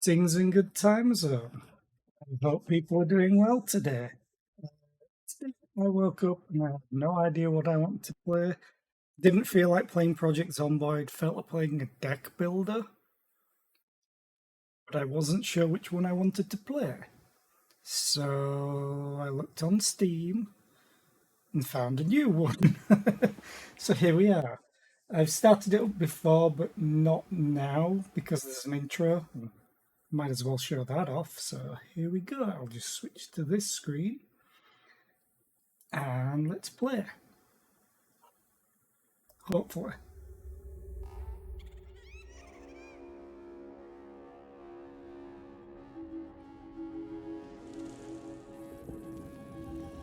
Things in good time zone. I hope people are doing well today. I woke up and I had no idea what I wanted to play. Didn't feel like playing Project Zomboid, felt like playing a deck builder, but I wasn't sure which one I wanted to play. So I looked on Steam and found a new one. So here we are. I've started it up before, but not now because there's an intro. Might as well show that off. So here we go. I'll just switch to this screen and let's play. Hopefully.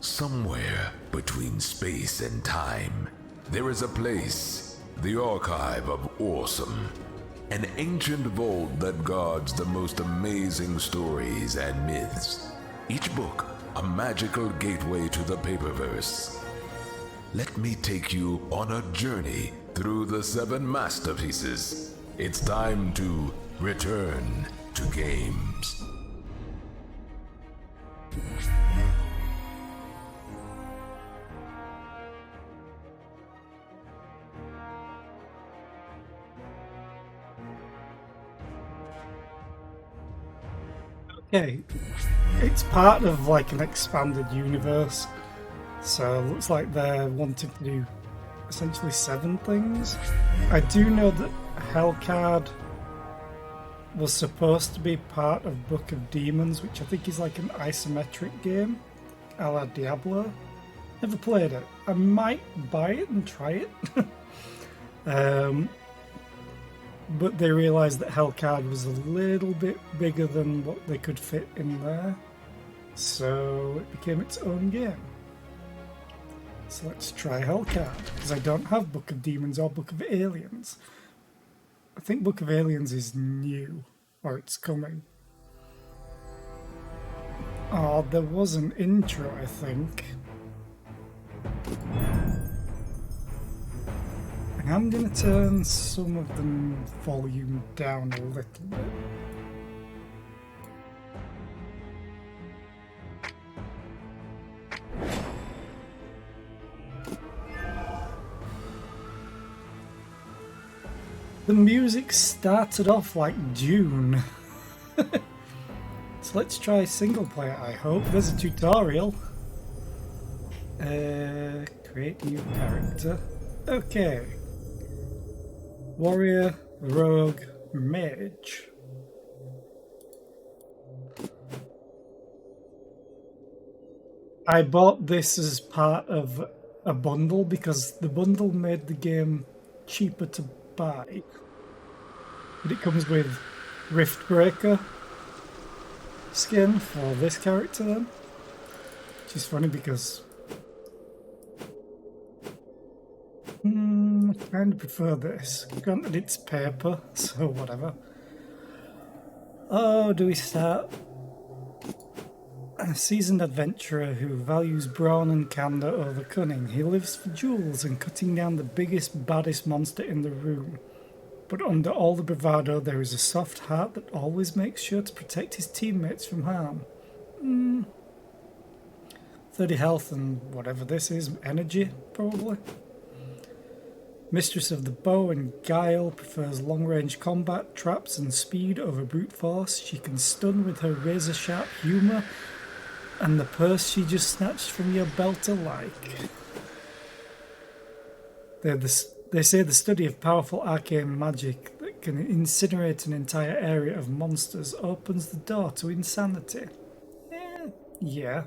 Somewhere between space and time, there is a place, the Archive of Awesome, an ancient vault that guards the most amazing stories and myths. Each book, a magical gateway to the paperverse. Let me take you on a journey through the 7 masterpieces. It's time to return to games. Okay, it's part of like an expanded universe, so it looks like they're wanting to do essentially 7 things. I do know that Hellcard was supposed to be part of Book of Demons, which I think is like an isometric game, a la Diablo. Never played it. I might buy it and try it. But they realised that Hellcard was a little bit bigger than what they could fit in there, so it became its own game. So let's try Hellcard, because I don't have Book of Demons or Book of Aliens. I think Book of Aliens is new, or it's coming. Oh, there was an intro, I think. I'm going to turn some of the volume down a little bit. The music started off like Dune. So let's try single player, I hope. There's a tutorial. Create new character. Okay. Warrior, Rogue, Mage. I bought this as part of a bundle because the bundle made the game cheaper to buy. But it comes with Riftbreaker skin for this character then. Which is funny because I kind of prefer this. Granted, it's paper, so whatever. Oh, do we start? A seasoned adventurer who values brawn and candour over cunning. He lives for jewels and cutting down the biggest, baddest monster in the room. But under all the bravado, there is a soft heart that always makes sure to protect his teammates from harm. 30 health and whatever this is, energy, probably. Mistress of the bow and guile, prefers long-range combat, traps and speed over brute force. She can stun with her razor-sharp humour, and the purse she just snatched from your belt alike. They say the study of powerful arcane magic that can incinerate an entire area of monsters opens the door to insanity. Yeah.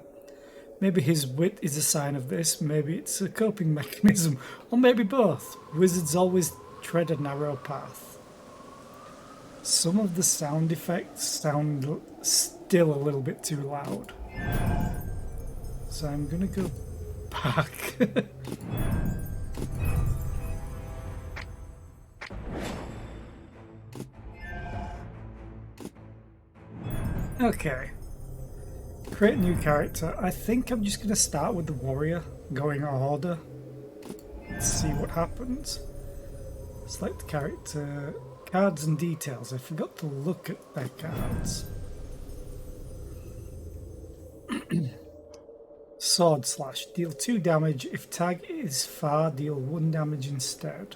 Maybe his wit is a sign of this, maybe it's a coping mechanism, or maybe both. Wizards always tread a narrow path. Some of the sound effects sound still a little bit too loud. So I'm gonna go back. Okay. Create new character. I think I'm just going to start with the warrior, going order. Let's see what happens. Select character, cards and details. I forgot to look at their cards. Sword slash. Deal 2 damage. If tag is far, deal 1 damage instead.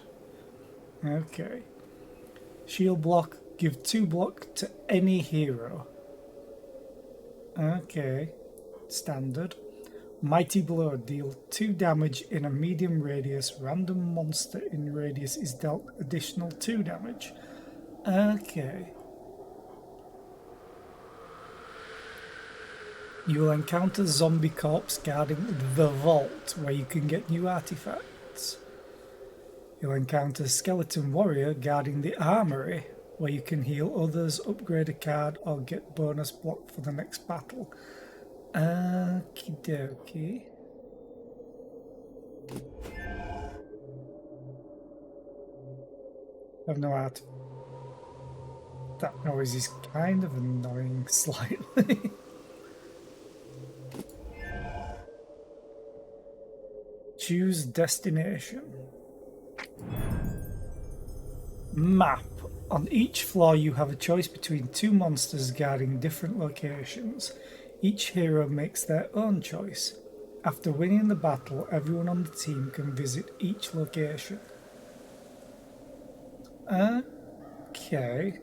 Okay. Shield block. Give 2 block to any hero. Okay, standard. Mighty blow, deal 2 damage in a medium radius. Random monster in radius is dealt additional 2 damage. Okay. You will encounter zombie corpse guarding the vault, where you can get new artifacts. You'll encounter skeleton warrior guarding the armory, where you can heal others, upgrade a card, or get bonus block for the next battle. Okie dokie. I have no art. That noise is kind of annoying slightly. Choose destination. Map. On each floor you have a choice between 2 monsters guarding different locations. Each hero makes their own choice. After winning the battle, everyone on the team can visit each location. Okay.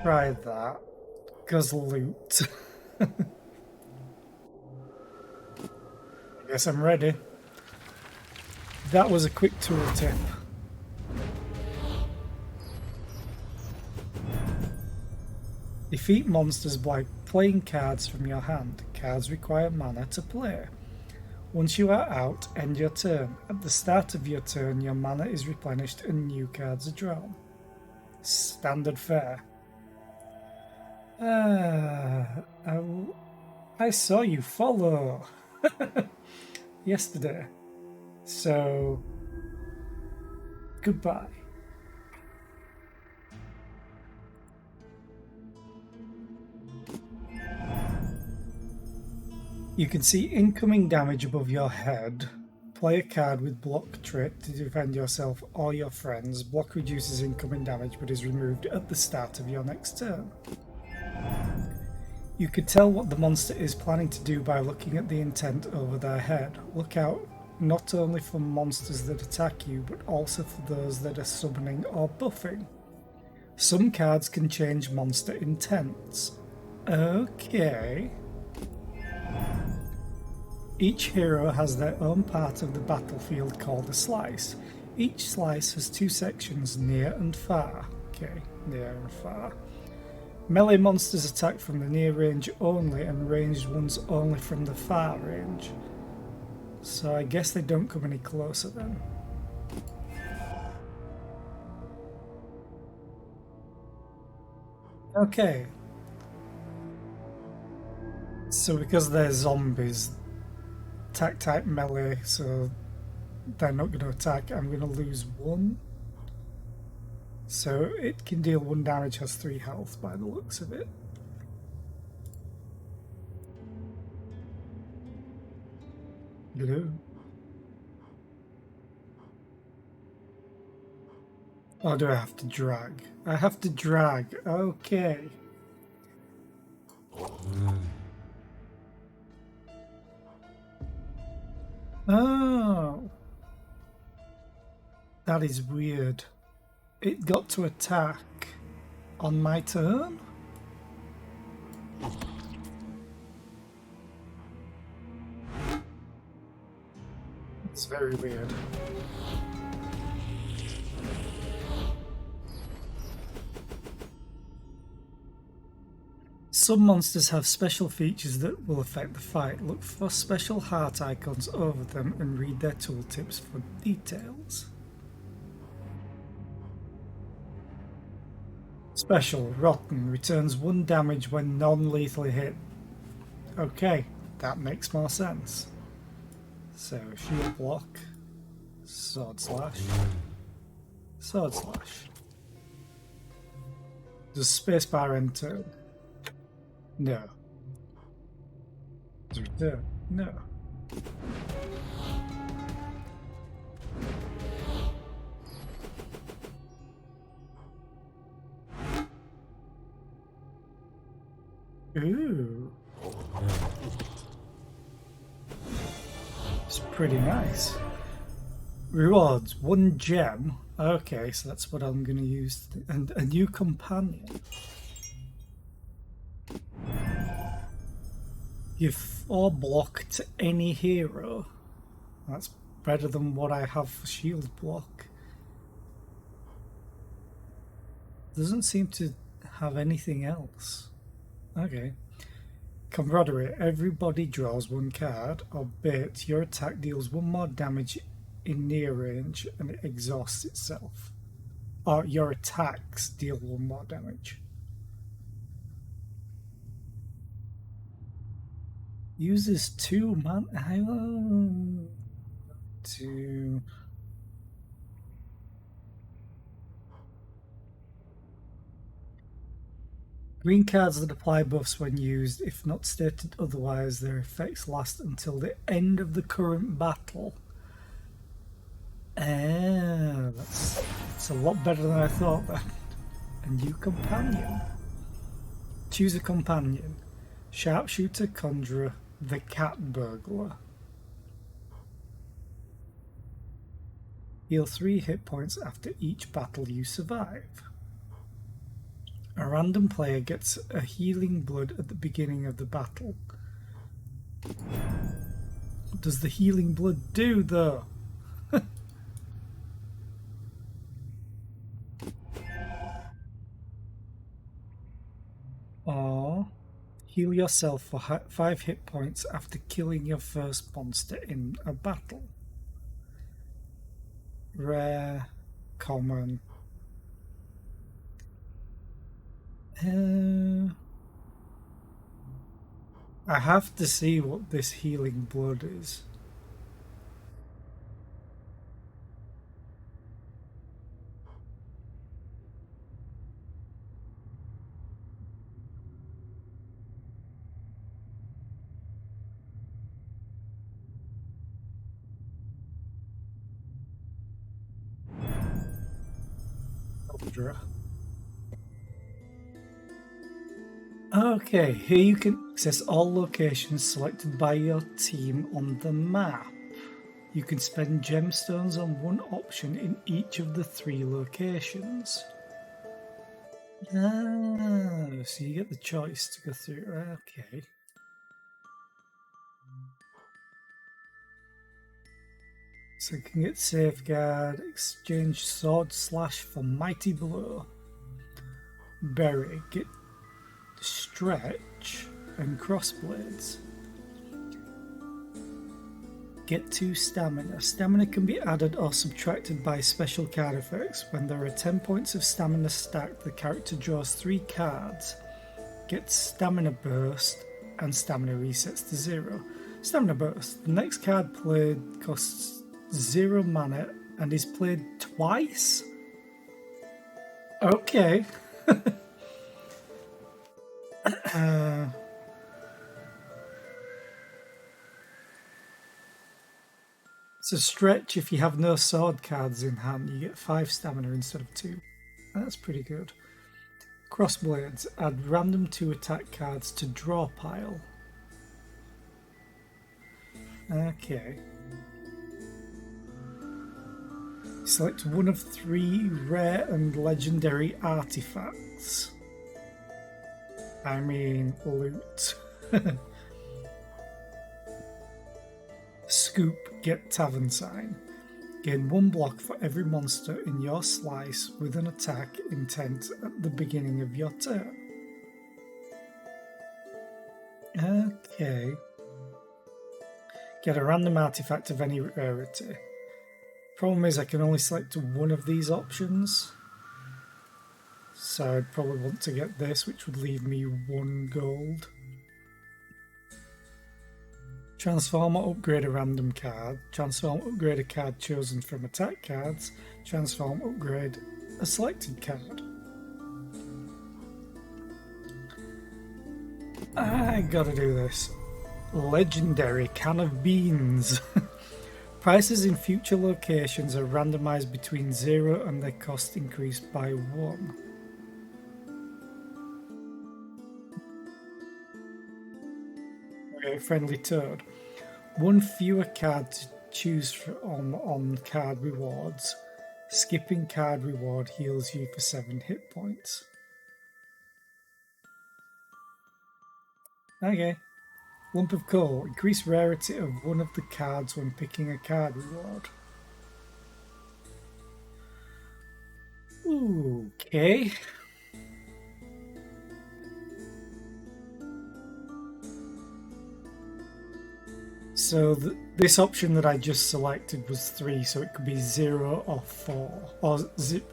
Try that. Guzzle loot. I guess I'm ready. That was a quick tool tip. Defeat monsters by playing cards from your hand. Cards require mana to play. Once you are out, end your turn. At the start of your turn, your mana is replenished and new cards are drawn. Standard fare. I saw you follow yesterday, so goodbye. You can see incoming damage above your head. Play a card with block trait to defend yourself or your friends. Block reduces incoming damage but is removed at the start of your next turn. You could tell what the monster is planning to do by looking at the intent over their head. Look out not only for monsters that attack you, but also for those that are summoning or buffing. Some cards can change monster intents. Okay. Each hero has their own part of the battlefield called a slice. Each slice has 2 sections, near and far. Okay, near and far. Melee monsters attack from the near range only, and ranged ones only from the far range. So I guess they don't come any closer then. Okay. So because they're zombies, attack type melee, so they're not going to attack. I'm going to lose 1. So it can deal 1 damage, has 3 health by the looks of it. Hello. Or do I have to drag? I have to drag. Okay. Oh. That is weird. It got to attack on my turn? It's very weird. Some monsters have special features that will affect the fight. Look for special heart icons over them and read their tooltips for details. Special, Rotten, returns 1 damage when non-lethally hit. Okay, that makes more sense. So, shield block, sword slash, sword slash. Does spacebar end turn? No. Does return? No. Ooh. It's pretty nice. Rewards 1 gem. Okay, so that's what I'm going to use. And a new companion. Give 4 block to any hero. That's better than what I have for shield block. Doesn't seem to have anything else. Okay. Camaraderie. Everybody draws 1 card, or bait. Your attack deals 1 more damage in near range and it exhausts itself. Or your attacks deal 1 more damage. Uses 2 mana. 2. Green cards that apply buffs when used, if not stated otherwise, their effects last until the end of the current battle. That's a lot better than I thought then. A new companion. Choose a companion. Sharpshooter, Conjurer, the Cat Burglar. Heal 3 hit points after each battle you survive. A random player gets a healing blood at the beginning of the battle. What does the healing blood do, though? Or heal yourself for 5 hit points after killing your first monster in a battle. Rare, common. I have to see what this healing blood is. Okay, here you can access all locations selected by your team on the map. You can spend gemstones on 1 option in each of the 3 locations. So you get the choice to go through. Okay. So you can get Safeguard, exchange Sword Slash for Mighty Blow, Bury, get Stretch and Crossblades. Get 2 stamina. Stamina can be added or subtracted by special card effects. When there are 10 points of stamina stacked, the character draws 3 cards, gets Stamina Burst, and stamina resets to 0. Stamina Burst. The next card played costs 0 mana and is played twice? Okay. It's a stretch. If you have no sword cards in hand, you get 5 stamina instead of 2. That's pretty good. Crossblades. Add random 2 attack cards to draw pile. Okay. Select one of 3 rare and legendary artifacts. I mean, loot. Scoop, get tavern sign. Gain 1 block for every monster in your slice with an attack intent at the beginning of your turn. Okay. Get a random artifact of any rarity. Problem is I can only select one of these options. So I'd probably want to get this, which would leave me 1 gold. Transform or upgrade a random card. Transform, upgrade a card chosen from attack cards. Transform, upgrade a selected card. I gotta do this. Legendary can of beans. Prices in future locations are randomized between 0 and their cost increased by 1. Okay, friendly toad. 1 fewer card to choose from on card rewards. Skipping card reward heals you for 7 hit points. Okay. Lump of coal. Increase rarity of one of the cards when picking a card reward. Okay. So this option that I just selected was 3, so it could be 0 or 4. Or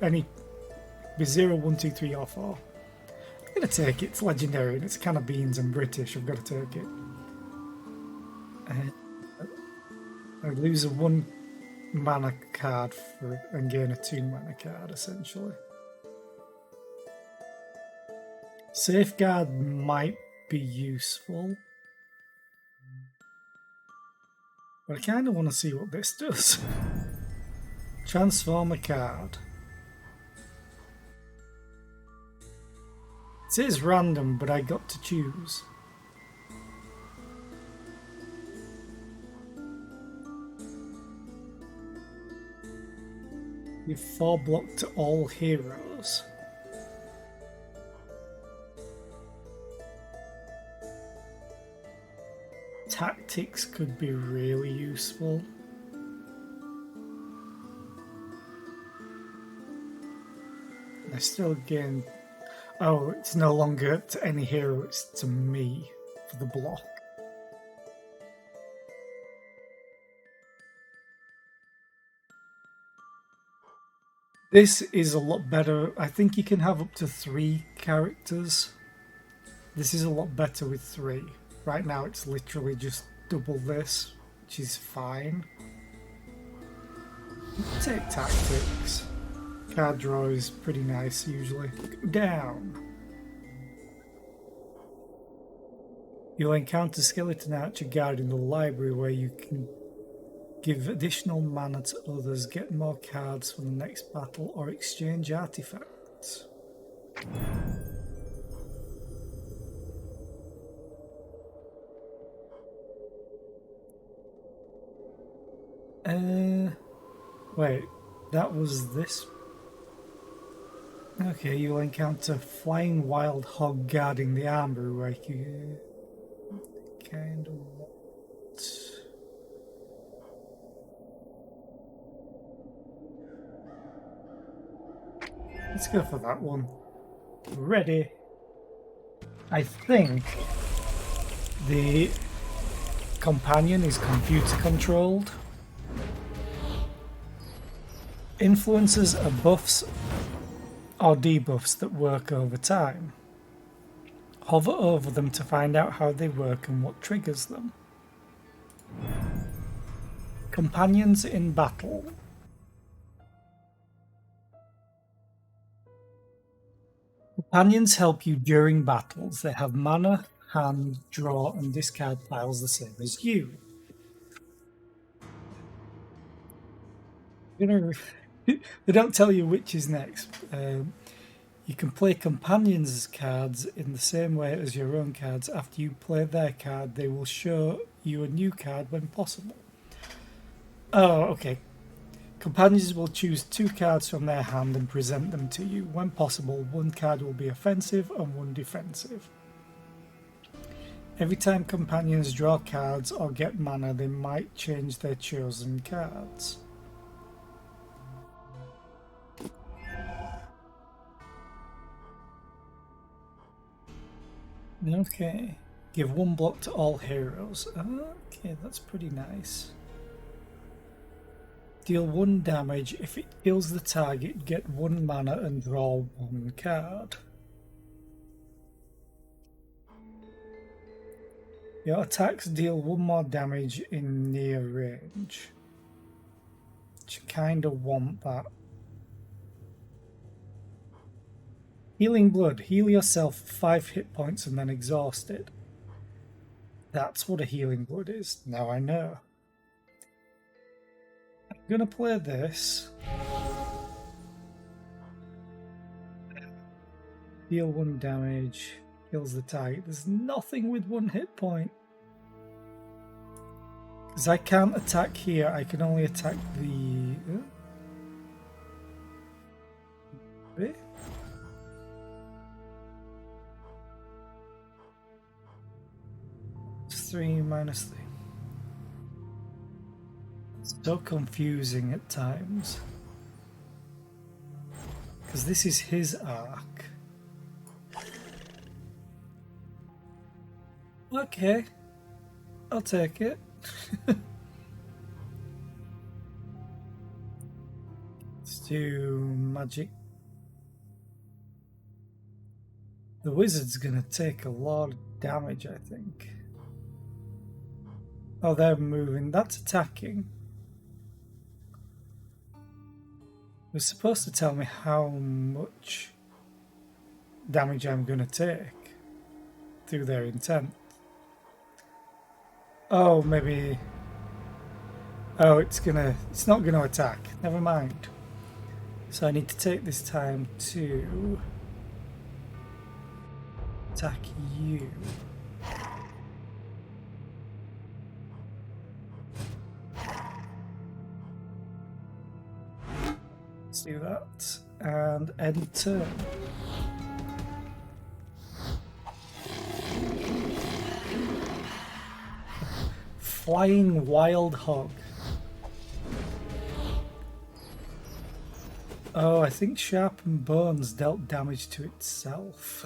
be 0, 1, 2, 3 or 4. I'm going to take it. It's legendary and it's kind of beans and British. I've got to take it. I lose a 1 mana card and gain a 2 mana card, essentially. Safeguard might be useful. But I kind of want to see what this does. Transform a card. It is random, but I got to choose. Give 4 block to all heroes. Tactics could be really useful. I still gain... Oh, it's no longer to any hero, it's to me for the block. This is a lot better. I think you can have up to 3 characters. This is a lot better with 3. Right now it's literally just double this, which is fine. Take tactics. Card draw is pretty nice usually. Go down. You'll encounter Skeleton Archer Guard in the library where you can give additional mana to others, get more cards for the next battle, or exchange artifacts. Wait, that was this? Okay, you'll encounter Flying Wild Hog guarding the armory where you kind of want... Let's go for that one. Ready. I think the companion is computer controlled. Influences are buffs or debuffs that work over time. Hover over them to find out how they work and what triggers them. Companions in battle. Companions help you during battles. They have mana, hand, draw, and discard piles the same as you. They don't tell you which is next. You can play companions' cards in the same way as your own cards. After you play their card, they will show you a new card when possible. Oh, okay. Companions will choose 2 cards from their hand and present them to you. When possible, 1 card will be offensive and 1 defensive. Every time companions draw cards or get mana, they might change their chosen cards. Okay. Give 1 block to all heroes. Okay, that's pretty nice. Deal 1 damage. If it kills the target, get 1 mana and draw 1 card. Your attacks deal 1 more damage in near range. You kinda want that. Healing Blood. Heal yourself 5 hit points and then exhaust it. That's what a Healing Blood is. Now I know. I'm gonna play this. Deal 1 damage. Kills the target. There's nothing with 1 hit point. Because I can't attack here. I can only attack the... Bit? -3, -3. So confusing at times. Because this is his arc. Okay. I'll take it. Let's do magic. The wizard's gonna take a lot of damage, I think. Oh, they're moving. That's attacking. It was supposed to tell me how much damage I'm going to take through their intent. Oh, maybe... Oh, it's not gonna attack. Never mind. So I need to take this time to attack you. Let's do that. And end turn. Flying Wild Hog. Oh, I think Sharpened Bones dealt damage to itself.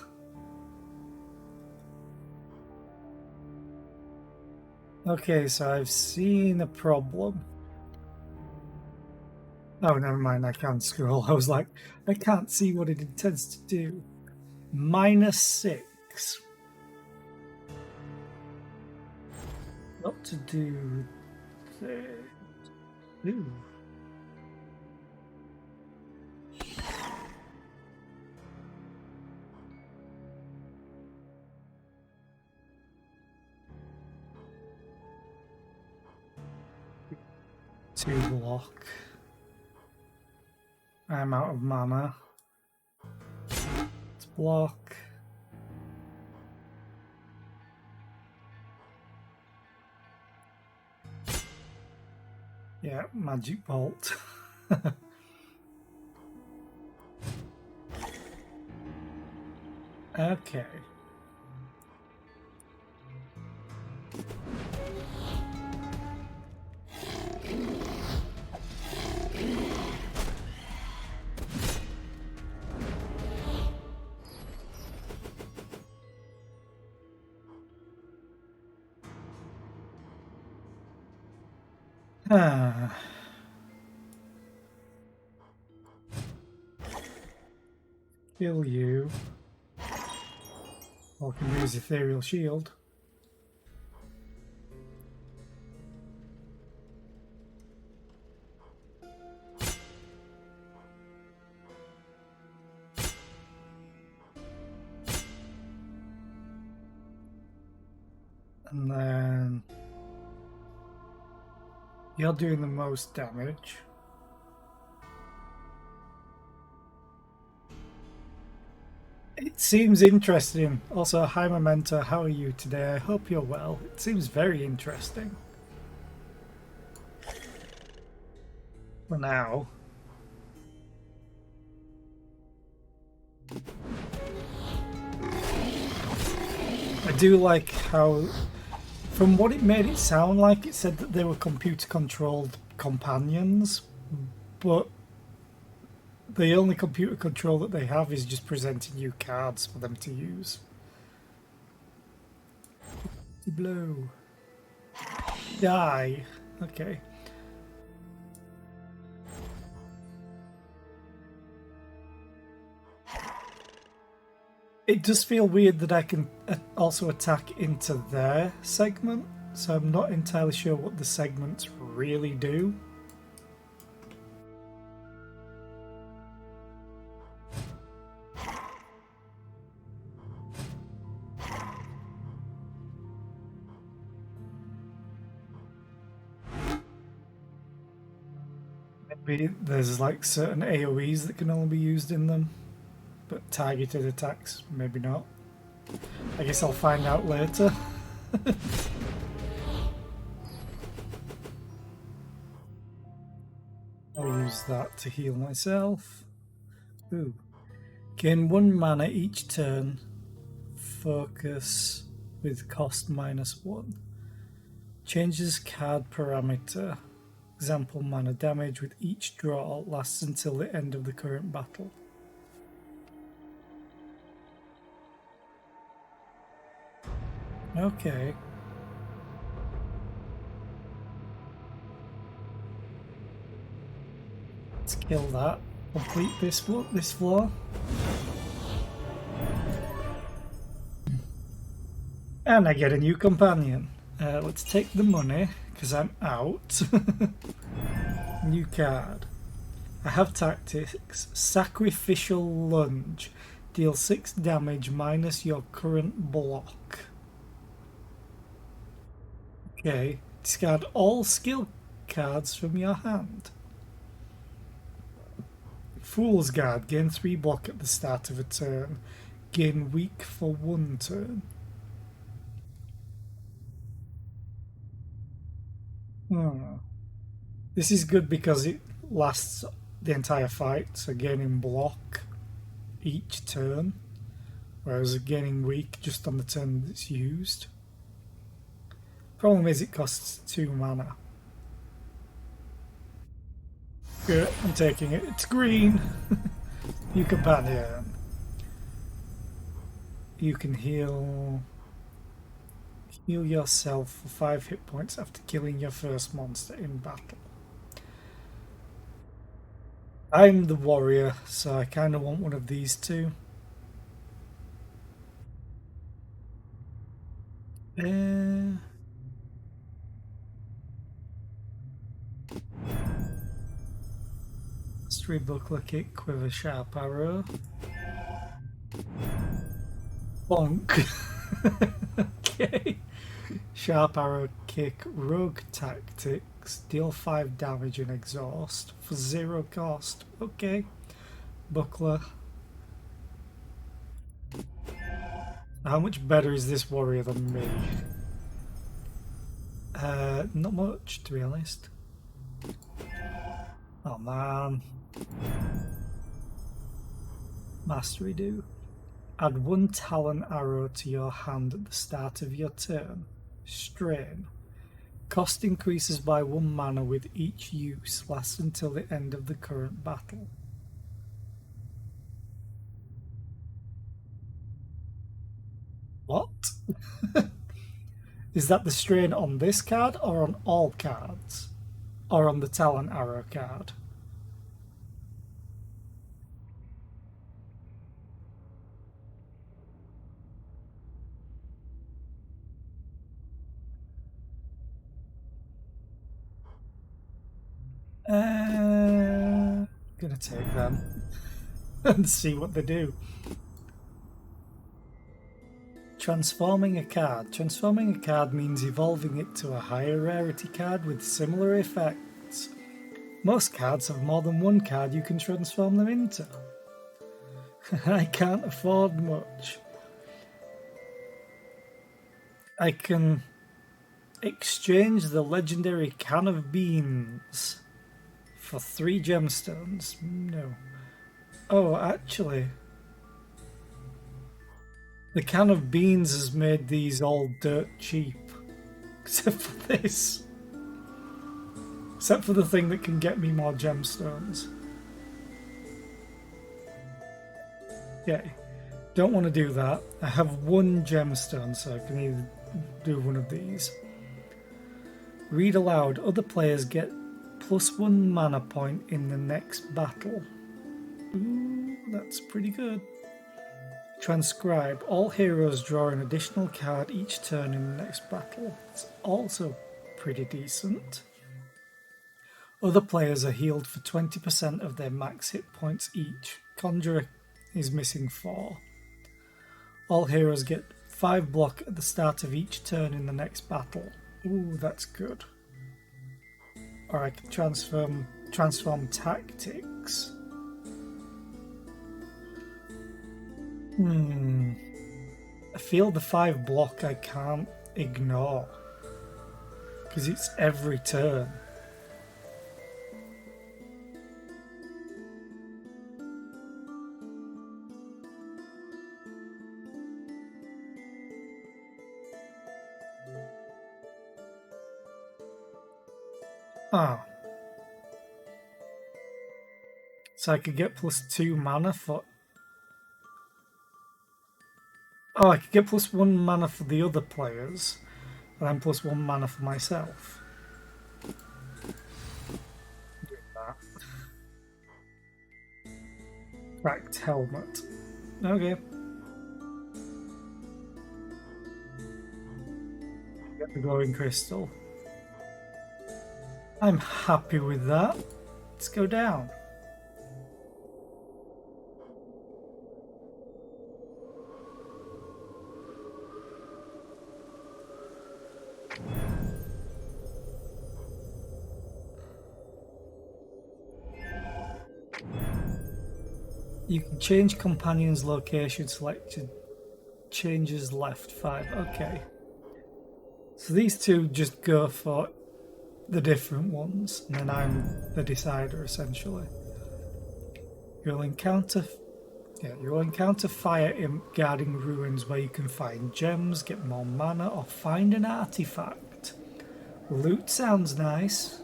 Okay, so I've seen a problem. Oh, never mind, I can't scroll. I was like, I can't see what it intends to do. -6. What to do there? Ooh. To block. I'm out of mana. Let's block. Yeah, Magic Bolt. Okay. Kill you. Or I can use Ethereal Shield. And then you're doing the most damage. It seems interesting. Also, hi Memento, how are you today? I hope you're well. It seems very interesting. For now. I do like how, from what it made it sound like, it said that they were computer-controlled companions, but the only computer control that they have is just presenting you cards for them to use. Blow. Die. Okay. It does feel weird that I can also attack into their segment, so I'm not entirely sure what the segments really do. Maybe there's like certain AoEs that can only be used in them, but targeted attacks, maybe not. I guess I'll find out later. I'll use that to heal myself. Ooh. Gain 1 mana each turn. Focus with cost -1. Changes card parameter. Example, mana damage with each draw lasts until the end of the current battle. Okay. Let's kill that. Complete this floor. And I get a new companion. Let's take the money, because I'm out. New card. I have tactics. Sacrificial Lunge. Deal 6 damage minus your current block. Okay. Discard all skill cards from your hand. Fool's Guard. Gain 3 block at the start of a turn. Gain weak for 1 turn. This is good because it lasts the entire fight, so gaining block each turn, whereas gaining weak just on the turn that's used. Problem is it costs 2 mana. Good, I'm taking it. It's green. You companion. You can heal yourself for 5 hit points after killing your first monster in battle. I'm the warrior, so I kind of want one of these two. History buckler kick, quiver, sharp arrow. Bonk. Okay. Sharp arrow kick, rogue tactics, deal 5 damage and exhaust for 0 cost. Okay. Buckler. How much better is this warrior than me? Not much, to be honest. Oh man. Mastery do. Add 1 talon arrow to your hand at the start of your turn. Strain. Cost increases by 1 mana with each use, lasts until the end of the current battle. What? Is that the strain on this card or on all cards? Or on the talon arrow card? Gonna take them and see what they do. Transforming a card. Transforming a card means evolving it to a higher rarity card with similar effects. Most cards have more than one card you can transform them into. I can't afford much. I can exchange the legendary can of beans for 3 gemstones. No. Oh, actually, the can of beans has made these all dirt cheap. Except for this. Except for the thing that can get me more gemstones. Okay. Don't want to do that. I have 1 gemstone, so I can either do one of these. Read aloud. Other players get +1 mana point in the next battle. Ooh, that's pretty good. Transcribe. All heroes draw an additional card each turn in the next battle. It's also pretty decent. Other players are healed for 20% of their max hit points each. Conjurer is missing 4. All heroes get 5 block at the start of each turn in the next battle. Ooh, that's good. Or I can transform tactics. I feel the 5 block I can't ignore. Because it's every turn. Ah. So I could get +2 mana for... Oh, I could get +1 mana for the other players, and then +1 mana for myself. Do that. Cracked helmet. Okay. Get the glowing crystal. I'm happy with that. Let's go down. You can change companion's location selected. Changes left 5. Okay. So these two just go for the different ones, and then I'm the decider essentially. You'll encounter fire imp guarding ruins where you can find gems, get more mana, or find an artifact. Loot sounds nice.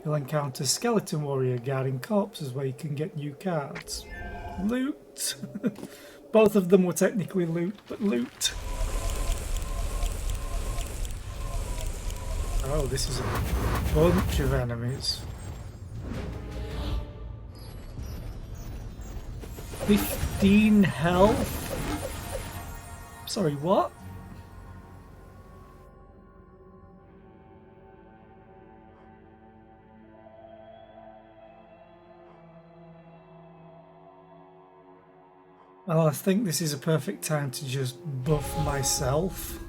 You'll encounter skeleton warrior guarding corpses where you can get new cards. Loot. Both of them were technically loot, but loot. Oh, this is a bunch of enemies. 15 health? Sorry, what? Well, I think this is a perfect time to just buff myself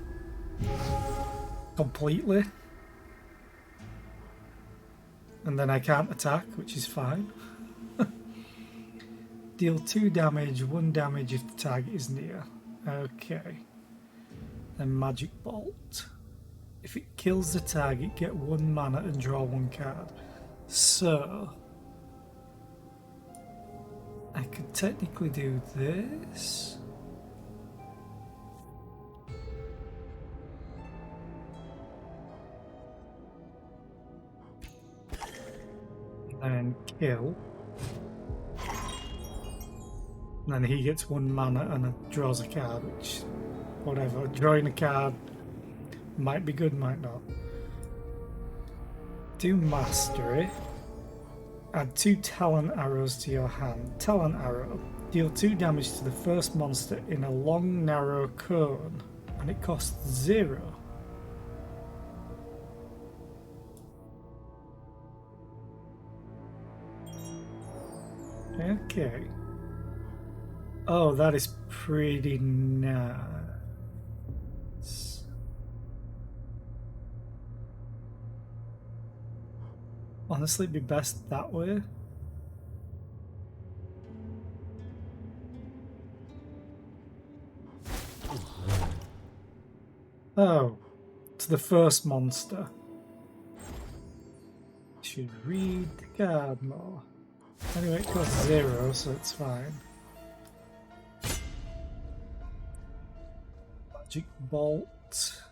completely. And then I can't attack, which is fine. Deal 2 damage, 1 damage if the target is near. Okay. Then Magic Bolt. If it kills the target, get 1 mana and draw 1 card. So I could technically do this. And kill. And then he gets 1 mana and draws a card, which, whatever. Drawing a card might be good, might not. Do mastery. Add 2 talent arrows to your hand. Talent arrow. Deal 2 damage to the first monster in a long, narrow cone, and it costs 0. Okay. Oh, that is pretty nice. honestly be best that way. Oh, it's the first monster. Should read the card more. Anyway, it costs 0, so it's fine. Magic bolt.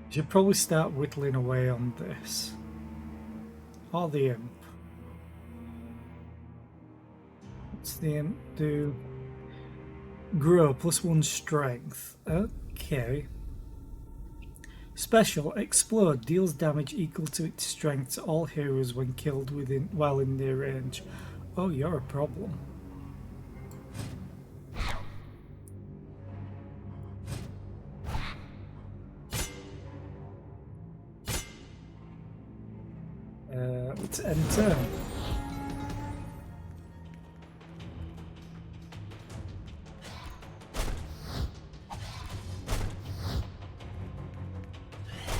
Should probably start whittling away on this. Or the imp. What's the imp do? Grow +1 strength. Okay. Special explode deals damage equal to its strength to all heroes when killed while in near range. Oh, you're a problem. Let's end turn.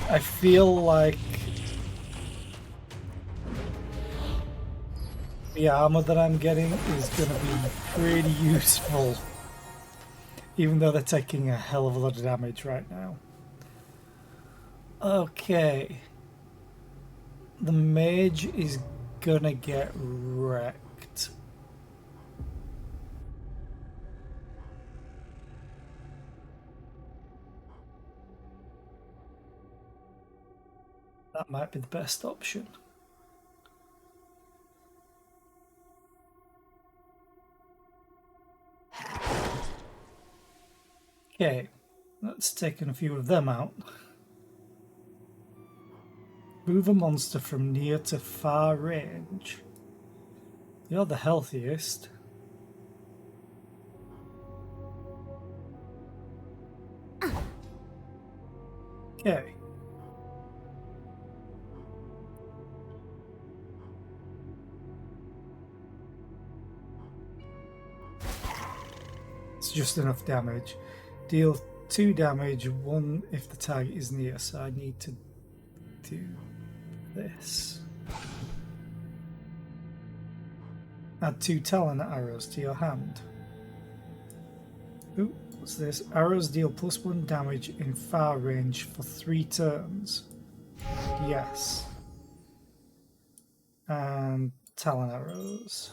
I feel like the armor that I'm getting is going to be pretty useful, even though they're taking a hell of a lot of damage right now. Okay. The mage is gonna get wrecked. That might be the best option. Okay, let's take a few of them out. Move a monster from near to far range. You're the healthiest. Okay. It's just enough damage. Deal 2 damage, 1 if the target is near, so I need to do this. Add 2 talon arrows to your hand. Ooh, what's this? Arrows deal +1 damage in far range for 3 turns. Yes. And talon arrows.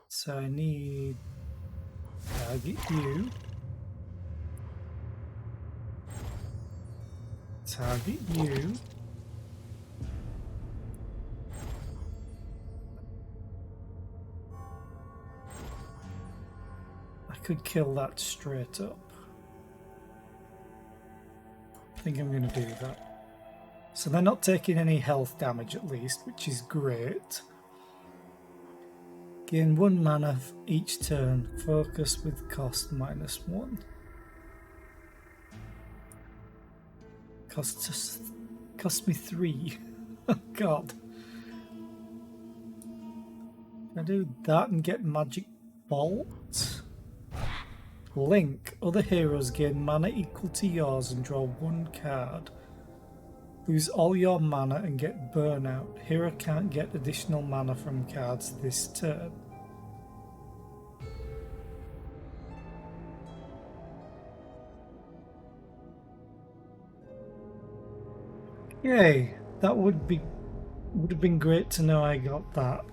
So I need target you. Target you. I could kill that straight up. I think I'm going to do that. So they're not taking any health damage at least, which is great. Gain 1 mana each turn. Focus with cost -1. Cost me 3. Oh god. Can I do that and get magic bolt? Link. Other heroes gain mana equal to yours and draw 1 card. Lose all your mana and get burnout. Hero can't get additional mana from cards this turn. Yay! That would have been great to know I got that.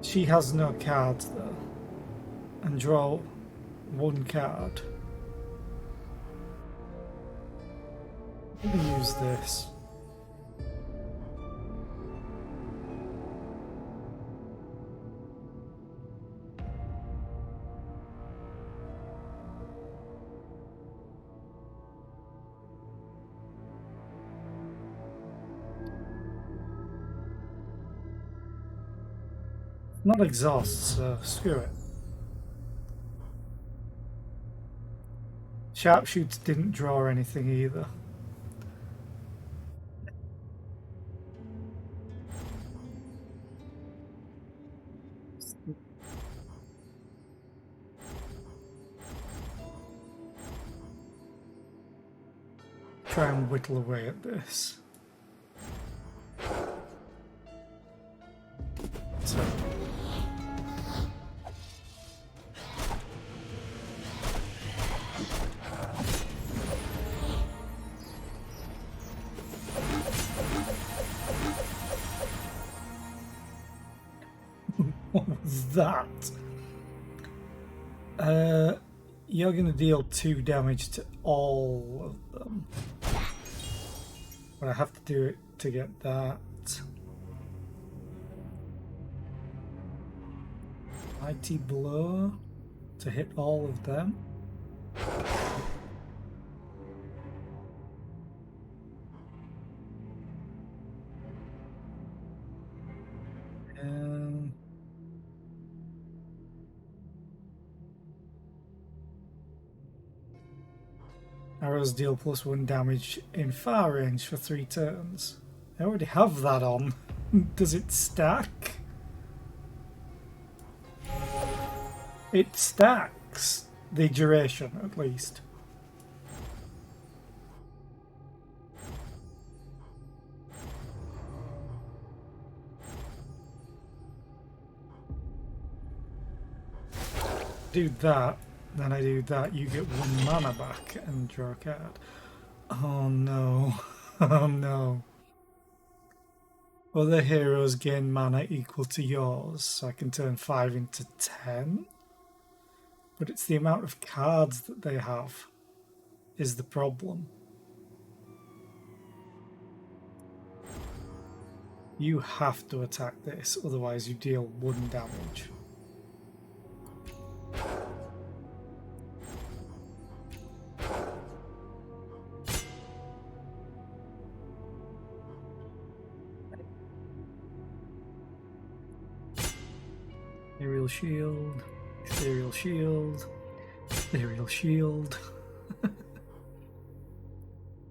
She has no cards though. And draw 1 card. Let me use this. Not exhaust, so screw it. Sharpshooter didn't draw anything either. try and whittle away at this. So. What was that? You're going to deal 2 damage to all of them. But I have to do it to get that. Mighty Blow to hit all of them. Arrows deal +1 damage in far range for 3 turns. I already have that on. Does it stack? It stacks the duration, at least. Do that, then I do that, you get 1 mana back and draw a card. Oh no. Oh no. Other heroes gain mana equal to yours, so I can turn 5 into 10. But it's the amount of cards that they have is the problem. You have to attack this, otherwise you deal 1 damage. Aerial shield, ethereal shield, ethereal shield.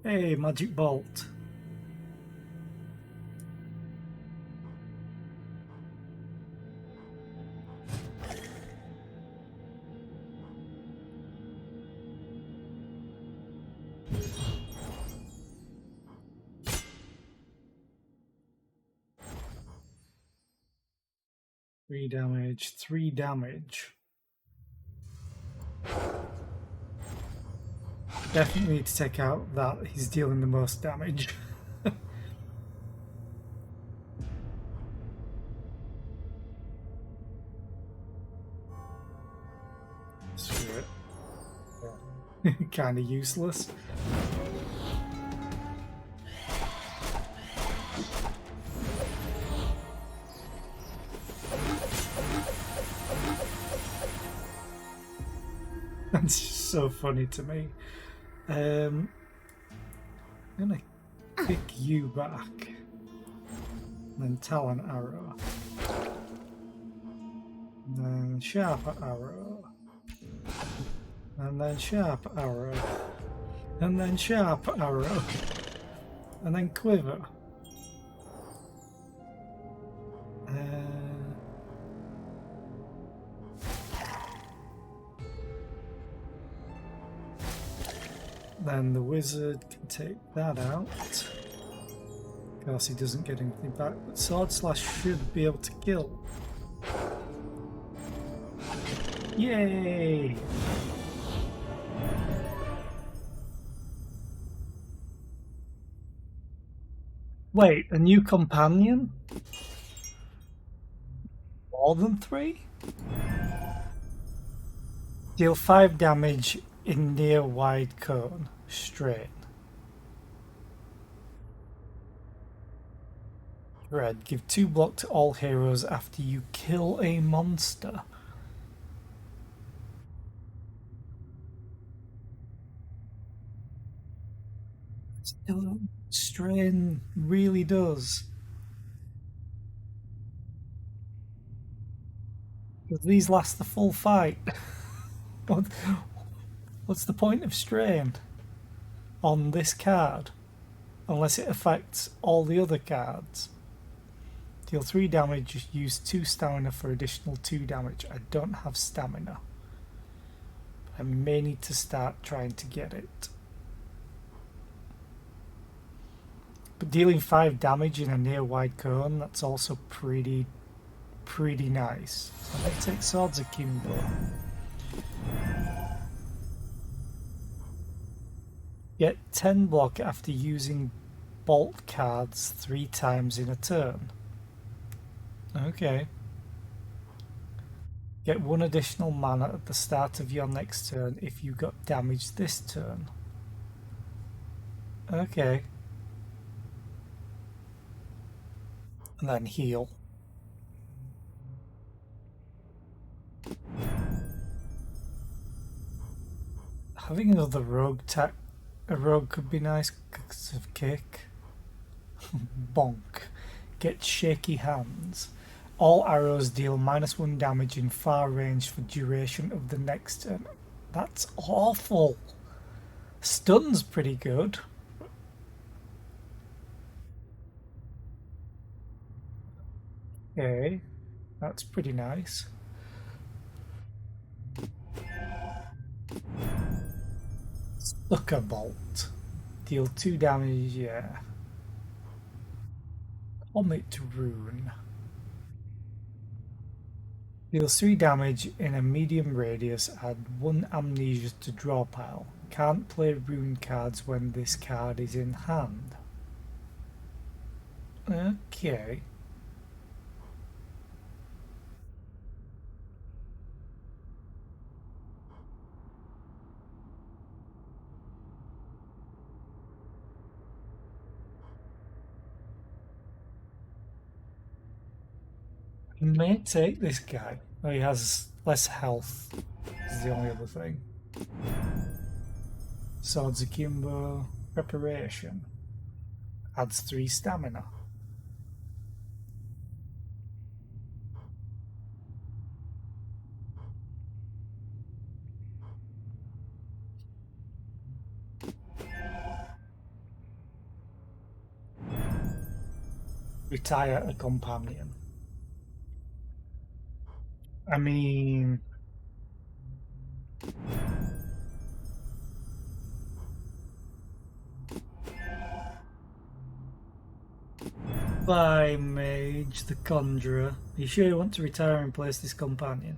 Hey, magic bolt. Three damage. Definitely need to take out that he's dealing the most damage. Screw it. Yeah. Kinda useless. That's so funny to me. I'm gonna kick you back, and then Talon Arrow, and then Sharp Arrow, and then Sharp Arrow, and then Sharp Arrow, and then Quiver. Then the wizard can take that out. Of course, he doesn't get anything back, but Sword Slash should be able to kill. Yay! Wait, a new companion? More than 3? Deal 5 damage in near wide cone. Strain. Red. Give 2 block to all heroes after you kill a monster. Still, strain really does. Because these last the full fight. What's the point of strain on this card? Unless it affects all the other cards. Deal 3 damage, use 2 stamina for additional 2 damage. I don't have stamina. I may need to start trying to get it. But dealing 5 damage in a near wide cone, that's also pretty nice. So let's take Swords Akimbo. Get 10 block after using bolt cards 3 times in a turn. Okay. Get 1 additional mana at the start of your next turn if you got damaged this turn. Okay. And then heal. Having another rogue a rogue could be nice because of kick. Bonk. Get shaky hands. All arrows deal -1 damage in far range for duration of the next turn. That's awful. Stun's pretty good. Okay, that's pretty nice. Sucker Bolt. Deal 2 damage, yeah. Omit Rune. Deals 3 damage in a medium radius, add 1 amnesia to draw pile. Can't play rune cards when this card is in hand. Okay. I may take this guy. Oh, he has less health. Is the only other thing. Swords Akimbo. Preparation. Adds 3 stamina. Retire a companion. I mean... Bye, Mage, the Conjurer. Are you sure you want to retire and place this companion?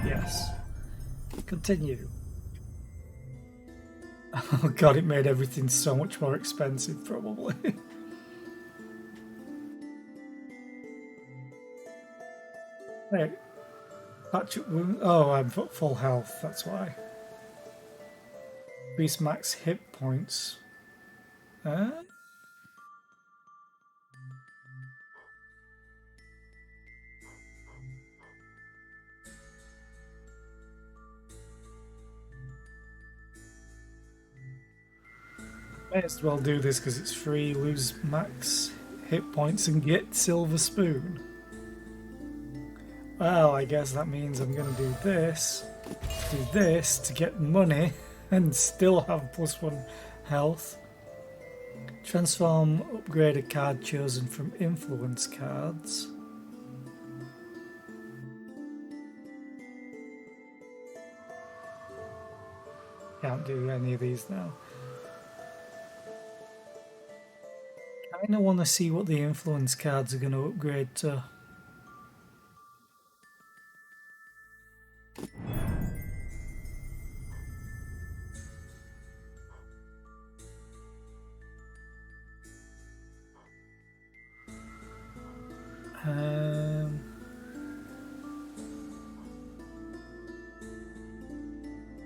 Yes. Continue. Oh god, it made everything so much more expensive, probably. Hey, patch up wound. Oh, I'm full health, that's why. Increase max hit points. May as well do this because it's free, lose max hit points and get Silver Spoon. Well, I guess that means I'm going to do this to get money and still have +1 health. Transform, upgrade a card chosen from influence cards. Can't do any of these now. I kinda want to see what the influence cards are going to upgrade to.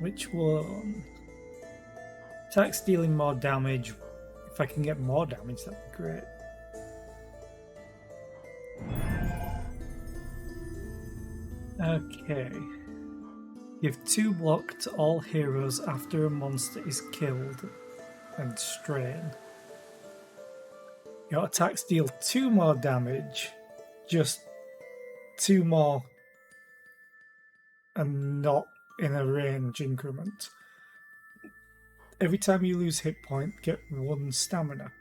Which one? Attacks dealing more damage. If I can get more damage, that'd be great. Okay. Give 2 block to all heroes after a monster is killed and strain. Your attacks deal 2 more damage, just 2 more, and not in a range increment. Every time you lose hit point, get 1 stamina.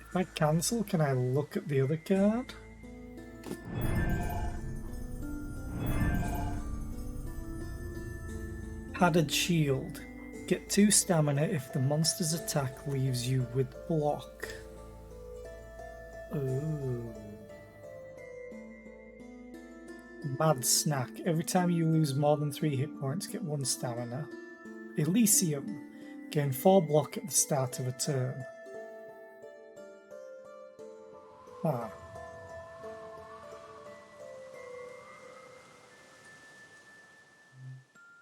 If I cancel, can I look at the other card? Padded Shield. Get 2 stamina if the monster's attack leaves you with block. Ooh. Mad snack. Every time you lose more than 3 hit points, get 1 stamina. Elysium. Gain 4 block at the start of a turn. Ah.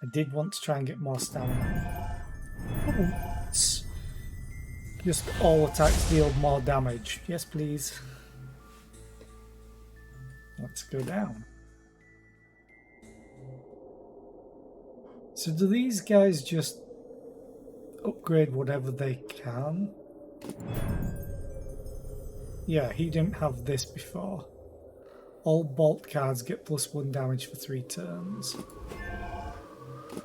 I did want to try and get more stamina. Just all attacks deal more damage. Yes, please. Let's go down. So do these guys just upgrade whatever they can? Yeah, he didn't have this before. All bolt cards get +1 damage for 3 turns.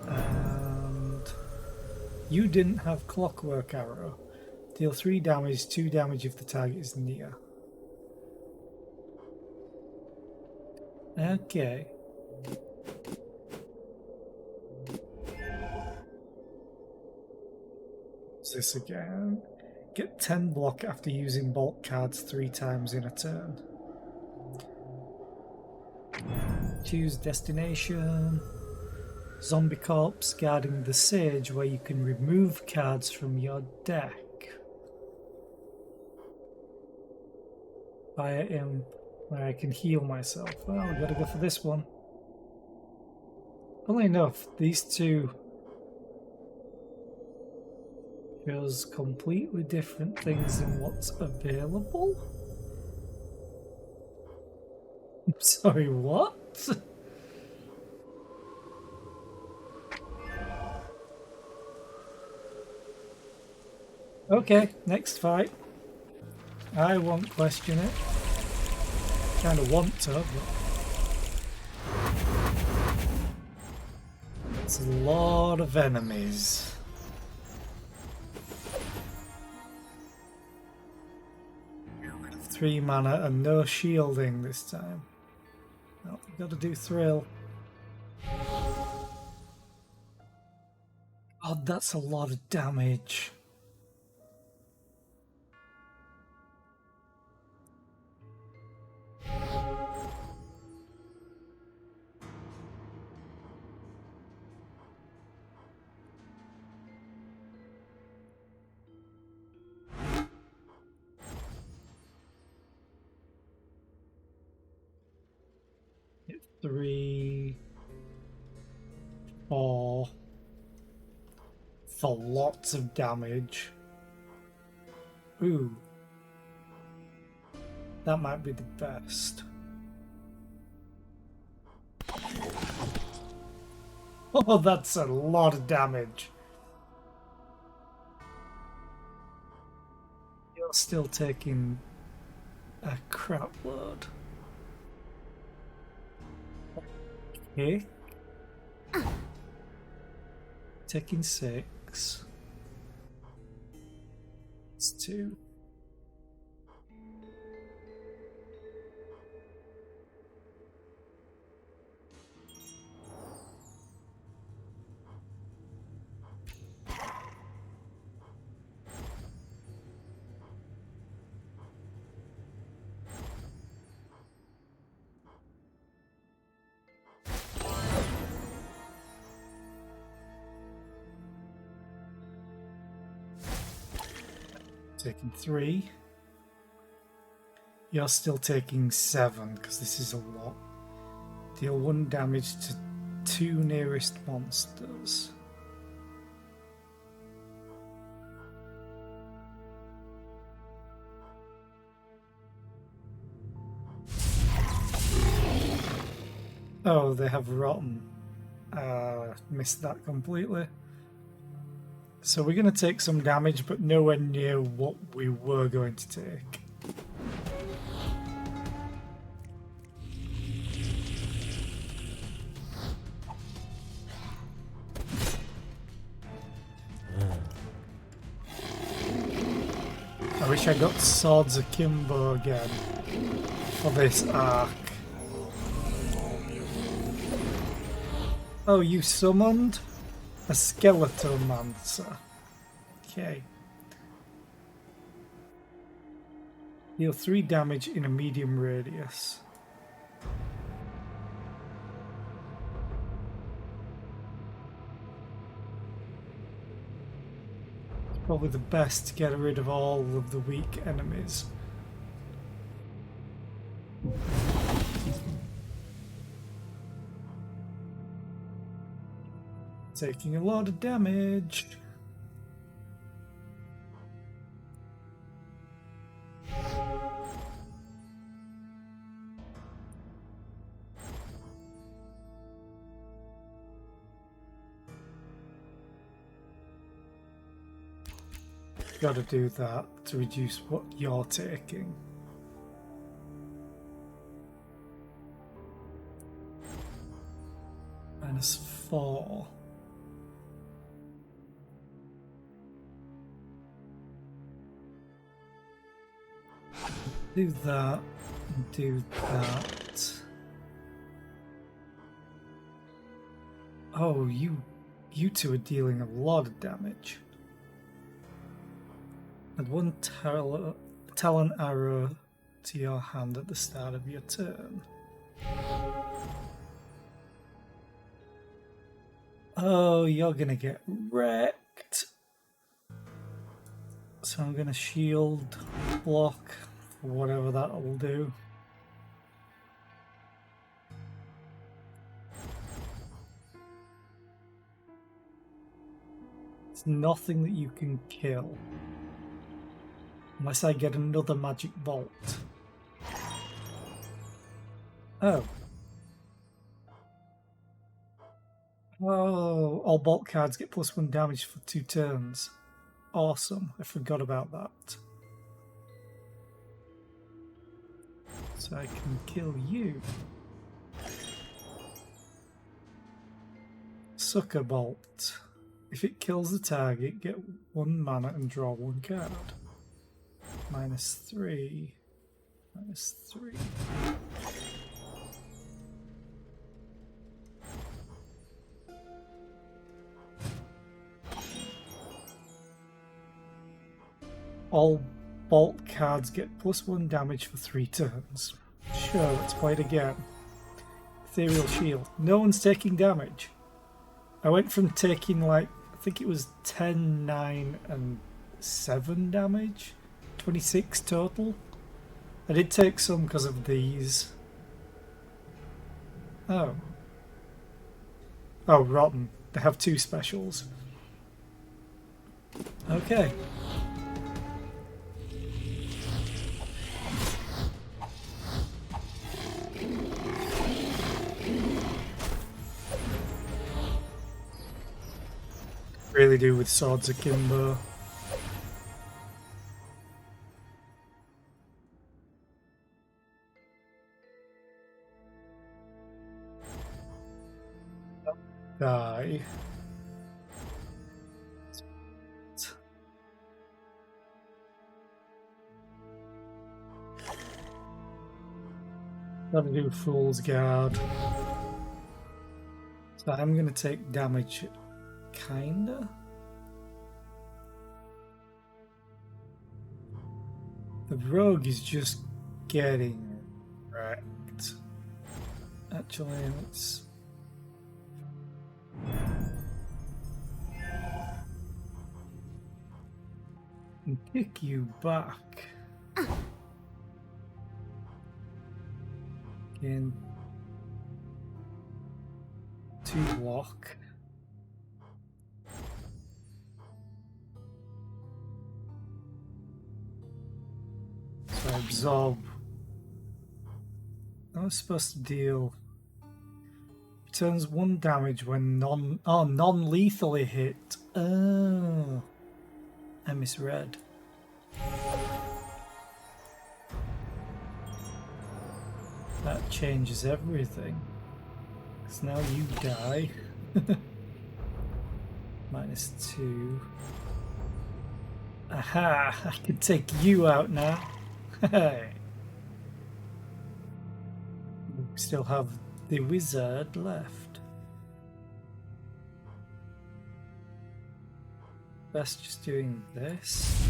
And you didn't have Clockwork Arrow. Deal 3 damage, 2 damage if the target is near. Okay. What's this again? Get 10 block after using bolt cards 3 times in a turn. Choose destination. Zombie corpse guarding the sage where you can remove cards from your deck. Fire in where I can heal myself. Well, I gotta go for this one. Funnily enough, these two shows completely different things than what's available. I'm sorry, what? Okay, next fight. I won't question it. Kinda want to, but it's a lot of enemies. Get rid of 3 mana and no shielding this time. Oh, we gotta do thrill. Oh, that's a lot of damage. Hit 3, 4 for lots of damage. Ooh. That might be the best. Oh, that's a lot of damage. You're still taking a crap load. Okay. Taking 6. It's 2. Taking 3. You're still taking 7 because this is a lot. Deal 1 damage to 2 nearest monsters. Oh, they have rotten. Missed that completely. So we're going to take some damage, but nowhere near what we were going to take. I wish I got Swords Akimbo again for this arc. Oh, you summoned? A Skeletomancer. Okay. Deal 3 damage in a medium radius. It's probably the best to get rid of all of the weak enemies. Taking a lot of damage. Gotta do that to reduce what you're taking. -4. Do that, and do that. Oh, you two are dealing a lot of damage. Add 1 talon arrow to your hand at the start of your turn. Oh, you're gonna get wrecked. So I'm gonna shield block for whatever that'll do. It's nothing that you can kill. Unless I get another magic bolt. Oh. Oh, all bolt cards get +1 damage for 2 turns. Awesome, I forgot about that. So I can kill you. Sucker Bolt. If it kills the target, get 1 mana and draw 1 card. -3. -3. All bolt cards get +1 damage for 3 turns. Sure, let's play it again. Ethereal Shield. No one's taking damage. I went from taking like, I think it was 10, 9, and 7 damage. 26 total. I did take some because of these. Oh. Oh, rotten. They have 2 specials. Okay. Really do with Swords Akimbo. Die. Gotta do Fool's Guard. So I'm gonna take damage, kinda. The rogue is just getting wrecked. Actually, let's. And kick you back. In 2 block. So I absorb. I was supposed to deal. Returns 1 damage when non-lethally hit. Oh, I misread. That changes everything. Because now you die. -2. Aha! I can take you out now. Hey. We still have the wizard left. Best just doing this.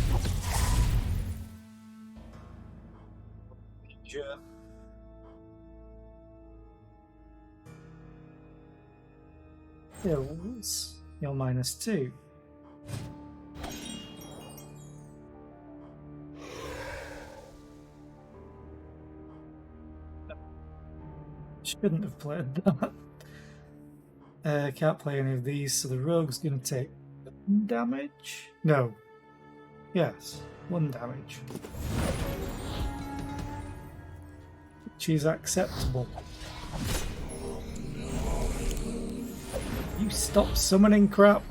Sure. Hills, you're -2. Shouldn't have played that. Can't play any of these, so the rogue's going to take 1 damage. No. Yes, 1 damage. Which is acceptable. You stop summoning crap.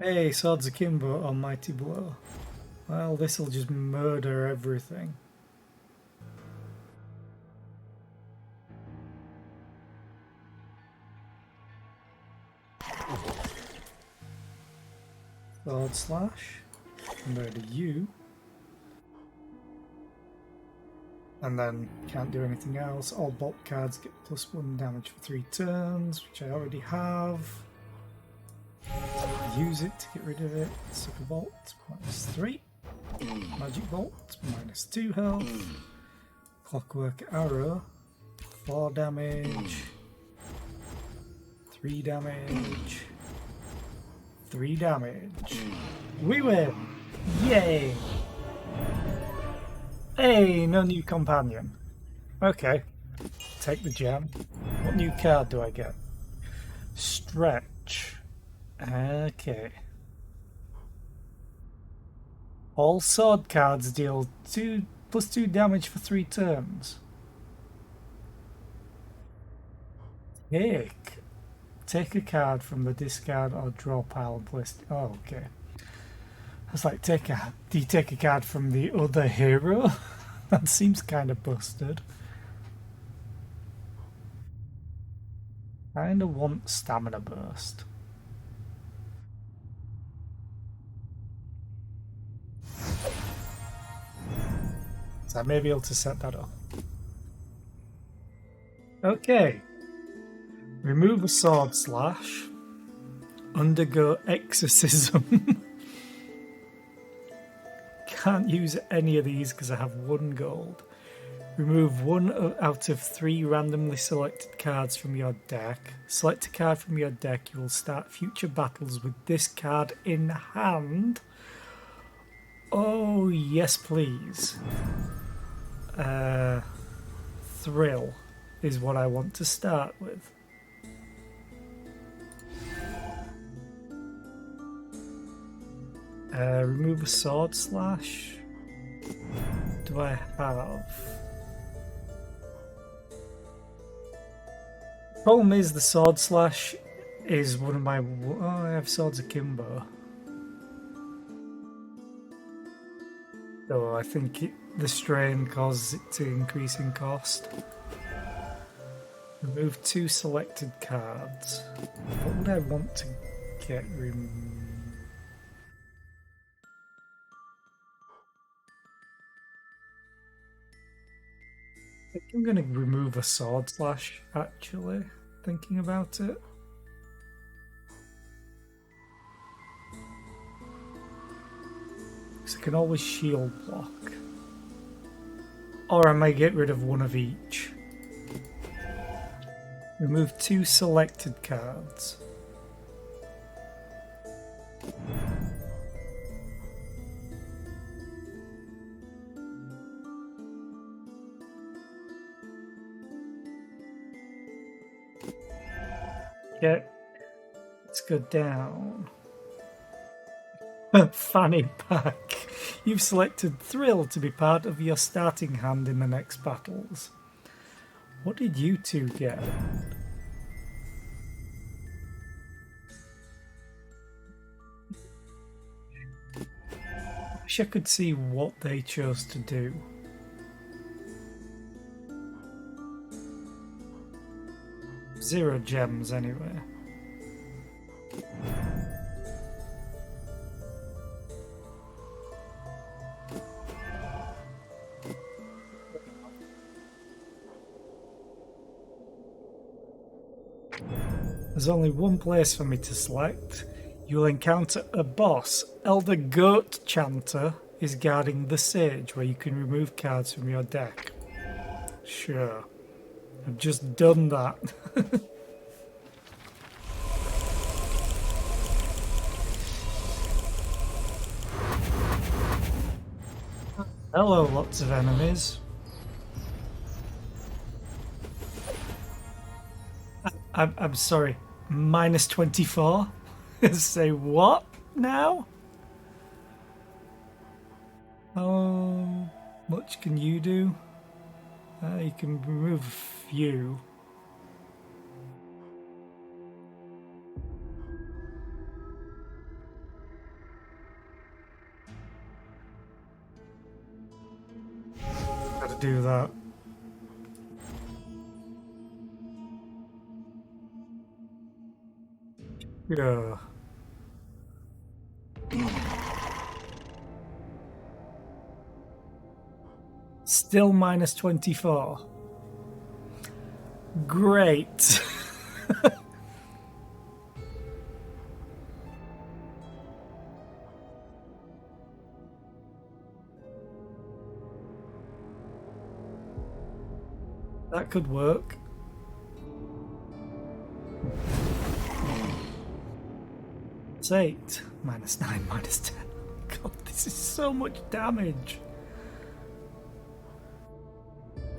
Hey, Swords Akimbo, Almighty Blow. Well, this'll just murder everything. Sword Slash. Murder you. And then can't do anything else. All bolt cards get +1 damage for 3 turns, which I already have. Use it to get rid of it. Super Bolt, -3. Magic Bolt, -2 health. Clockwork Arrow, 4 damage. 3 damage. 3 damage. We win! Yay! Hey, no new companion. Okay, take the gem. What new card do I get? Stretch. Okay. All sword cards deal +2 damage for 3 turns. Take a card from the discard or draw pile and place. Oh, okay. I was like, do you take a card from the other hero? That seems kind of busted. Kinda want Stamina Burst. So I may be able to set that up. Okay. Remove a Sword Slash. Undergo Exorcism. Can't use any of these because I have 1 gold. Remove 1 out of 3 randomly selected cards from your deck. Select a card from your deck. You will start future battles with this card in hand. Oh, yes, please. Thrill is what I want to start with. Remove a Sword Slash. Do I have? Problem is the Sword Slash is one of my. Oh, I have Swords Akimbo. So I think the strain causes it to increase in cost. Remove 2 selected cards. What would I want to get removed? I think I'm going to remove a Sword Slash, actually, thinking about it. Because I can always shield block. Or I may get rid of 1 of each. Remove 2 selected cards. Okay, let's go down. Fanny pack. You've selected Thrill to be part of your starting hand in the next battles. What did you 2 get? Wish I could see what they chose to do. Zero gems anyway. There's only one place for me to select. You'll encounter a boss. Elder Goat Chanter is guarding the Sage, where you can remove cards from your deck. Sure. I've just done that. Hello, lots of enemies. I'm sorry. Minus 24? Say what now? How much can you do? You can remove a few. Gotta do that. Yeah. Still minus 24. Great. That could work. It's 8. Minus 9, minus 10. God, this is so much damage.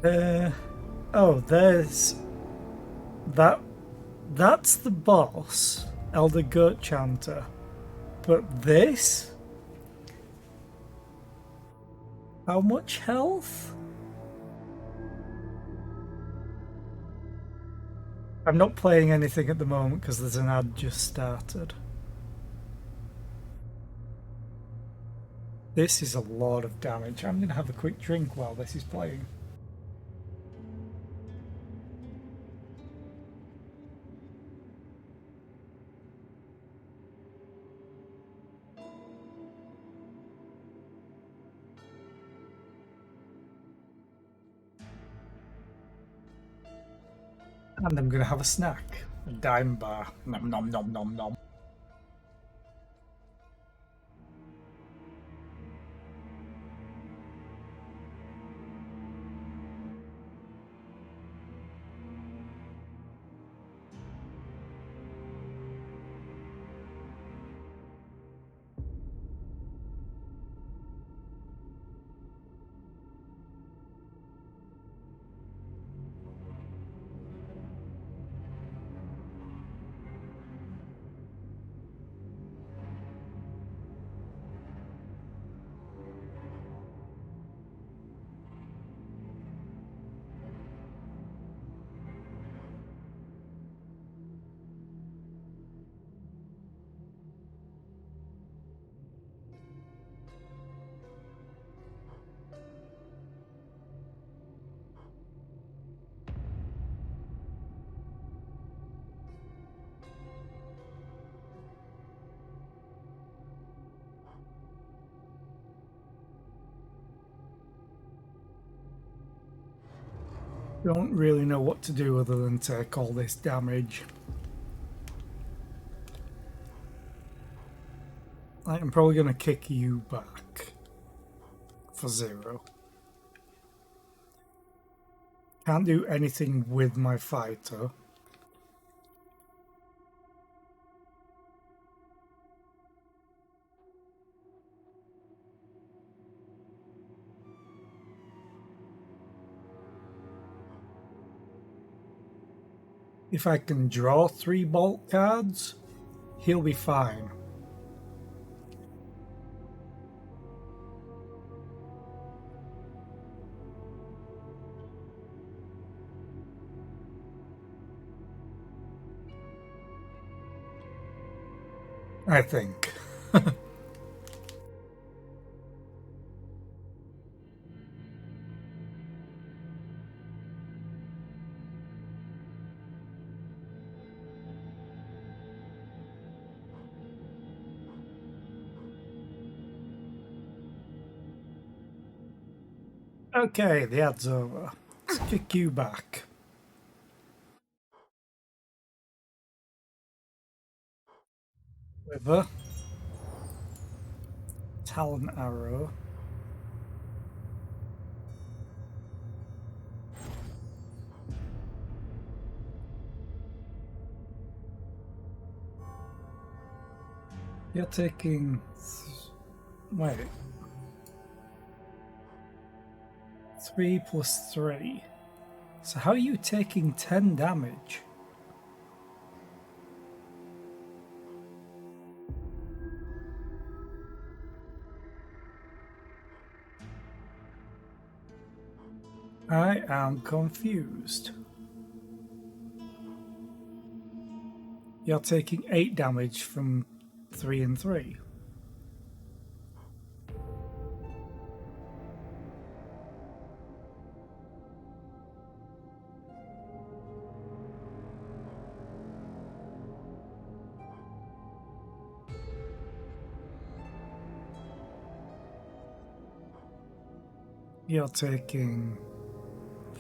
Oh, there's... That's the boss, Elder Goat Chanter. But this? How much health? I'm not playing anything at the moment because there's an ad just started. This is a lot of damage. I'm going to have a quick drink while this is playing. And I'm going to have a snack. A dime bar. Nom nom nom nom nom. Don't really know what to do other than take all this damage. I'm probably going to kick you back for 0. Can't do anything with my fighter. If I can draw 3 bolt cards, he'll be fine. I think. Okay, the ad's over. Let's kick you back. Quiver. Talon arrow. You're taking... Wait. 3 plus 3. So how are you taking 10 damage? I am confused. You're taking 8 damage from 3 and 3. You're taking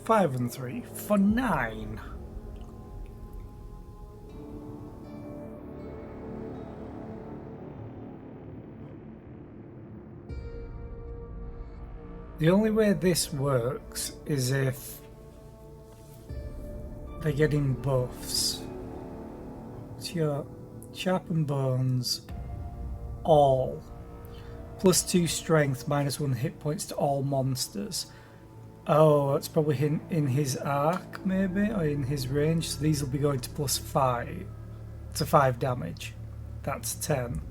5 and 3 for 9. The only way this works is if they're getting buffs. It's your sharpened bones, all. +2 strength, -1 hit points to all monsters. Oh, that's probably in his arc, maybe, or in his range. So these will be going to +5 to 5 damage. That's 10.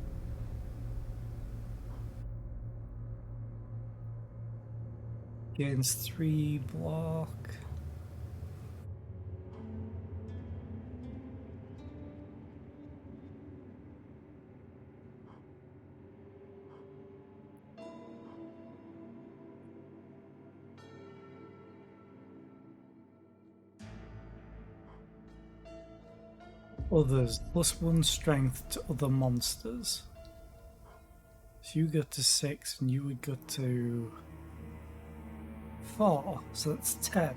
Gains 3 block. Others, +1 strength to other monsters. So you go to 6 and you would go to 4, so that's 10.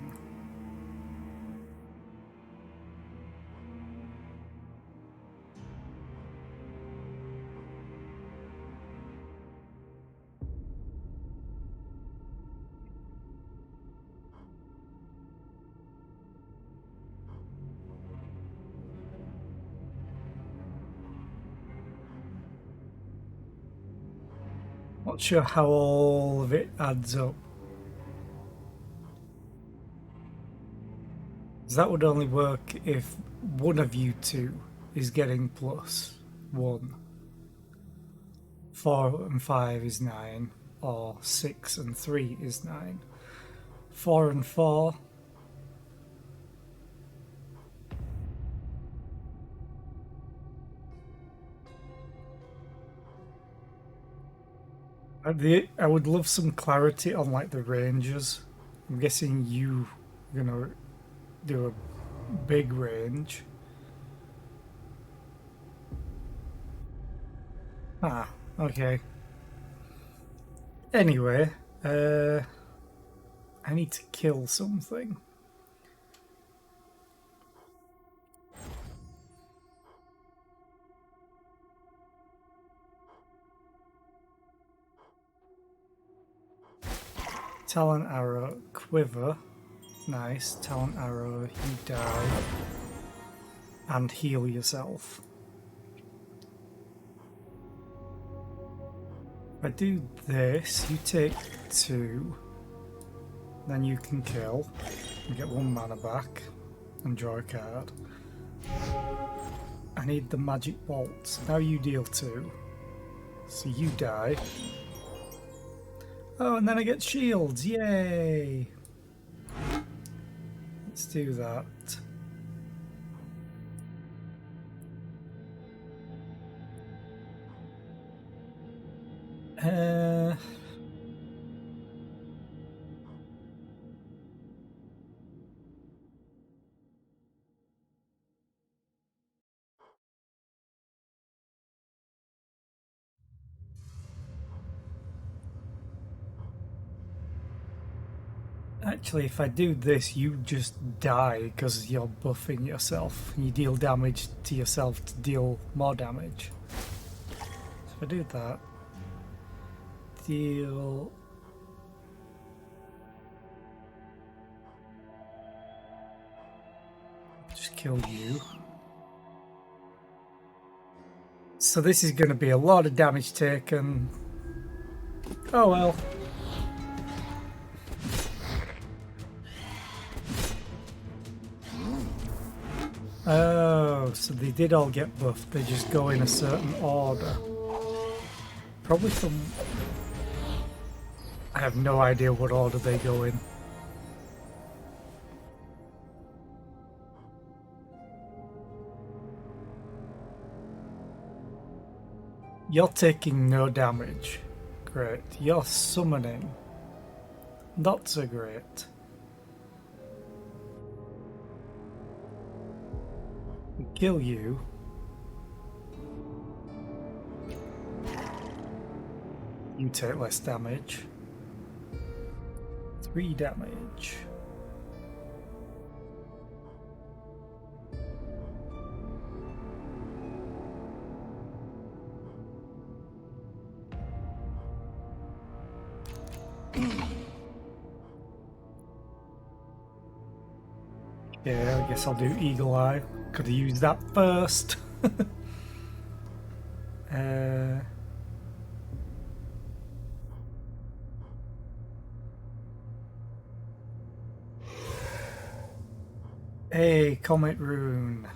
Not sure how all of it adds up. That would only work if one of you two is getting +1. 4 and 5 is 9, or 6 and 3 is 9. 4 and 4. I would love some clarity on like the ranges. I'm guessing you're gonna do a big range. Ah, okay. Anyway, I need to kill something. Talon arrow, quiver. Nice. Talon arrow, you die. And heal yourself. If I do this, you take 2. Then you can kill. You get 1 mana back. And draw a card. I need the magic bolts. Now you deal 2. So you die. Oh, and then I get shields. Yay! Let's do that. Actually, if I do this, you just die because you're buffing yourself. You deal damage to yourself to deal more damage. if I do that, deal. Just kill you. So this is going to be a lot of damage taken. Oh well. Oh, so they did all get buffed. They just go in a certain order. Probably from... I have no idea what order they go in. You're taking no damage. Great. You're summoning. Not so great. Kill you. You take less damage. 3 damage. Yeah, I guess I'll do Eagle Eye. Could have used that first. Hey, Comet Rune.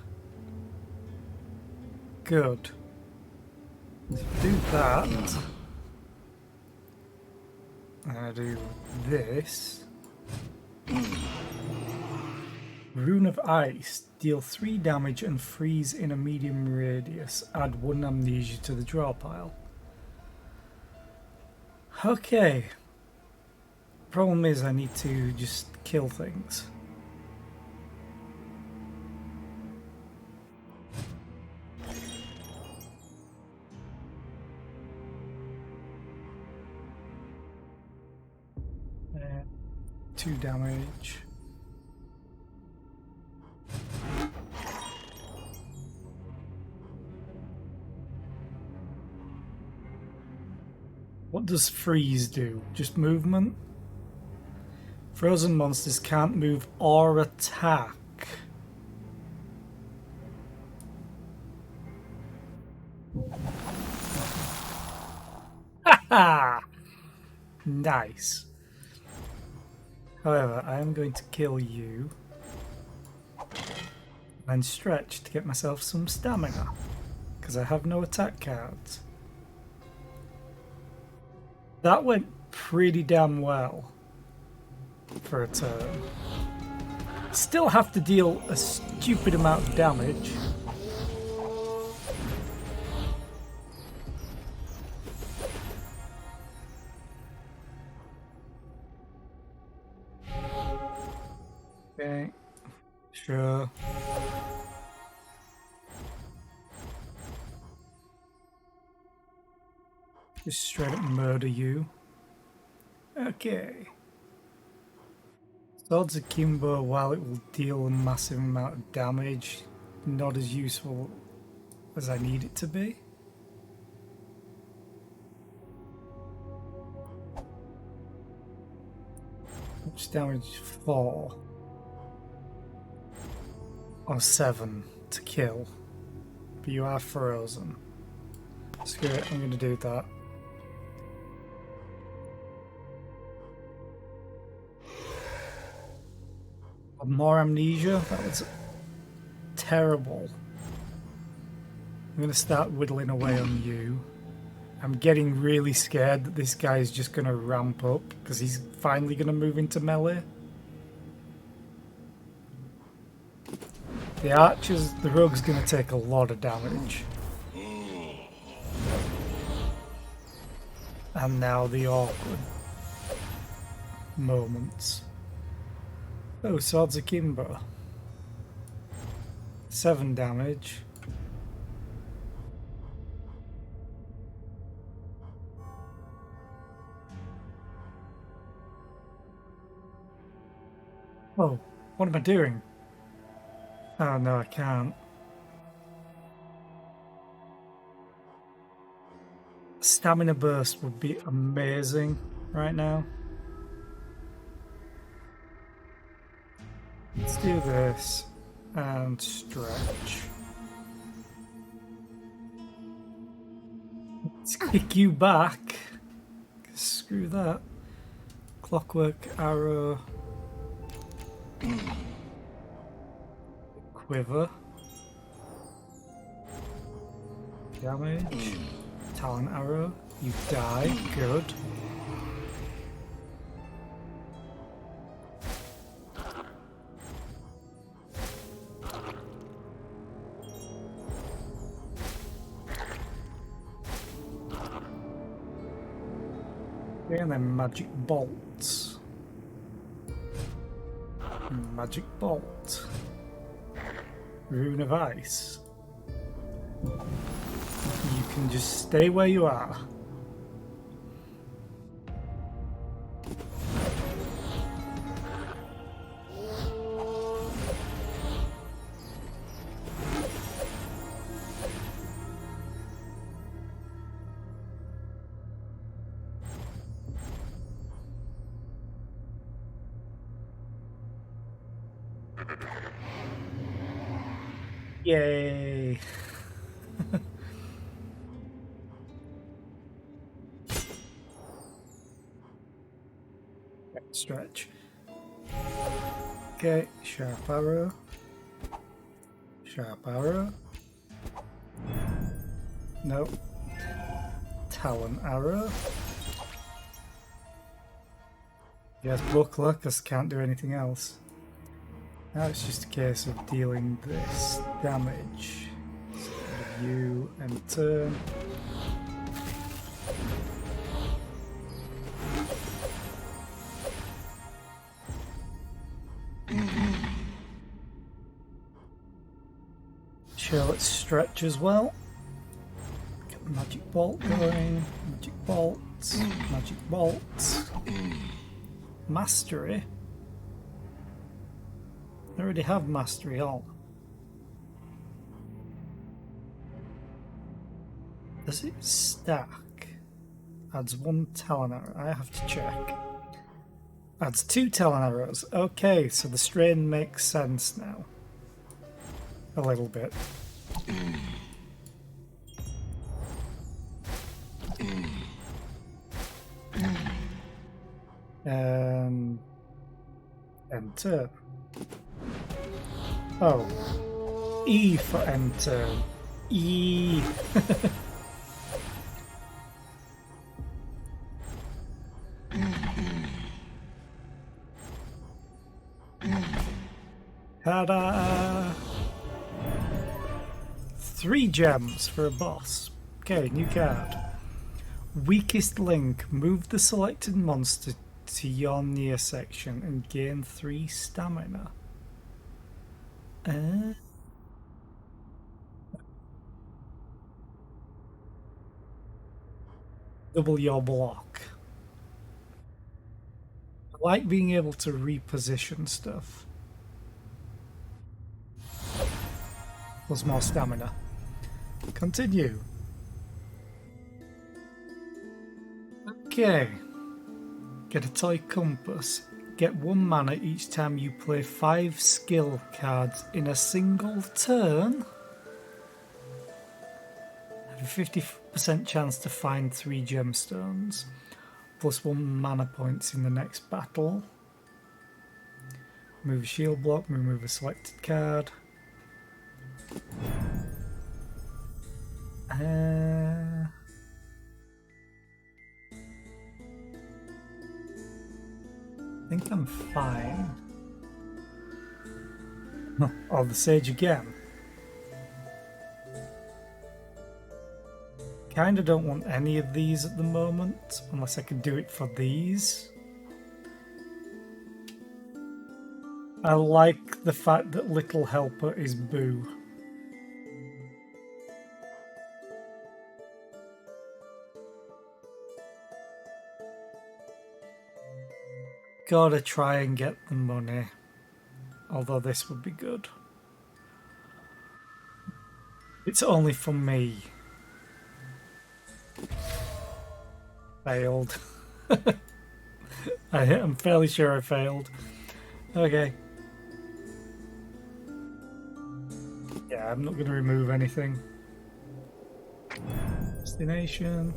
Good. Let's do that. And I do this. Rune of Ice. Deal 3 damage and freeze in a medium radius. Add 1 amnesia to the draw pile. Okay. Problem is I need to just kill things. Uh, 2 damage. What does freeze do? Just movement? Frozen monsters can't move or attack. Haha! Nice. However, I am going to kill you and stretch to get myself some stamina because I have no attack cards. That went pretty damn well for a turn. Still have to deal a stupid amount of damage. Okay, sure. Just straight up murder you. Okay. Swords Akimbo, while it will deal a massive amount of damage, not as useful as I need it to be. Which damage? 4. Or 7 to kill. But you are frozen. Screw it, I'm going to do that. More amnesia? That was terrible. I'm going to start whittling away on you. I'm getting really scared that this guy is just going to ramp up because he's finally going to move into melee. The archers, the rogue's going to take a lot of damage. And now the awkward moments. Oh, Swords Akimbo. 7 damage. Oh, what am I doing? Oh no, I can't. stamina burst would be amazing right now. Let's do this and stretch. Let's kick you back. Screw that. Clockwork arrow. Quiver. Damage. Talon arrow. You die. Good. Okay, and then magic bolts. Magic bolt. Rune of ice. You can just stay where you are. Yay! Stretch. Okay, sharp arrow. Sharp arrow. Nope. Talon arrow. Yes, buckler, because can't do anything else. Now it's just a case of dealing this damage. So you and turn. Sure, let's stretch as well. Get the magic bolt going. Magic bolts. Magic bolts. Mastery. I already have mastery on. Does it stack? Adds 1 talon arrow. I have to check. Adds 2 talon arrows. Okay, so the strain makes sense now. A little bit. Enter. Oh. E for enter. E. Ta-da! 3 gems for a boss. Okay, new card. Weakest link. Move the selected monster to your near section and gain 3 stamina. Double your block. I like being able to reposition stuff. Plus more stamina. Continue. Okay. Get a toy compass. Get 1 mana each time you play 5 skill cards in a single turn. Have a 50% chance to find 3 gemstones. Plus 1 mana points in the next battle. Move a shield block, remove a selected card. I think I'm fine. Oh, the sage again. Kinda don't want any of these at the moment, unless I could do it for these. I like the fact that Little Helper is Boo. Gotta try and get the money. Although this would be good. It's only for me. Failed. I'm fairly sure I failed. Okay. Yeah, I'm not going to remove anything. Destination.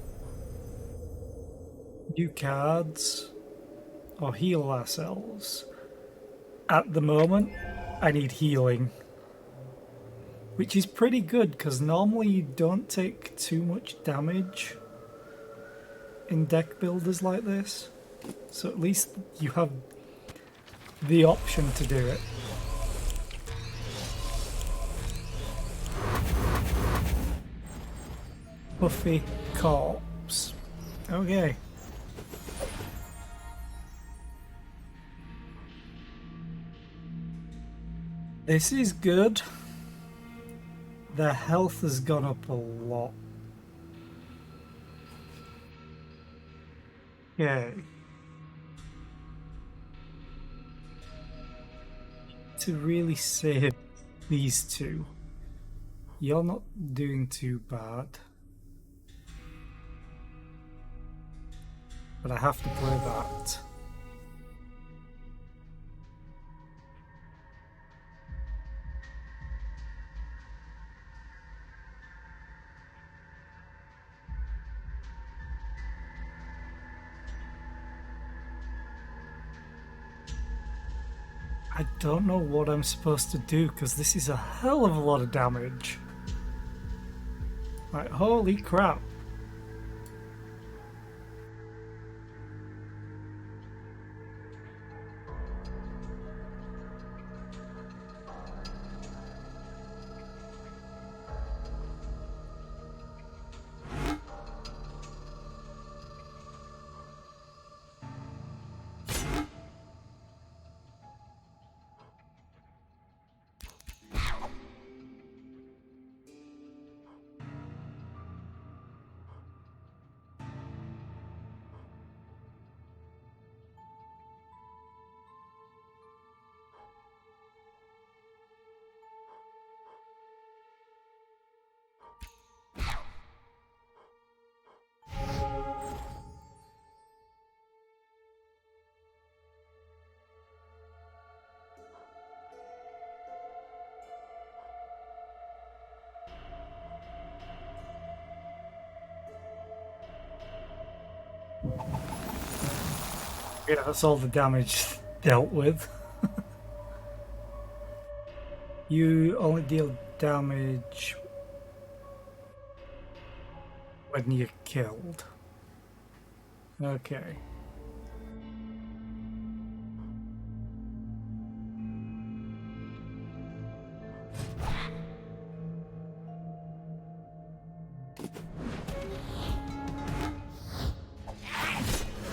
New cards. Or heal ourselves. At the moment, I need healing. Which is pretty good, because normally you don't take too much damage in deck builders like this. So at least you have the option to do it. Buffy Corpse. Okay. This is good. Their health has gone up a lot. Okay. To really save these two. You're not doing too bad. But I have to play that. I don't know what I'm supposed to do because this is a hell of a lot of damage. Like, holy crap. Yeah, that's all the damage dealt with. You only deal damage when you're killed. Okay.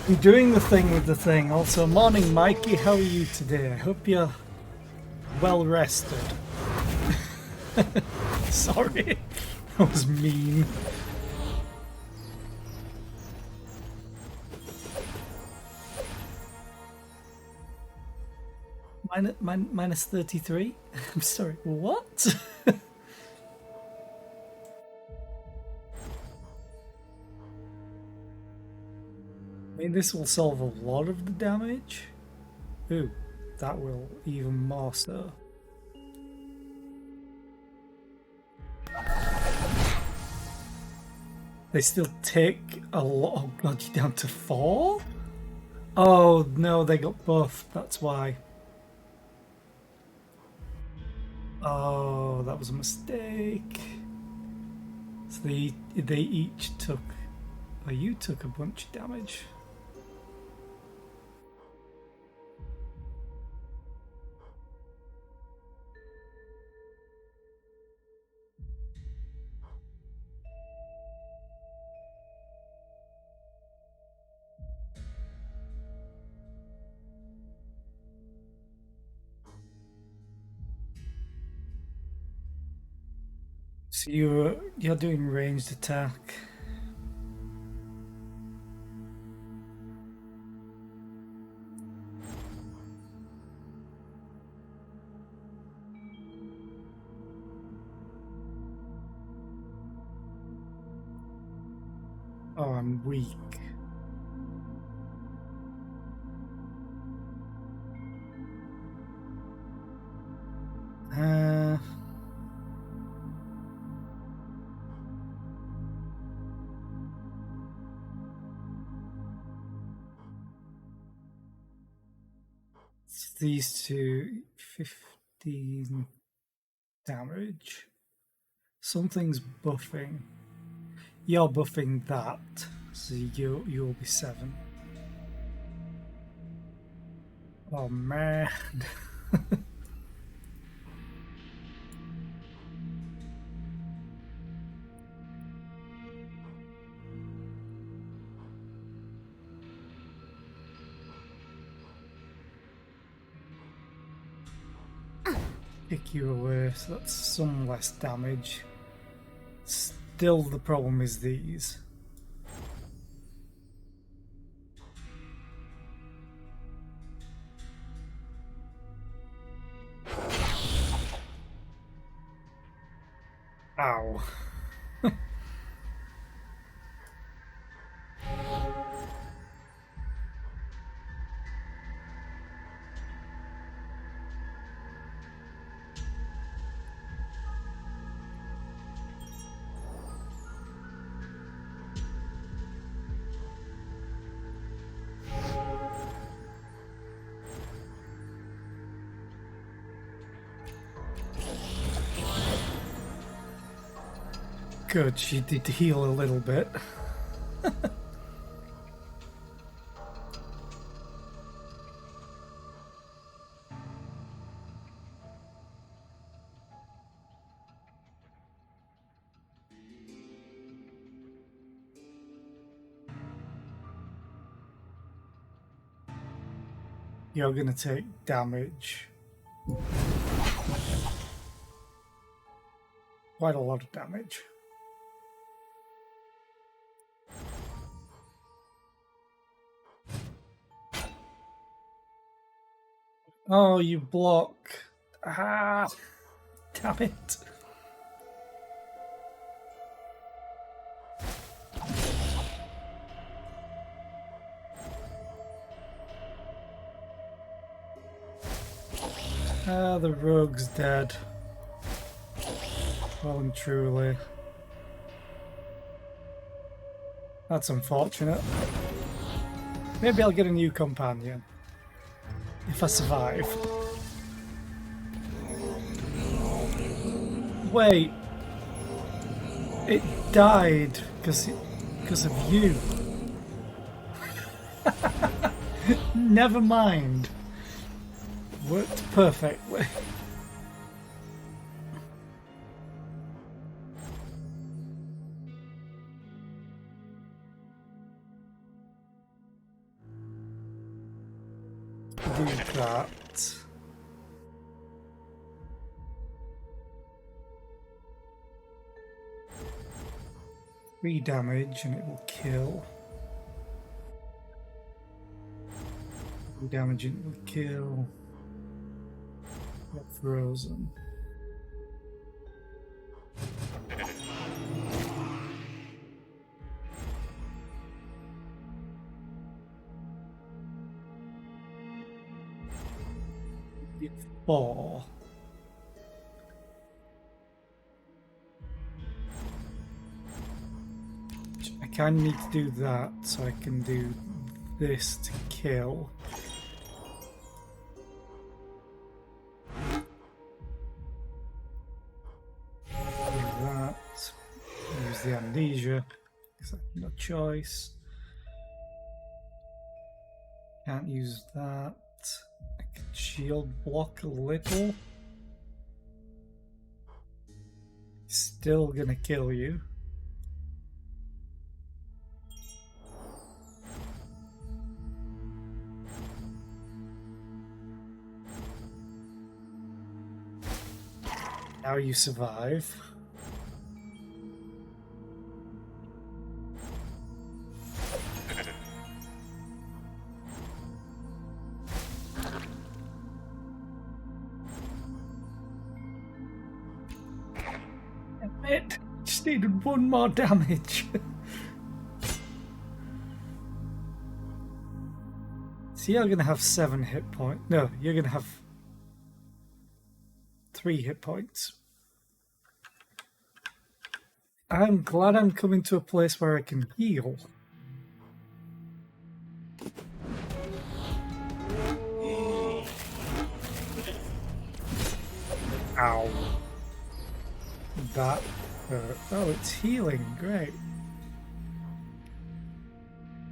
I'm doing the thing with the thing. Also, morning Mikey, how are you today? I hope you're well rested. Sorry, that was mean. Minus 33? I'm sorry, what? I mean, this will solve a lot of the damage. Ooh, that will even more so. They still take a lot. Oh god, you're down to 4? Oh no, they got buffed, that's why. Oh, that was a mistake. So they each took... Oh, you took a bunch of damage. So you're doing ranged attack. Oh, I'm weak. These two, 15 damage. Something's buffing. You're buffing that, so you'll be 7. Oh man. Kick you away, so that's some less damage. Still, the problem is these. Ow. Good, she did heal a little bit. You're gonna take damage. Quite a lot of damage. Oh, you block. Ah, damn it. Ah, the rogue's dead. Well and truly. That's unfortunate. Maybe I'll get a new companion. If I survive. Wait. It died because of you. Never mind. Worked perfectly. Do that. Three damage and it will kill. 3 damage and it will kill. Get frozen. Did 4. I kind of need to do that so I can do this to kill. Use the amnesia because I have no choice. Can't use that. I can shield block a little. Still gonna kill you. Now you survive. It just needed 1 more damage. So you're gonna have 7 hit points. No, you're gonna have 3 hit points. I'm glad I'm coming to a place where I can heal. Ow. That hurt. Oh, it's healing. Great.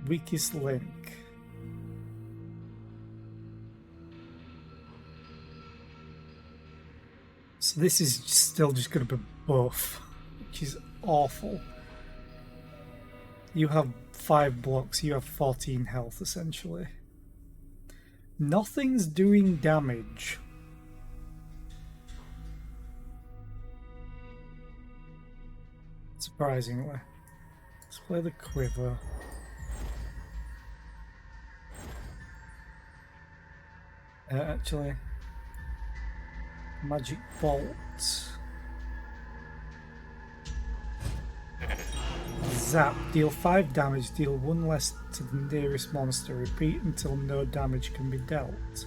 Weakest link. So this is still just going to be buff, which is awful. You have 5 blocks, you have 14 health essentially. Nothing's doing damage. Surprisingly. Let's play the quiver. Actually, magic bolt. Zap. Deal 5 damage. Deal 1 less to the nearest monster. Repeat until no damage can be dealt.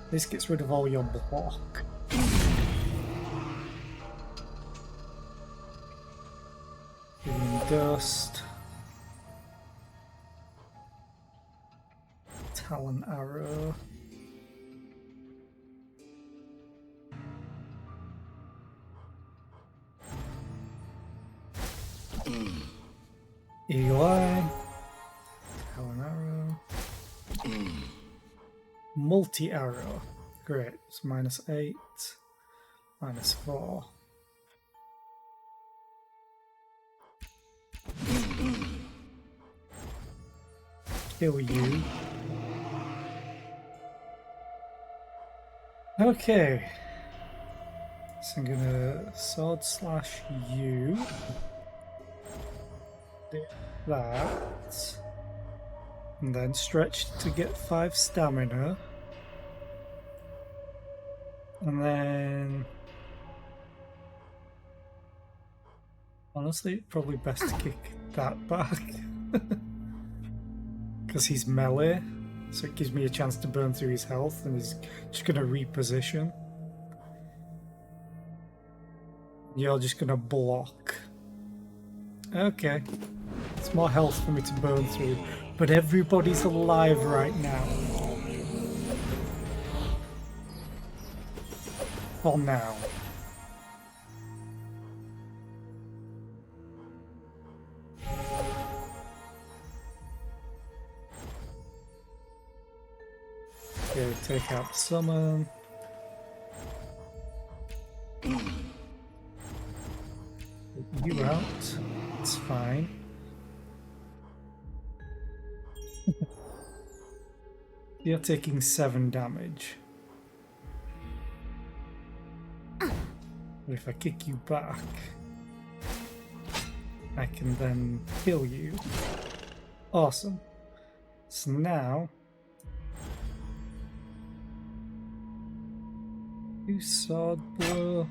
This gets rid of all your block. Dust. Talon arrow. Eagle eye. Talon arrow. Multi arrow. Great. It's -8. -4. Kill you. Okay. So I'm gonna sword slash you. Do that. And then stretch to get 5 stamina. And then... honestly, probably best to kick that back. Because he's melee, so it gives me a chance to burn through his health, and he's just going to reposition. You're just going to block. Okay. It's more health for me to burn through, but everybody's alive right now. For now. Okay, take out summon. You out. It's fine. You're taking 7 damage. But if I kick you back, I can then kill you. Awesome. So now... sword blow.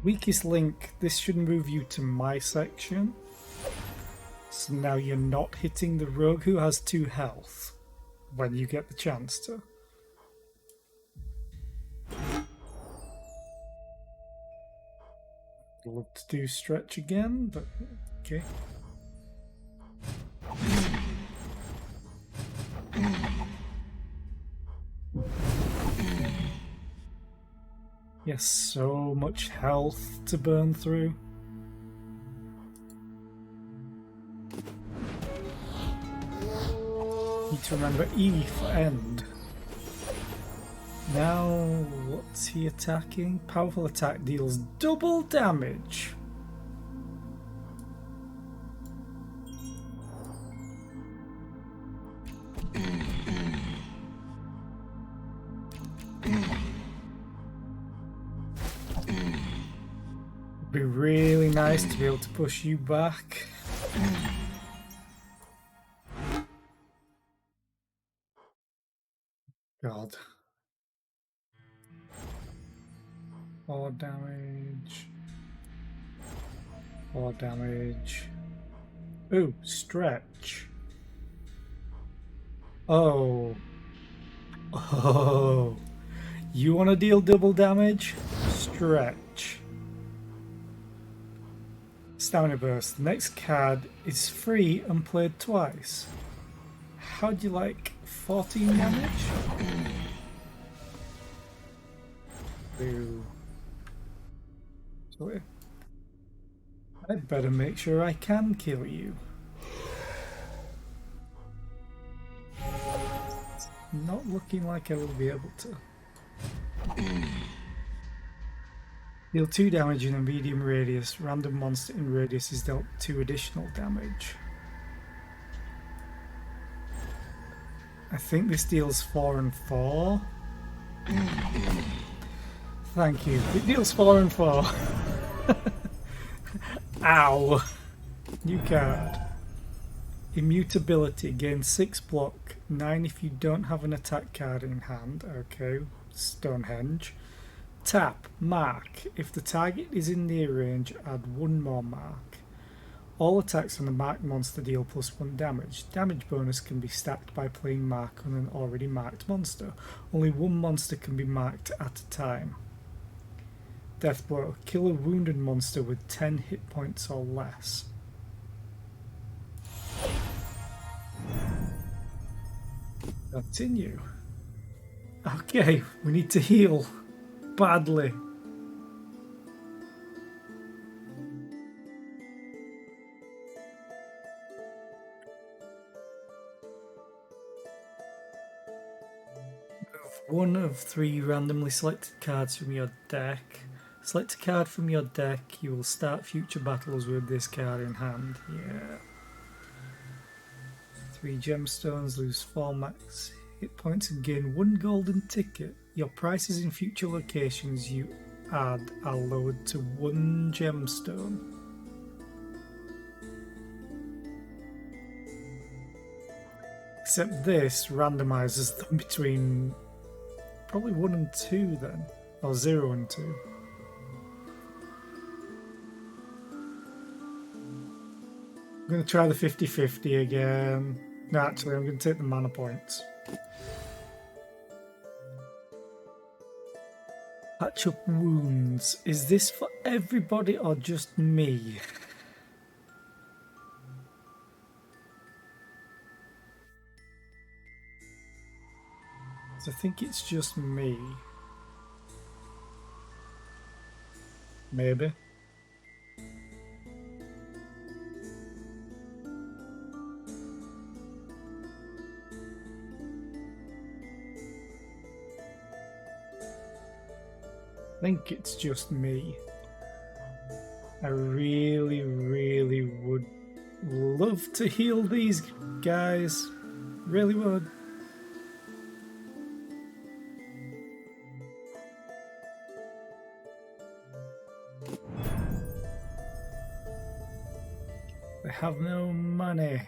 Weakest link. This should move you to my section. So now you're not hitting the rogue who has 2 health when you get the chance to. I'd love to do stretch again, but okay. Yes, so much health to burn through. Need to remember E for end. Now, what's he attacking? Powerful attack deals double damage. Be really nice to be able to push you back. God. 4 damage. 4 damage. Ooh, stretch. Oh. Oh. You want to deal double damage? Stretch. Stamina burst. The next card is free and played twice. How do you like 14 damage? Ooh. So I'd better make sure I can kill you. Not looking like I will be able to. Deal 2 damage in a medium radius. Random monster in radius is dealt 2 additional damage. I think this deals 4 and 4. Thank you. It deals 4 and 4. Ow! New card. Immutability. Gain 6 block. 9 if you don't have an attack card in hand. Okay. Stonehenge. Tap. Mark. If the target is in near range, add 1 more mark. All attacks on the marked monster deal +1 damage. Damage bonus can be stacked by playing mark on an already marked monster. Only 1 monster can be marked at a time. Death blow. Kill a wounded monster with 10 hit points or less. Continue. Okay, we need to heal. Badly. One of 3 randomly selected cards from your deck. Select a card from your deck. You will start future battles with this card in hand. Yeah. 3 gemstones, lose 4 max hit points and gain 1 golden ticket. Your prices in future locations you add are lowered to 1 gemstone. Except this randomizes them between probably 1 and 2 then, or 0 and 2. I'm going to try the 50-50 again. No, actually, I'm going to take the mana points. Patch up wounds. Is this for everybody or just me? So I think it's just me. Maybe. I think it's just me. I really, really would love to heal these guys. Really would. They have no money.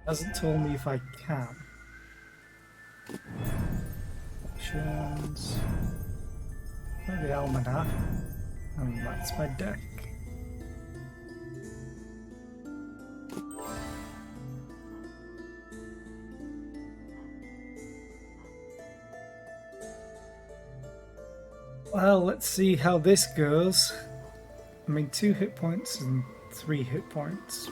Hasn't told me if I can. Options. The almanac. And that's my deck. Well, let's see how this goes. I mean, 2 hit points and 3 hit points.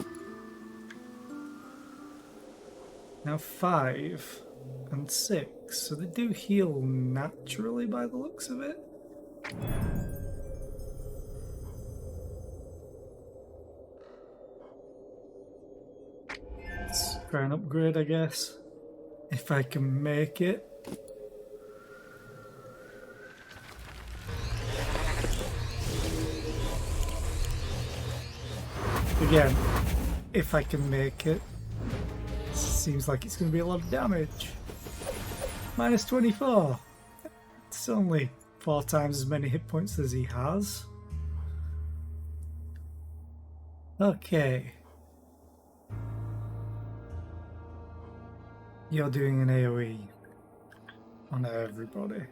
Now 5 and 6. So they do heal naturally by the looks of it. Let's try and upgrade, I guess. If I can make it. Again, if I can make it. Seems like it's going to be a lot of damage. Minus 24. It's only 4 times as many hit points as he has. Okay. You're doing an AoE on everybody.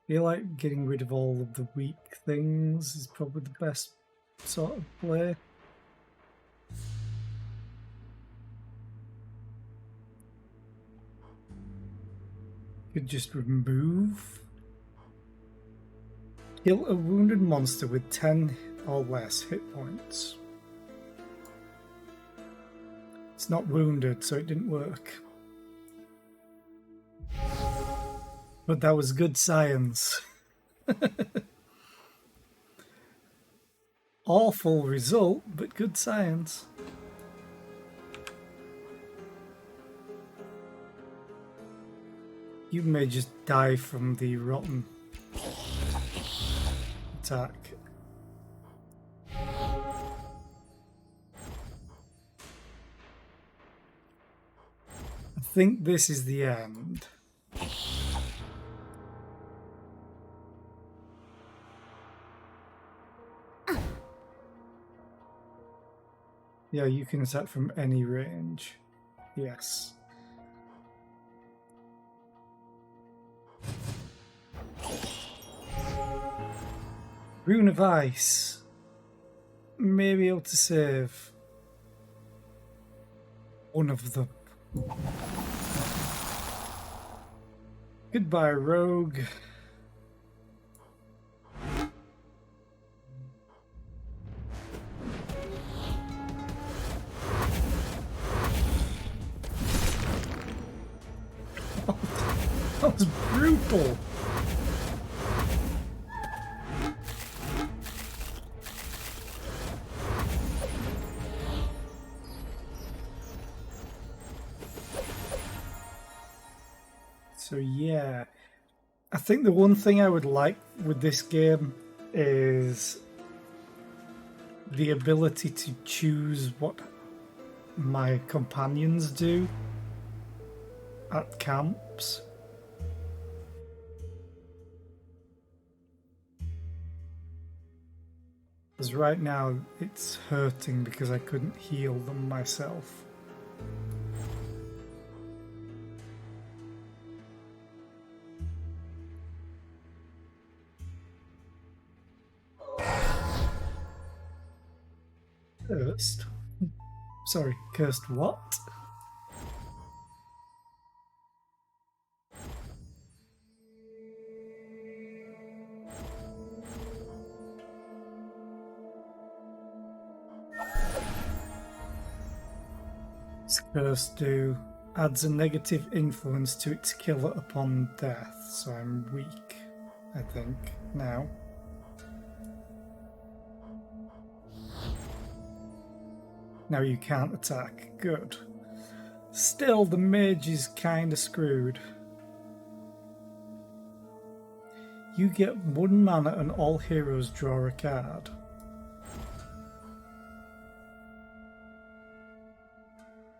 I feel like getting rid of all of the weak things is probably the best sort of play. Could just remove. Kill a wounded monster with 10 or less hit points. It's not wounded, so it didn't work. But that was good science. Awful result, but good science. You may just die from the rotten attack. I think this is the end. Yeah, you can attack from any range. Yes. Rune of Ice. May be able to save one of them. Goodbye, rogue. That was brutal. So yeah, I think the one thing I would like with this game is the ability to choose what my companions do at camps. Because right now it's hurting because I couldn't heal them myself. Cursed? Sorry, cursed what? Cursed do adds a negative influence to its killer upon death, so I'm weak, I think, now. Now you can't attack. Good. Still, the mage is kinda screwed. You get 1 mana and all heroes draw a card.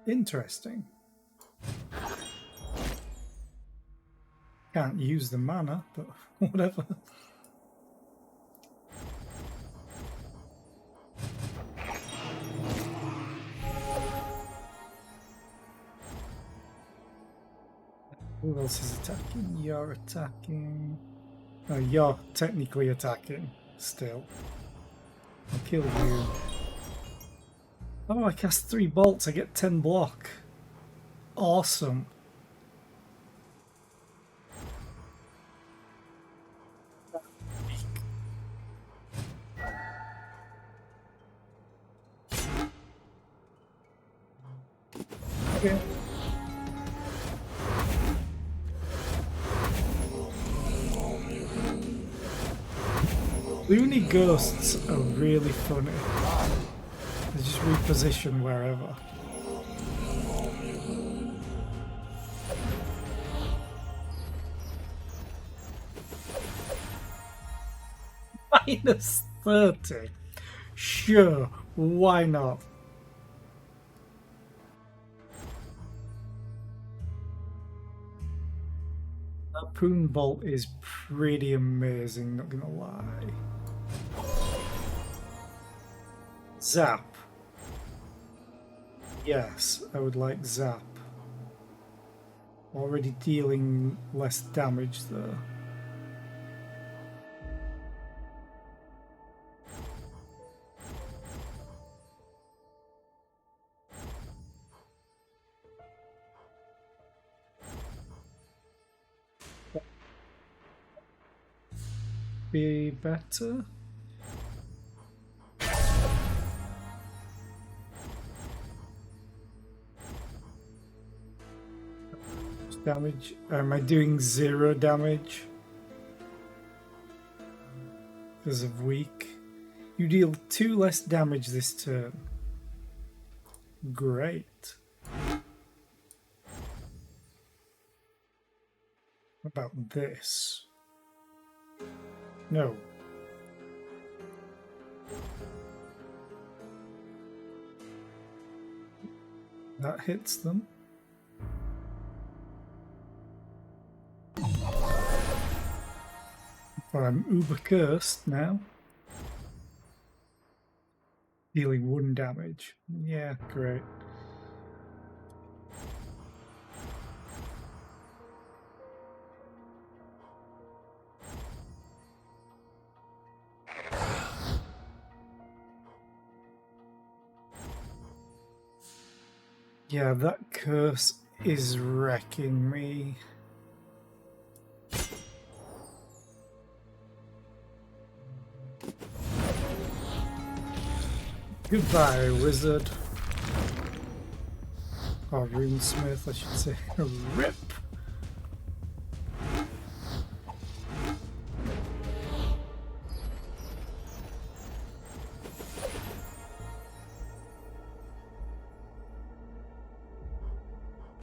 Interesting. Can't use the mana, but whatever. Who else is attacking? You're attacking. Oh, you're technically attacking still. I'll kill you. Oh, I cast 3 bolts, I get 10 block. Awesome. Okay. Loony ghosts are really funny. They just reposition wherever. Minus 30. Sure, why not? Harpoon Bolt is pretty amazing, not gonna lie. Zap. Yes, I would like Zap. Already dealing less damage though. be better. Damage. Am I doing 0 damage? Because of weak. You deal 2 less damage this turn. Great. What about this? No. That hits them. Well, I'm uber cursed now. Dealing 1 damage. Yeah, great. Yeah, that curse is wrecking me. Goodbye, wizard. Or runesmith, I should say. Rip!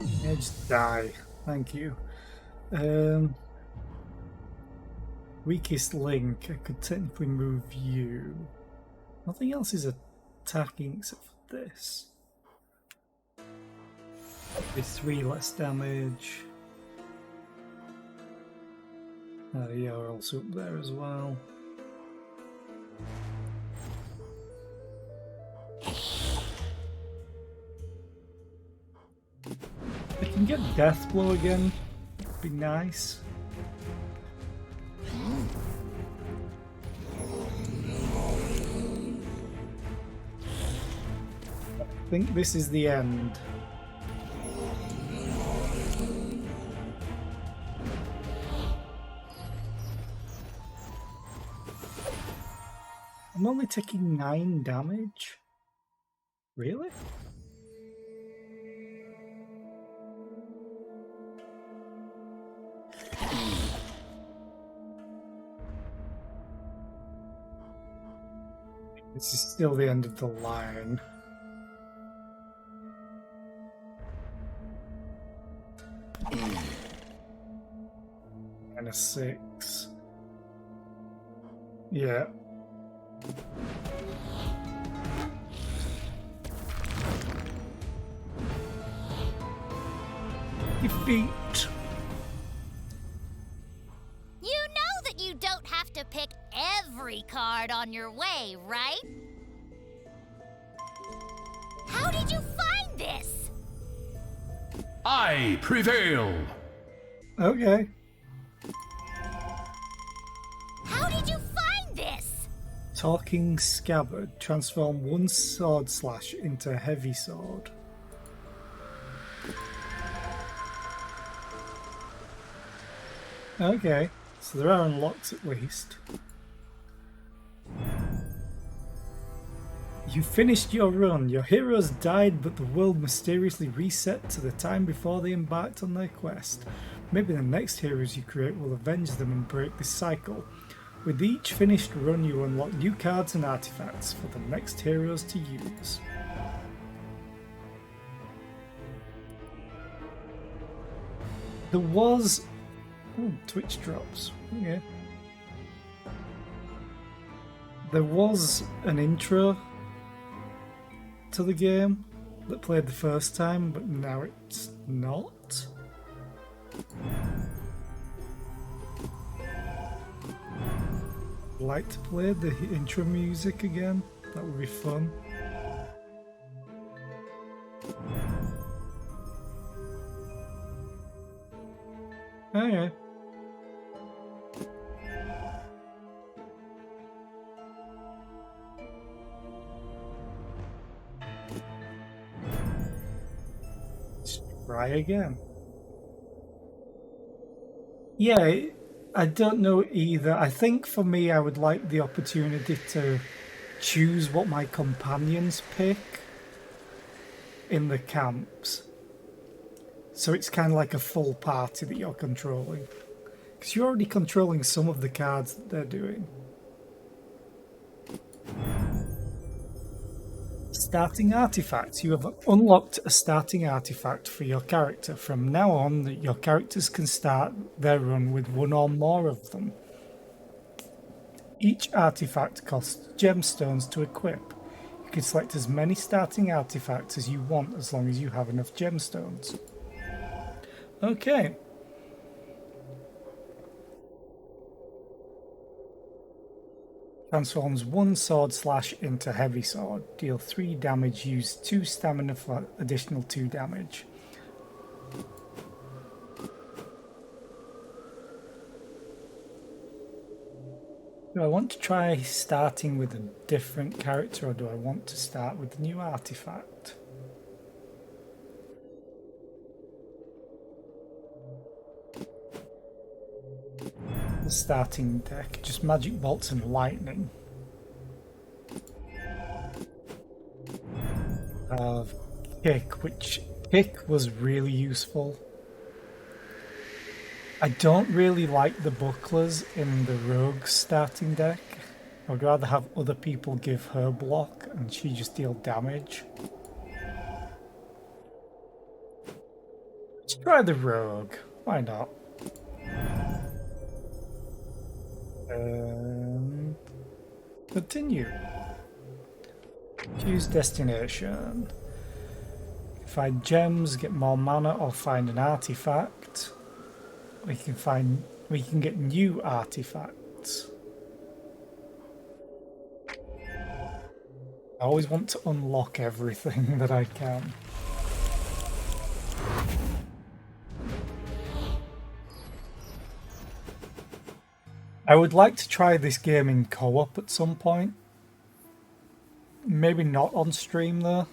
Yeah, just die. Thank you. Weakest link. I could technically move you. Nothing else is attacking except for this. Be 3 less damage. You're also up there as well. I can get Death Blow again. Be nice. I think this is the end. I'm only taking 9 damage. Really? This is still the end of the line. And a 6. Yeah. Defeat. You know that you don't have to pick every card on your way, right? How did you find this? I prevail! Okay. How did you find this? Talking Scabbard. Transform 1 sword slash into heavy sword. Okay, so there are unlocks at least. You finished your run. Your heroes died, but the world mysteriously reset to the time before they embarked on their quest. Maybe the next heroes you create will avenge them and break this cycle. With each finished run, you unlock new cards and artifacts for the next heroes to use. There was... Twitch drops. Yeah. There was an intro to the game that played the first time, but now it's not. I'd like to play the intro music again. That would be fun. Okay. Let's try again. Yeah, I don't know either. I think for me, I would like the opportunity to choose what my companions pick in the camps. So it's kind of like a full party that you're controlling. Because you're already controlling some of the cards that they're doing. Starting artifacts. You have unlocked a starting artifact for your character. From now on, your characters can start their run with one or more of them. Each artifact costs gemstones to equip. You can select as many starting artifacts as you want as long as you have enough gemstones. Okay. Transforms one sword slash into heavy sword. Deal 3 damage, use 2 stamina for additional 2 damage. Do I want to try starting with a different character, or do I want to start with the new artifact? The starting deck, just magic bolts and lightning. Kick, which kick was really useful. I don't really like the bucklers in the rogue starting deck. I would rather have other people give her block and she just deal damage. Let's try the rogue. Why not? Continue. Choose destination. Find gems, get more mana, or find an artifact. We can get new artifacts. I always want to unlock everything that I can. I would like to try this game in co-op at some point. Maybe not on stream though.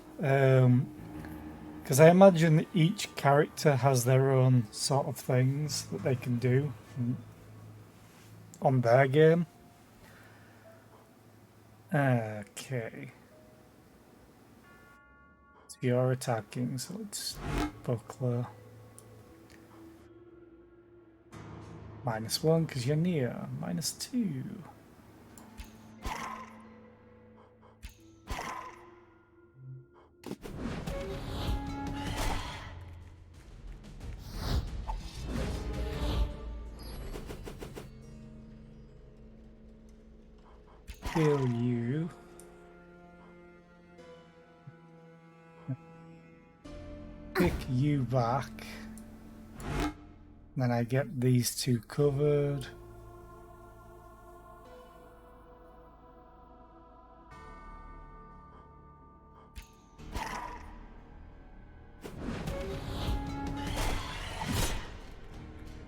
Because I imagine that each character has their own sort of things that they can do on their game. Okay. So you're attacking, so it's buckler. -1 because you're near. -2. Kill you. Pick you back. Then I get these two covered.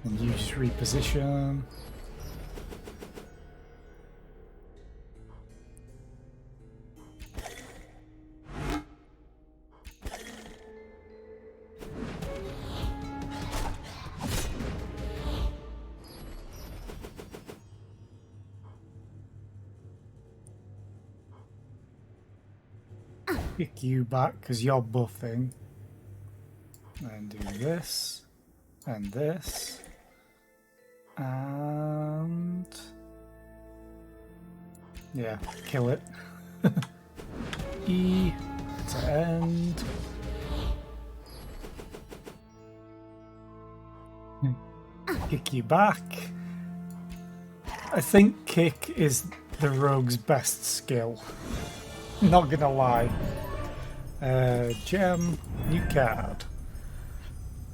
And you just reposition. Pick you back because you're buffing. And do this. And this. And... yeah, kill it. E to end. Kick you back. I think kick is the rogue's best skill. Not gonna lie. Gem, new card.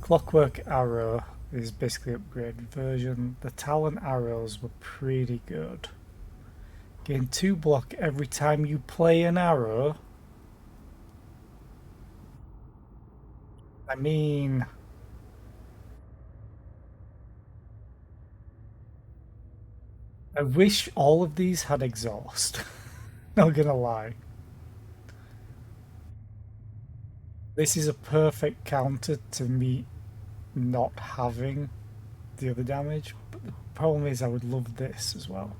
Clockwork Arrow is basically an upgraded version. The Talon arrows were pretty good. Gain 2 block every time you play an arrow. I mean... I wish all of these had exhaust. Not gonna lie. This is a perfect counter to me not having the other damage. But the problem is I would love this as well.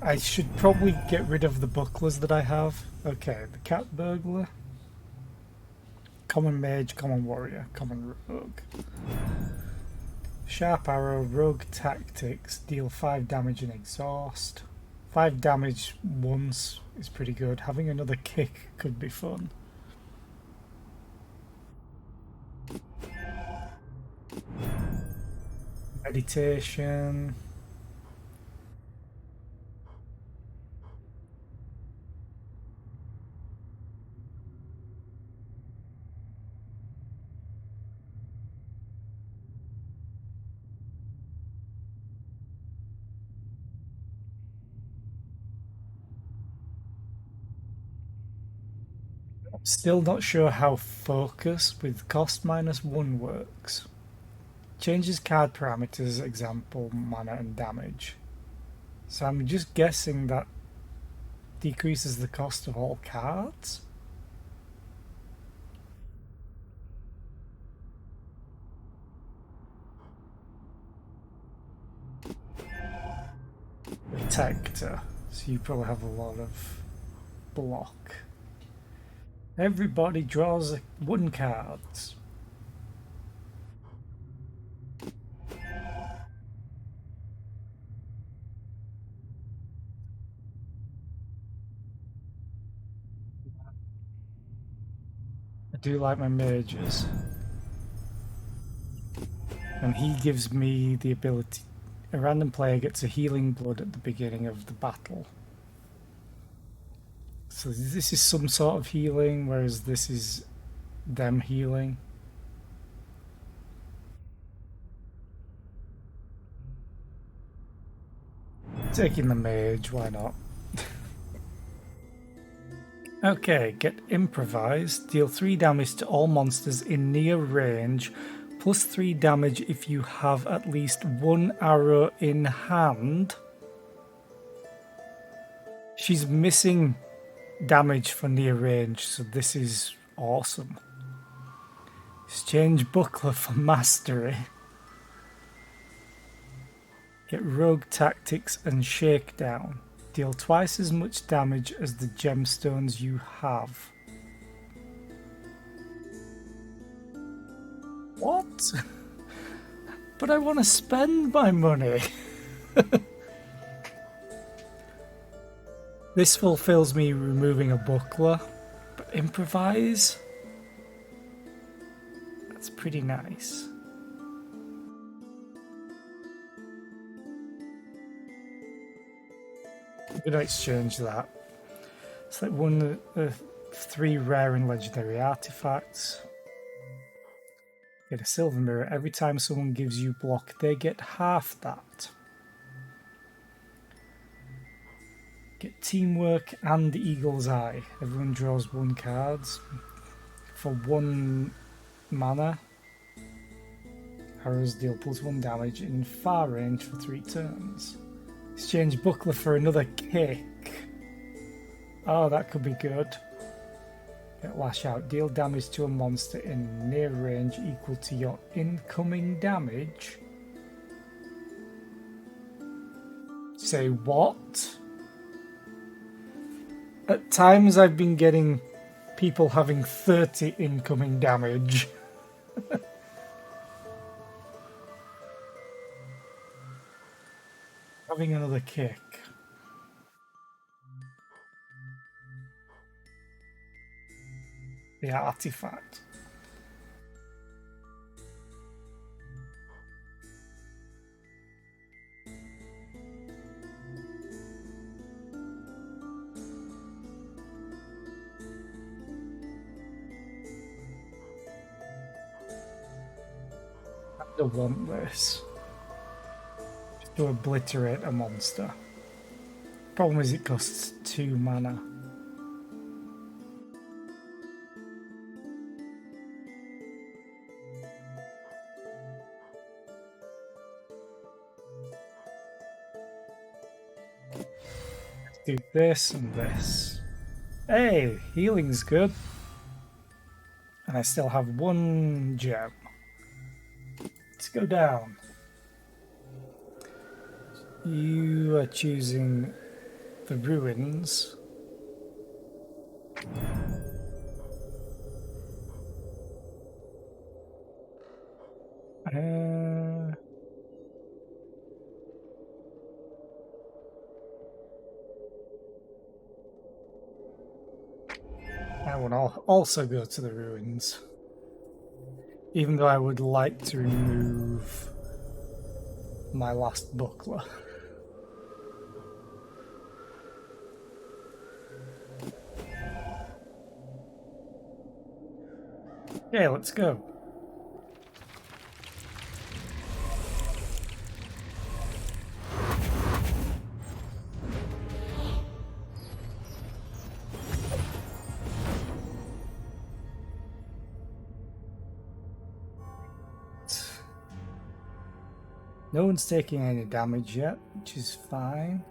I should probably get rid of the bucklers that I have. Okay, the cat burglar. Common mage, common warrior, common rogue. Sharp arrow, rogue tactics, deal 5 damage and exhaust. 5 damage once is pretty good. Having another kick could be fun. Meditation. Still not sure how focus with cost -1 works. Changes card parameters, example, mana and damage. So I'm just guessing that decreases the cost of all cards. Protector. So you probably have a lot of block. Everybody draws 1 card. I do like my mages. And he gives me the ability. A random player gets a healing blood at the beginning of the battle. So this is some sort of healing, whereas this is them healing. Taking the mage, why not? Okay, get improvise. Deal 3 damage to all monsters in near range, plus 3 damage if you have at least 1 arrow in hand. She's missing damage for near range, so this is awesome. Exchange buckler for mastery. Get rogue tactics and shakedown. Deal twice as much damage as the gemstones you have. What? But I want to spend my money. This fulfills me removing a buckler, but improvise? That's pretty nice. I'm going to exchange that. Select one of 3 rare and legendary artifacts. Get a silver mirror. Every time someone gives you block, they get half that. Get teamwork and eagle's eye. Everyone draws 1 card. For 1 mana, arrows deal +1 damage in far range for 3 turns. Exchange buckler for another kick. Oh, that could be good. Get lash out. Deal damage to a monster in near range equal to your incoming damage. Say what? At times I've been getting people having 30 incoming damage. Having another kick. The artifact. I don't want this. To obliterate a monster. Problem is it costs 2 mana. Let's do this and this. Hey, healing's good. And I still have one gem. Let's go down. You are choosing the ruins. I will also go to the ruins. Even though I would like to remove my last buckler. Okay, let's go. No one's taking any damage yet, which is fine.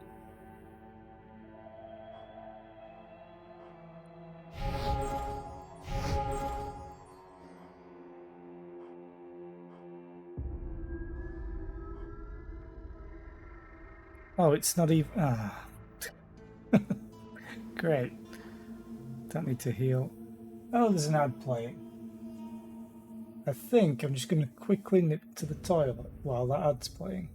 Oh, it's not even... Ah. Great. Don't need to heal. Oh, there's an ad playing. I think I'm just going to quickly nip to the toilet while that ad's playing.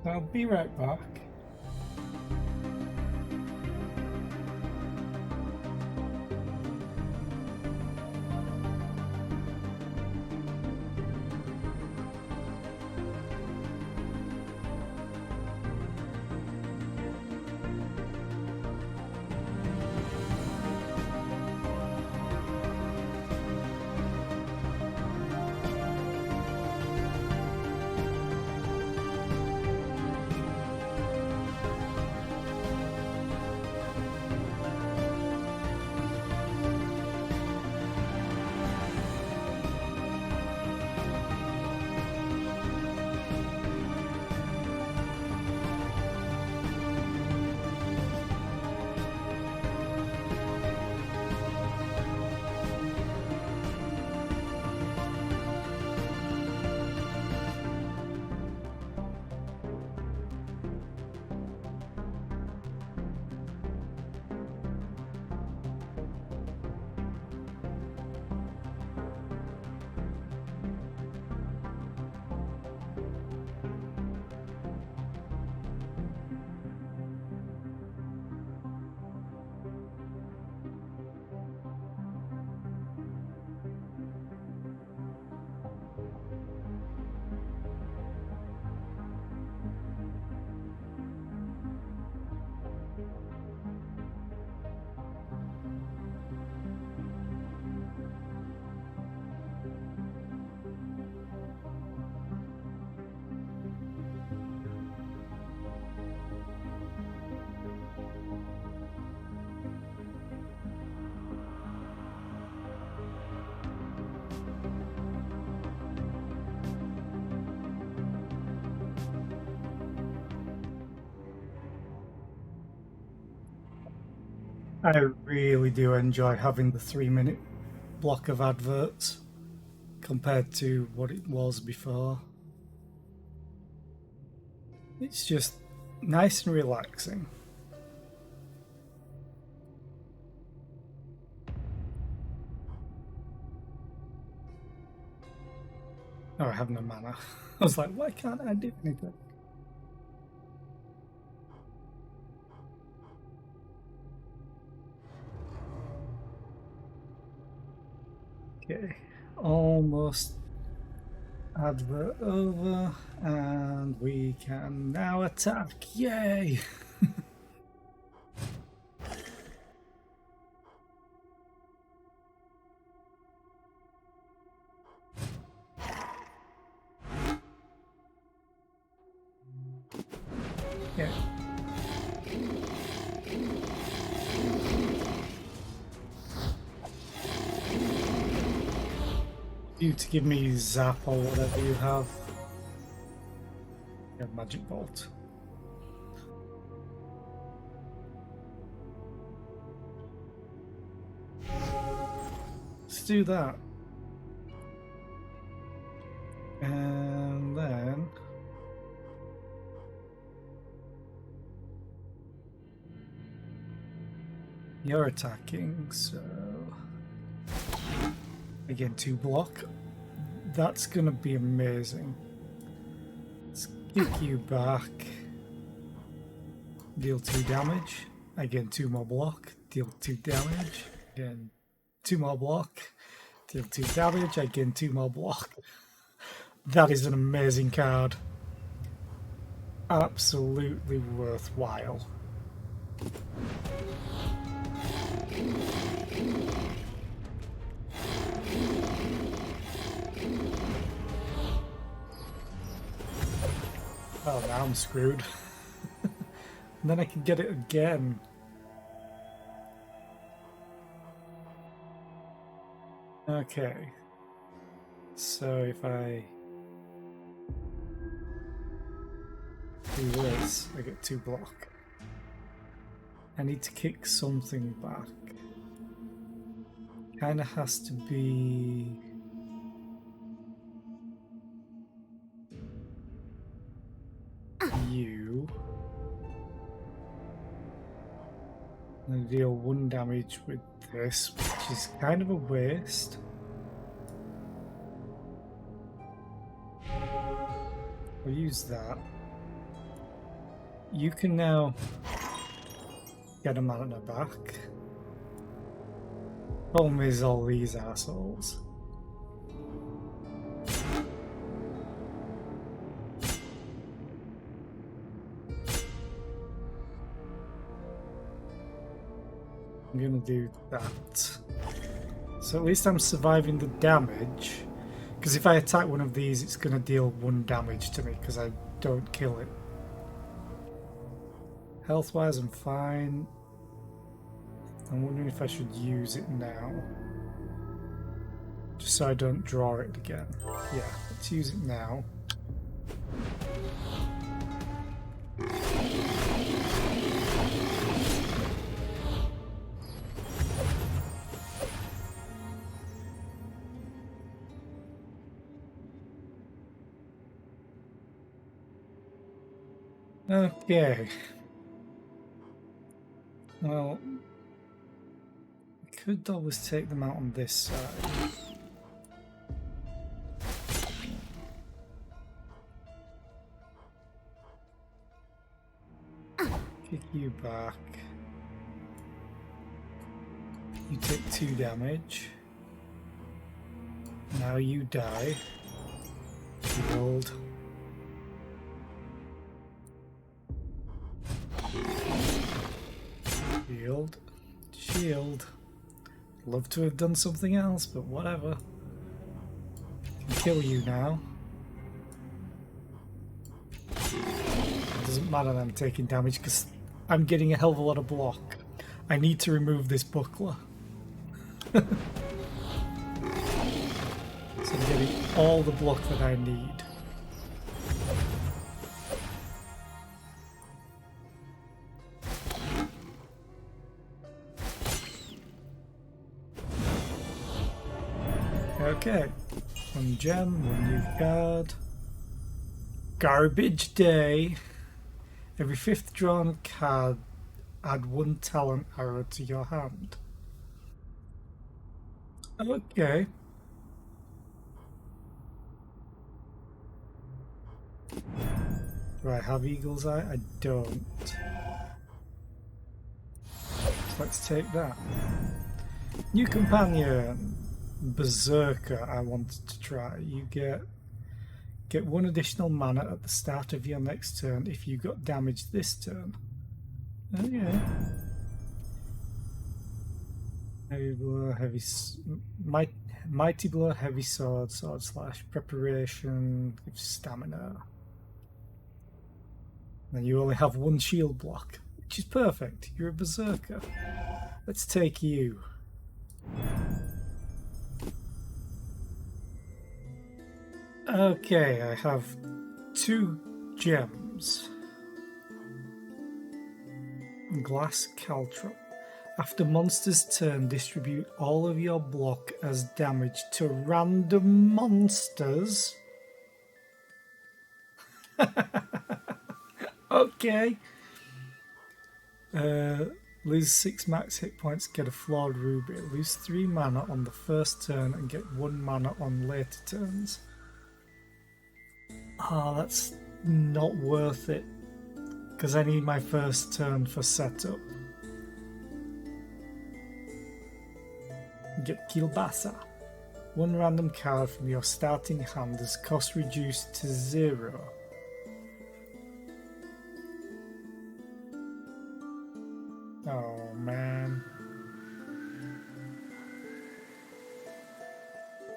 I'll be right back. I really do enjoy having the 3-minute block of adverts compared to what it was before. It's just nice and relaxing. Oh, I have no mana. I was like, why can't I do anything? Okay, almost advert over, and we can now attack. Yay! Yeah. You to give me zap or whatever you have. You have magic bolt. do that. And then you're attacking, so again 2 block. That's gonna be amazing. Let's kick you back. Deal 2 damage. Again 2 more block. Deal 2 damage. Again 2 more block. Deal 2 damage. Again 2 more block. That is an amazing card. Absolutely worthwhile. Oh, now I'm screwed. And then I can get it again. Okay. So if I do this, I get 2 block. I need to kick something back. Kinda has to be... you. I deal 1 damage with this, which is kind of a waste. We'll use that. You can now get a mana back. Problem is all these assholes. I'm gonna do that. So at least I'm surviving the damage. Because if I attack one of these, it's gonna deal 1 damage to me because I don't kill it. Health-wise, I'm fine. I'm wondering if I should use it now. Just so I don't draw it again. Yeah, let's use it now. Okay. Well, I could always take them out on this side. Kick you back. You take 2 damage. Now you die. Shield. Shield. Shield. Love to have done something else, but whatever. Can kill you now. It doesn't matter that I'm taking damage because I'm getting a hell of a lot of block. I need to remove this buckler. So I'm getting all the block that I need. Okay, 1 gem, 1 new card. Garbage Day. Every 5th drawn card, add 1 talent arrow to your hand. Okay. Do I have Eagle's Eye? I don't. So let's take that. New companion. Berserker I wanted to try. You get 1 additional mana at the start of your next turn if you got damaged this turn. Okay. Heavy blow, mighty blow, heavy sword, sword slash, preparation, gives stamina. And you only have 1 shield block, which is perfect. You're a berserker. Let's take you. Okay, I have 2 gems. Glass caltrop. After monster's turn, distribute all of your block as damage to random monsters. Okay. Lose 6 max hit points, get a flawed ruby. Lose 3 mana on the first turn and get 1 mana on later turns. Oh, that's not worth it. Because I need my first turn for setup. Get Kilbasa. 1 random card from your starting hand is cost reduced to 0. Oh man.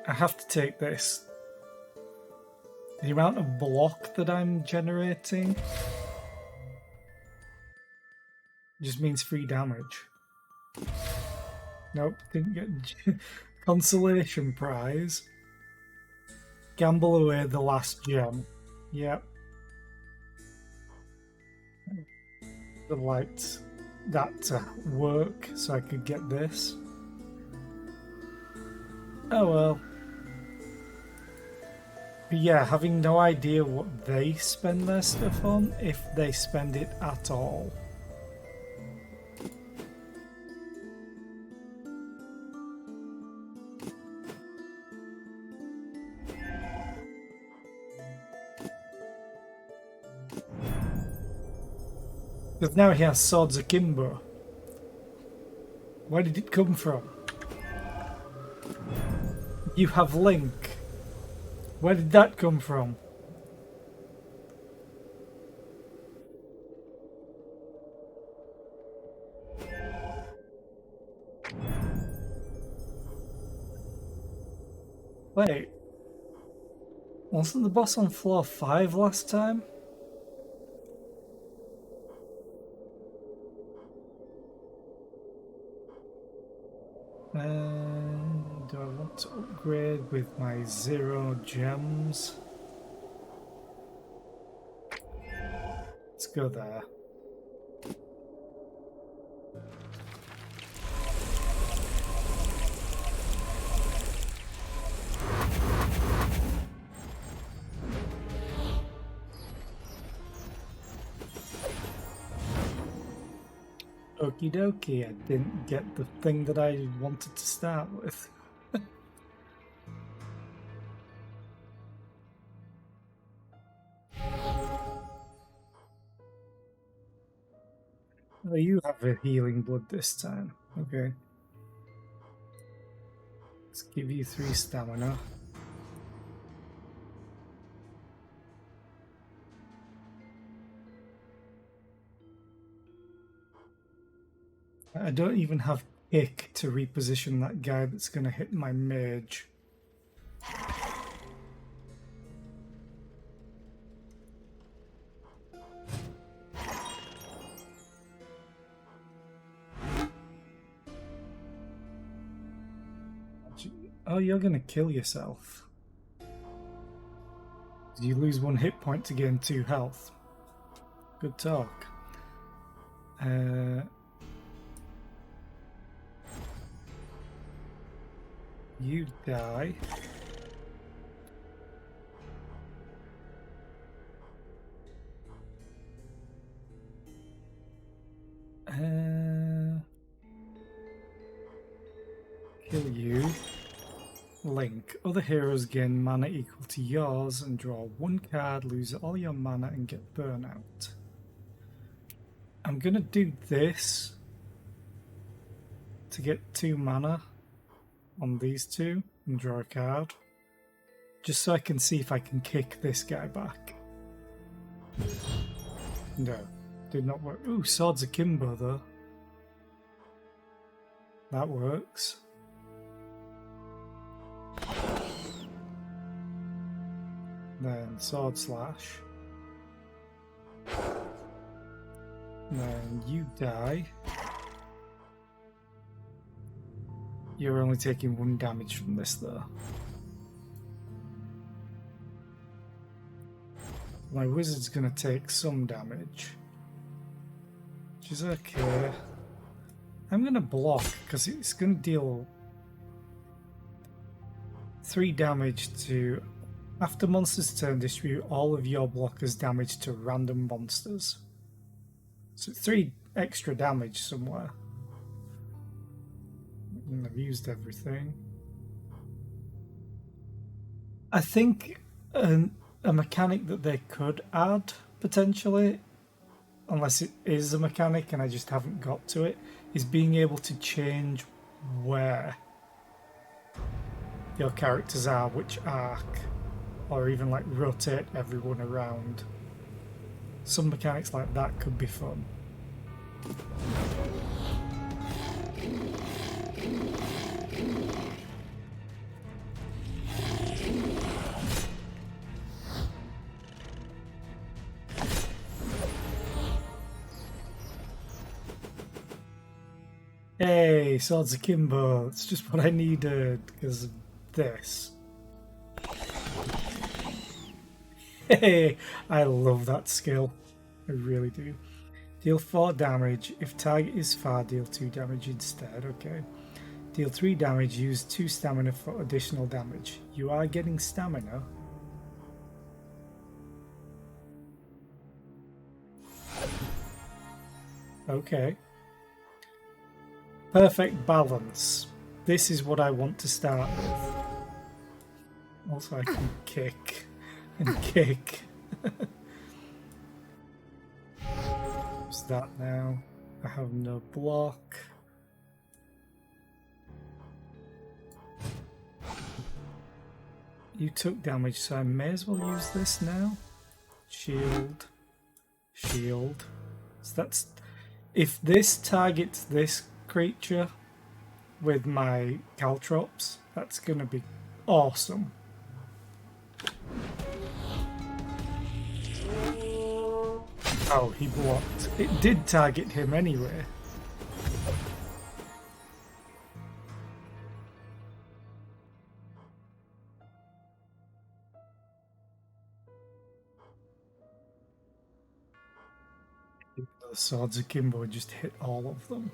I have to take this. The amount of block that I'm generating just means free damage. Nope, didn't get consolation prize. Gamble away the last gem. Yep. I'd liked that to work so I could get this. Oh well. But yeah, having no idea what they spend their stuff on, if they spend it at all. Because now he has Swords Akimbo. Where did it come from? You have Link. Where did that come from? Wait. Wasn't the boss on floor 5 last time? Do I want to upgrade with my 0 gems? Let's go there. Okie dokie, I didn't get the thing that I wanted to start with. Oh, you have a healing blood this time. Okay. Let's give you 3 stamina. I don't even have pick to reposition that guy that's going to hit my mage. Oh, you're going to kill yourself. You lose 1 hit point to gain 2 health. Good talk. You die. Kill you. Link. Other heroes gain mana equal to yours and draw 1 card, lose all your mana and get burnout. I'm gonna do this to get 2 mana on these 2 and draw a card. Just so I can see if I can kick this guy back. No, did not work. Ooh, Swords Akimbo though. That works. Then Sword Slash. Then you die. You're only taking 1 damage from this though. My wizard's gonna take some damage, which is okay. I'm going to block because it's going to deal 3 damage to... After monster's turn, distribute all of your blockers' damage to random monsters. So 3 extra damage somewhere. And I've used everything. I think a mechanic that they could add, potentially, unless it is a mechanic and I just haven't got to it, is being able to change where your characters are, which arc, or even like rotate everyone around. Some mechanics like that could be fun. Hey, Swords Akimbo, it's just what I needed because of this. Hey, I love that skill. I really do. Deal 4 damage. If target is far, deal 2 damage instead. Okay. Deal 3 damage. Use 2 stamina for additional damage. You are getting stamina. Okay. Perfect balance. This is what I want to start with. Also, I can kick and kick. What's that now? I have no block. You took damage, so I may as well use this now. Shield. Shield. So that's... If this targets this creature with my caltrops, that's gonna be awesome. Oh, he blocked. It did target him anyway. The Swords Akimbo just hit all of them.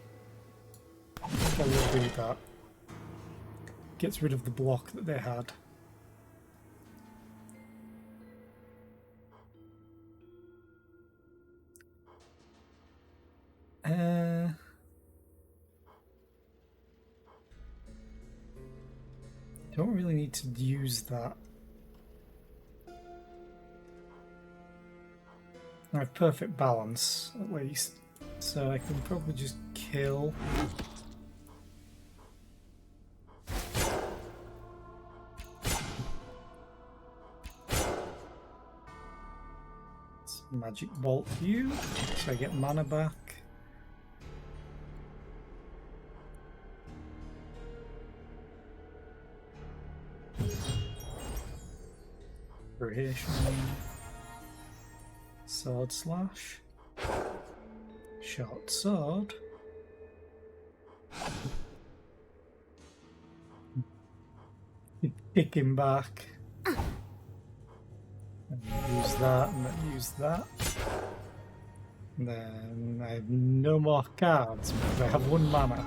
I will do that. Gets rid of the block that they had. Don't really need to use that. I have perfect balance, at least. So I can probably just kill. Magic Bolt you, so I get mana back. Variation. Sword slash. Short sword. Kick him back. And use that, and then use that. And then I have no more cards because I have 1 mana.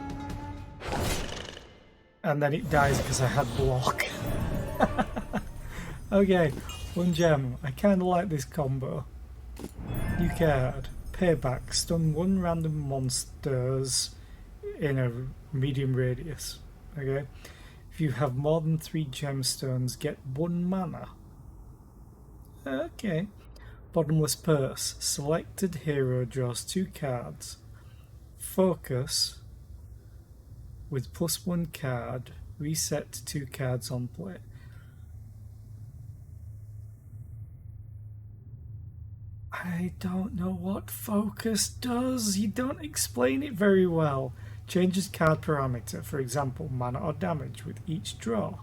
And then it dies because I had block. Okay, 1 gem. I kind of like this combo. New card. Payback. Stun 1 random monsters in a medium radius. Okay. If you have more than 3 gemstones, get 1 mana. Okay. Bottomless Purse. Selected hero draws 2 cards. Focus with +1 card. Reset to 2 cards on play. I don't know what focus does. You don't explain it very well. Changes card parameter, for example, mana or damage with each draw.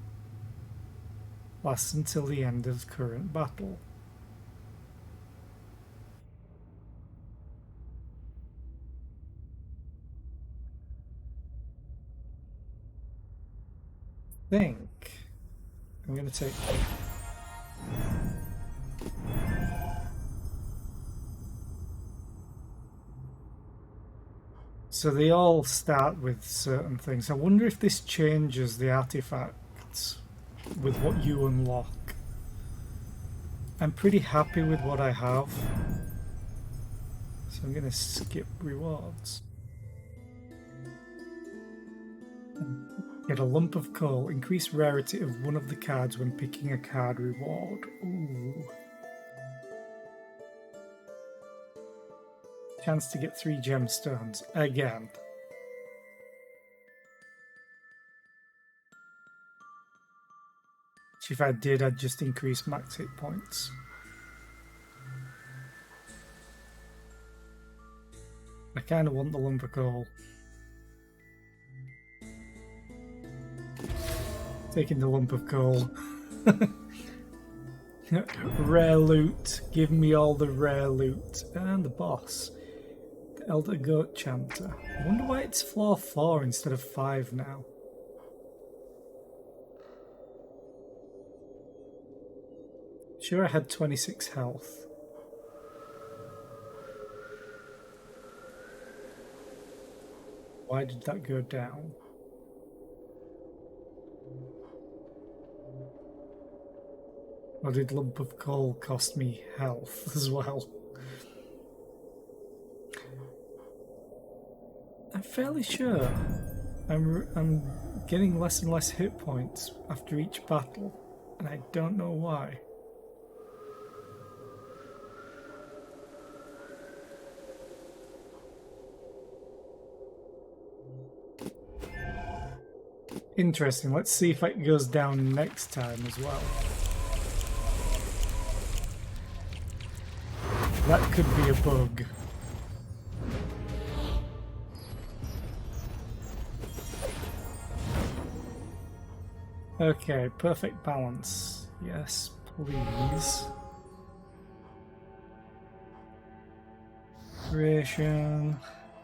Lasts until the end of current battle. Think I'm gonna take So they all start with certain things. I wonder if this changes the artifacts with what you unlock. I'm pretty happy with what I have. So I'm going to skip rewards. Get a lump of coal. Increase rarity of one of the cards when picking a card reward. Ooh. Chance to get 3 gemstones. Again. If I did, I'd just increase max hit points. I kind of want the lump of coal. Taking the lump of coal. Rare loot. Give me all the rare loot. And the boss. The Elder Goat Chanter. I wonder why it's floor 4 instead of 5 now. Sure, I had 26 health. Why did that go down? Or did lump of coal cost me health as well? I'm fairly sure I'm getting less and less hit points after each battle, and I don't know why. Interesting. Let's see if it goes down next time as well. That could be a bug. Okay, perfect balance. Yes, please. Creation.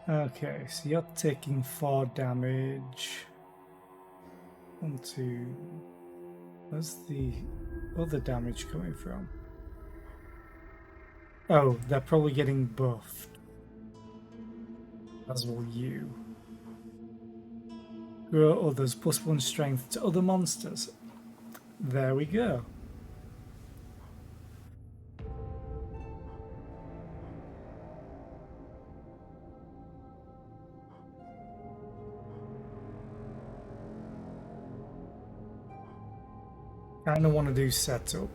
Okay, so you're taking 4 damage. 1, 2. Where's the other damage coming from? Oh, they're probably getting buffed. As will you. Grow others, +1 strength to other monsters. There we go. Kinda want to do setup.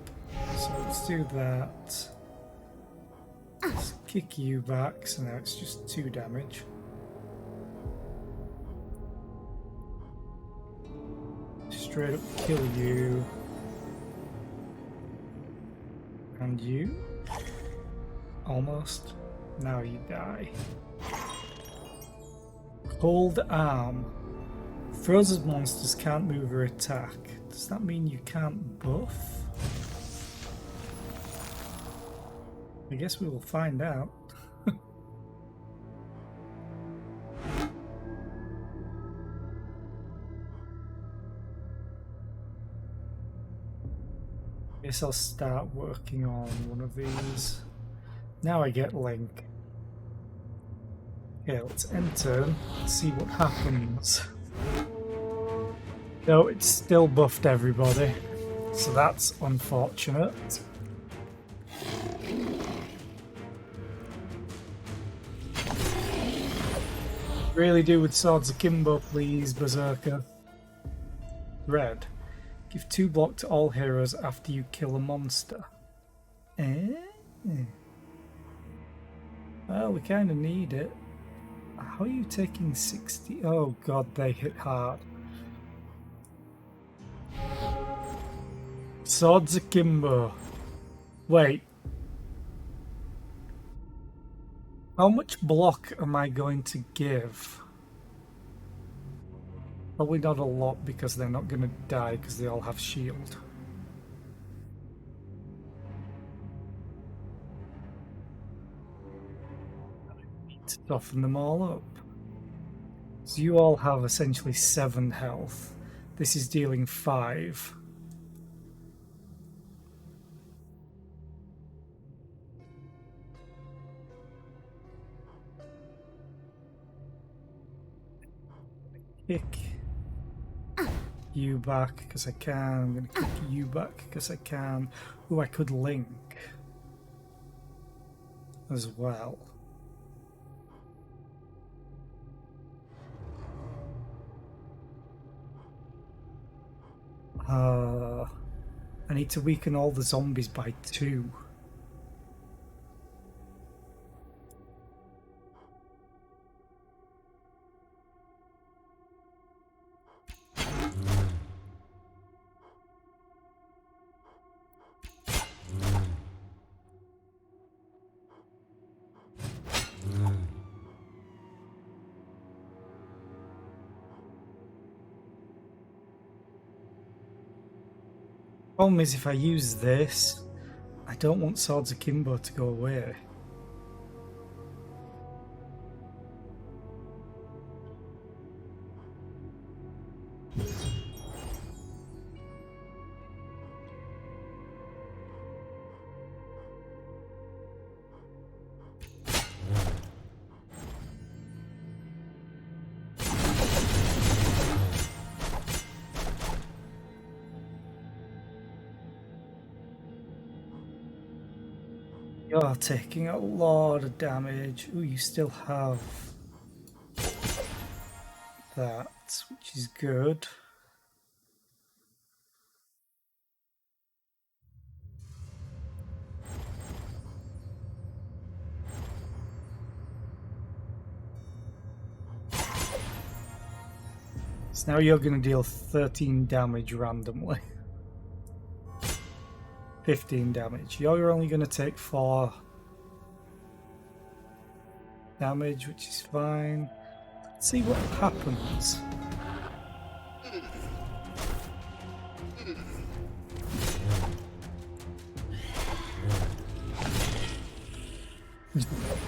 So let's do that. Let's kick you back, so now it's just 2 damage. Straight up kill you. And you. Almost. Now you die. Cold Arm. Frozen monsters can't move or attack. Does that mean you can't buff? I guess we will find out. Guess I'll start working on one of these. Now I get Link. Okay, let's enter and see what happens. No, it's still buffed everybody, so that's unfortunate. Really do with Swords Akimbo, please, Berserker. Red. Give 2 block to all heroes after you kill a monster. Well, we kind of need it. How are you taking 60? Oh god, they hit hard. Swords Akimbo. Wait. How much block am I going to give? Probably not a lot because they're not going to die because they all have shield. To toughen them all up. So you all have essentially 7 health. This is dealing 5. kick you back because I can. I'm going to kick you back because I can. Oh, I could link as well. I need to weaken all the zombies by 2. Problem is, if I use this, I don't want Swords Akimbo to go away. You're taking a lot of damage. Ooh, you still have that, which is good. So now you're going to deal 13 damage randomly. 15 damage. You're only going to take 4 damage, which is fine. Let's see what happens.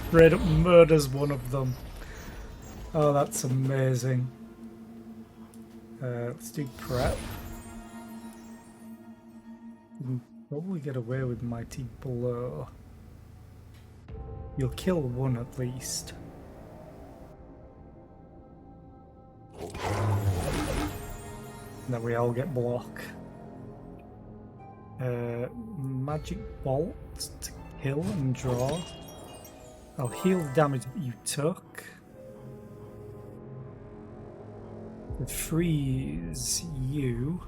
Straight up murders one of them. Oh, that's amazing. Let's do prep. Probably get away with Mighty Blow. You'll kill one at least. Then we all get block. Magic Bolt to kill and draw. I'll heal the damage that you took. Freeze you.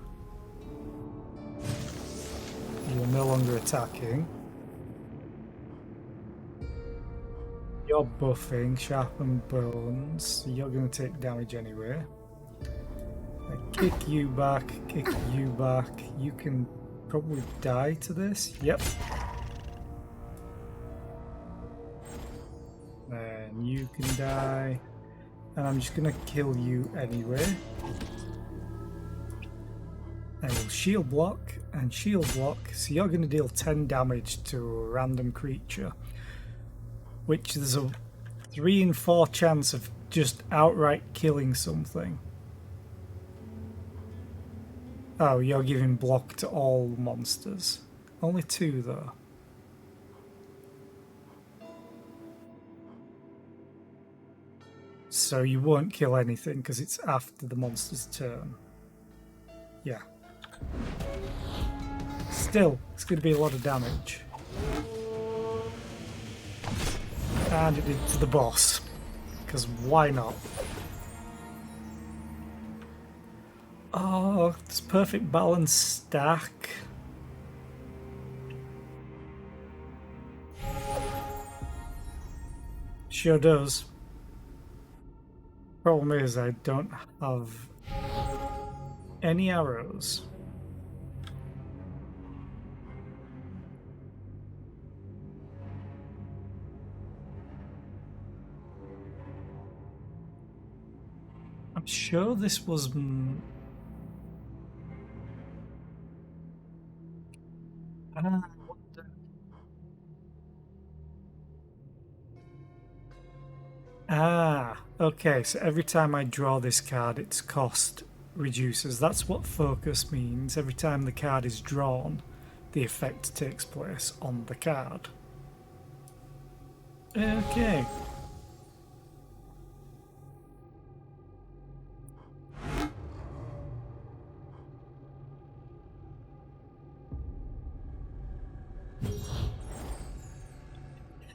You're no longer attacking. You're buffing, sharpen bones. So you're going to take damage anyway. I kick you back, kick you back. You can probably die to this. Yep. And you can die. And I'm just going to kill you anyway. I will shield block and shield block. So you're going to deal 10 damage to a random creature. Which there's a 3 in 4 chance of just outright killing something. Oh, you're giving block to all monsters. Only 2 though. So you won't kill anything because it's after the monster's turn. Yeah. Still, it's going to be a lot of damage. And it did to the boss. Because why not? Oh, it's perfect balance stack. Sure does. Problem is, I don't have any arrows. I'm sure this was... okay, so every time I draw this card, its cost reduces. That's what focus means. Every time the card is drawn, the effect takes place on the card. Okay.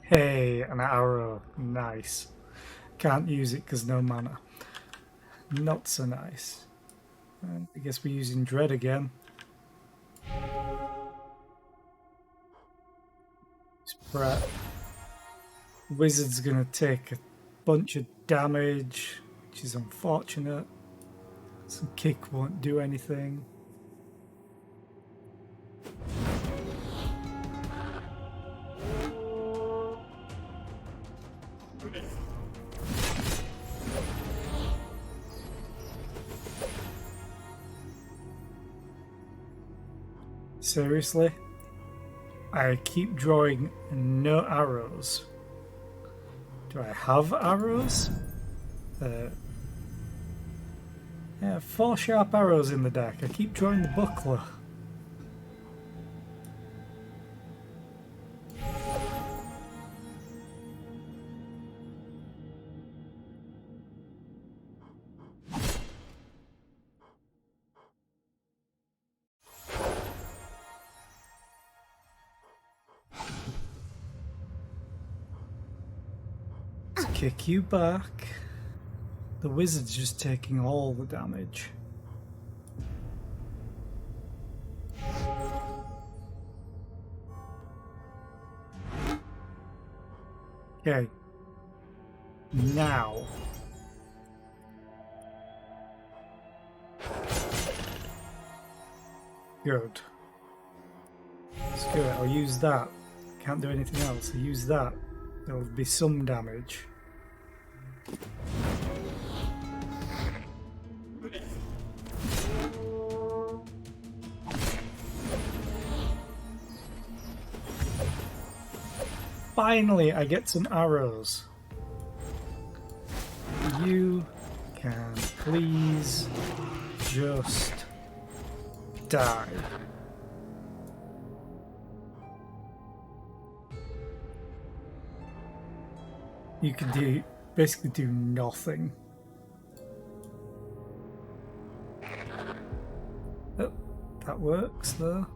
Hey, an arrow. Nice. Can't use it because no mana. Not so nice. I guess we're using Dread again. Right. Wizard's gonna take a bunch of damage, which is unfortunate. Some kick won't do anything. Seriously? I keep drawing no arrows. Do I have arrows? Yeah, 4 sharp arrows in the deck. I keep drawing the buckler. Let's kick you back. The wizard's just taking all the damage. Okay. Now. Good. Let's do it. I'll use that. Can't do anything else. I'll use that. There'll be some damage. Finally, I get some arrows. You can please just die. You can basically do nothing. Oh, that works though.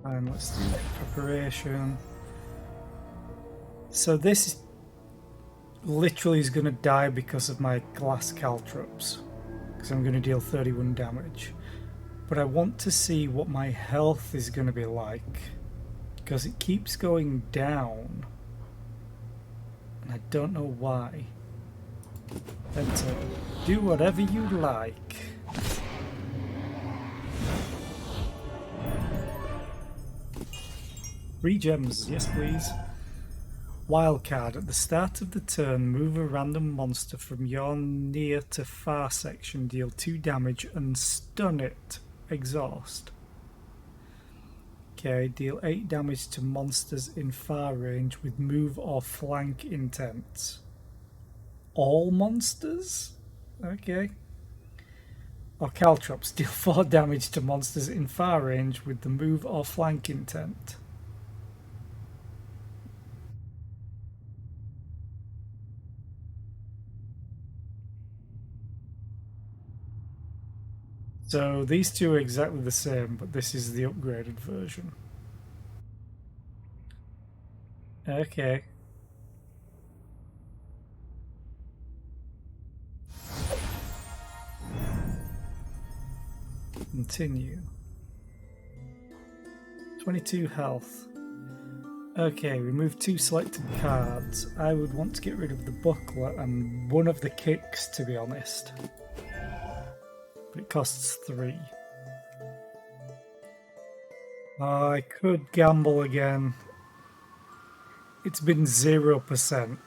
And let's do preparation. So this literally is going to die because of my glass caltrops, because I'm going to deal 31 damage. But I want to see what my health is going to be like, because it keeps going down, and I don't know why. Enter. Do whatever you like. Three gems, yes please. Wildcard. At the start of the turn, move a random monster from your near to far section, deal 2 damage and stun it. Exhaust. Okay, deal 8 damage to monsters in far range with move or flank intents. All monsters? Okay. Or caltrops. Deal 4 damage to monsters in far range with the move or flank intent. So these two are exactly the same, but this is the upgraded version. Okay. Continue. 22 health. Okay, remove 2 selected cards. I would want to get rid of the buckler and one of the kicks, to be honest. But it costs 3. I could gamble again. It's been 0%.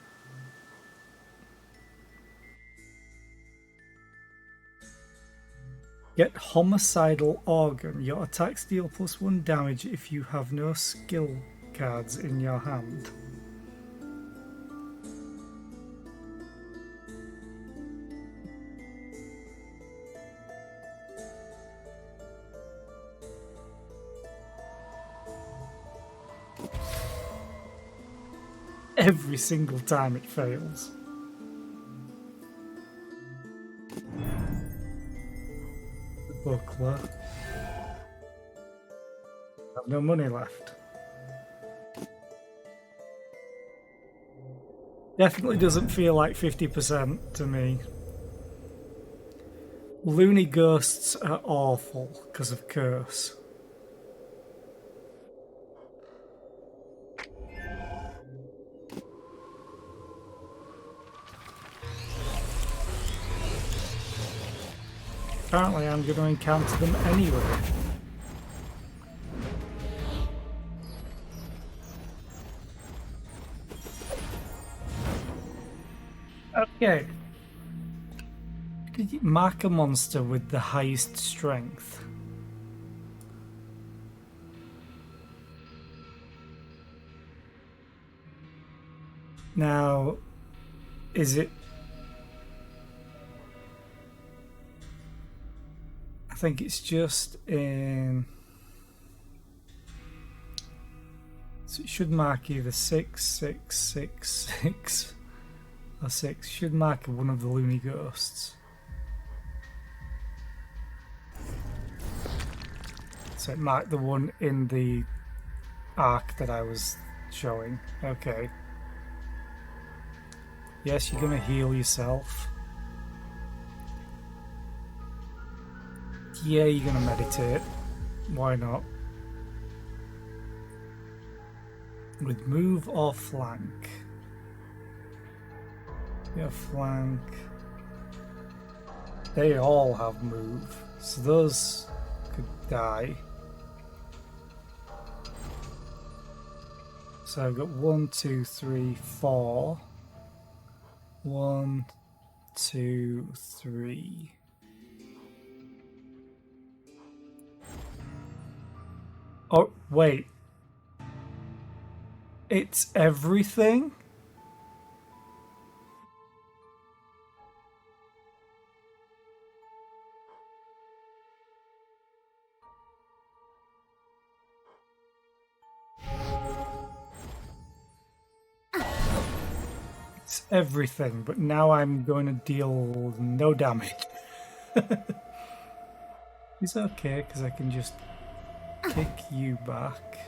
Get Homicidal Organ. Your attacks deal +1 damage if you have no skill cards in your hand. every single time it fails. The buckler. I have no money left. Definitely doesn't feel like 50% to me. Loony ghosts are awful because of curse. Apparently I'm going to encounter them anyway. Okay. Did you mark a monster with the highest strength? Now, is it... I think it's just in... So it should mark either 6, 6, 6, 6, or 6. Should mark one of the loony ghosts. So it marked the one in the arc that I was showing. Okay. Yes, you're gonna heal yourself. Yeah, you're gonna meditate. Why not? With move or flank. Yeah, flank. They all have move, so those could die. So I've got 1, 2, 3, 4. 1, 2, 3. Oh, wait. It's everything? It's everything, but now I'm going to deal no damage. It's okay, because I can just kick you back.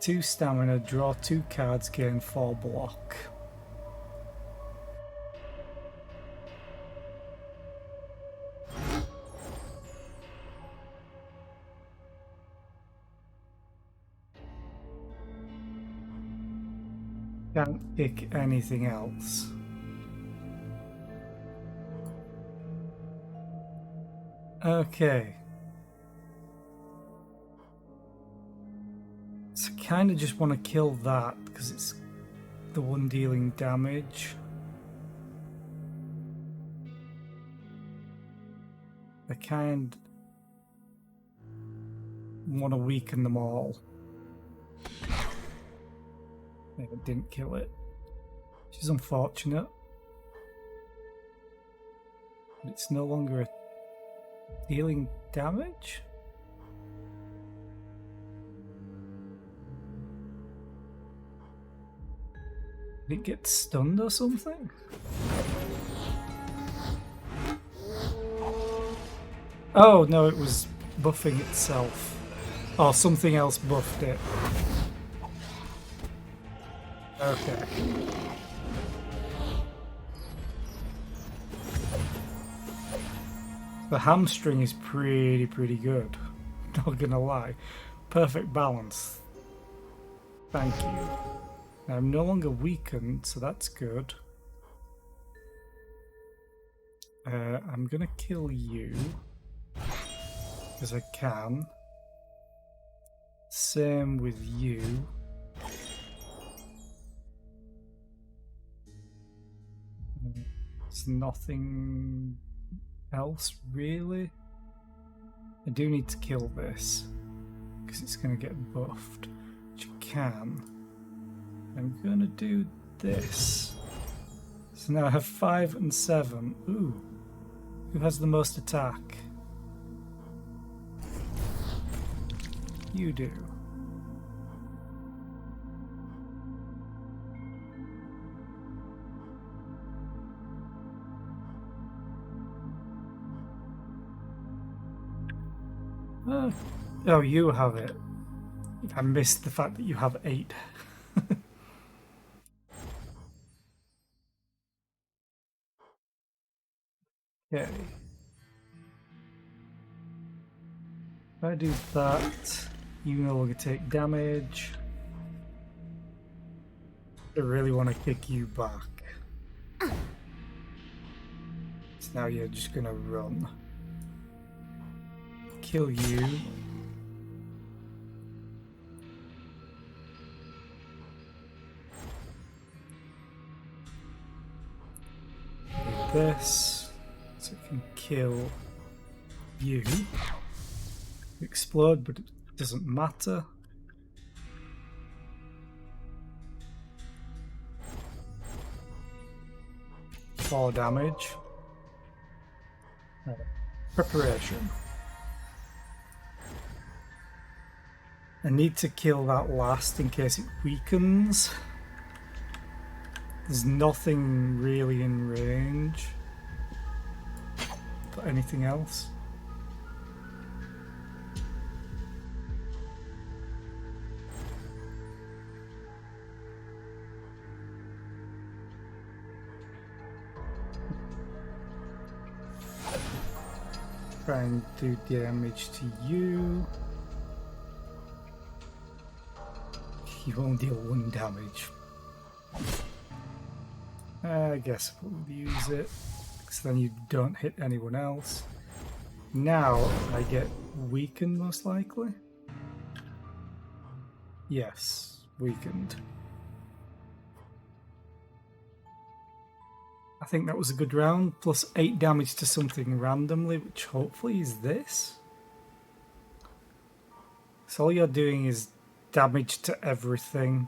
2 stamina, draw 2 cards, gain 4 block. Can't pick anything else. Okay. So I kind of just want to kill that because it's the one dealing damage. I kind of want to weaken them all. Maybe I didn't kill it, which is unfortunate. But it's no longer dealing damage? Did it get stunned or something? Oh no, it was buffing itself. Or something else buffed it. Okay. The hamstring is pretty good. Not gonna lie. Perfect balance. Thank you. Now I'm no longer weakened, so that's good. I'm gonna kill you. Because I can. Same with you. There's nothing else really. I do need to kill this because it's going to get buffed, which I can. I'm going to do this. So now I have 5 and 7. Ooh, who has the most attack? You do. Oh, you have it. I missed the fact that you have 8. Okay. If I do that, you no longer take damage. I really want to kick you back. So now you're just gonna run. Kill you. Do this. So it can kill you. Explode, but it doesn't matter. Four damage. Preparation. I need to kill that last in case it weakens. There's nothing really in range. But anything else? Try and do damage to you. You won't deal 1 damage. I guess we'll use it, because then you don't hit anyone else. Now I get weakened, most likely. Yes, weakened. I think that was a good round, plus 8 damage to something randomly, which hopefully is this. So all you're doing is damage to everything.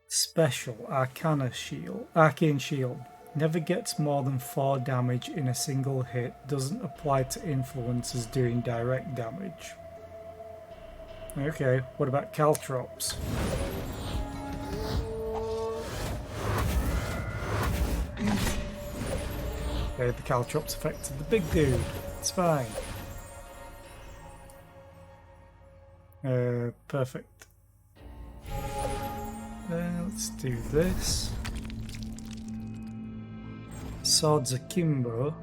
Special Arcane Shield. Never gets more than 4 damage in a single hit. Doesn't apply to influencers doing direct damage. Okay, what about caltrops? Okay, the caltrops affected the big dude. It's fine. Perfect. Let's do this. Swords akimbo.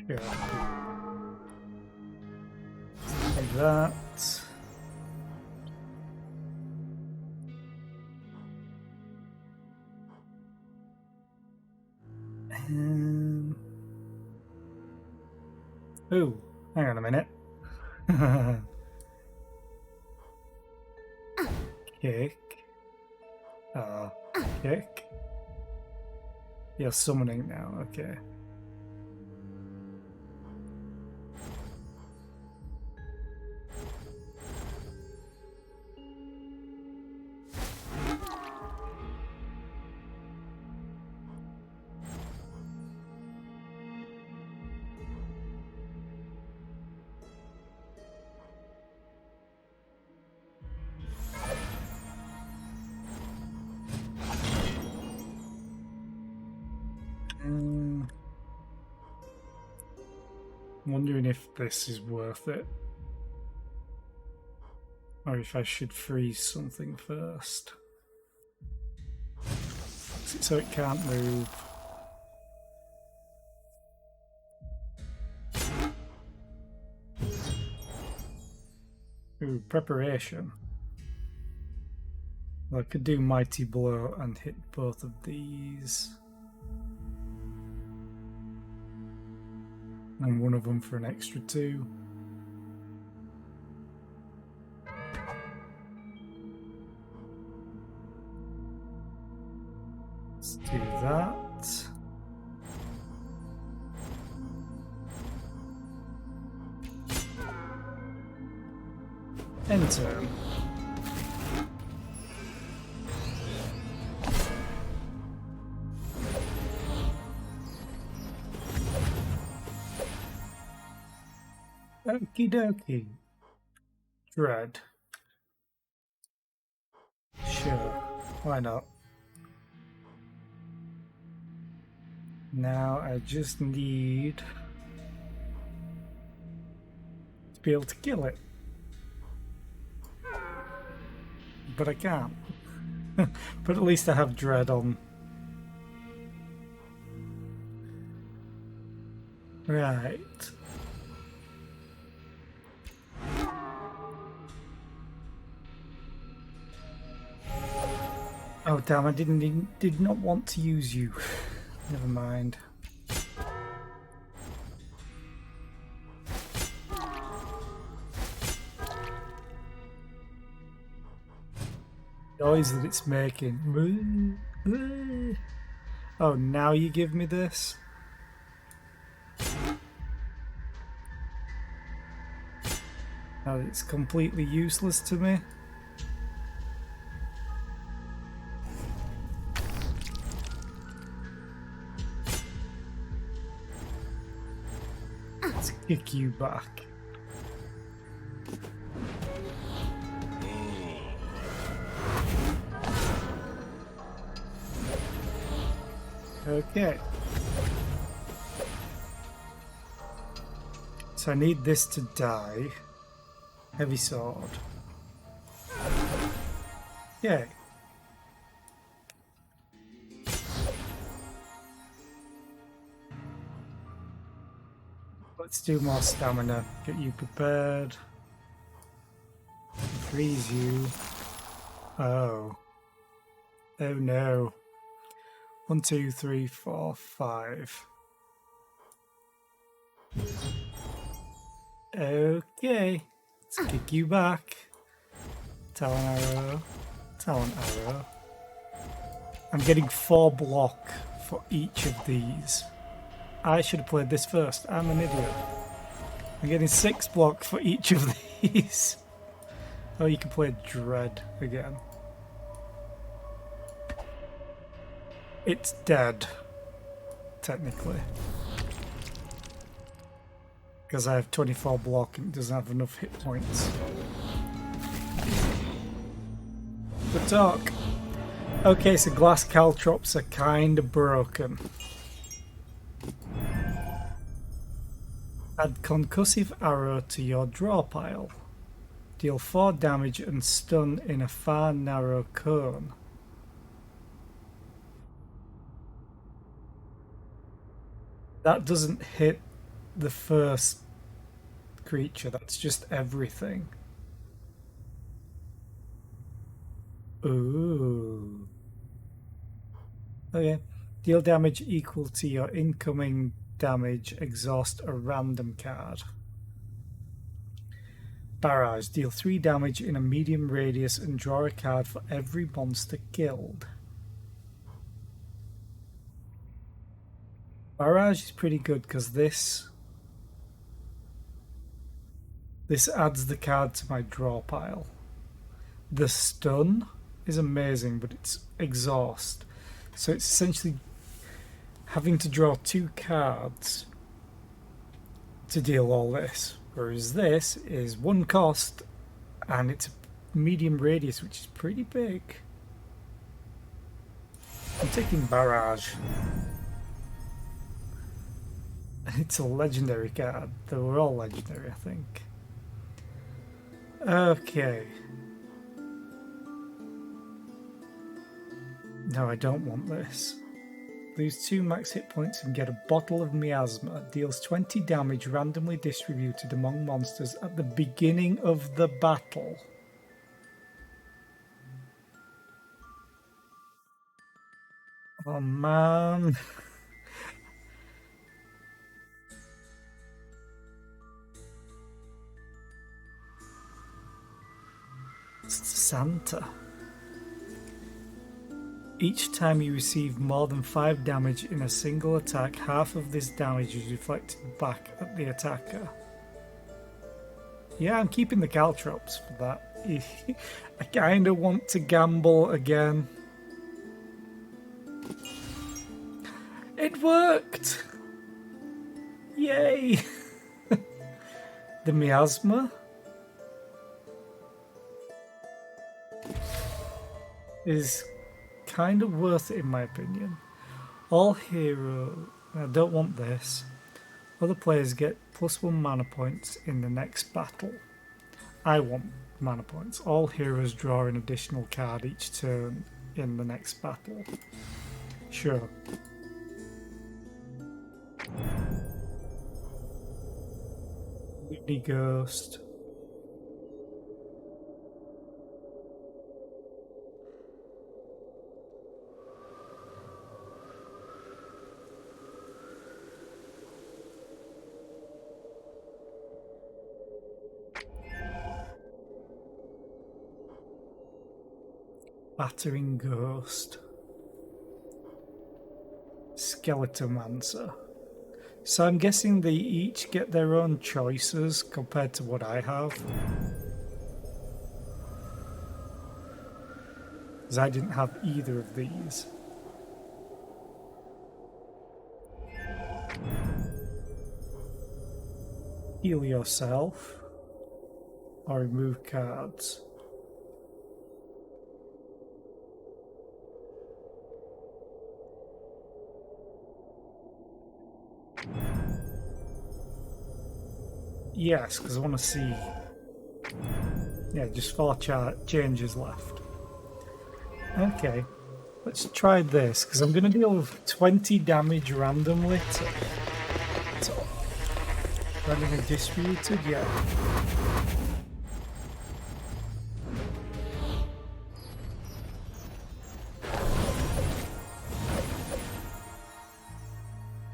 Sure. Like that. Ooh, hang on a minute. Kick. Kick. You're summoning now, okay. Wondering if this is worth it, or if I should freeze something first, so it can't move. Ooh, preparation. Well, I could do Mighty Blow and hit both of these. And one of them for an extra 2. Let's do that. Enter. Okie dokie. Dread. Sure. Why not? Now I just need to be able to kill it. But I can't. But at least I have dread on. Right. Oh damn, I did not want to use you. Never mind. Noise that it's making. Oh, now you give me this? Now it's completely useless to me. Let's kick you back. Okay. So I need this to die. Heavy sword. Yay. Let's do more stamina. Get you prepared. Freeze you. Oh. Oh no. 1, 2, 3, 4, 5. Okay. Let's kick you back. Talon arrow. Talon arrow. I'm getting 4 block for each of these. I should have played this first. I'm an idiot. I'm getting 6 block for each of these. Oh, you can play Dread again. It's dead, technically. Because I have 24 block and it doesn't have enough hit points. Good talk. Okay, so glass caltrops are kind of broken. Add concussive arrow to your draw pile. Deal 4 damage and stun in a far narrow cone. That doesn't hit the first creature, that's just everything. Ooh. Okay. Deal damage equal to your incoming damage. Exhaust a random card. Barrage. Deal 3 damage in a medium radius and draw a card for every monster killed. Barrage is pretty good because this adds the card to my draw pile. The stun is amazing, but it's exhaust. So it's essentially having to draw 2 cards to deal all this. Whereas this is 1 cost and it's a medium radius, which is pretty big. I'm taking Barrage. It's a legendary card. They were all legendary, I think. Okay. No, I don't want this. Lose 2 max hit points and get a bottle of miasma. Deals 20 damage randomly distributed among monsters at the beginning of the battle. Oh man. Santa. Each time you receive more than 5 damage in a single attack, half of this damage is reflected back at the attacker. Yeah, I'm keeping the caltrops for that. I kinda want to gamble again. It worked! Yay! The miasma is kind of worth it in my opinion. All hero. I don't want this. Other players get +1 mana points in the next battle. I want mana points. All heroes draw an additional card each turn in the next battle. Sure. Loony Ghost. Battering Ghost. Skeletomancer. So I'm guessing they each get their own choices compared to what I have. Because I didn't have either of these. Heal yourself. Or remove cards. Yes, because I want to see. Yeah, just 4 changes left. Okay, let's try this because I'm going to deal with 20 damage randomly to randomly distributed. Yeah.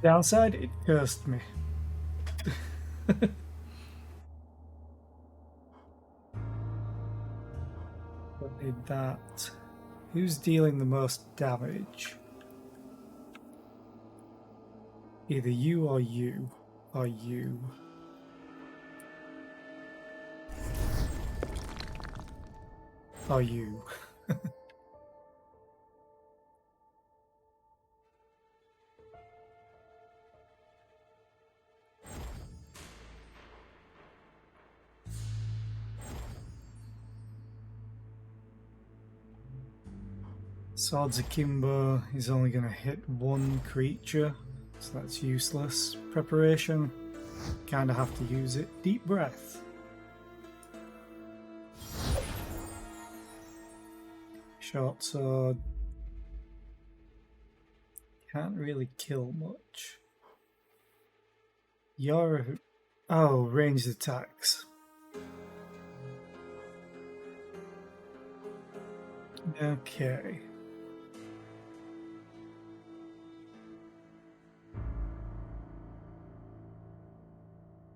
Downside, it cursed me. What did that? Who's dealing the most damage? Either you or you. Or you. Or you. Swords Akimbo is only going to hit 1 creature, so that's useless. Preparation, kind of have to use it. Deep Breath. Short Sword. Can't really kill much. You're... Oh, ranged attacks. Okay.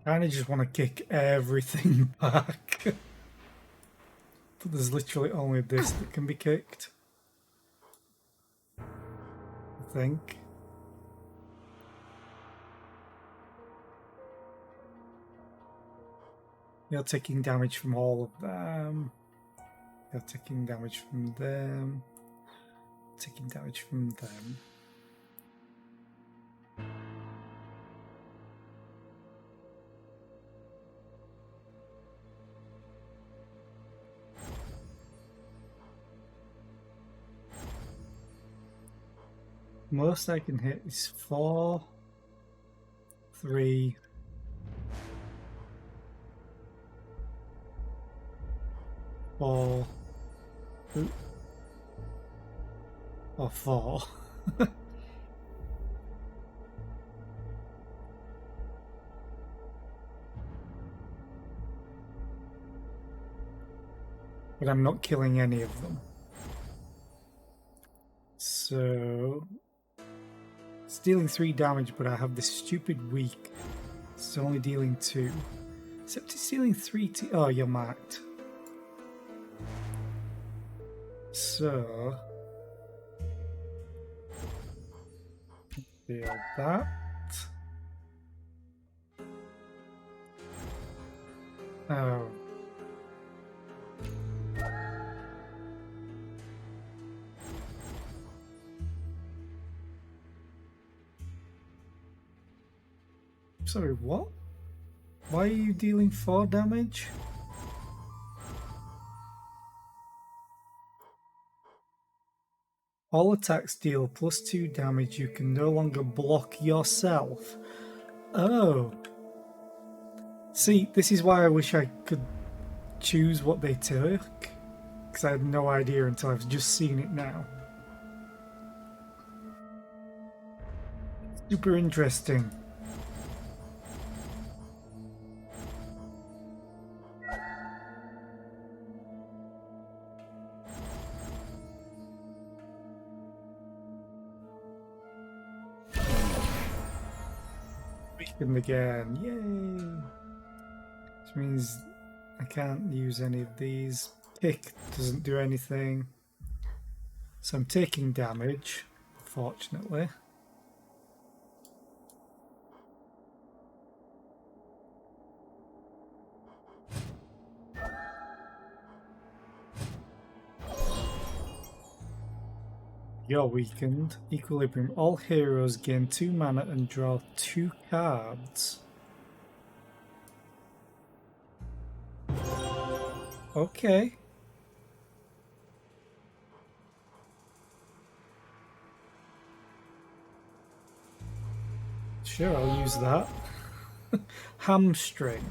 I just want to kick everything back. But there's literally only this that can be kicked. I think. You're taking damage from all of them. You're taking damage from them. Taking damage from them. Most I can hit is 4, 3, 4, or 4. But I'm not killing any of them. So it's dealing 3 damage, but I have this stupid weak. It's only dealing 2. Except it's dealing 3 to... Oh, you're marked. So... deal that. Oh. Sorry, what? Why are you dealing 4 damage? All attacks deal +2 damage. You can no longer block yourself. Oh. See, this is why I wish I could choose what they took. Because I had no idea until I've just seen it now. Super interesting. Weakened again. Yay! Which means I can't use any of these. Pick doesn't do anything. So I'm taking damage, fortunately. You're weakened. Equilibrium. All heroes gain 2 mana and draw 2 cards. Okay. Sure, I'll use that. Hamstring.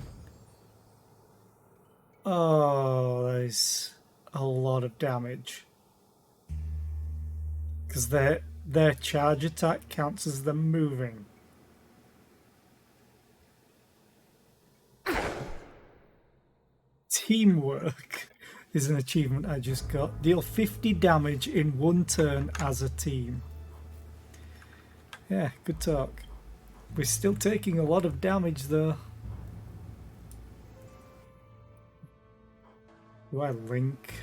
Oh, that is a lot of damage. Because their charge attack counts as them moving. Teamwork is an achievement I just got. Deal 50 damage in 1 turn as a team. Yeah, good talk. We're still taking a lot of damage though. Do I link?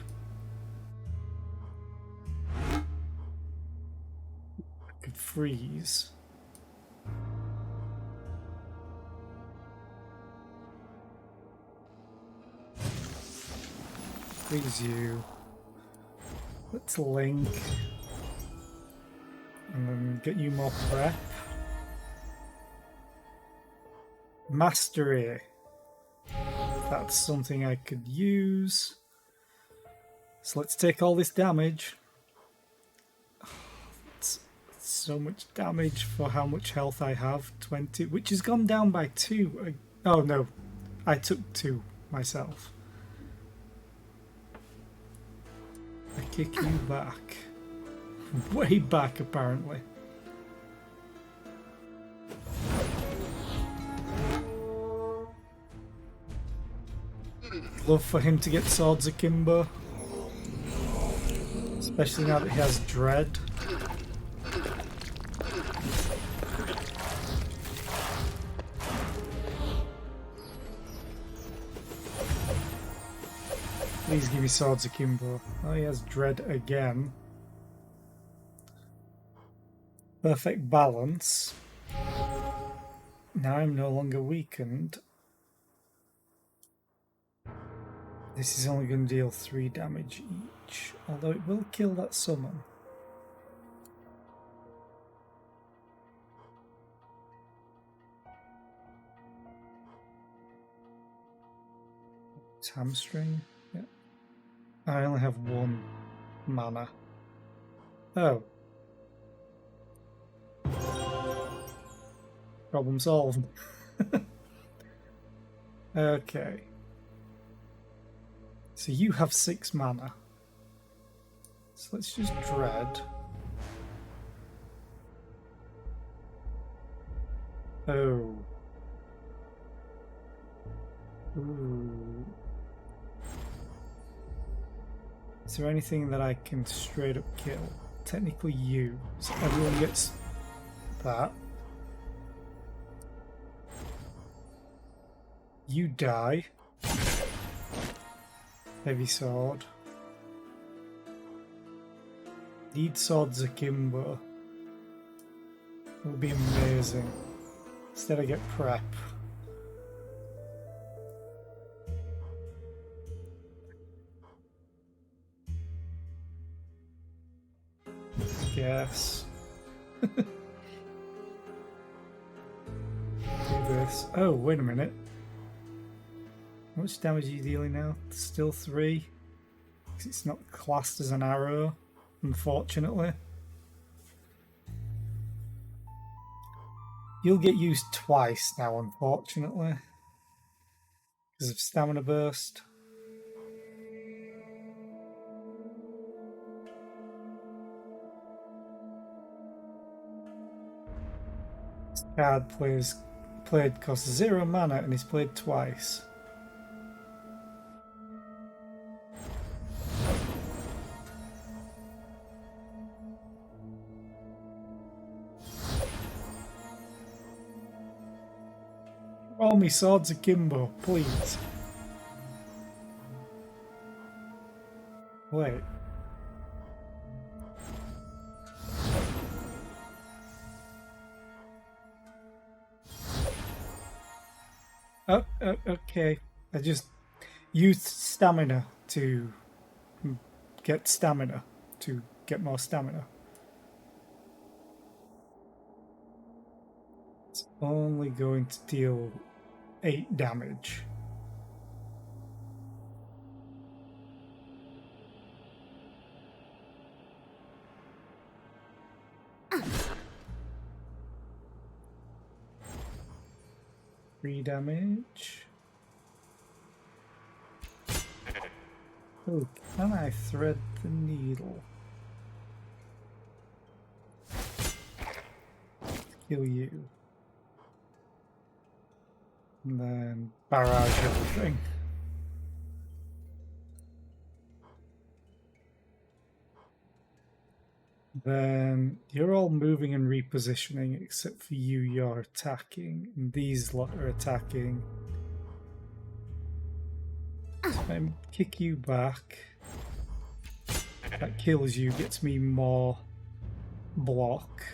I could freeze. Freeze you. Let's link. And then get you more prep. Mastery. That's something I could use. So let's take all this damage. It's so much damage for how much health I have. 20, which has gone down by 2. Oh no, I took 2 myself. I kick you back. Way back, apparently. Love for him to get Swords Akimbo. Especially now that he has Dread. Please give me Swords Akimbo. Oh, he has Dread again. Perfect balance. Now I'm no longer weakened. This is only going to deal 3 damage each, although it will kill that summon. It's hamstring. Yeah. I only have 1 mana. Oh. Problem solved. Okay. So you have 6 mana. So let's just Dread. Oh. Ooh. Is there anything that I can straight up kill? Technically you. So everyone gets that. You die. Heavy sword. Need Swords Akimbo. It would be amazing. Instead I get prep. Guess. Do this. Oh, wait a minute. How much damage are you dealing now? Still 3? Because it's not classed as an arrow, unfortunately. You'll get used twice now, unfortunately, because of stamina burst. This card played costs 0 mana and is played twice. All me swords akimbo, please. Wait. Oh, okay. I just used stamina to get stamina, to get more stamina. It's only going to deal 8 damage. Three damage. Oh, can I thread the needle? Kill you. And then barrage everything. Then you're all moving and repositioning except for you, you're attacking. And these lot are attacking. So kick you back. That kills you, gets me more block.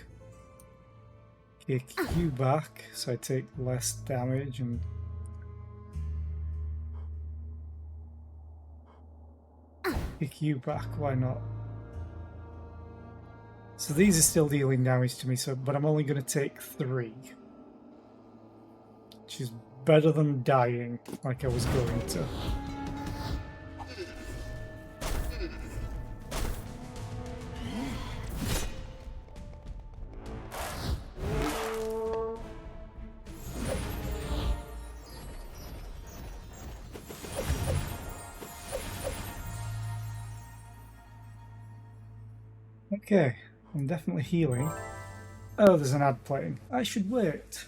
Kick you back, so I take less damage and kick you back, why not? So these are still dealing damage to me, but I'm only going to take 3. Which is better than dying like I was going to. Okay, I'm definitely healing. Oh, there's an ad playing. I should wait.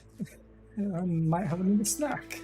I might have another snack.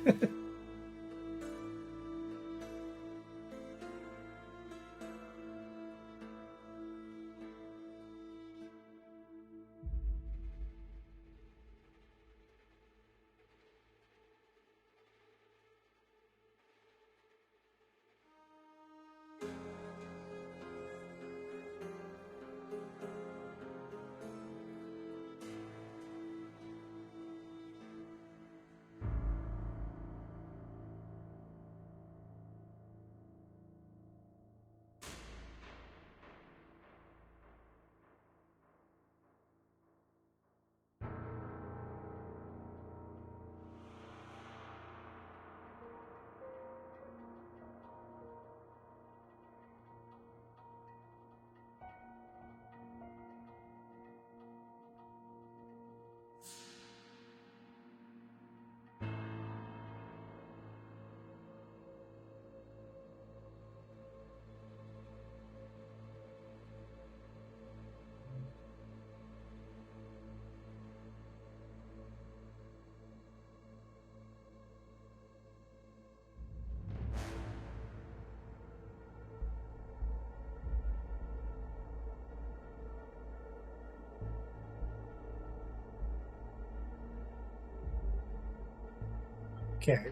Okay.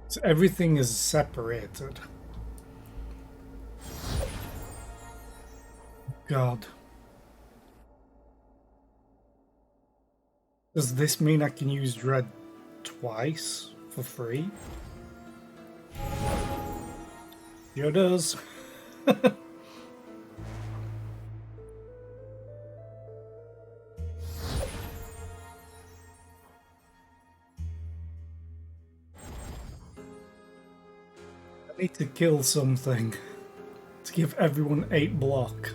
So everything is separated. God. Does this mean I can use Dread twice for free? Sure does. I need to kill something to give everyone 8 block.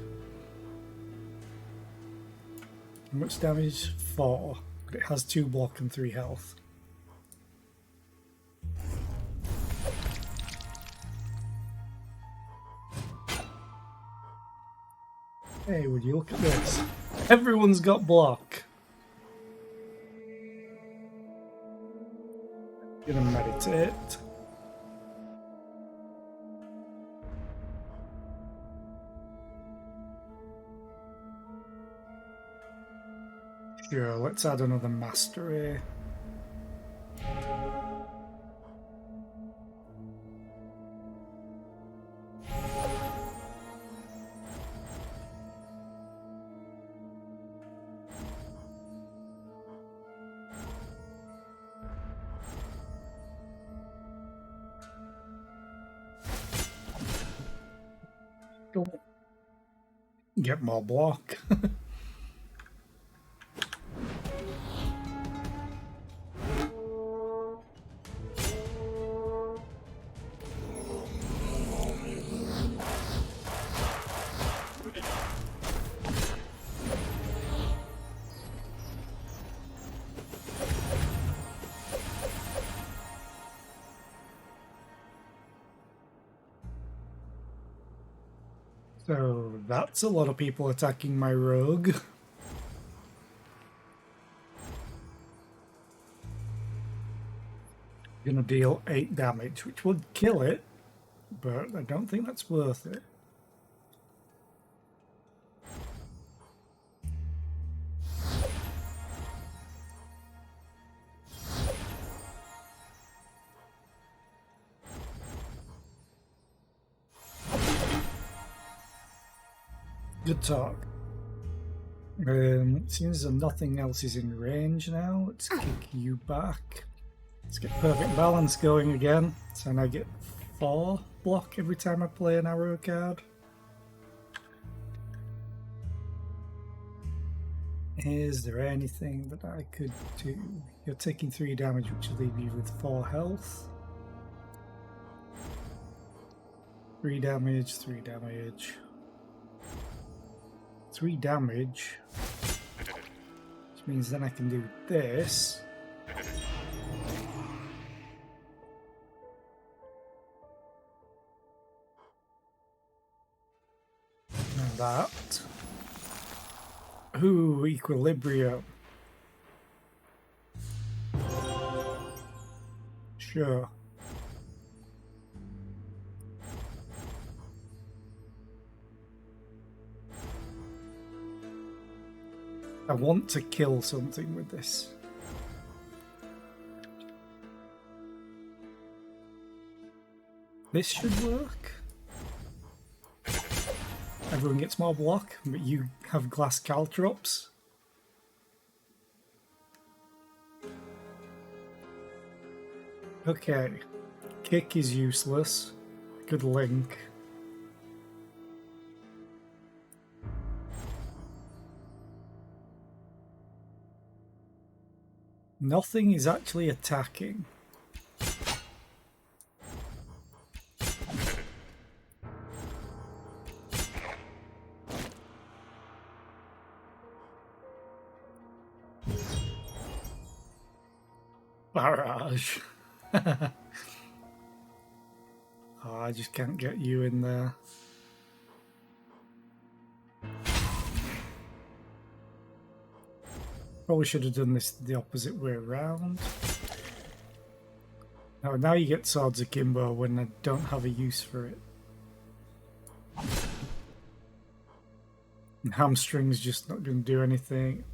How much damage? 4. but it has 2 block and 3 health. Hey, would you look at this? Everyone's got block. Gonna meditate. Sure, let's add another mastery. Get more block. So that's a lot of people attacking my rogue. Gonna deal 8 damage, which would kill it, but I don't think that's worth it. Good talk. Seems as nothing else is in range now. Let's kick you back. Let's get perfect balance going again. So now I get 4 block every time I play an arrow card. Is there anything that I could do? You're taking 3 damage, which will leave you with 4 health. 3 damage, 3 damage. 3 damage, which means then I can do this. And that. Ooh, equilibrium. Sure. I want to kill something with this. This should work. Everyone gets more block, but you have glass caltrops. Okay. Kick is useless. Good link. Nothing is actually attacking. Barrage. Oh, I just can't get you in there. Probably should have done this the opposite way around. Now you get Swords Akimbo when I don't have a use for it. And Hamstring's just not going to do anything.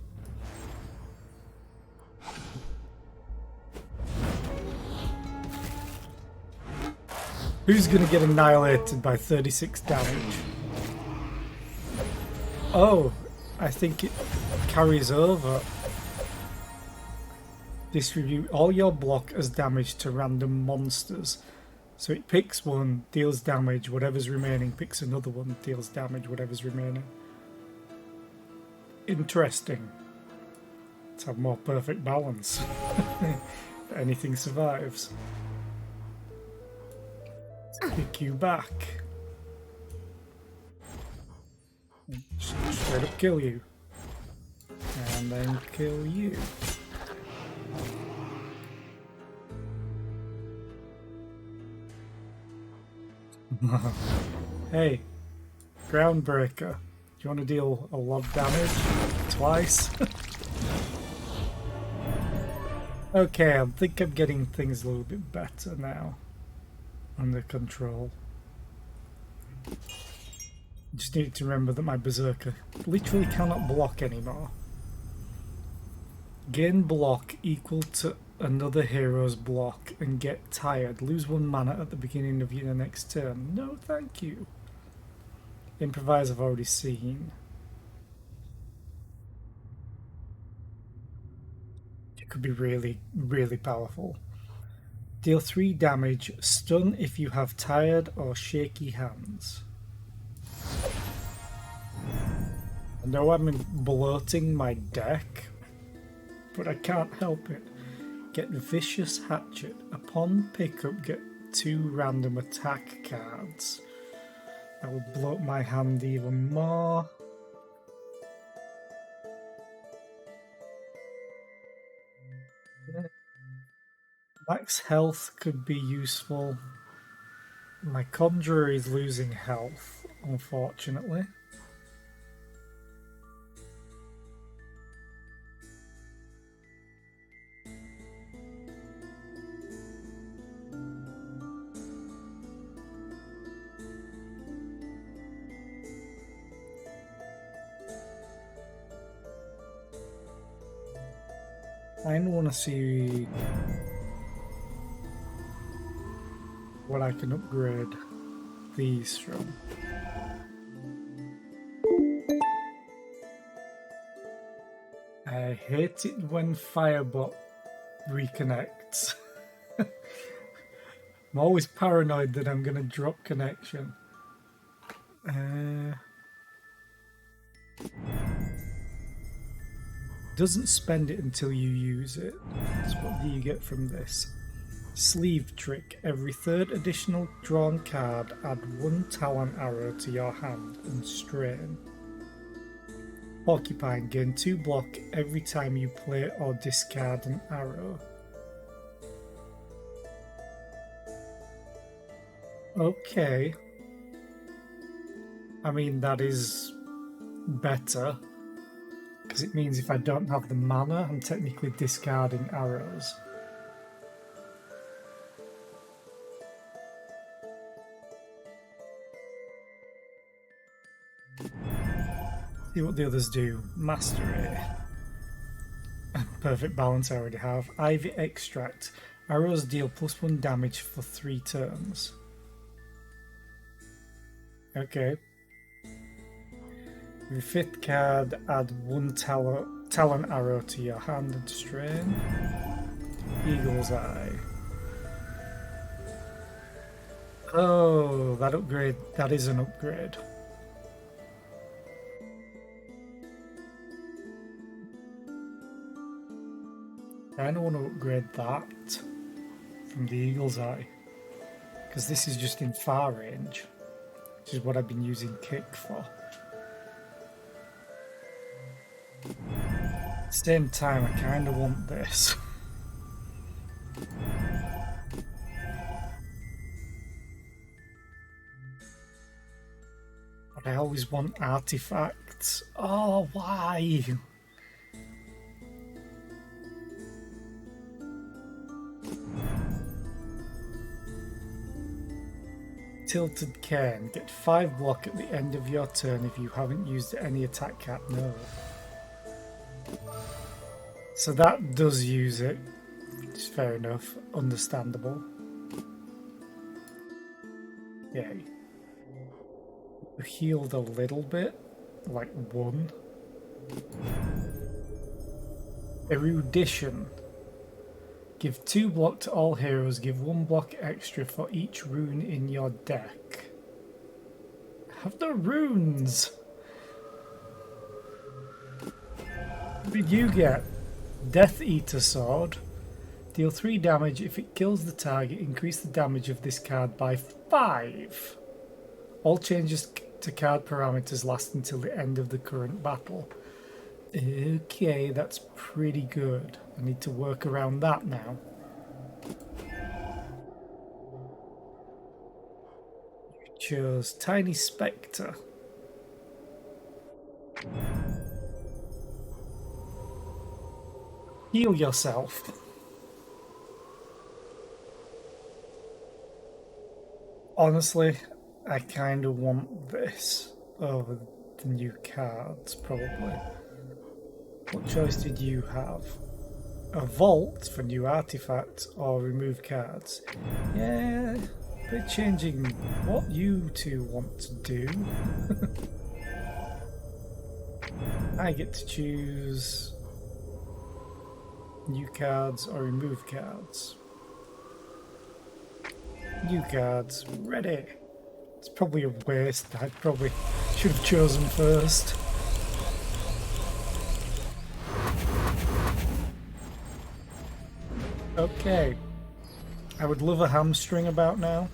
Who's going to get annihilated by 36 damage? Oh, I think it carries over. Distribute all your block as damage to random monsters. So it picks one, deals damage, whatever's remaining, picks another one, deals damage, whatever's remaining. Interesting. Let's have more perfect balance. If anything survives. Let's kick you back. Straight up kill you. And then kill you. Hey, Groundbreaker. Do you want to deal a lot of damage? Twice? Okay, I think I'm getting things a little bit better now. Under control. Just need to remember that my Berserker literally cannot block anymore. Gain block equal to another hero's block and get tired. Lose 1 mana at the beginning of your next turn. No, thank you. Improvise I've already seen. It could be really, really powerful. Deal 3 damage. Stun if you have tired or shaky hands. I know I'm bloating my deck, but I can't help it. Get Vicious Hatchet. Upon pickup, get 2 random attack cards. That will bloat my hand even more. Max health could be useful. My Conjurer is losing health, unfortunately. I want to see what I can upgrade these from. I hate it when Firebot reconnects. I'm always paranoid that I'm going to drop connection. Doesn't spend it until you use it. So what do you get from this? Sleeve trick. Every 3rd additional drawn card, add 1 talent arrow to your hand and strain. Porcupine. Gain 2 block every time you play or discard an arrow. Okay. I mean, that is better. Because it means if I don't have the mana, I'm technically discarding arrows. See what the others do. Mastery. Perfect balance I already have. Ivy Extract. Arrows deal +1 damage for 3 turns. Okay. Your 5th card, add 1 talent arrow to your hand and strain. Eagle's Eye. Oh, that upgrade, that is an upgrade. I don't want to upgrade that from the Eagle's Eye, because this is just in far range, which is what I've been using Kick for. At the same time, I kind of want this. But I always want artifacts. Oh, why? Tilted Cairn. Get 5 block at the end of your turn if you haven't used any attack card. No. So that does use it. It's fair enough. Understandable. Yay. Healed a little bit. Like 1. Erudition. Give 2 block to all heroes. Give 1 block extra for each rune in your deck. Have the runes! What did you get? Death Eater Sword. Deal 3 damage. If it kills the target, increase the damage of this card by 5. All changes to card parameters last until the end of the current battle. Okay, that's pretty good. I need to work around that now. You chose Tiny Spectre. Heal yourself. Honestly, I kind of want this over the new cards, probably. What choice did you have? A vault for new artifacts or remove cards? Yeah, they're changing what you two want to do. I get to choose new cards or remove cards. New cards, ready. It's probably a waste. I probably should have chosen first. Okay. I would love a hamstring about now.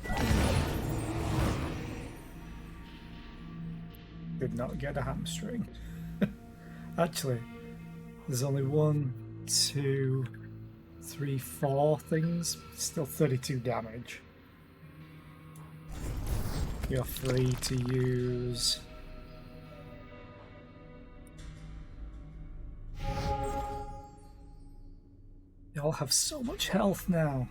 Did not get a hamstring. Actually, there's only 1, 2, 3, 4 things. Still 32 damage. You're free to use. They all have so much health now.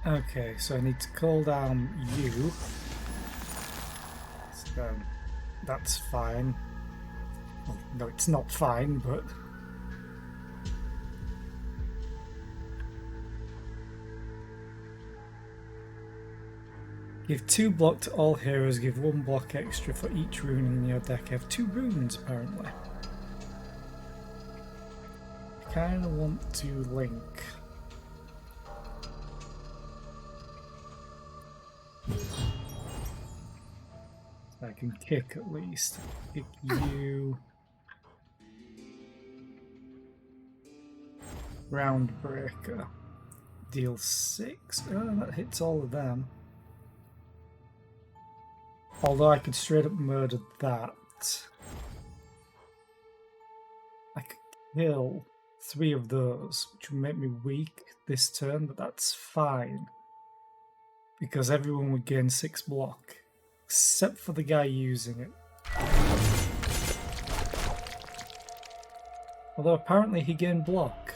Okay, so I need to call down you. So that's fine. Well, no, it's not fine, but... Give 2 block to all heroes, give 1 block extra for each rune in your deck. I have 2 runes, apparently. I kind of want to link. I can kick at least. Kick you. Round breaker. Deal 6. Oh, that hits all of them. Although I could straight up murder that. I could kill 3 of those, which would make me weak this turn, but that's fine. Because everyone would gain 6 block. Except for the guy using it. Although apparently he gained block.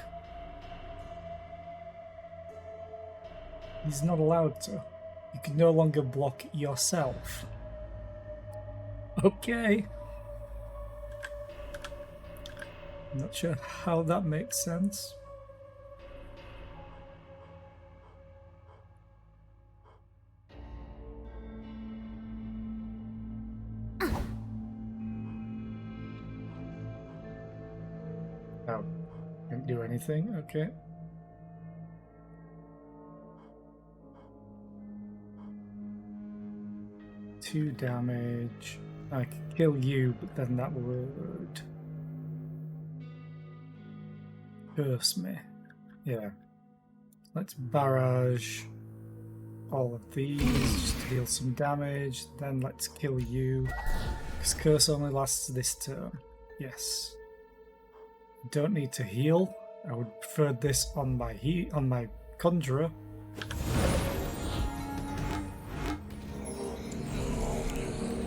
He's not allowed to. You can no longer block yourself. Okay. I'm not sure how that makes sense. Oh, didn't do anything, okay. Two damage. I could kill you, but then that would curse me. Yeah. Let's barrage all of these just to deal some damage. Then let's kill you. Because curse only lasts this turn. Yes. Don't need to heal. I would prefer this on my conjurer.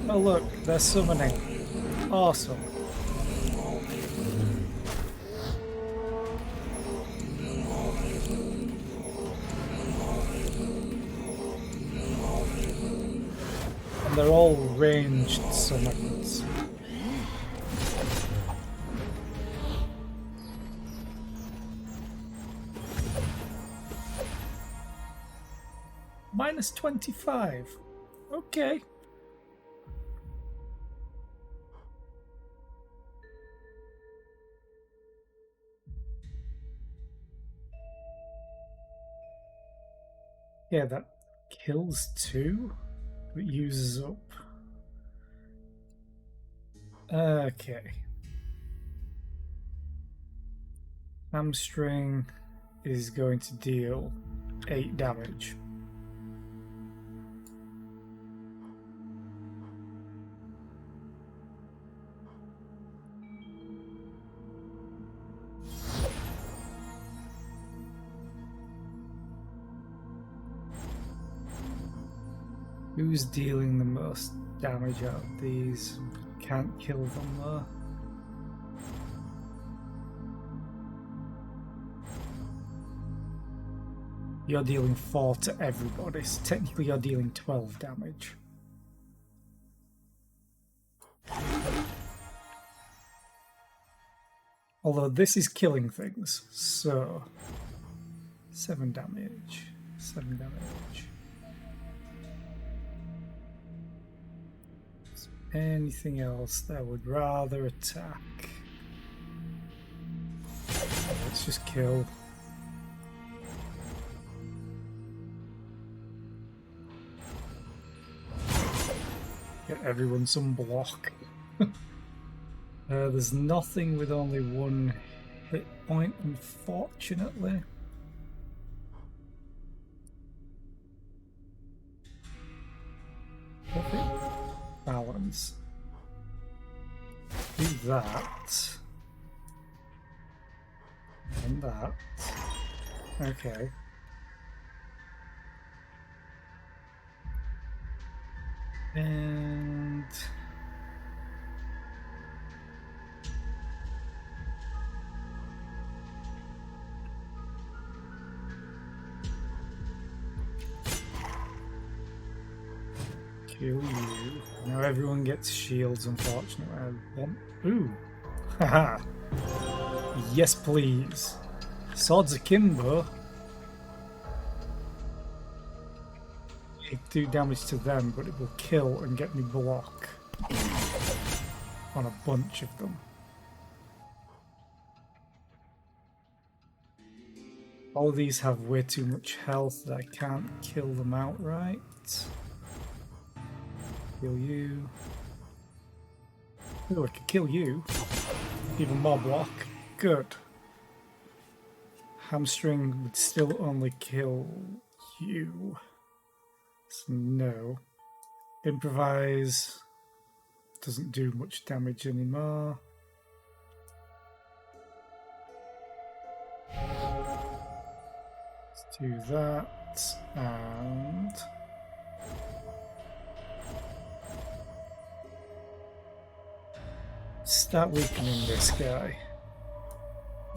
Oh look, they're summoning. Awesome. And they're all ranged summons. Minus 25. Okay. Yeah, that kills 2, but uses up. Okay. Hamstring is going to deal 8 damage. Who's dealing the most damage out of these? Can't kill them though. You're dealing 4 to everybody, so technically you're dealing 12 damage. Although this is killing things, so 7 damage, 7 damage. Anything else that would rather attack? Let's just kill. Get everyone some block. There's nothing with only 1 hit point, unfortunately. Perfect balance. Do that. And that. Okay. And kill you. Now everyone gets shields, unfortunately. I want... Ooh. Haha. Yes, please. Swords akimbo. Do damage to them, but it will kill and get me block on a bunch of them. All of these have way too much health that I can't kill them outright. Kill you. Oh, I can kill you. Even more block. Good. Hamstring would still only kill you. So no. Improvise doesn't do much damage anymore. Let's do that and start weakening this guy.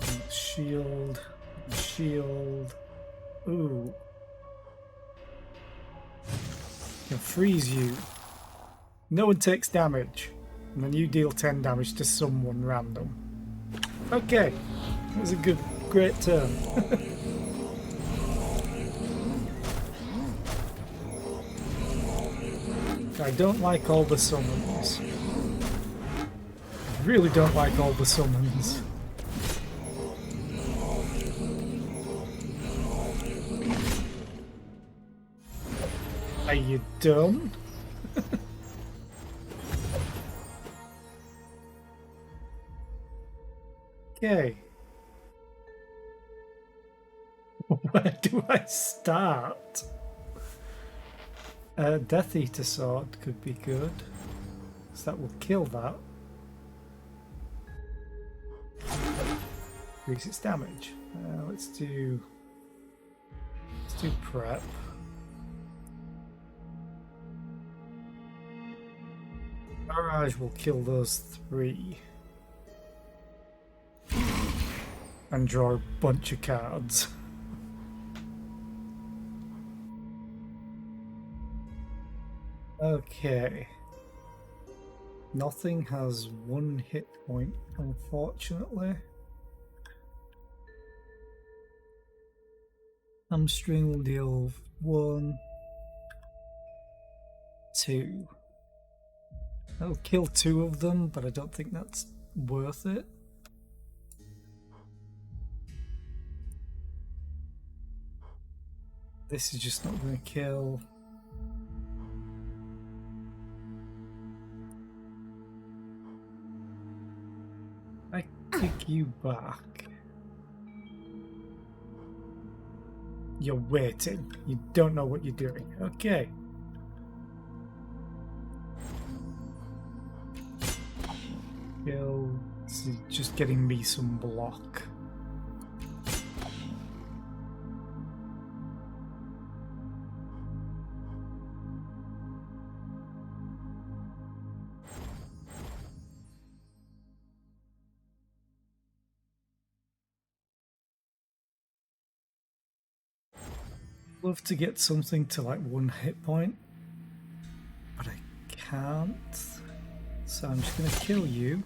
And shield, and shield. Ooh. Can freeze you. No one takes damage. And then you deal 10 damage to someone random. Okay. That was a great turn. I don't like all the summons. I really don't like all the summons. Are you done? Okay. Where do I start? Death Eater Sword could be good, because that will kill that. Increase its damage. Let's do prep. Barrage will kill those 3. And draw a bunch of cards. Okay. Nothing has 1 hit point, unfortunately. Hamstring will deal 1, 2. I'll kill 2 of them, but I don't think that's worth it. This is just not going to kill. I kick you back. You're waiting. You don't know what you're doing. Okay. This is just getting me some block. Love to get something to like 1 hit point, but I can't. So I'm just gonna kill you.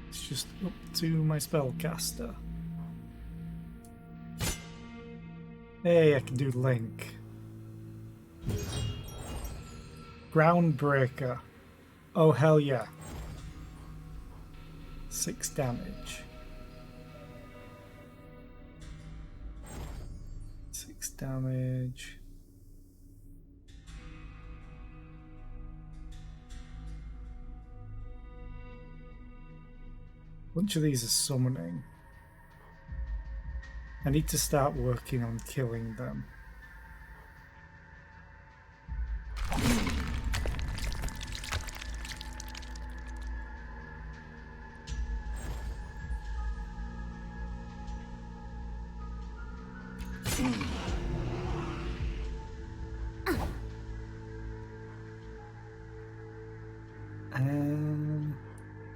It's just up to my spellcaster. Hey, I can do Link. Groundbreaker. Oh hell yeah. 6 damage. 6 damage. A bunch of these are summoning. I need to start working on killing them.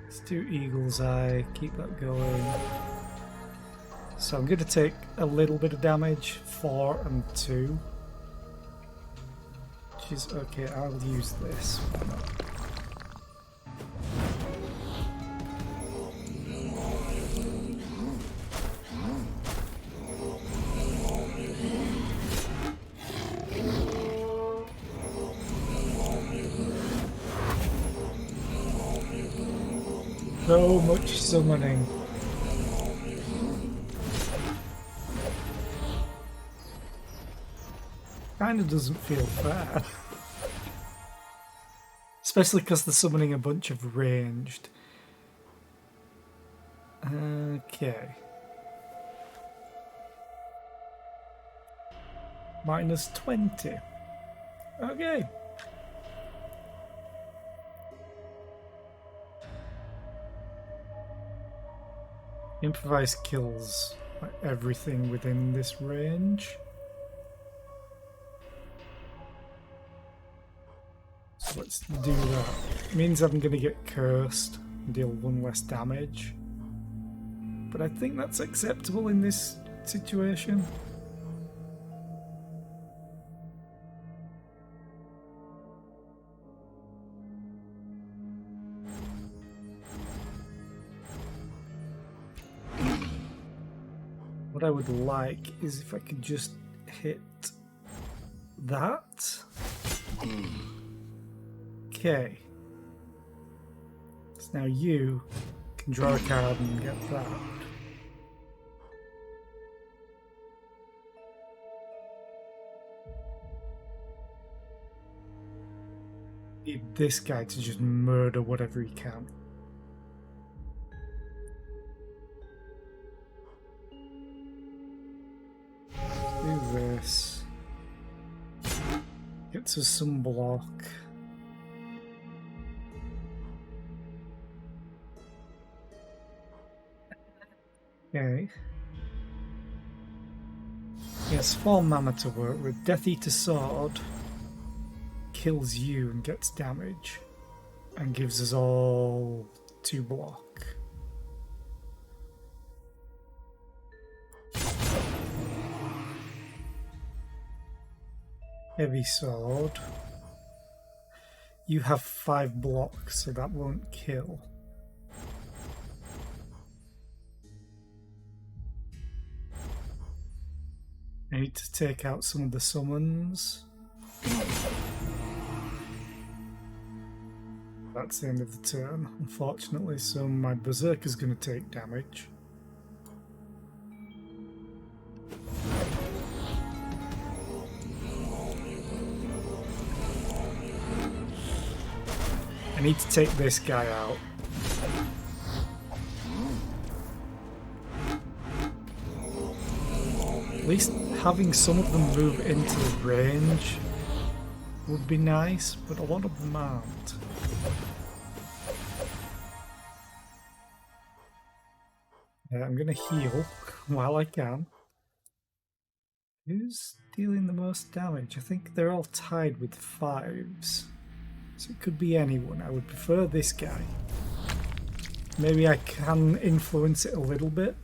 Let's do Eagle's Eye, keep that going. So I'm going to take a little bit of damage, 4 and 2. Which is okay, I'll use this. So much summoning. Kinda doesn't feel fair. Especially because they're summoning a bunch of ranged. Okay. Minus 20. Okay. Improvise kills like everything within this range. So let's do that. It means I'm going to get cursed and deal 1 less damage. But I think that's acceptable in this situation. What I would like is if I could just hit that. Okay. So now you can draw a card and get that. Need this guy to just murder whatever he can. Do this. Gets us some block. Okay. Yes, 4 mana to work with. Death Eater Sword kills you and gets damage. And gives us all 2 block. Heavy Sword. You have 5 blocks, so that won't kill. I need to take out some of the summons. That's the end of the turn, unfortunately, so my Berserker's going to take damage. I need to take this guy out. least having some of them move into the range would be nice, but a lot of them aren't. I'm gonna heal while I can. Who's dealing the most damage? I think they're all tied with 5s. So it could be anyone. I would prefer this guy. Maybe I can influence it a little bit.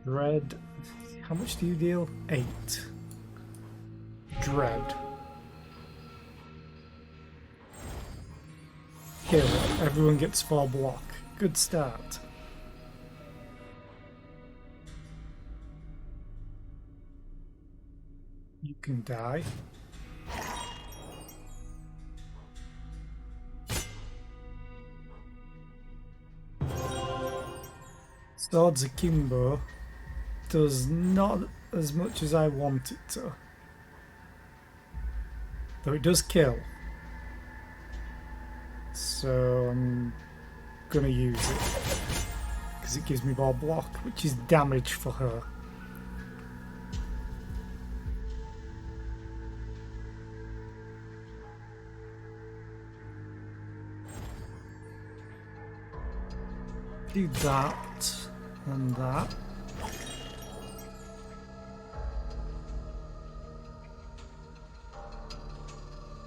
Dread. How much do you deal? 8. Dread. Kill. Everyone gets 4 block. Good start. You can die. Swords Akimbo does not as much as I want it to. Though it does kill. So I'm gonna use it. Because it gives me more block, which is damage for her. Do that and that.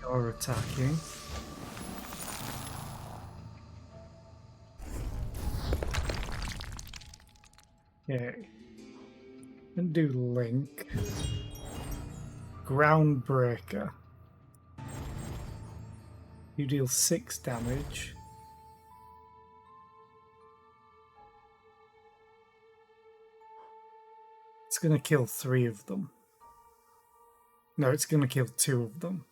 You're attacking. Okay. And do Link. Groundbreaker. You deal 6 damage. It's gonna kill 3 of them. No, it's gonna kill 2 of them.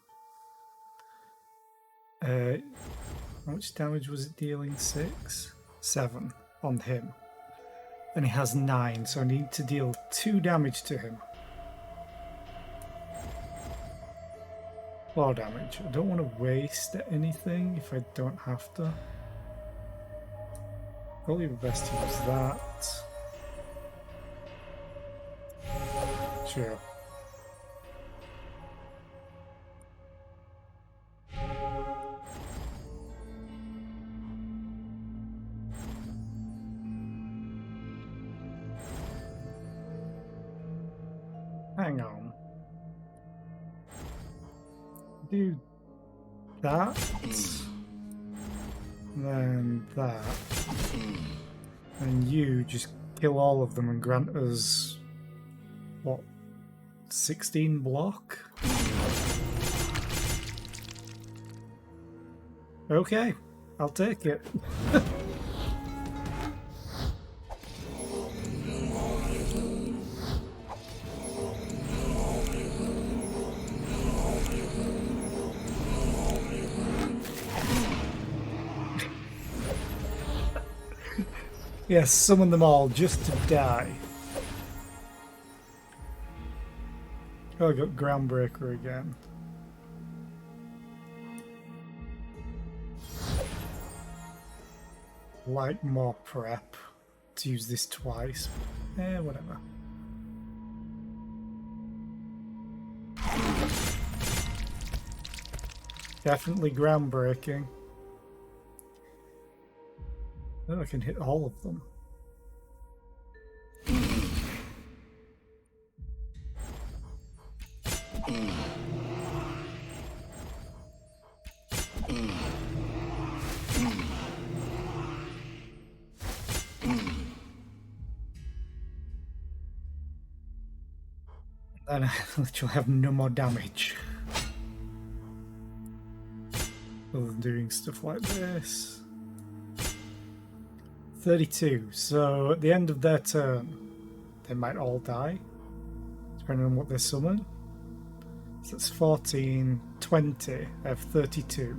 How much damage was it dealing? 6? 7 on him. And he has 9, so I need to deal 2 damage to him. 4 damage. I don't want to waste anything if I don't have to. Probably best to use that. Sure. Hang on. Do that. Then that. And you just kill all of them and grant us what? 16 block? Okay, I'll take it. Yes, summon them all just to die. Oh, I got Groundbreaker again. Like more prep to use this twice. Whatever. Definitely groundbreaking. Oh, I can hit all of them. And I literally have no more damage. Other than doing stuff like this. 32. So at the end of their turn, they might all die. Depending on what they summon. So that's 14, 20. I have 32.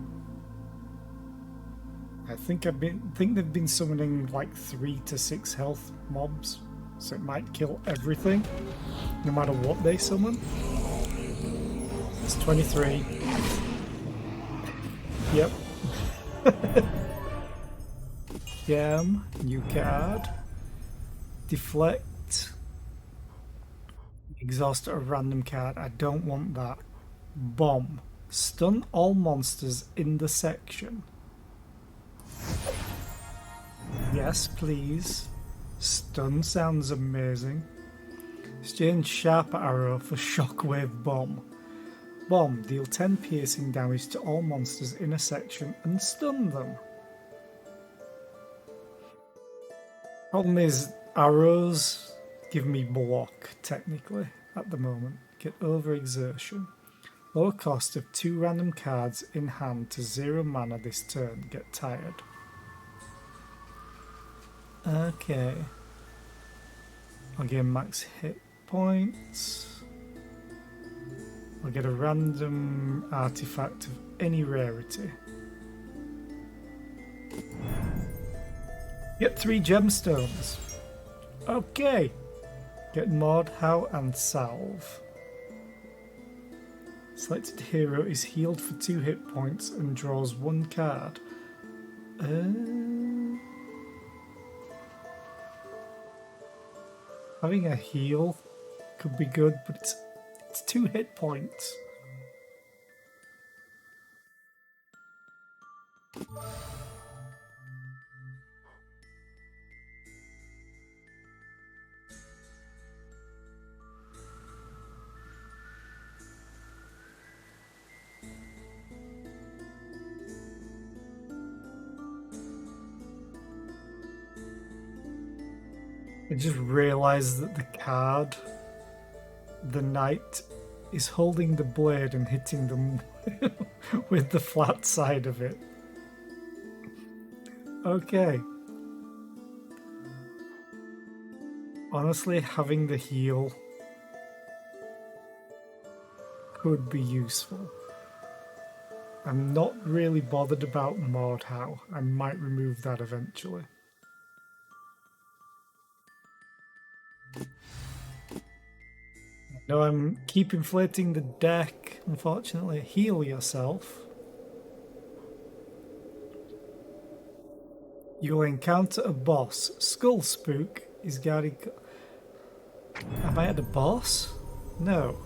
I think they've been summoning like 3 to 6 health mobs. So it might kill everything, no matter what they summon. It's 23. Yep. Gem, new card. Deflect. Exhaust a random card. I don't want that. Bomb. Stun all monsters in the section. Yes, please. Stun sounds amazing. Exchange Sharp Arrow for Shockwave Bomb. Bomb. Deal 10 piercing damage to all monsters in a section and stun them. Problem is, arrows give me block, technically, at the moment. Get overexertion. Lower cost of 2 random cards in hand to 0 mana this turn. Get tired. Okay. I'll get max hit points. I'll get a random artifact of any rarity. Get 3 gemstones. Okay. Get Mordhau and Salve. Selected hero is healed for 2 hit points and draws 1 card. Having a heal could be good, but it's 2 hit points. I just realised that the card, the knight, is holding the blade and hitting them with the flat side of it. Okay. Honestly, having the heal could be useful. I'm not really bothered about Mordhau. I might remove that eventually. No, I'm keep inflating the deck, unfortunately. Heal yourself. You'll encounter a boss. Skull Spook is guarding... Am I at a boss? No.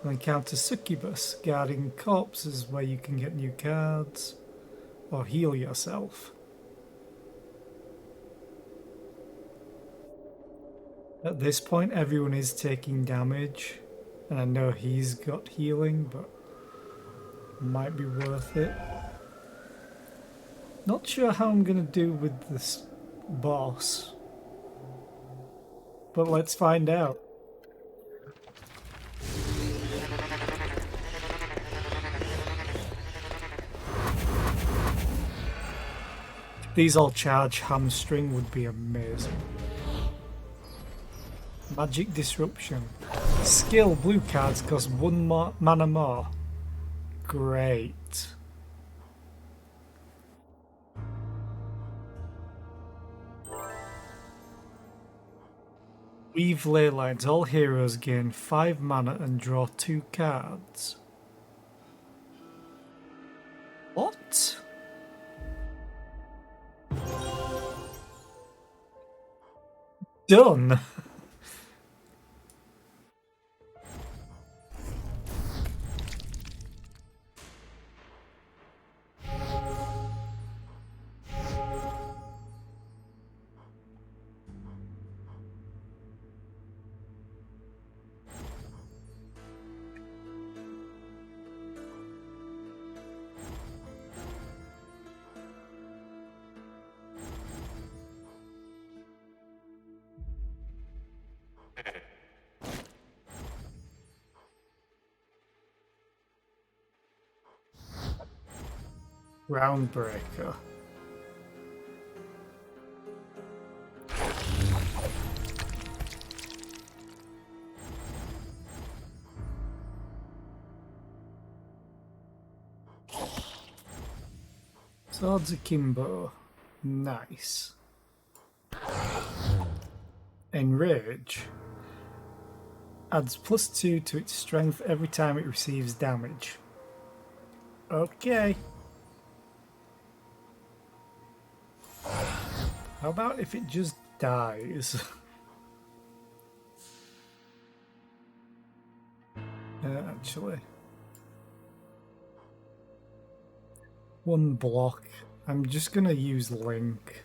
You'll encounter Succubus, guarding corpses where you can get new cards. Or heal yourself. At this point, everyone is taking damage, and I know he's got healing, but might be worth it. Not sure how I'm going to do with this boss, but let's find out. If these all charge hamstring would be amazing. Magic Disruption. Skill, blue cards cost 1 mana more. Great. Weave Ley Lines. All heroes gain 5 mana and draw 2 cards. What? Done. Groundbreaker. Swords Akimbo. Nice. Enrage. Adds +2 to its strength every time it receives damage. Okay. How about if it just dies? Actually. One block. I'm just gonna use Link.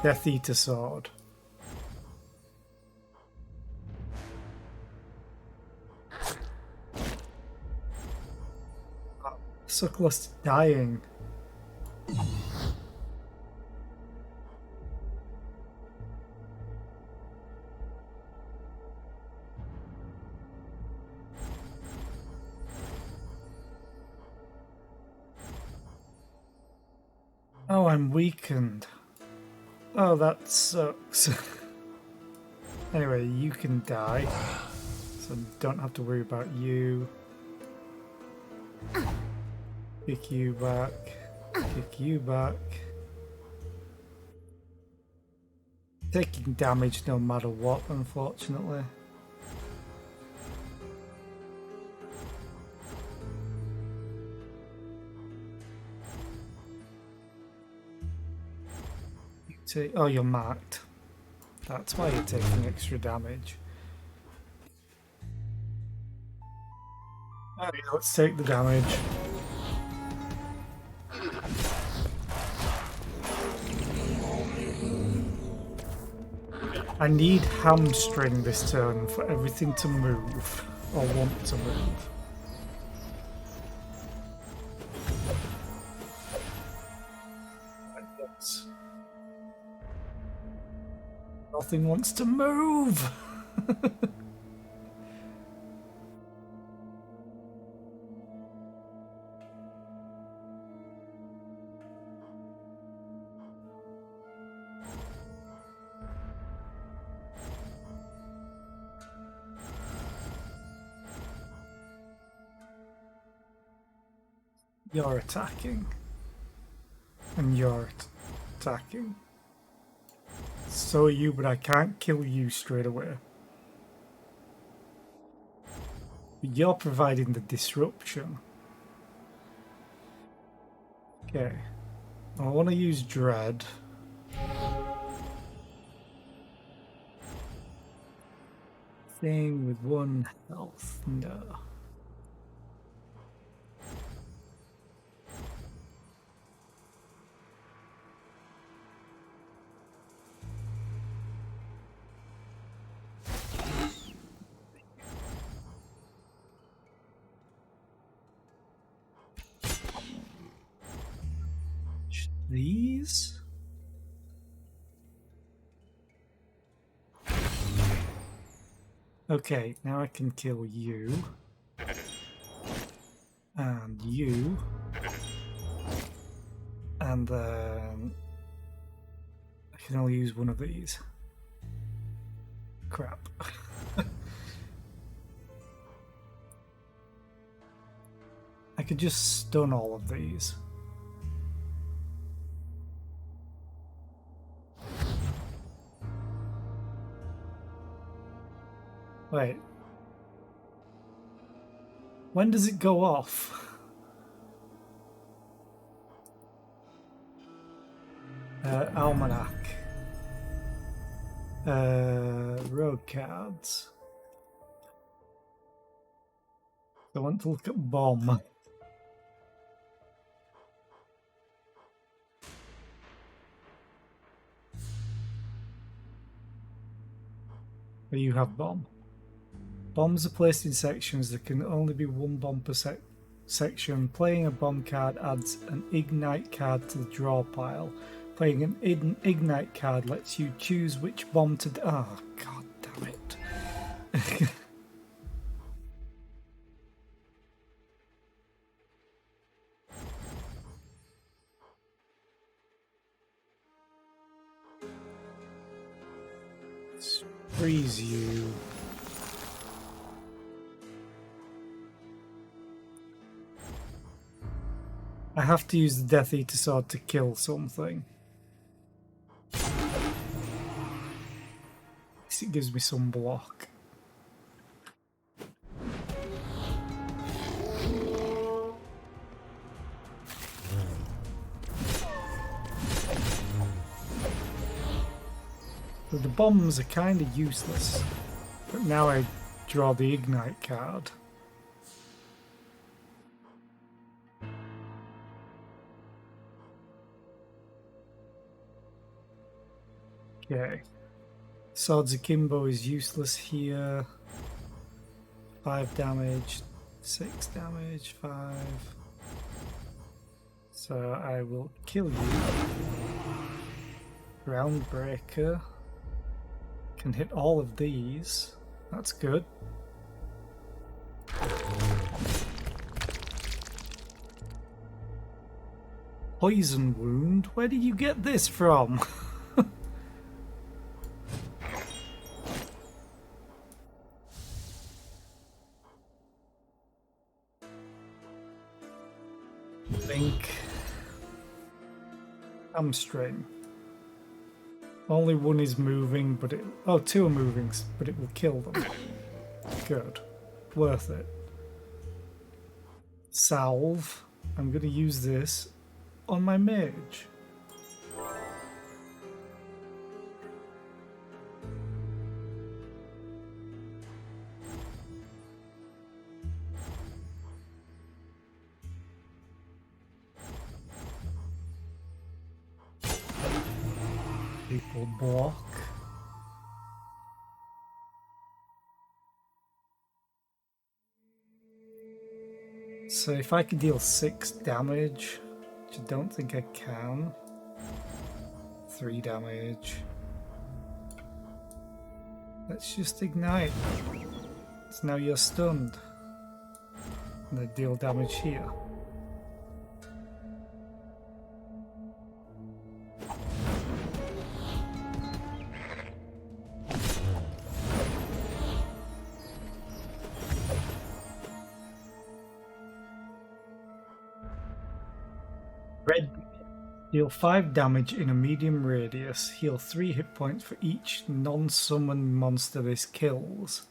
Death Eater Sword. So close to dying. Oh, I'm weakened. Oh, that sucks. Anyway, you can die. So don't have to worry about you. Kick you back. Kick you back. Taking damage no matter what, unfortunately. Oh, you're marked. That's why you're taking extra damage. Okay, let's take the damage. I need hamstring this turn for everything to move, or want to move. Nothing wants to move! You're attacking. And you're attacking. So are you, but I can't kill you straight away. But you're providing the disruption. Okay. I want to use Dread. Thing with 1 health. No. These? Okay, now I can kill you. And you. And then I can only use one of these. Crap. I could just stun all of these. Wait. When does it go off? Almanac. Road cards. I want to look at bomb. Where you have bomb. Bombs are placed in sections. There can only be one bomb per section. Playing a bomb card adds an ignite card to the draw pile. Playing an ignite card lets you choose which bomb to... Oh, god damn it. Freeze you. I have to use the Death Eater Sword to kill something. At least it gives me some block. bombs are kind of useless, but now I draw the ignite card. Okay. Swords Akimbo is useless here. 5 damage, 6 damage, 5. So I will kill you. Groundbreaker. Can hit all of these. That's good. Poison wound? Where did you get this from? Think. Hamstring. Only one is moving, but it... Oh, 2 are moving, but it will kill them. Good. Worth it. Salve. I'm going to use this on my mage. People block. So if I could deal 6 damage, which I don't think I can. 3 damage. Let's just ignite. So now you're stunned. And I deal damage here. Red. Deal 5 damage in a medium radius. Heal 3 hit points for each non-summoned monster this kills.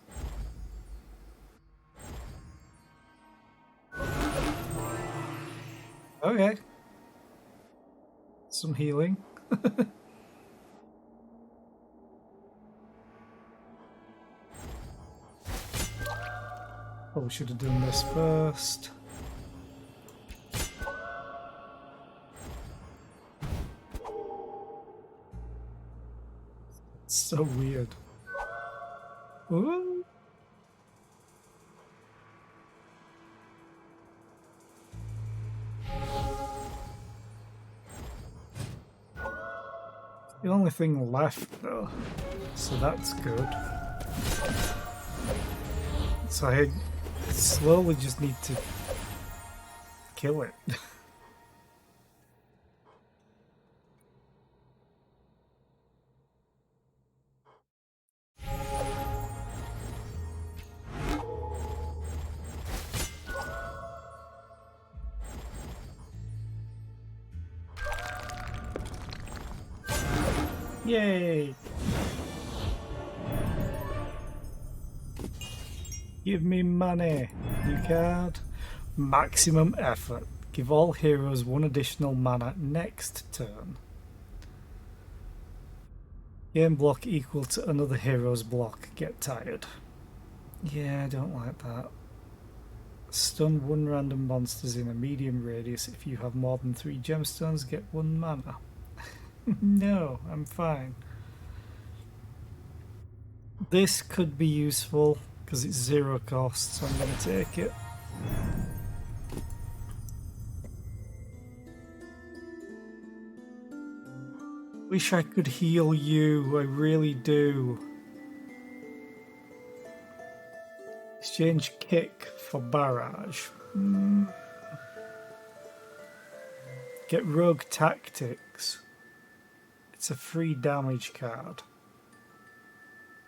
Okay. Some healing. Probably should have done this first. It's so weird. Ooh. The only thing left though, so that's good. So I slowly just need to kill it. Yay! Give me money. New card. Maximum effort. Give all heroes 1 additional mana next turn. Game block equal to another hero's block. Get tired. Yeah, I don't like that. Stun 1 random monsters in a medium radius. If you have more than 3 gemstones, get 1 mana. No, I'm fine. This could be useful because it's 0 cost, so I'm going to take it. Wish I could heal you, I really do. Exchange kick for barrage. Get rogue tactics. It's a free damage card.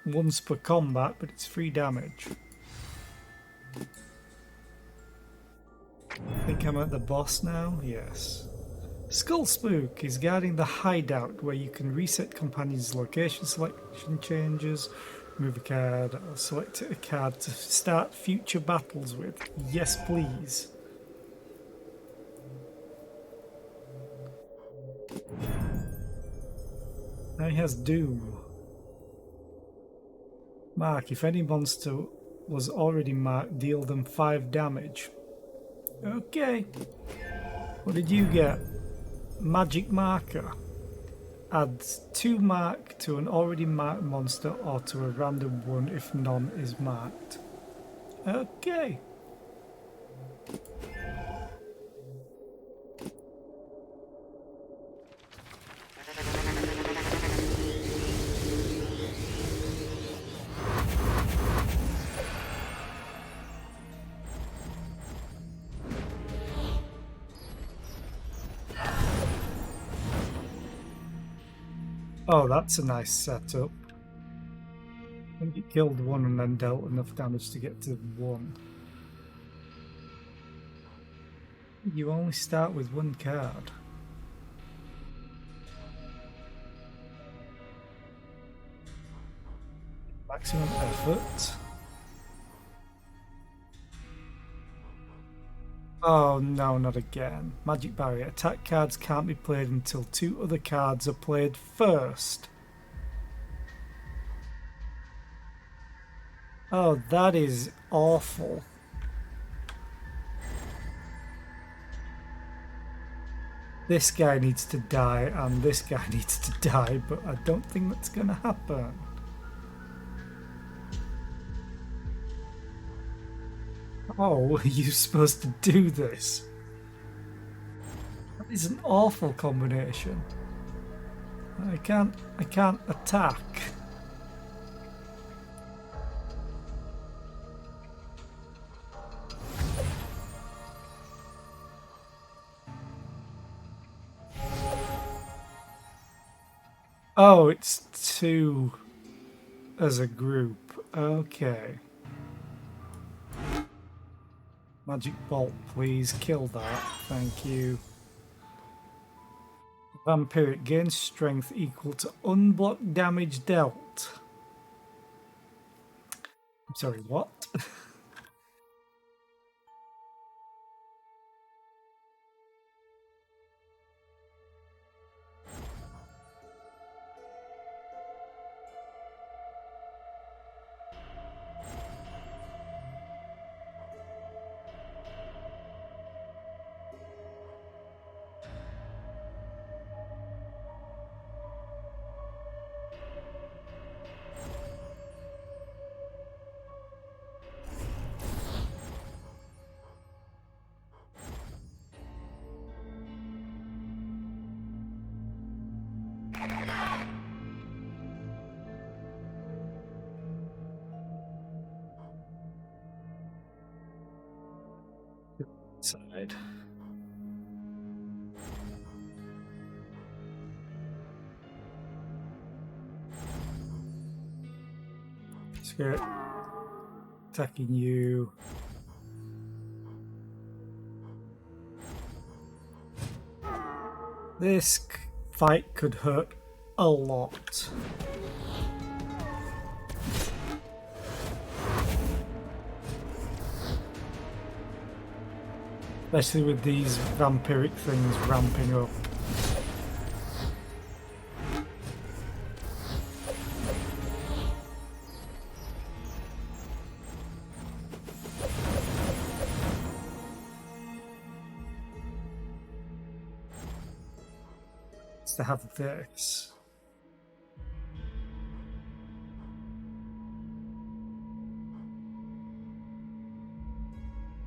Once per combat, but it's free damage. I think I'm at the boss now? Yes. Skull Spook is guarding the hideout where you can reset companions' location selection changes, remove a card, or select a card to start future battles with. Yes, please. Now he has Doom. Mark, if any monster was already marked, deal them 5 damage. Okay. What did you get? Magic marker. Adds 2 mark to an already marked monster or to a random one if none is marked. Okay. Oh, that's a nice setup. I think it killed one and then dealt enough damage to get to 1. You only start with 1 card. Maximum effort. Oh no, not again. Magic barrier. Attack cards can't be played until 2 other cards are played first. Oh, that is awful. This guy needs to die and this guy needs to die, but I don't think that's gonna happen. Oh, are you supposed to do this? That is an awful combination. I can't attack. Oh, it's 2 as a group. Okay. Magic bolt, please. Kill that. Thank you. Vampiric gains strength equal to unblocked damage dealt. I'm sorry, what? Side. Skirt. Attacking you. This fight could hurt a lot. Especially with these vampiric things ramping up. It's to have this.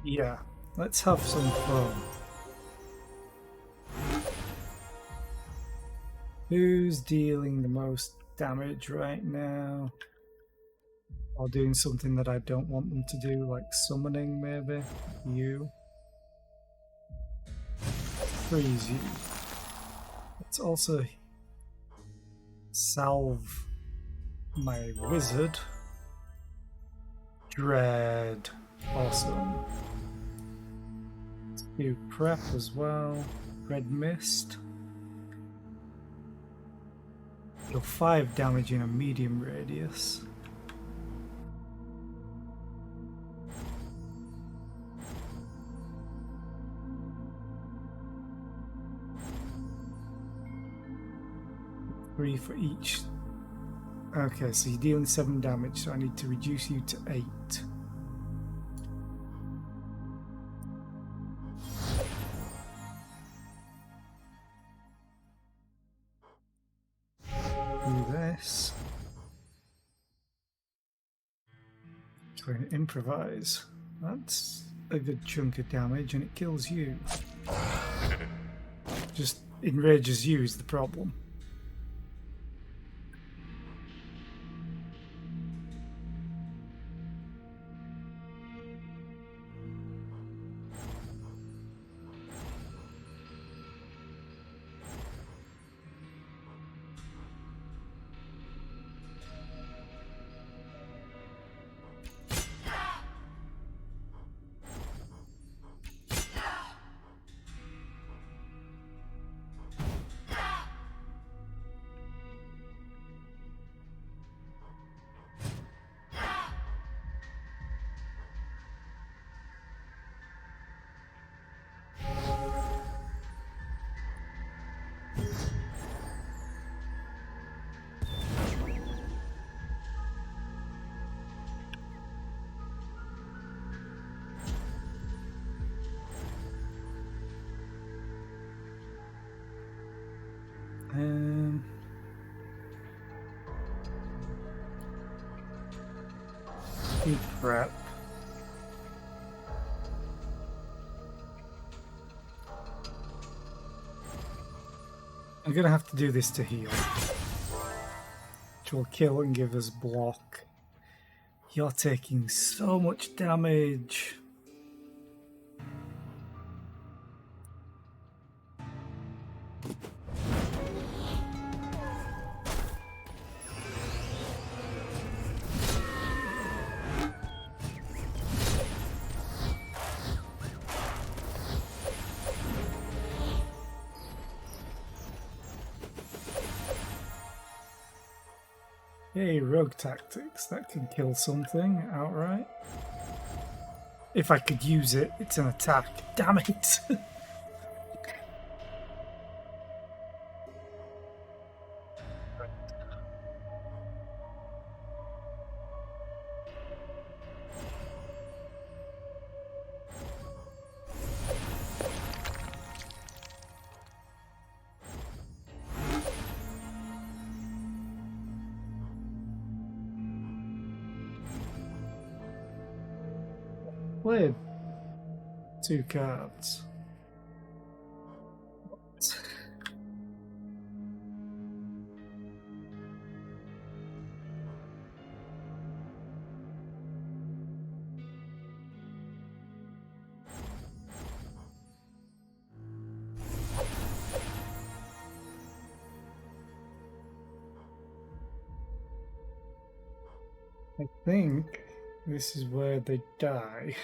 Yeah. Let's have some fun. Who's dealing the most damage right now? Or doing something that I don't want them to do, like summoning maybe? You. Freeze you. Let's also salve my wizard. Dread. Awesome. Do prep as well. Red mist. Deal 5 damage in a medium radius. Three for each Okay, so you're dealing 7 damage, so I need to reduce you to 8. Do this. Try and improvise. That's a good chunk of damage, and it kills you. Just enrages you is the problem. Keep prep. I'm gonna have to do this to heal, which will kill and give us block. You're taking so much damage. Hey, rogue tactics, that can kill something outright. If I could use it, it's an attack. Damn it! Played 2 cards. What? I think this is where they die.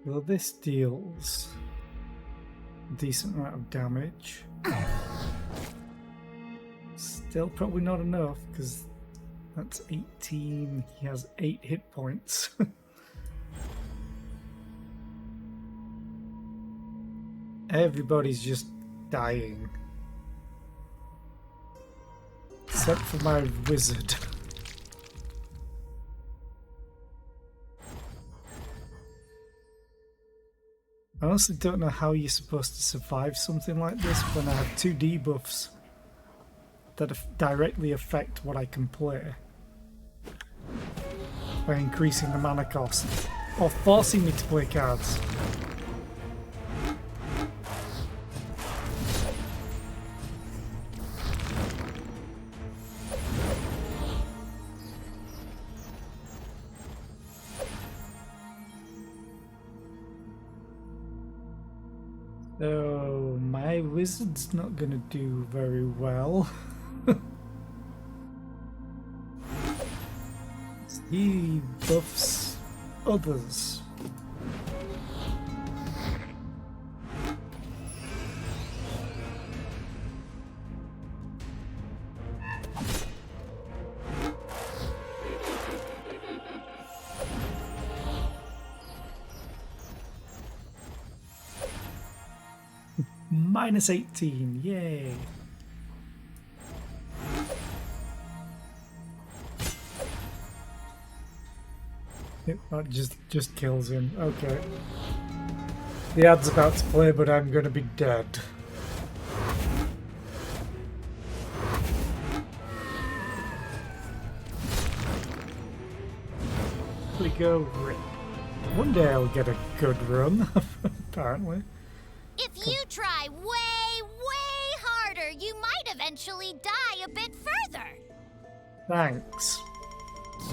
Well, this deals a decent amount of damage. Still probably not enough, because that's 18. He has 8 hit points. Everybody's just dying. Except for my wizard. I honestly don't know how you're supposed to survive something like this when I have 2 debuffs that directly affect what I can play by increasing the mana cost or forcing me to play cards. So my wizard's not gonna do very well. He buffs others. Minus 18, yay! Yep, that just kills him. Okay. The ad's about to play, but I'm gonna be dead. We go rip. One day I'll get a good run, apparently. If you try way, way harder, you might eventually die a bit further. Thanks.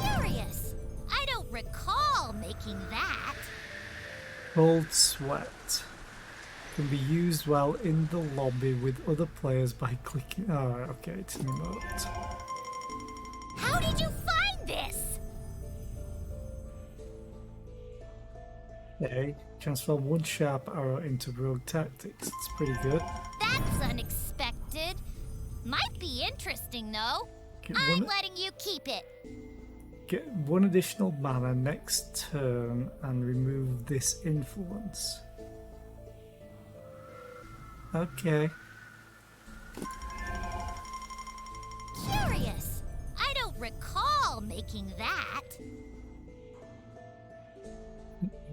Curious. I don't recall making that. Cold Sweat can be used while in the lobby with other players by clicking. Oh, okay, it's an emote. How did you find this? Okay, transform one sharp arrow into rogue tactics. It's pretty good. That's unexpected. Might be interesting, though. Get I'm one, letting you keep it. get one additional mana next turn and remove this influence. Okay. Curious. I don't recall making that.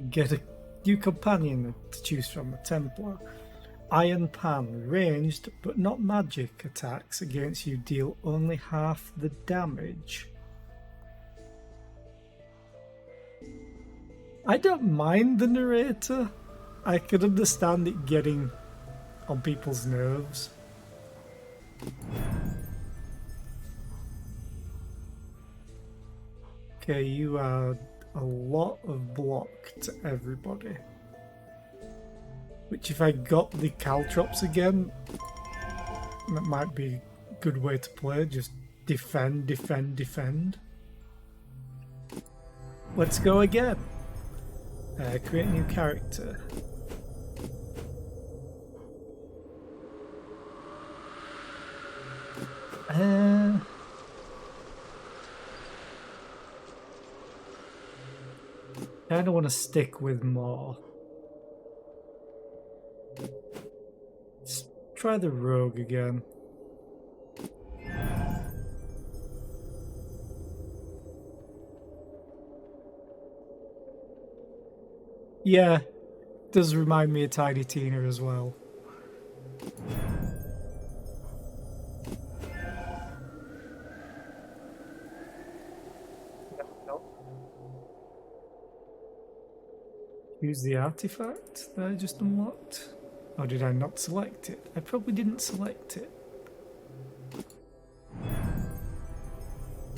Get a new companion to choose from, a Templar. Iron Pan, ranged but not magic attacks against you deal only half the damage. I don't mind the narrator. I could understand it getting on people's nerves. Okay, you add a lot of block to everybody. Which, if I got the caltrops again, that might be a good way to play. Just defend, defend, defend. Let's go again. Create a new character. I don't want to stick with more. Let's try the rogue again. Yeah, does remind me of Tiny Tina as well. Use the artifact that I just unlocked? Or did I not select it? I probably didn't select it.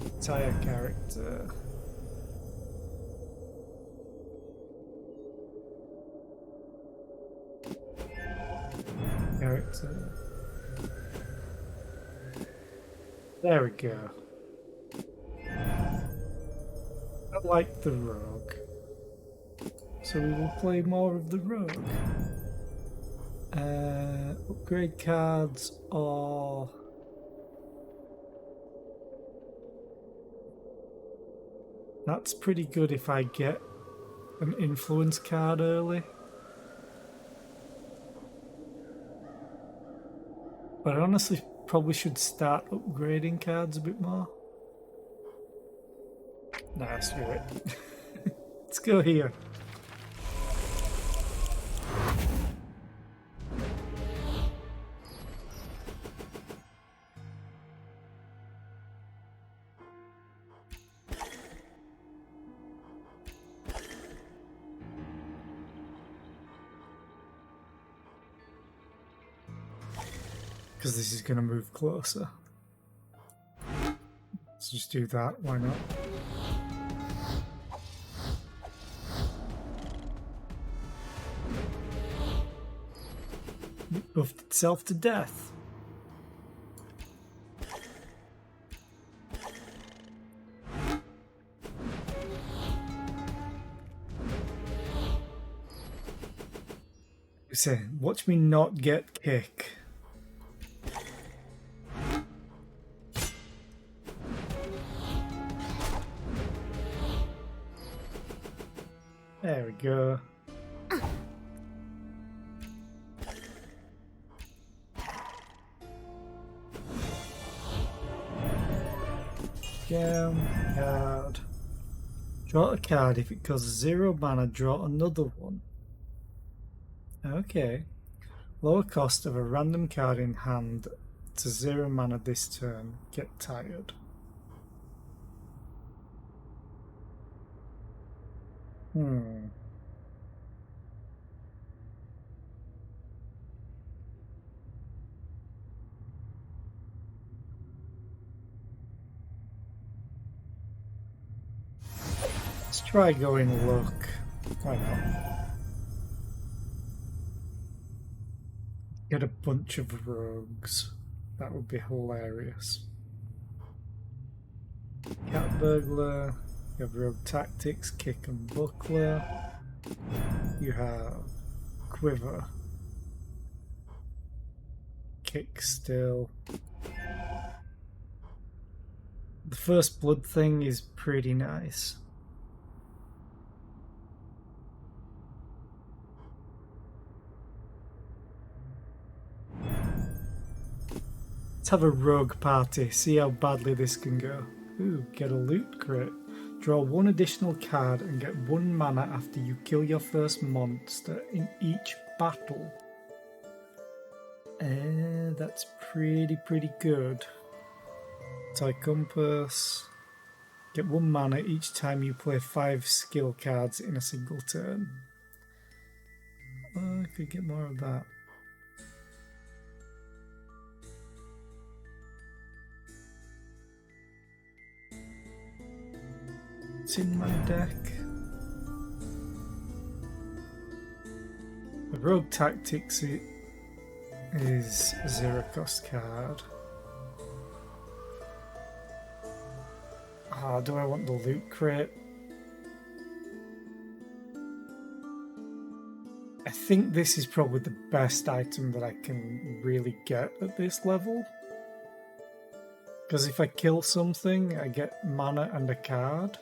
Entire character. Character. There we go. I like the rogue. So we will play more of the rogue. Upgrade cards or... That's pretty good if I get an influence card early. But I honestly probably should start upgrading cards a bit more. Nah, screw it. Let's go here. Because this is going to move closer. Let's just do that, why not? It buffed itself to death. Say, watch me not get kick. There we go. Card. Draw a card. If it costs 0 mana, draw another one. Okay. Lower cost of a random card in hand to 0 mana this turn. Get tired. Let's try going look. Why not? Get a bunch of rogues. That would be hilarious. Cat burglar. You have rogue tactics, kick and buckler. You have quiver. Kick still. The first blood thing is pretty nice. Let's have a rogue party, see how badly this can go. Ooh, get a loot crate. Draw one additional card and get 1 mana after you kill your first monster in each battle. That's pretty good. Tie compass. Get 1 mana each time you play 5 skill cards in a single turn. I could get more of that. What's in my deck? The rogue tactics is a 0 cost card. Do I want the loot crate? I think this is probably the best item that I can really get at this level. Because if I kill something, I get mana and a card.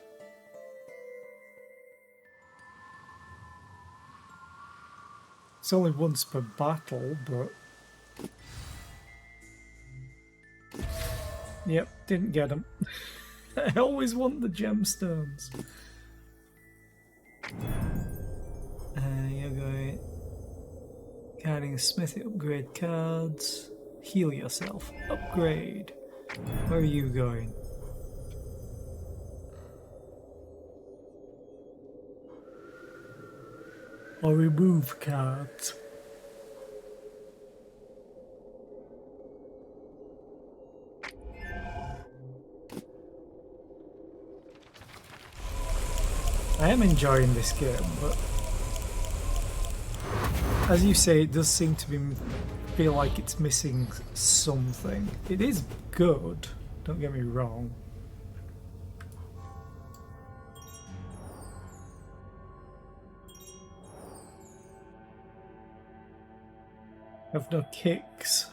It's only once per battle, but... Yep, didn't get them. I always want the gemstones. You're going... Carding a smithy, upgrade cards. Heal yourself. Upgrade. Where are you going? Or remove cards. I am enjoying this game, but as you say, it does seem to feel like it's missing something. It is good, don't get me wrong. I have no kicks.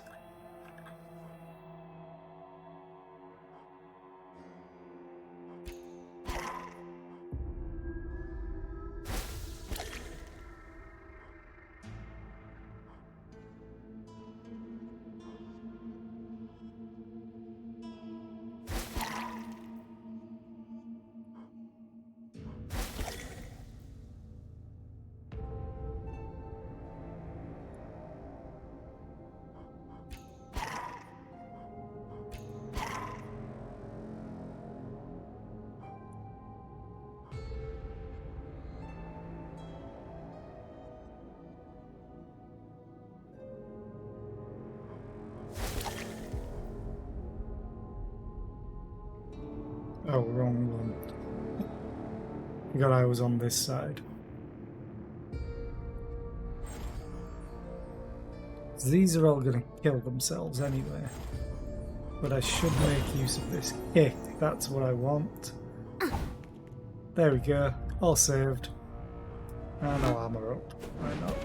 Oh, wrong one. Forgot I was on this side. These are all going to kill themselves anyway. But I should make use of this kick. That's what I want. There we go. All saved. And I'll armor up. Why not?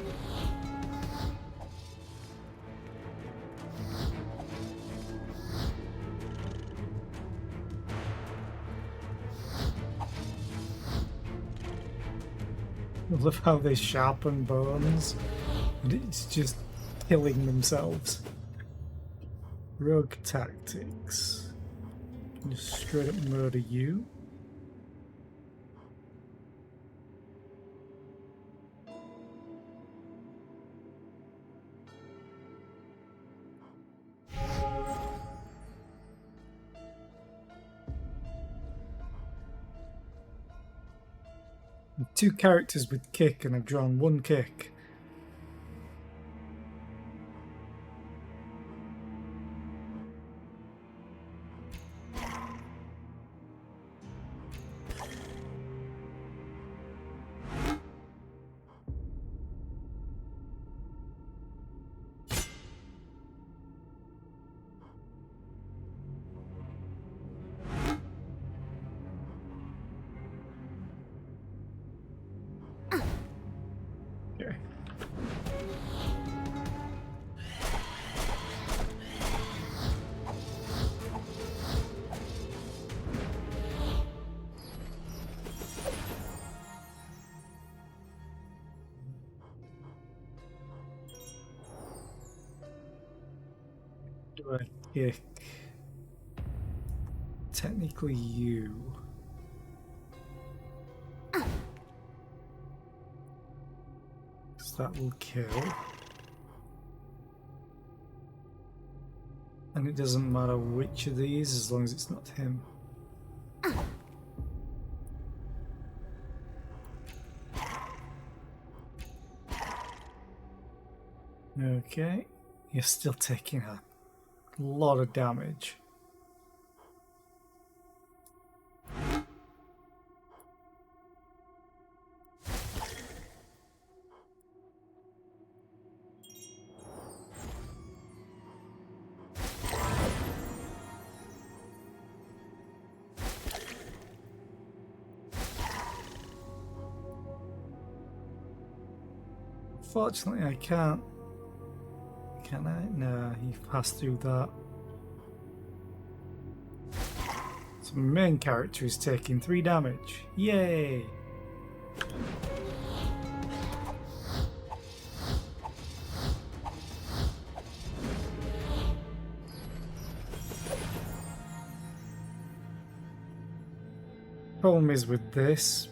I love how they sharpen bones, and it's just killing themselves. Rogue tactics. Just straight up murder you. Two characters with kick, and I've drawn one kick. Okay. Do I kick? Technically you. That will kill. And it doesn't matter which of these as long as it's not him. Okay, you're still taking a lot of damage. Fortunately, I can't. Can I? No, he passed through that. So my main character is taking 3 damage. Yay! Problem is with this,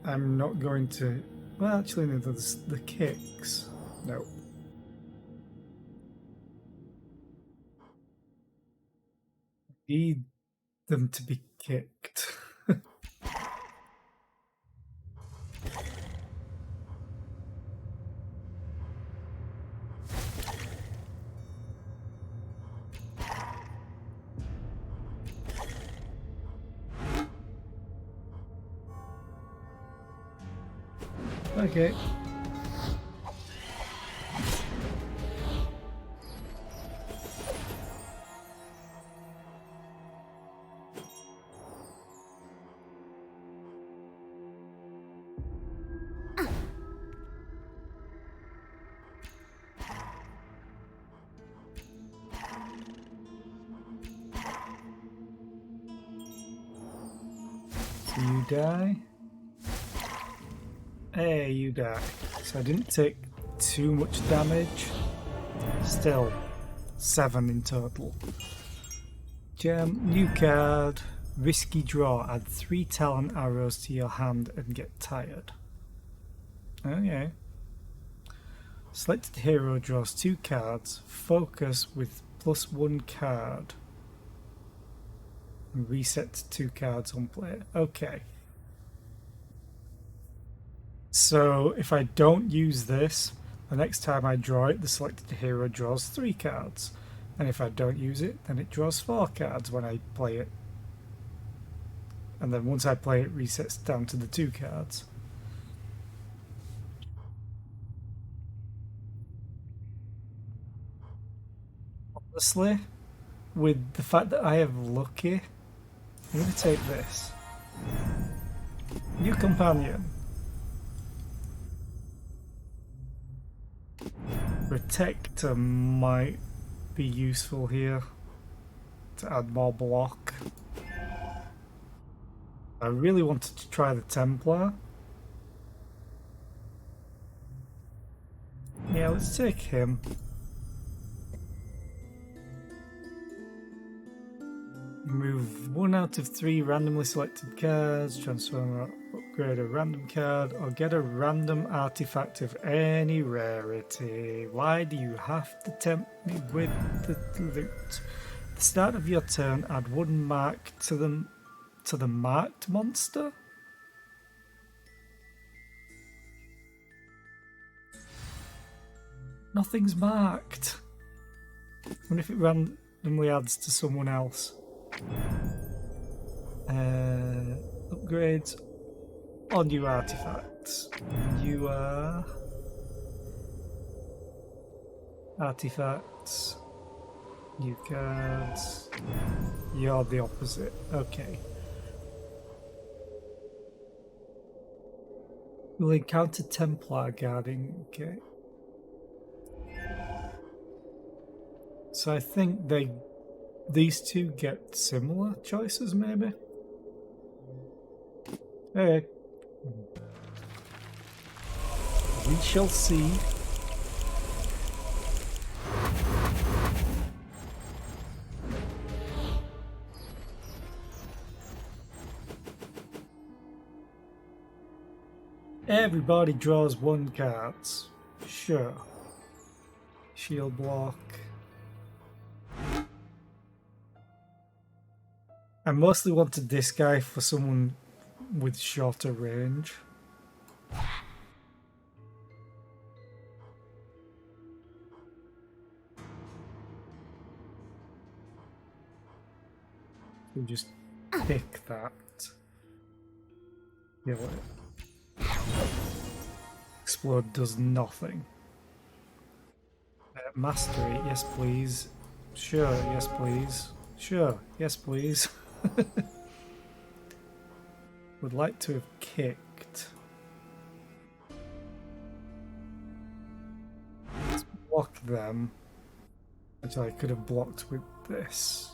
I'm not going to. Well, actually, no, there's the kicks. No. Need them to be kicked. Okay. So you die. Hey, you die. So I didn't take too much damage. Still, 7 in total. Gem, new card. Risky draw. Add 3 talent arrows to your hand and get tired. Okay. Selected hero draws 2 cards. Focus with +1 card. And reset 2 cards on player. Okay. So if I don't use this, the next time I draw it, the selected hero draws 3 cards. And if I don't use it, then it draws 4 cards when I play it. And then once I play it, resets down to the 2 cards. Honestly, with the fact that I have Lucky, I'm going to take this. New companion. Protector might be useful here to add more block. I really wanted to try the Templar. Yeah, let's take him. Remove 1 out of 3 randomly selected cards, transform or upgrade a random card, or get a random artifact of any rarity. Why do you have to tempt me with the loot? At the start of your turn, add 1 mark to the marked monster? Nothing's marked. I wonder if it randomly adds to someone else. Upgrades or new artifacts. You are artifacts, new cards. You're the opposite. Okay. You'll encounter Templar guarding. Okay. So I think these two get similar choices, maybe. Hey, we shall see. Everybody draws 1 card. Sure. Shield block. I mostly wanted this guy for someone with shorter range. We'll just pick that. Yeah, what? Explode does nothing. Mastery, yes please. Sure, yes please. Sure, yes please. Would like to have kicked. Let's block them. Actually, I could have blocked with this.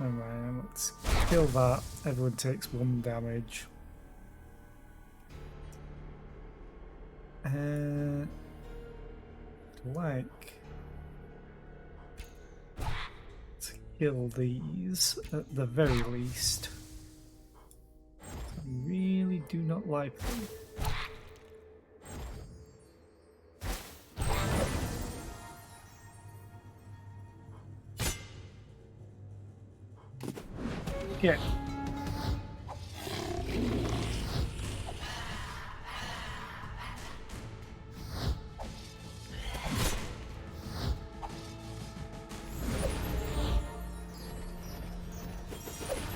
Alright, let's kill that. Everyone takes 1 damage. Like to kill these at the very least. I really do not like them. Okay.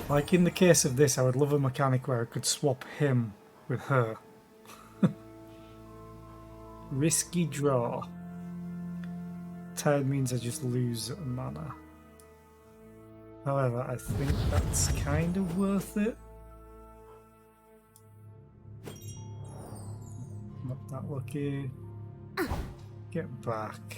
Like in the case of this, I would love a mechanic where I could swap him with her. Risky draw. Tired means I just lose a mana. However, I think that's kind of worth it. Not that lucky. Get back.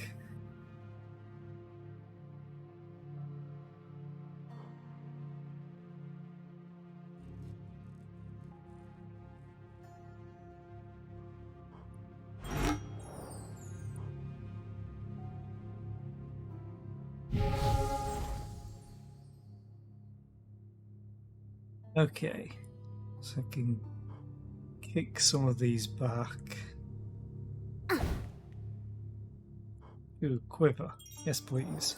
Okay, so I can kick some of these back. Ooh, quiver. Yes, please.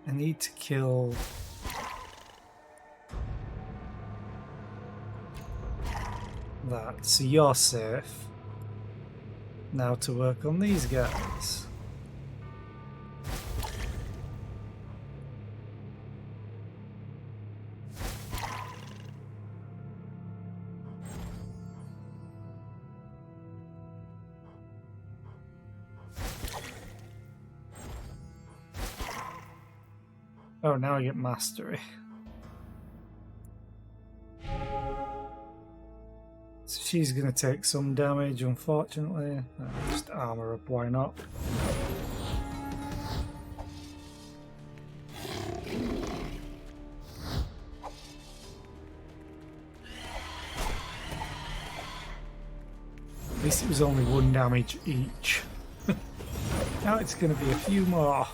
I need to kill that, so you're safe. Now to work on these guys. Oh, now I get mastery. So she's gonna take some damage, unfortunately. Just armor up, why not? least it was only 1 damage each. Now it's going to be a few more.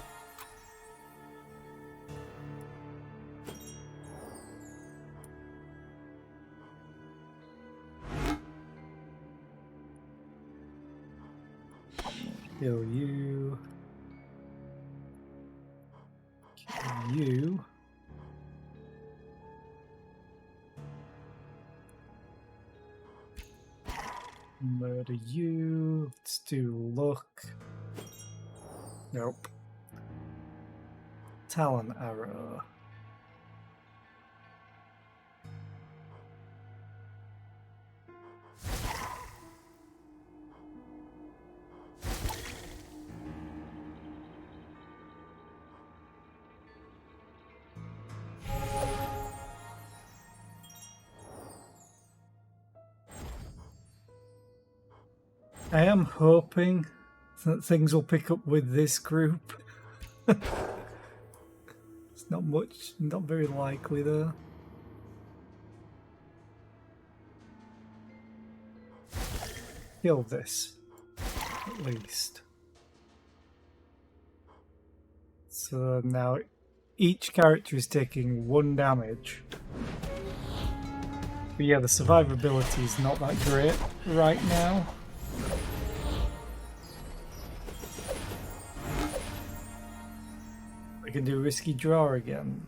Kill you. Kill you. Murder you. Let's do luck. Nope. Talon arrow. I am hoping that things will pick up with this group. It's not much, not very likely though. Kill this, at least. So now each character is taking 1 damage. But yeah, the survivability is not that great right now. I can do risky draw again.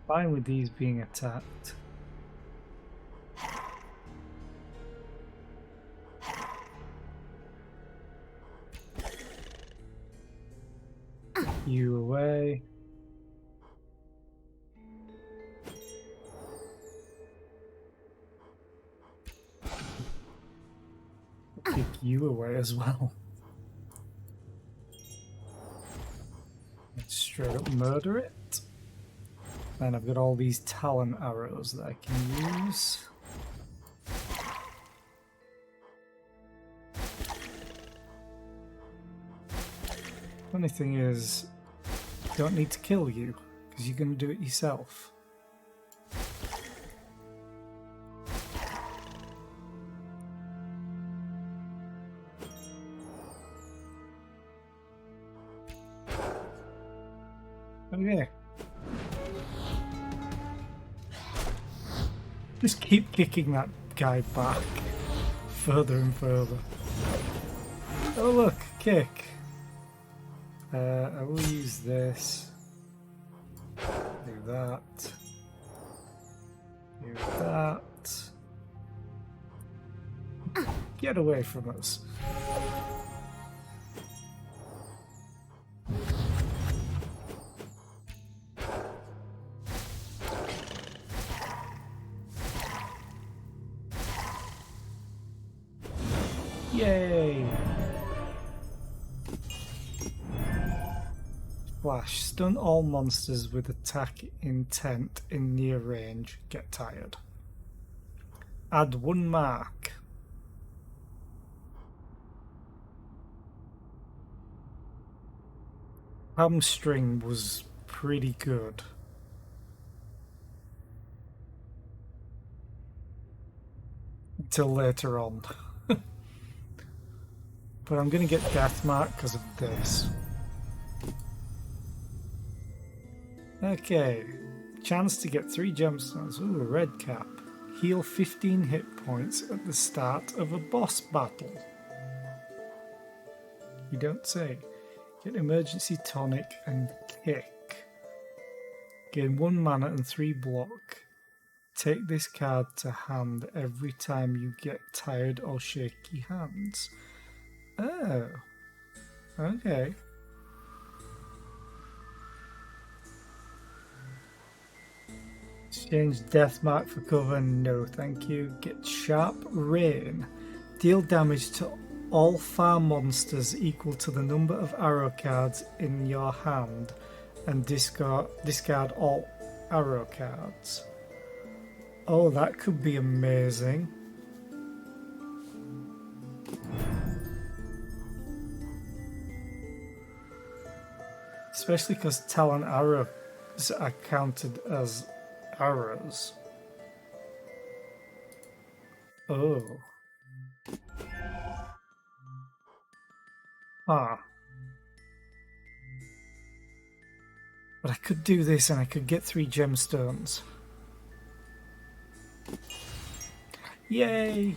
Fine with these being attacked. You away. Kick you away as well. Let's straight up murder it. And I've got all these talon arrows that I can use. Funny thing is, I don't need to kill you, because you're going to do it yourself. Okay. Just keep kicking that guy back further and further. Oh look, kick. I will use this. Do that. Do that. Get away from us. Yay! Flash. Stun all monsters with attack intent in near range. Get tired. Add 1 mark. Hamstring was pretty good. Until later on. But I'm going to get Deathmark because of this. Okay. Chance to get 3 gemstones. Ooh, a red cap. Heal 15 hit points at the start of a boss battle. You don't say. Get emergency tonic and kick. Gain 1 mana and 3 block. Take this card to hand every time you get tired or shaky hands. Oh. Okay. Exchange Deathmark for cover. No, thank you. Get Sharp Rain. Deal damage to all farm monsters equal to the number of arrow cards in your hand and discard all arrow cards. Oh, that could be amazing. Especially because talent arrows are counted as arrows. Oh. Ah. But I could do this and I could get 3 gemstones. Yay!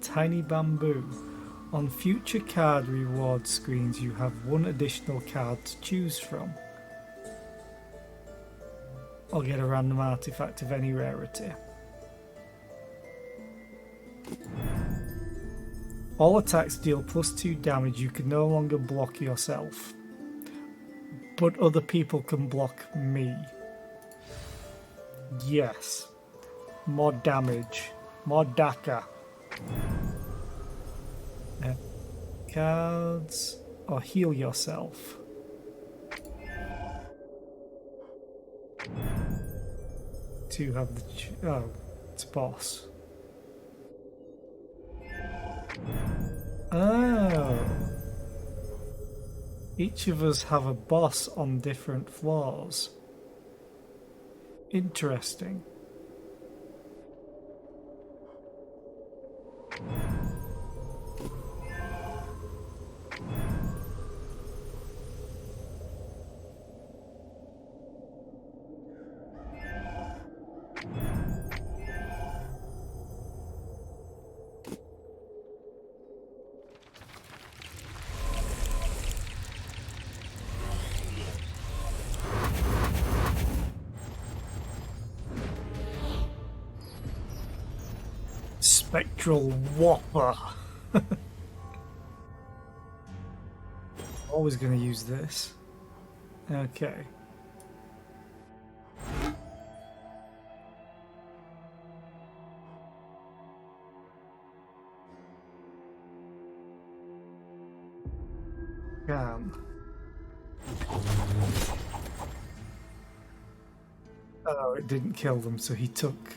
Tiny bamboo. On future card reward screens, you have 1 additional card to choose from. Or get a random artifact of any rarity. All attacks deal +2 damage. You can no longer block yourself. But other people can block me. Yes. More damage. More Daka. Cards. Or heal yourself. To have the... oh, it's boss. Oh. Each of us have a boss on different floors. Interesting. Spectral Whopper. Always going to use this. Okay. Oh, it didn't kill them, so he took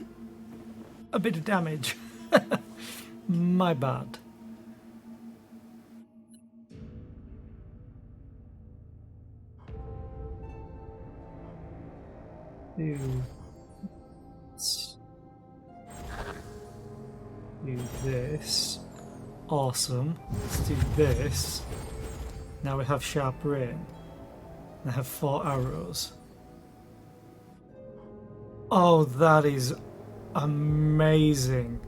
a bit of damage. My bad. Do this. Awesome. Let's do this. Now we have sharp rain. I have 4 arrows. Oh, that is amazing.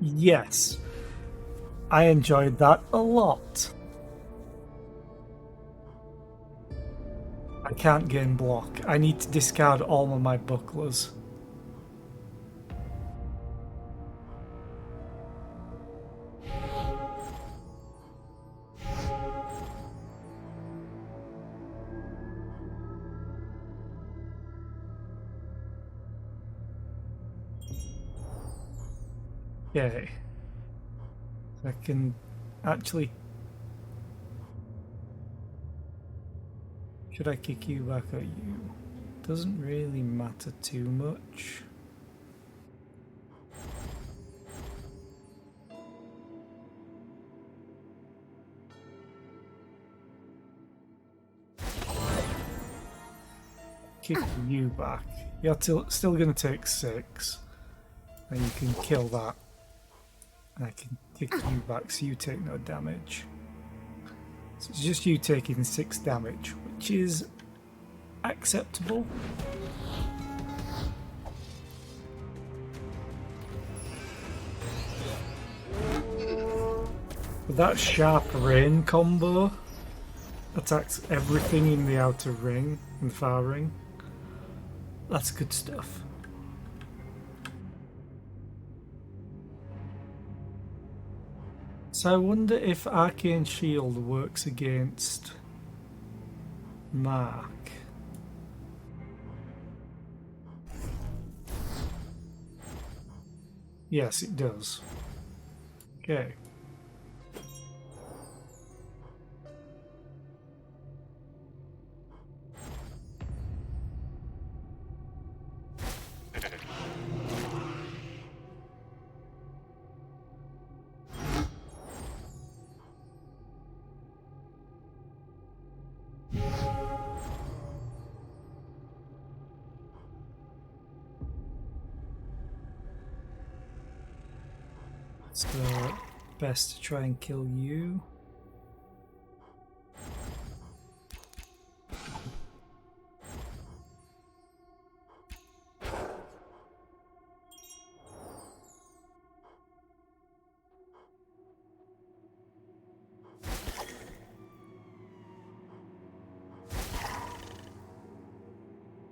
Yes. I enjoyed that a lot. I can't gain block. I need to discard all of my bucklers. Okay. I can actually... should I kick you back at you? Doesn't really matter too much. Kick you back. You're still going to take 6. And you can kill that. And I can kick you back so you take no damage. So it's just you taking 6 damage, which is acceptable. But that sharp rain combo attacks everything in the outer ring, in the far ring. That's good stuff. So I wonder if Arcane Shield works against Mark. Yes, it does. Okay. So best to try and kill you.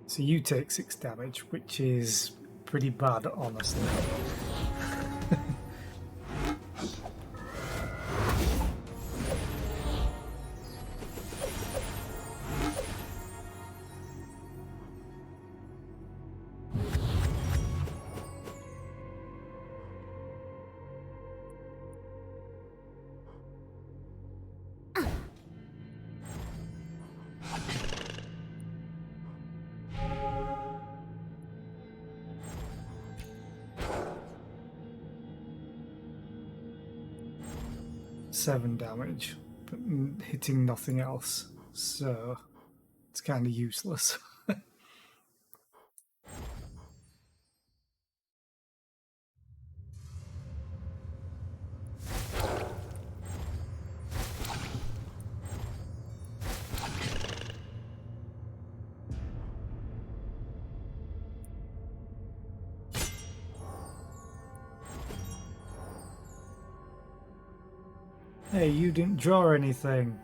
So you take 6 damage, which is pretty bad, honestly. Seven damage, but hitting nothing else, so it's kind of useless. Hey, you didn't draw anything.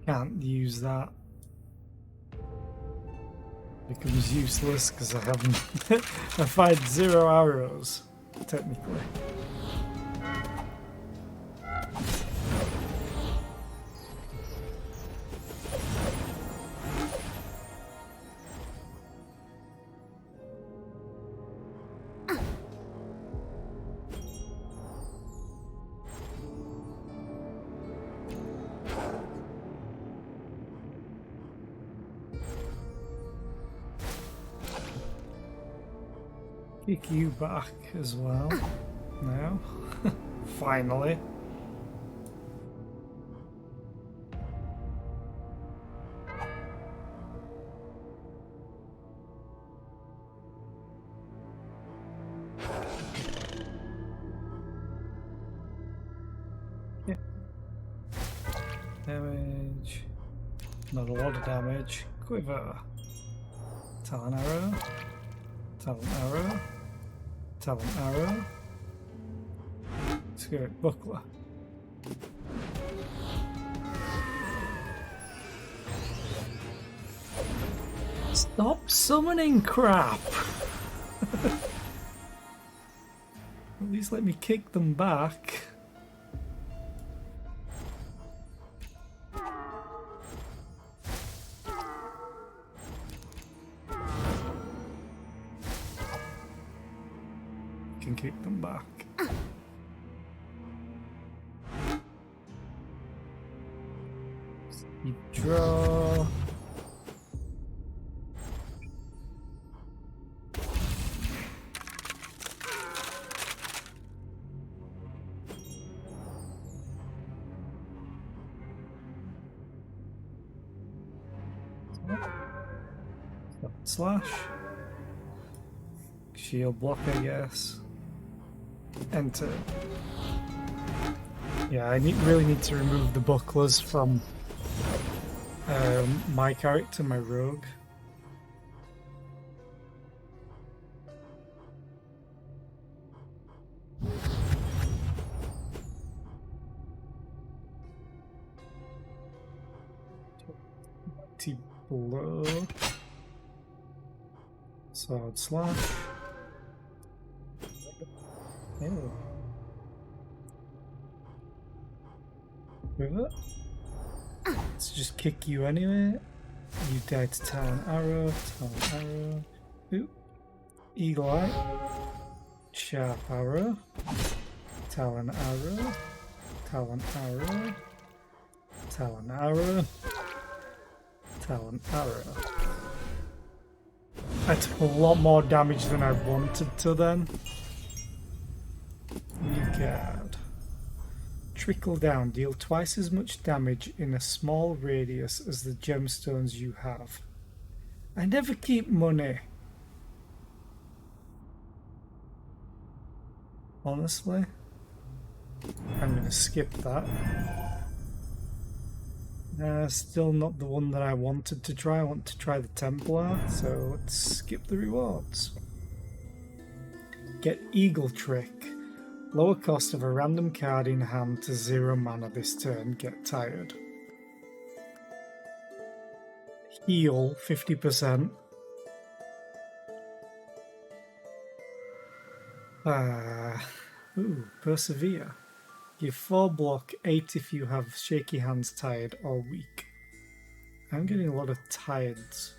Can't use that. Becomes useless because I haven't. I fired 0 arrows, technically. Kick you back as well. Now, finally. Yeah. Damage. Not a lot of damage. Quiver. Talon arrow. Talon arrow. Talon arrow. Spirit buckler. Stop summoning crap! At least let me kick them back. Can kick them back. You draw. Slash. Shield block, I guess. Enter. Yeah, I really need to remove the bucklers from my character, my rogue. Mighty blow. Sword slash. Oh. Quiver. Let's just kick you anyway. You die to Talon arrow, Talon arrow. Ooh. Eagle eye. Sharp arrow. Talon arrow. Talon arrow. Talon arrow. Talent arrow. I took a lot more damage than I wanted to then. New card. Trickle down. Deal twice as much damage in a small radius as the gemstones you have. I never keep money. Honestly. I'm going to skip that. Still not the one that I wanted to try. I want to try the Templar, so let's skip the rewards. Get Eagle Trick. Lower cost of a random card in hand to 0 mana this turn. Get tired. Heal 50%. Persevere. Give 4 block, 8 if you have shaky hands, tired, or weak. I'm getting a lot of tireds.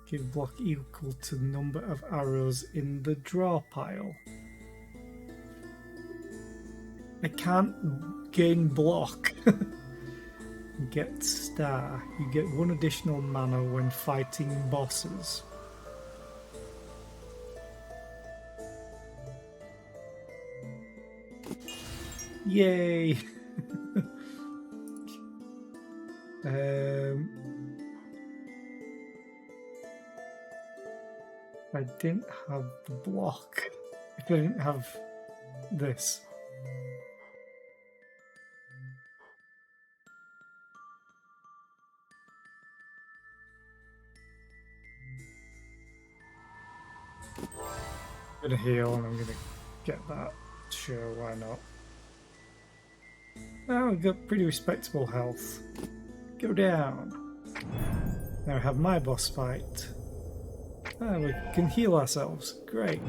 Give block equal to the number of arrows in the draw pile. I can't gain block. Get star. You get 1 additional mana when fighting bosses. Yay! I didn't have the block. If I didn't have this. I'm gonna heal and I'm gonna get that. Sure, why not? Oh, we've got pretty respectable health. Go down. Now we have my boss fight. Oh, we can heal ourselves. Great.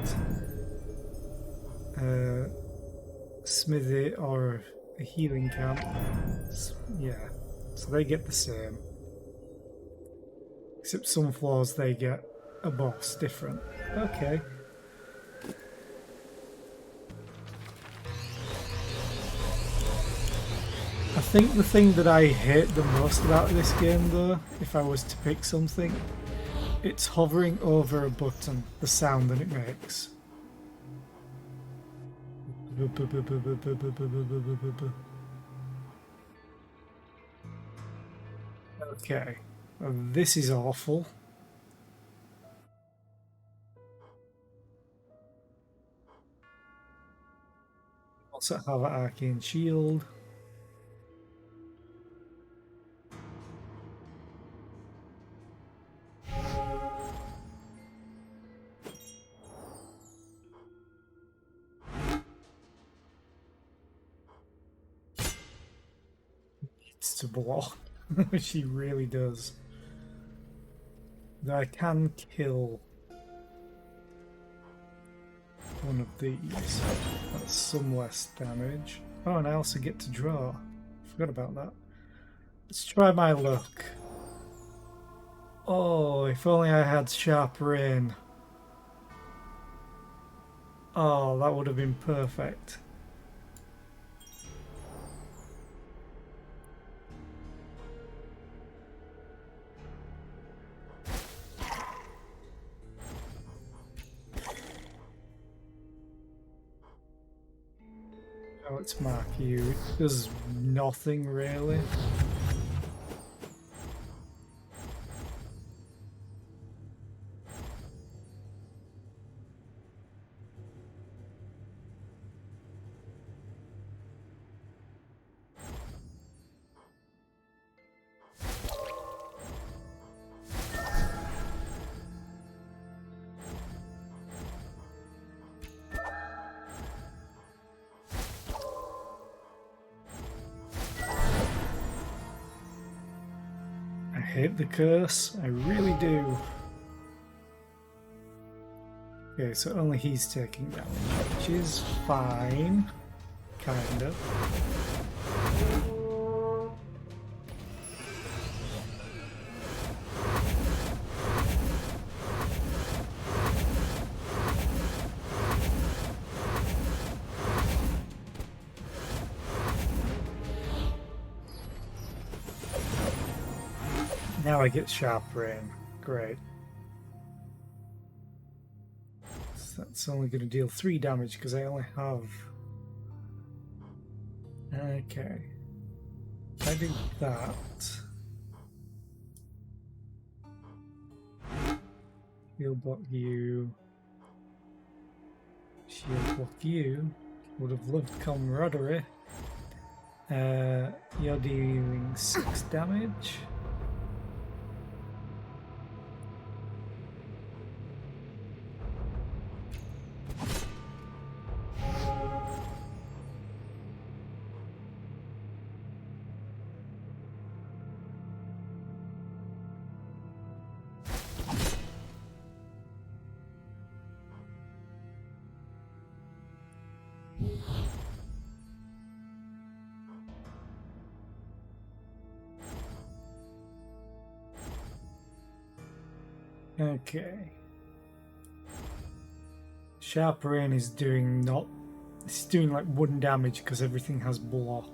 Smithy or a healing camp. Yeah, so they get the same. Except some floors they get a boss different. Okay. I think the thing that I hate the most about this game though, if I was to pick something, it's hovering over a button, the sound that it makes. Okay, well, this is awful. Also have an arcane shield. To block, which he really does. Though I can kill one of these. That's some less damage. Oh, and I also get to draw. Forgot about that. Let's try my luck. Oh, if only I had sharp rain. Oh, that would have been perfect. Let's mark you. It does nothing really. I hate the curse, I really do. Okay, so only he's taking damage, which is fine. Kind of. Now I get sharp rain. Great. So that's only going to deal 3 damage because I only have... Okay. If I do that... Shield block you... Shield block you... Would have loved camaraderie. You're dealing 6 damage. Okay. Sharp rain is doing not... It's doing like 1 damage because everything has block.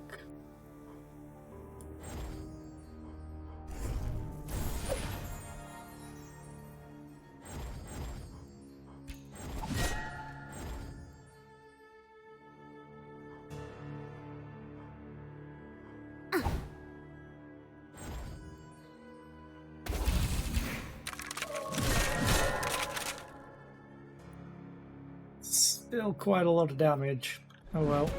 Still quite a lot of damage. Oh well.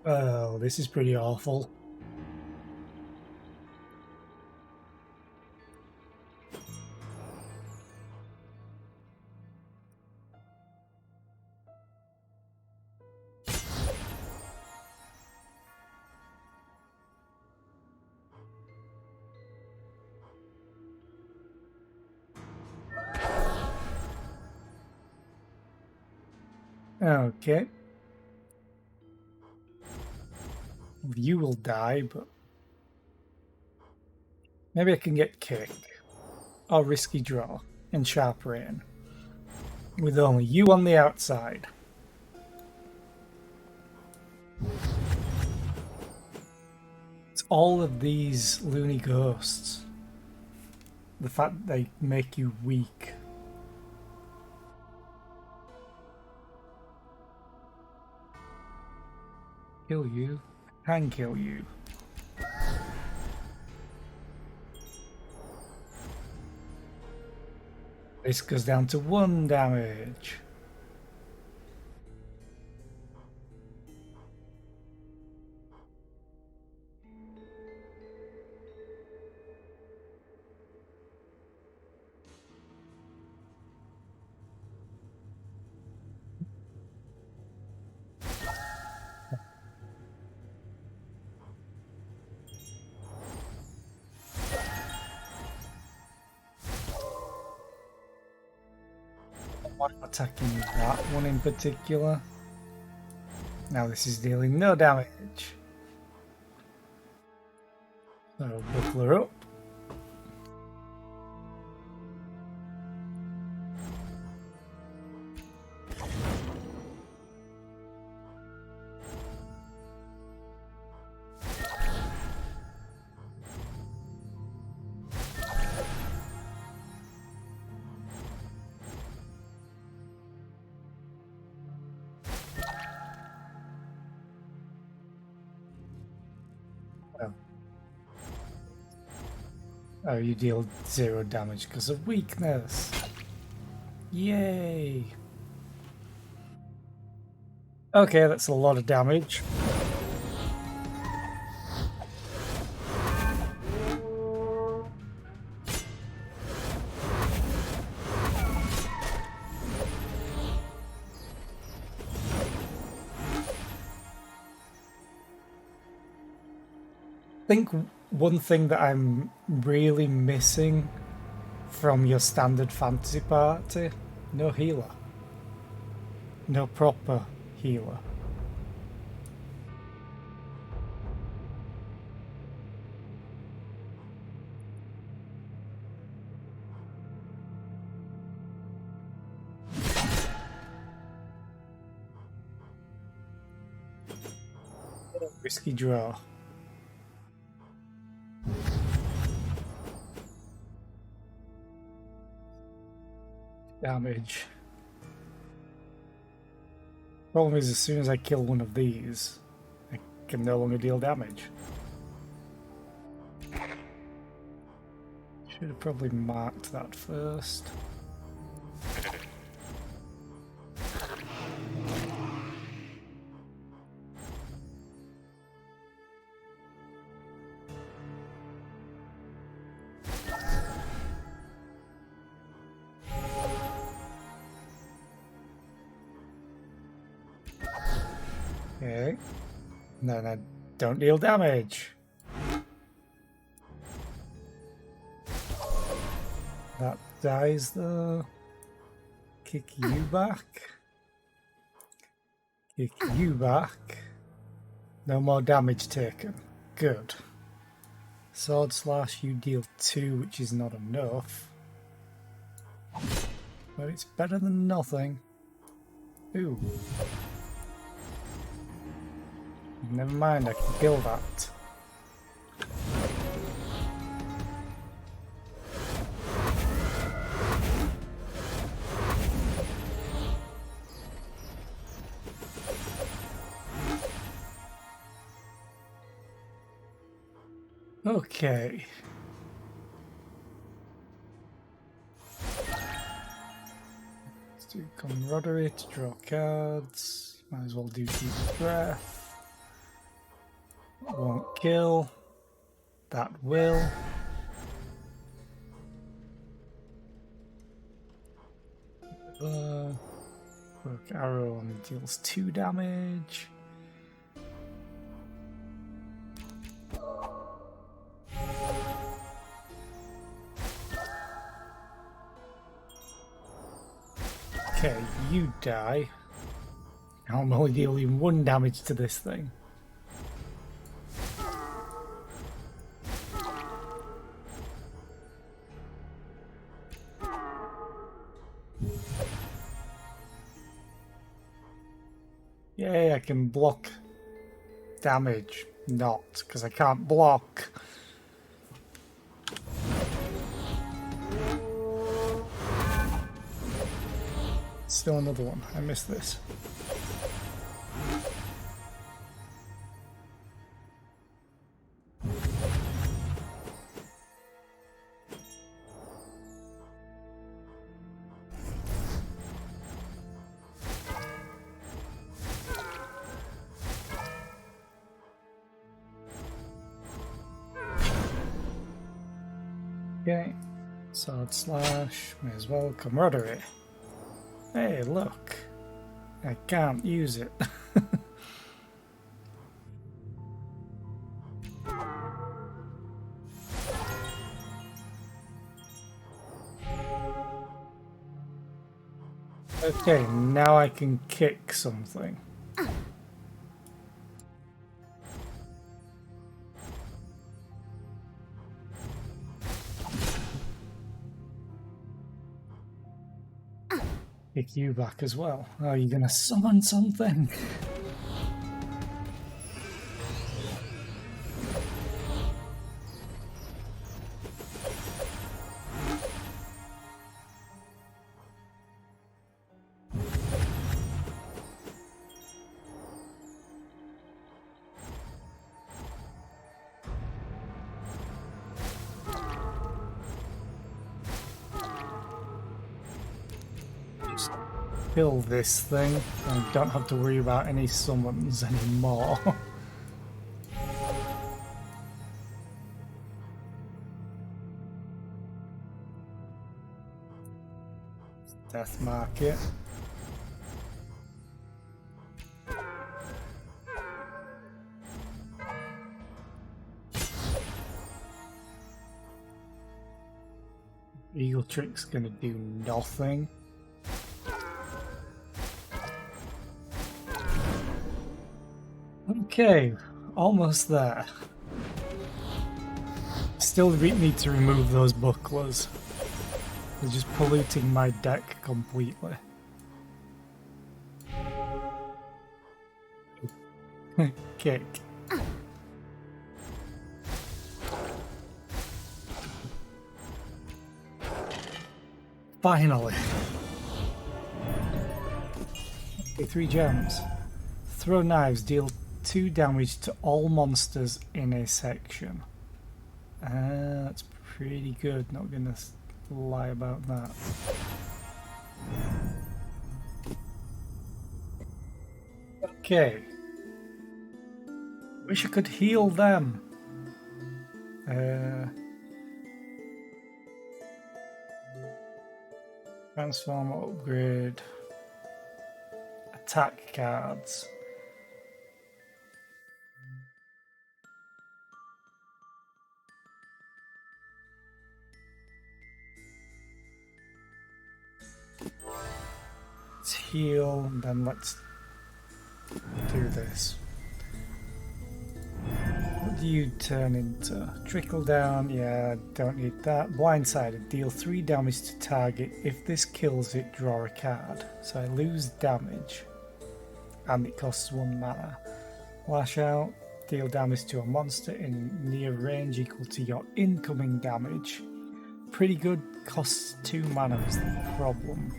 Oh, this is pretty awful. Okay. You will die, but maybe I can get kick or risky draw and sharp rain with only you on the outside. It's all of these loony ghosts. The fact that they make you weak. Kill you. Can kill you. This goes down to 1 damage. Attacking that one in particular. Now this is dealing no damage. So buckle her up. Oh, you deal 0 damage because of weakness. Yay! Okay, that's a lot of damage. I think one thing that I'm really missing from your standard fantasy party, no healer. no proper healer. Risky draw. Damage. Problem is, as soon as I kill one of these, I can no longer deal damage. Should have probably marked that first. Okay. No, don't deal damage. That dies though. Kick you back. Kick you back. No more damage taken. Good. Sword slash, you deal 2, which is not enough. But it's better than nothing. Ooh. Never mind, I can kill that. Okay. Let's do camaraderie to draw cards. Might as well do deep breath. Won't kill. That will. Work arrow only deals 2 damage. Okay, you die. I'm only dealing 1 damage to this thing. Yay, I can block damage. Not, because I can't block. Still another one. I missed this. Okay, sword slash, may as well camaraderie. Hey, look, I can't use it. Okay, now I can kick something. Kick you back as well. Oh, you're gonna summon something? Kill this thing and don't have to worry about any summons anymore. Death market. Eagle Trick's gonna do nothing. Okay, almost there. Still need to remove those bucklers. They're just polluting my deck completely. Kick. Finally. Okay, 3 gems. Throw knives, deal 2 damage to all monsters in a section. That's pretty good, not gonna lie about that. Okay. Wish I could heal them. Transform, upgrade, attack cards. Let's heal, and then let's do this. What do you turn into? Trickle down, yeah, don't need that. Blindsided, deal 3 damage to target. If this kills it, draw a card. So I lose damage, and it costs 1 mana. Lash out, deal damage to a monster in near range equal to your incoming damage. Pretty good, costs 2 mana is the problem.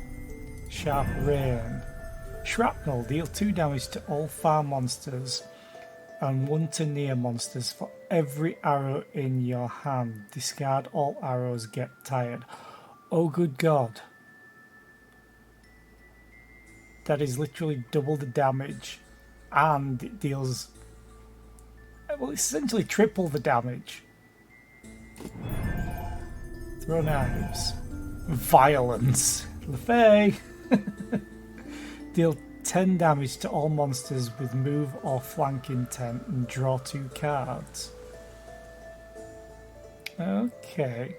Sharp Rain. Shrapnel, deal 2 damage to all far monsters and 1 to near monsters for every arrow in your hand. Discard all arrows, get tired. Oh good god. That is literally double the damage, and it deals, well, it's essentially triple the damage. Throw knives. Violence. LeFay. Deal 10 damage to all monsters with move or flank intent and draw 2 cards. Okay.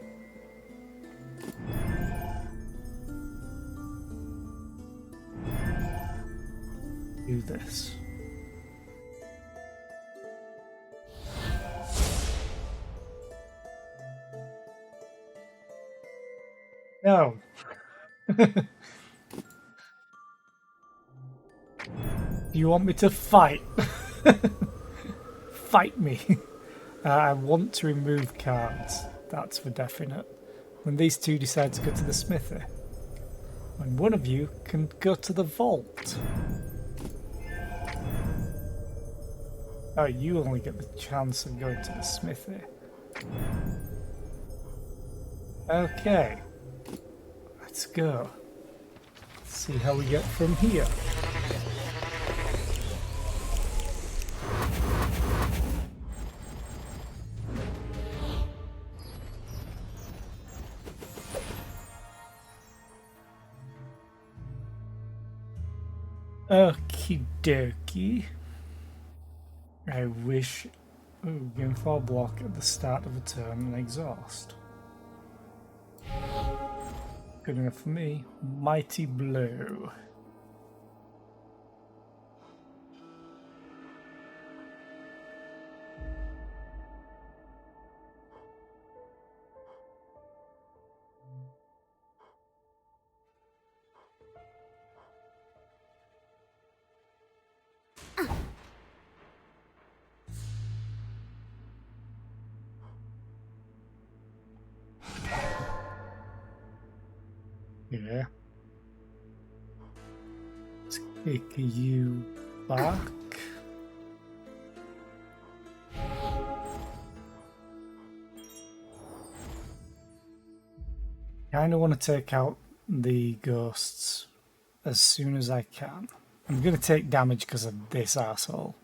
Do this. No. You want me to fight? Fight me. I want to remove cards. That's for definite. When these two decide to go to the smithy. When one of you can go to the vault. Oh, you only get the chance of going to the smithy. Okay. Let's go. Let's see how we get from here. Okie dokie. I wish. Ooh, gain 4 block at the start of a turn and exhaust. Good enough for me. Mighty Blow. Yeah. Let's kick you back. Kinda want to take out the ghosts as soon as I can. I'm gonna take damage because of this asshole.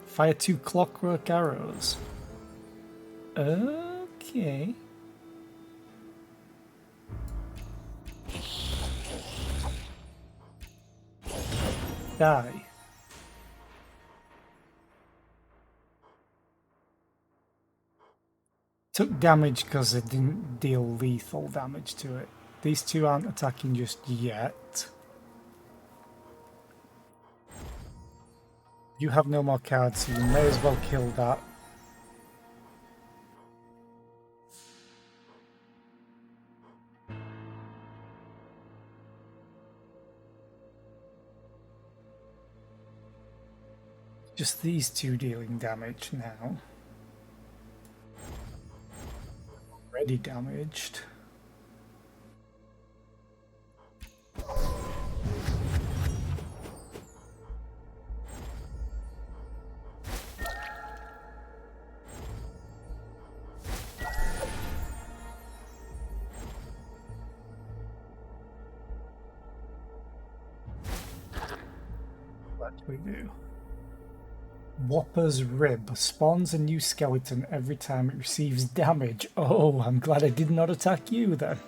Fire 2 clockwork arrows. Okay. Die. Took damage because it didn't deal lethal damage to it. These two aren't attacking just yet. You have no more cards, so you may as well kill that. Just these two dealing damage now. Already damaged. What do we do? Whopper's Rib spawns a new skeleton every time it receives damage. Oh, I'm glad I did not attack you then.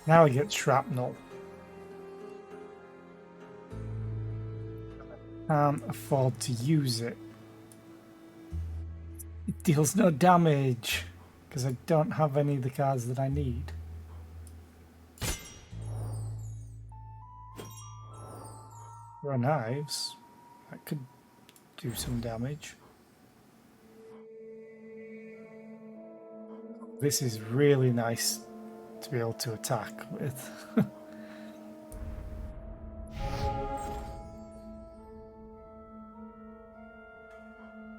Now I get shrapnel. Can't afford to use it. It deals no damage because I don't have any of the cards that I need. Throw knives. That could do some damage. This is really nice to be able to attack with.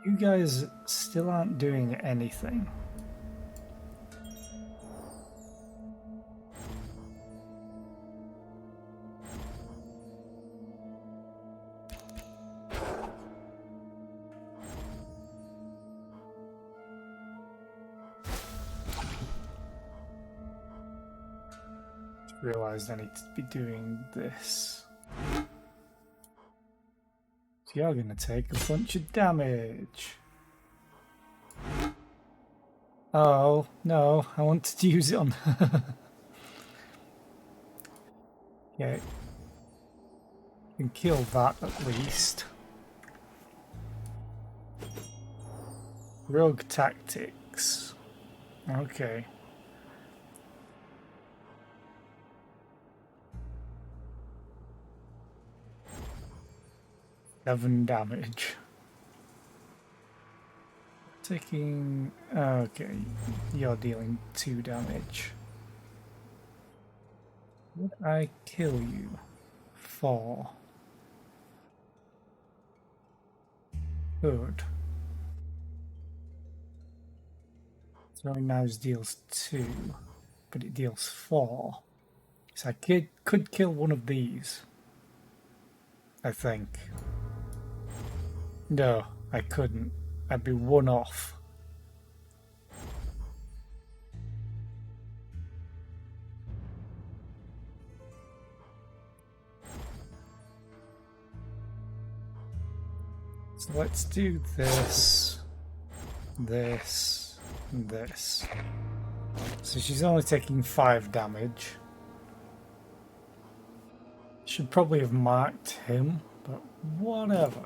You guys still aren't doing anything. Realized I need to be doing this. So you're gonna take a bunch of damage. Oh no, I wanted to use it on. Okay, you can kill that at least. Rogue tactics. Okay. Seven damage. Taking... okay, you're dealing 2 damage. Would I kill you? 4. Good. Throwing knives deals 2, but it deals 4. So I could kill one of these. I think. No, I couldn't. I'd be 1 off. So let's do this, this, and this. So she's only taking 5 damage. Should probably have marked him, but whatever.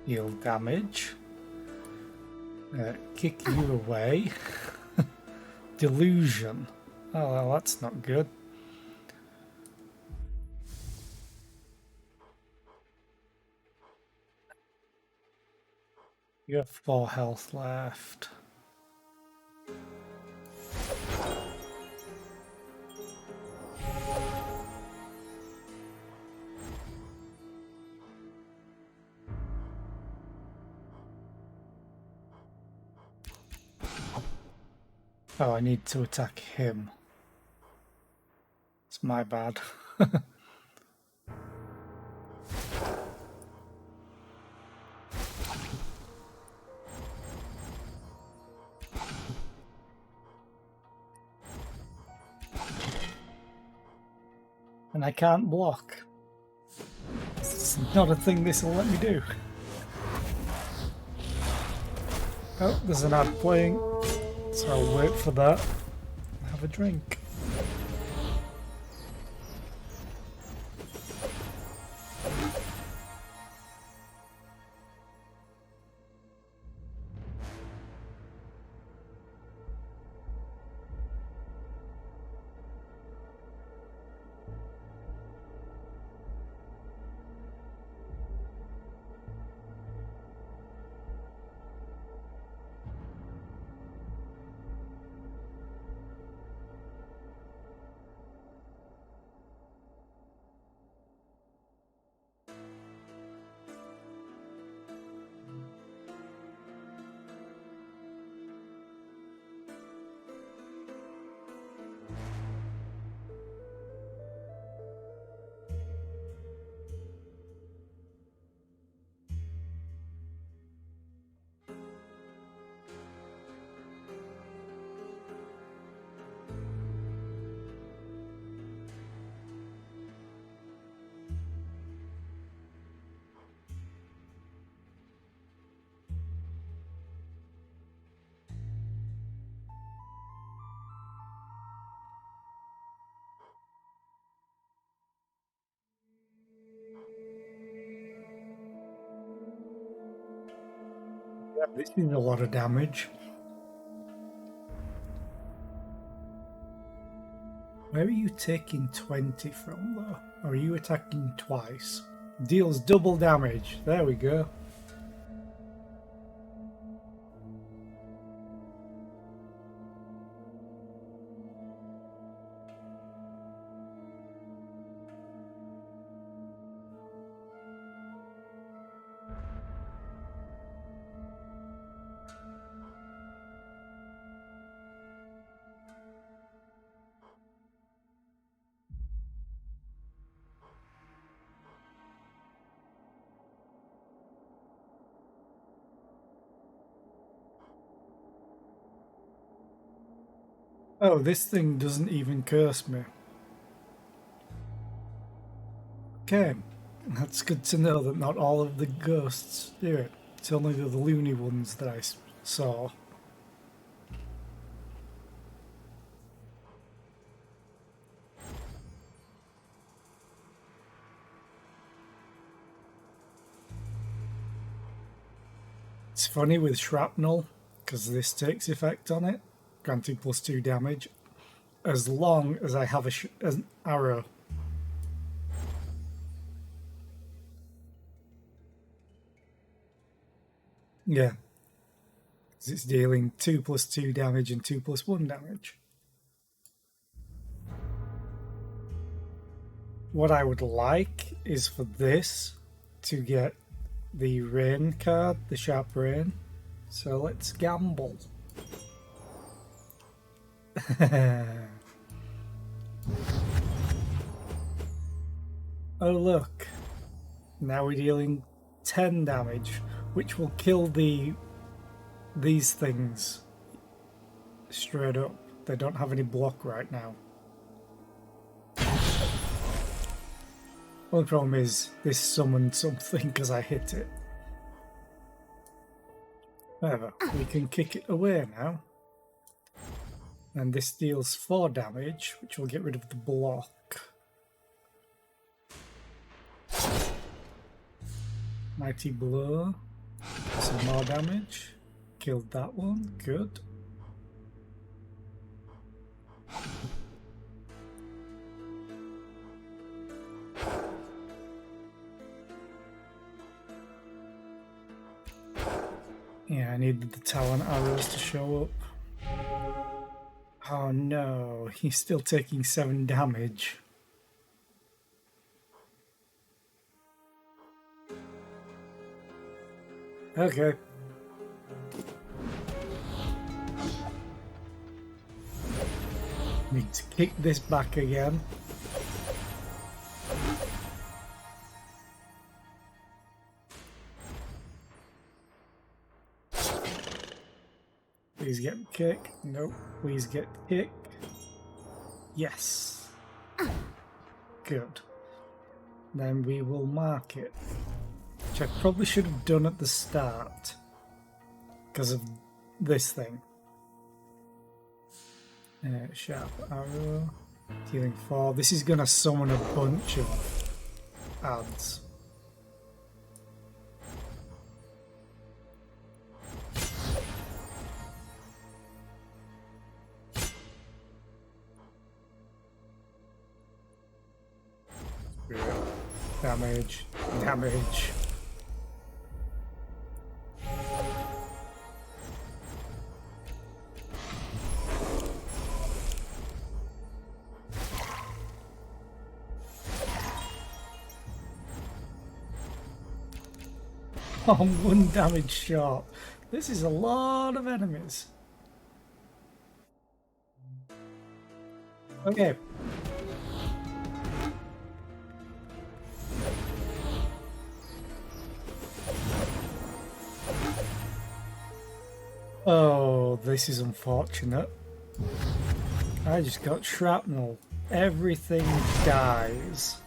Deal damage. Kick you away. Delusion. Oh, well, that's not good. You have 4 health left. Oh, I need to attack him. It's my bad. And I can't block. It's not a thing this will let me do. Oh, there's an ad playing, so I'll wait for that and have a drink. Yeah, this is a lot of damage. Where are you taking 20 from, though? Or are you attacking twice? Deals double damage. There we go. Oh, this thing doesn't even curse me. Okay, that's good to know that not all of the ghosts do it. It's only the loony ones that I saw. It's funny with shrapnel, because this takes effect on it, granting +2 damage, as long as I have an arrow. Yeah. Because it's dealing 2 + 2 damage and 2 + 1 damage. What I would like is for this to get the rain card, the sharp rain. So let's gamble. Oh look, now we're dealing 10 damage, which will kill these things straight up. They don't have any block right now. Only problem is this summoned something because I hit it. Whatever, we can kick it away now. And this deals 4 damage, which will get rid of the block. Mighty Blow. Some more damage. Killed that one, good. Yeah, I needed the Talon arrows to show up. Oh no, he's still taking 7 damage. Okay. Need to kick this back again. Please get kick. Nope. Please get kick. Yes. Good. Then we will mark it. Which I probably should have done at the start. Because of this thing. Sharp arrow. Healing 4. This is going to summon a bunch of ads. Damage. Damage. I'm 1 damage short. This is a lot of enemies. Okay. Oh, this is unfortunate. I just got shrapnel. Everything dies.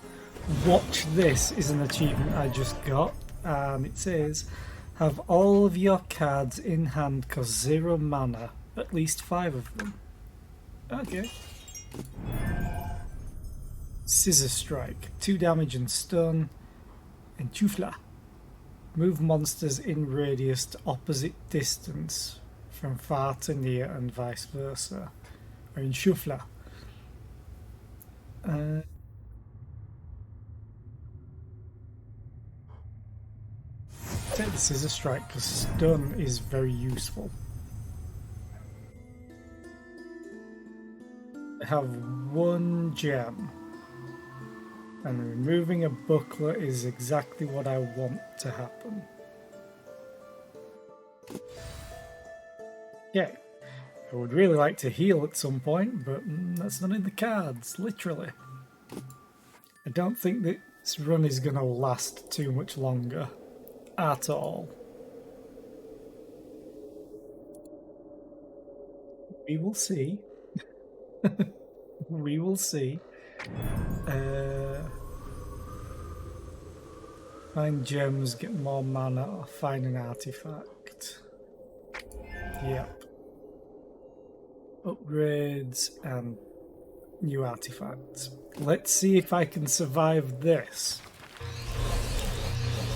Watch this is an achievement I just got. And it says, have all of your cards in hand cost 0 mana, at least 5 of them. Okay. Scissor Strike, 2 damage and stun. And Chufla. Move monsters in radius to opposite distance, from far to near and vice versa. Or in Chufla. Take the Scissor Strike because stun is very useful. I have 1 gem, and removing a buckler is exactly what I want to happen. Yeah, I would really like to heal at some point, but that's not in the cards, literally. I don't think this run is going to last too much longer. At all. We will see. We will see. Find gems, get more mana, or find an artifact. Yep. Upgrades and new artifacts. Let's see if I can survive this.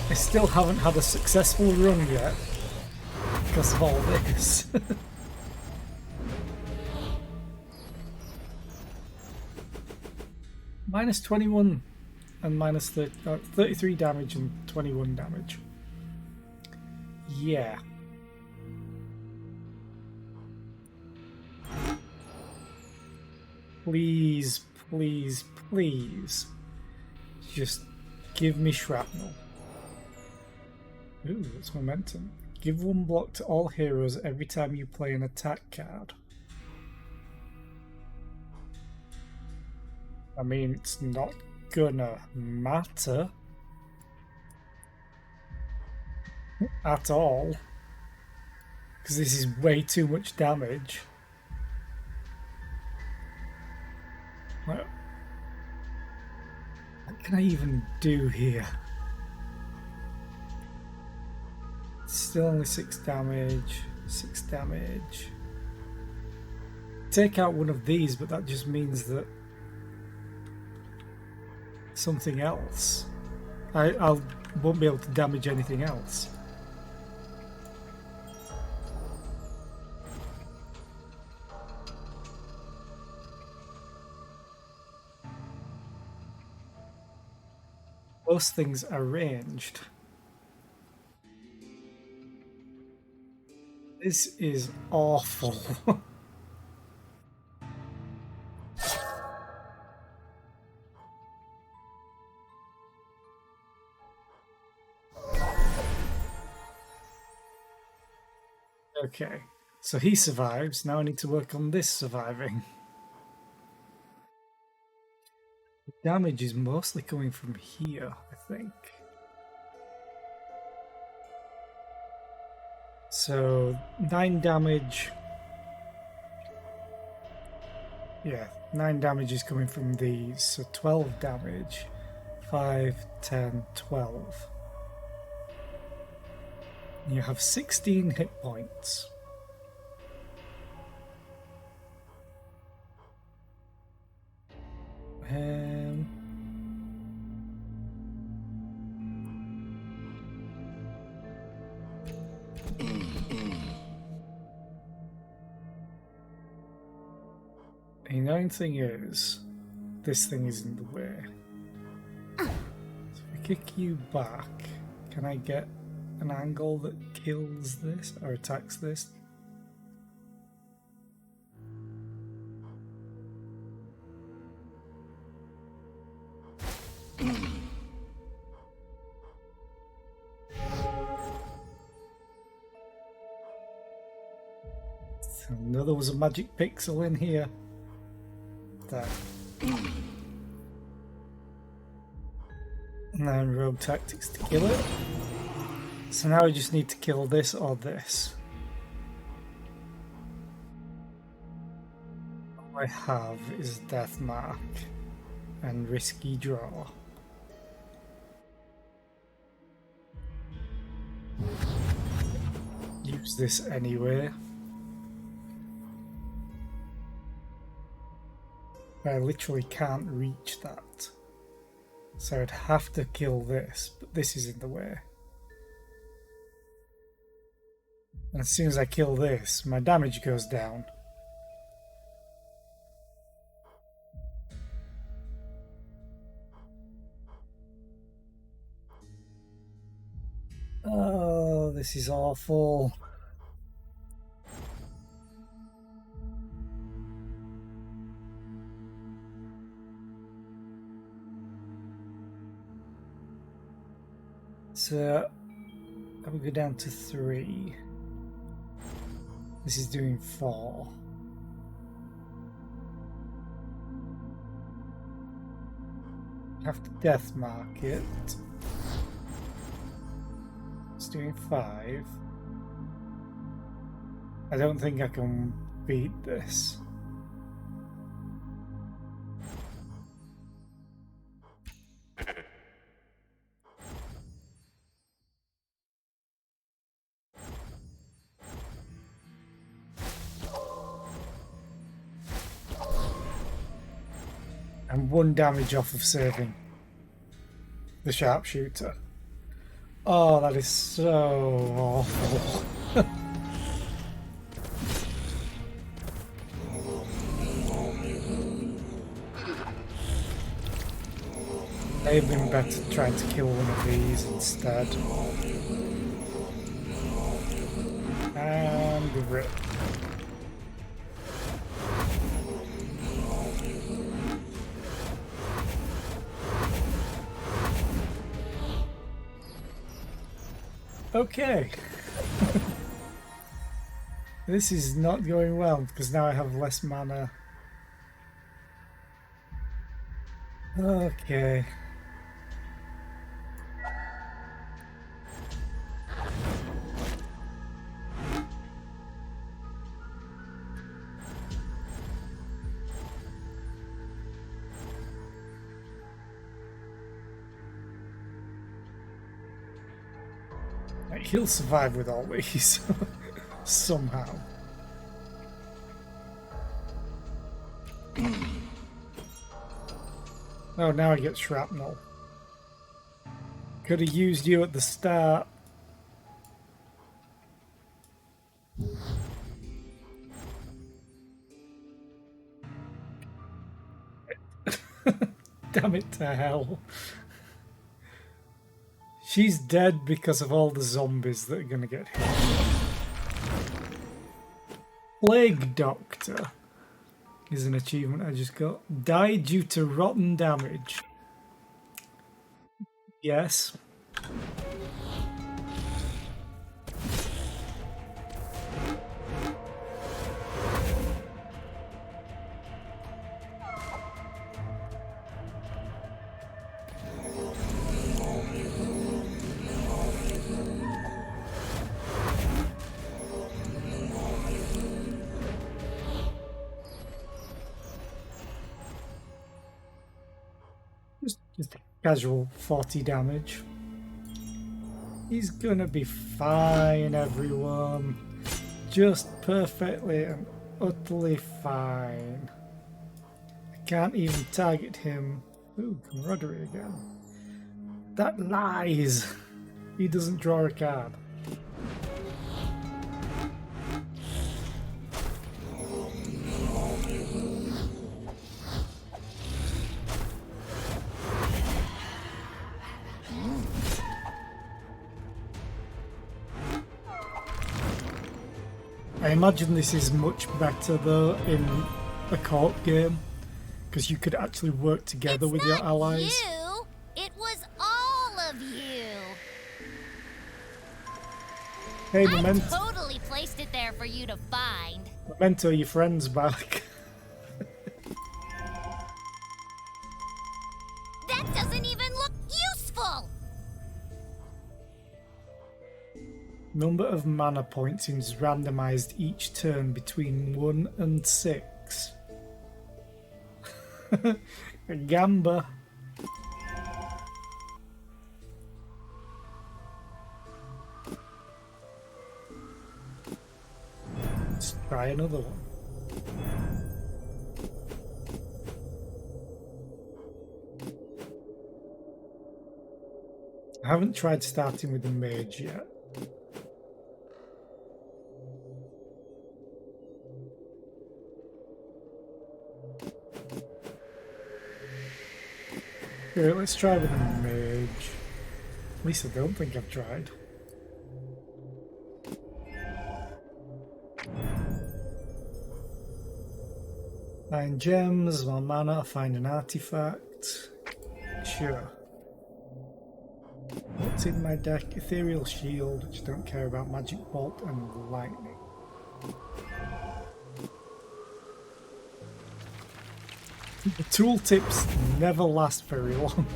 I still haven't had a successful run yet because of all this. Minus 21 and minus 33 damage and 21 damage. Yeah. Please, please, please. Just give me shrapnel. Ooh, that's momentum. Give 1 block to all heroes every time you play an attack card. I mean, it's not gonna matter at all, because this is way too much damage. What can I even do here? Still only 6 damage, 6 damage. Take out one of these, but that just means that something else. I won't be able to damage anything else. Most things are ranged. This is awful. Okay, so he survives. Now I need to work on this surviving. The damage is mostly coming from here, I think. So 9 damage Yeah, 9 damage is coming from these, so 12 damage. 5, 10, 12. You have 16 hit points. The annoying thing is, this thing is in the way. So if I kick you back, can I get an angle that kills this or attacks this? So there was a magic pixel in here. That. And then rogue tactics to kill it. So now I just need to kill this or this. All I have is Death Mark and Risky Draw. Use this anyway. I literally can't reach that. So I'd have to kill this, but this is in the way. And as soon as I kill this, my damage goes down. Oh, this is awful. So I will go down to 3. This is doing 4. Have to death mark it. It's doing 5. I don't think I can beat this. And 1 damage off of saving the sharpshooter. Oh, that is so awful. May have been better trying to kill one of these instead. And rip. Okay. This is not going well because now I have less mana. Okay. He'll survive with all these somehow. Oh, now I get shrapnel. Could have used you at the start. Damn it to hell. She's dead because of all the zombies that are going to get hit. Plague Doctor is an achievement I just got. Die due to rotten damage. Yes. Casual 40 damage. He's gonna be fine, everyone. Just perfectly and utterly fine. I can't even target him. Ooh, camaraderie again. That lies! He doesn't draw a card. I imagine this is much better though in a co-op game, because you could actually work together with your allies. You. It was all of you. Hey, I Memento, totally placed it there for you to find. Memento, your friend's back. That doesn't even look useful. Number of mana points is randomized each turn between 1 and 6. A gamba. Let's try another one. I haven't tried starting with the mage yet. Okay, let's try with a mage. At least I don't think I've tried. Find gems, one mana, find an artifact. Sure. What's in my deck? Ethereal Shield, which I don't care about, Magic Bolt and Lightning. The tooltips never last very long.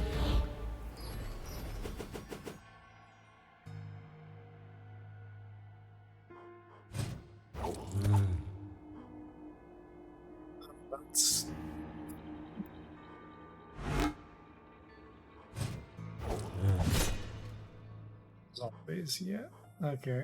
That's zombies, yeah. Okay.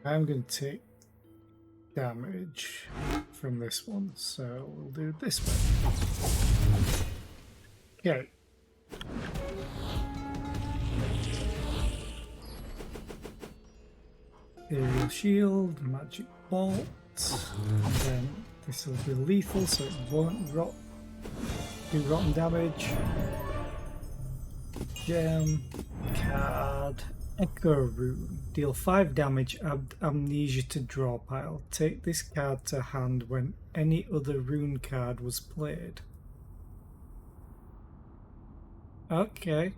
I'm going to take damage from this one, so we'll do this one. Okay. Aerial Shield, Magic Bolt, and then this will be lethal, so it won't do rotten damage. Gem, card, Echo Rune. Deal 5 damage, add amnesia to draw pile. Take this card to hand when any other rune card was played. Okay.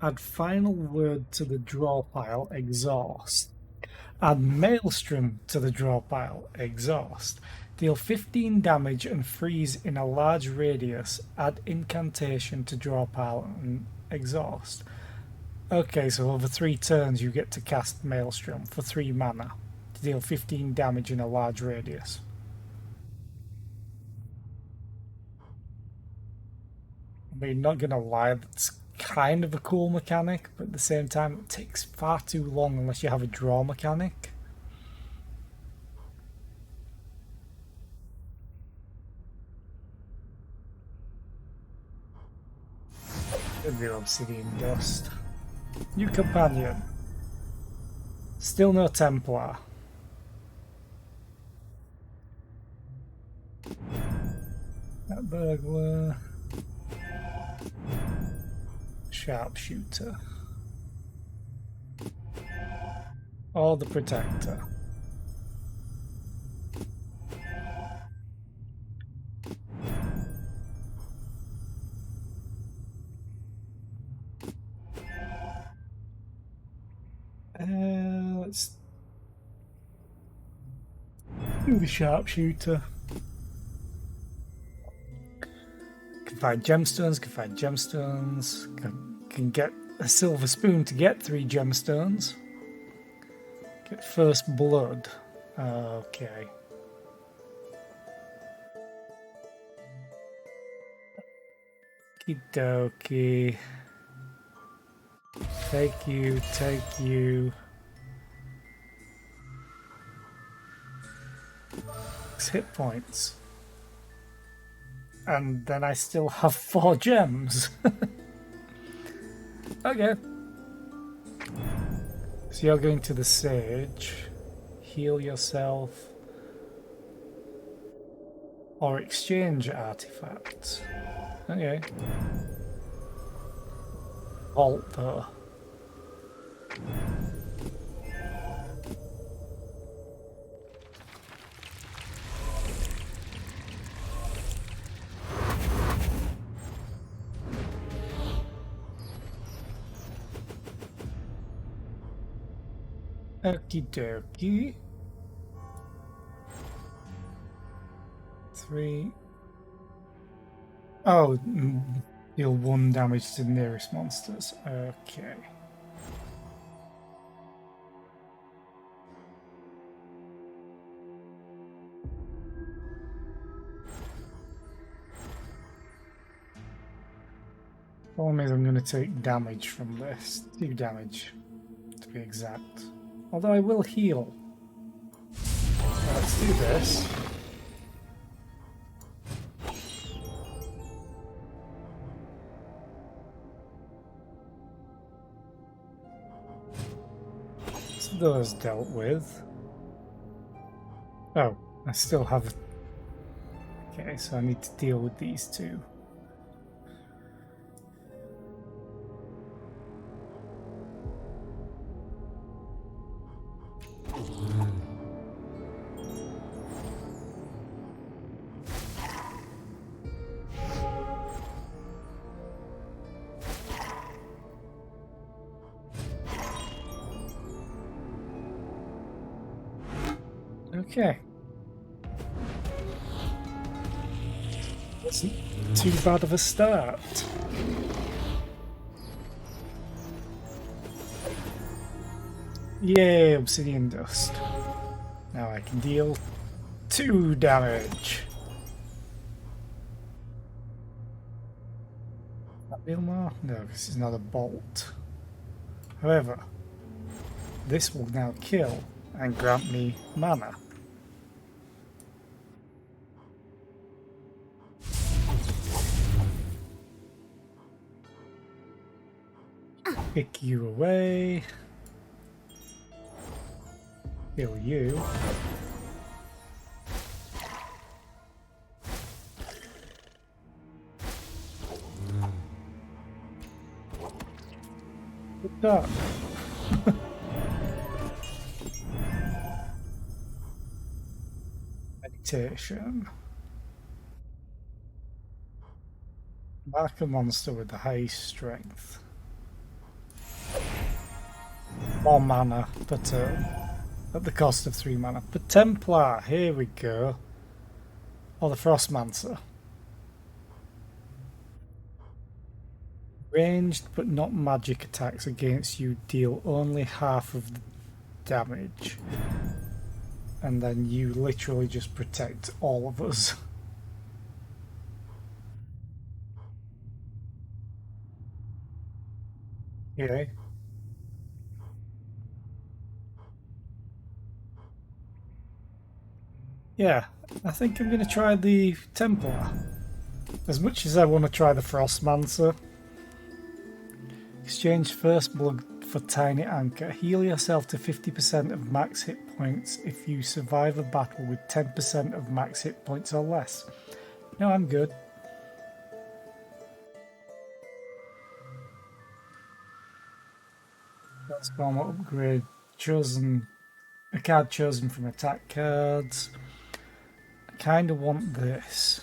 Add final word to the draw pile, exhaust. Add maelstrom to the draw pile, exhaust. Deal 15 damage and freeze in a large radius. Add incantation to draw pile and exhaust. Okay, so over 3 turns you get to cast Maelstrom for 3 mana to deal 15 damage in a large radius. I mean, not gonna lie, that's kind of a cool mechanic, but at the same time it takes far too long unless you have a draw mechanic. The obsidian dust. New companion. Still no Templar. That burglar. Sharpshooter. Or the Protector. Let's do the Sharpshooter. find gemstones, can find gemstones, can get a silver spoon to get 3 gemstones. Get first blood. Okay. Okie dokie. Take you, take you. 6 hit points. And then I still have 4 gems. Okay. So you're going to the sage. Heal yourself. Or exchange artifacts. Okay. Vault though. Okie dokie. 3. Oh, deal 1 damage to the nearest monsters. Okay. Problem is I'm going to take damage from this. 2 damage, to be exact. Although I will heal. Let's do this. So those dealt with. Oh, I still have... Okay, so I need to deal with these 2. Okay. Wasn't too bad of a start. Yay, obsidian dust. Now I can deal 2 damage. That deal more? No, this is not a bolt. However, this will now kill and grant me mana. Pick you away. Kill you. Good job. Meditation. Mark a monster with the highest strength. More mana per turn, at the cost of 3 mana. But Templar, here we go. Or the Frostmancer. Ranged but not magic attacks against you deal only half of the damage. And then you literally just protect all of us. Okay. Yeah, I think I'm going to try the Templar. As much as I want to try the Frostmancer. Exchange first blood for Tiny Anchor. Heal yourself to 50% of max hit points if you survive a battle with 10% of max hit points or less. No, I'm good. That's normal upgrade. Chosen. A card chosen from attack cards. I kind of want this.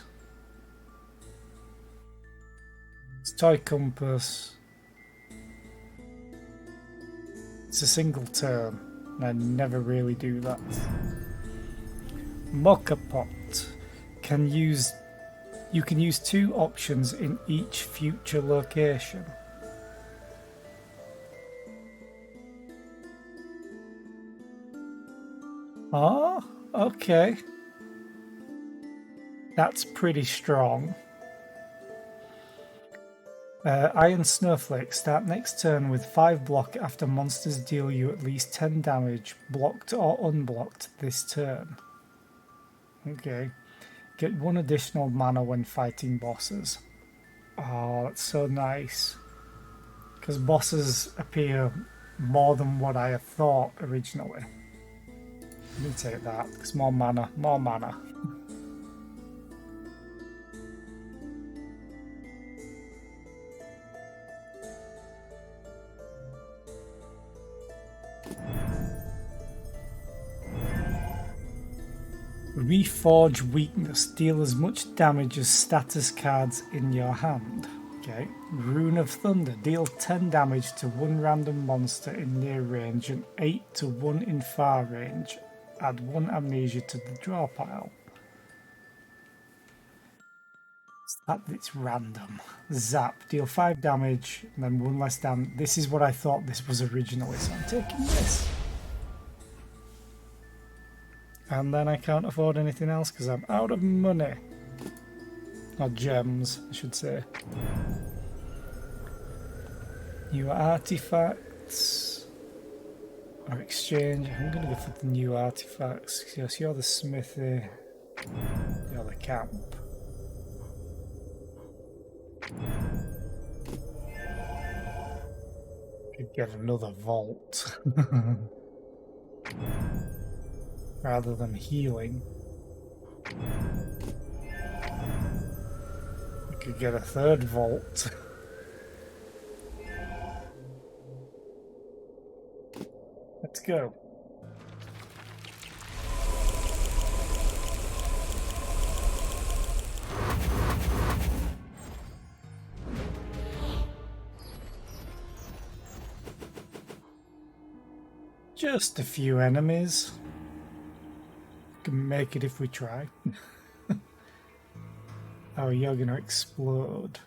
It's Toy Compass. It's a single turn, and I never really do that. Mocha Pot can use You can use 2 options in each future location. Oh, okay. That's pretty strong. Iron Snowflake. Start next turn with 5 block after monsters deal you at least 10 damage, blocked or unblocked this turn. Okay. Get 1 additional mana when fighting bosses. Oh, that's so nice. Because bosses appear more than what I had thought originally. Let me take that, because more mana, more mana. Reforge Weakness. Deal as much damage as status cards in your hand. Okay. Rune of Thunder. Deal 10 damage to 1 random monster in near range and 8 to 1 in far range. Add 1 amnesia to the draw pile. It's random. Zap. Deal 5 damage and then 1 less damage. This is what I thought this was originally, so I'm taking this. And then I can't afford anything else because I'm out of money. Or gems, I should say. New artifacts. Or exchange. I'm going to go for the new artifacts. Yes, you're the smithy. You're the camp. Could get another vault. Rather than healing. I could get a 3rd vault. Let's go. Just a few enemies. Can make it if we try. Oh, you're gonna explode.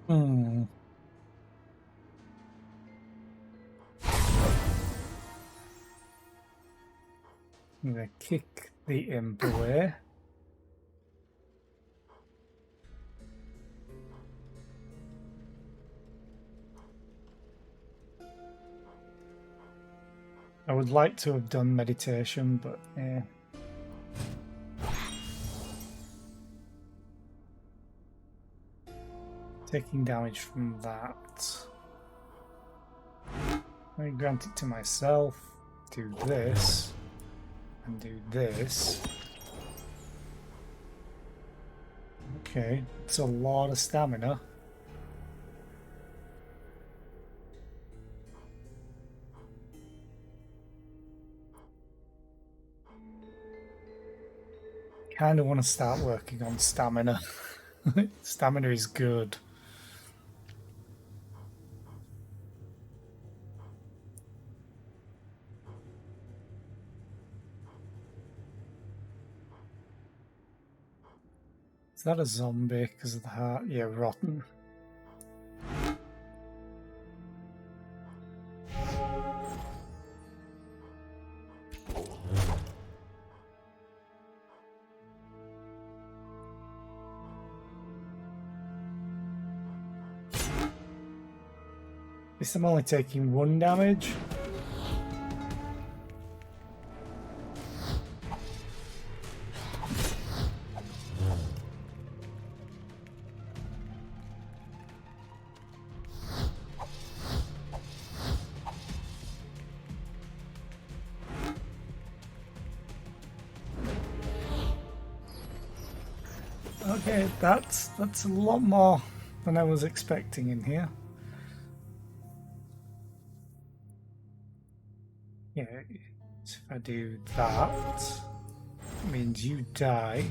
I'm gonna kick the imp away. I would like to have done meditation, but yeah. Taking damage from that. I grant it to myself. Do this. And do this. Okay, it's a lot of stamina. Kind of want to start working on stamina. Stamina is good. Is that a zombie because of the heart? Yeah, rotten. At least I'm only taking 1 damage. Okay, that's a lot more than I was expecting in here. Yeah, so if I do that, it means you die.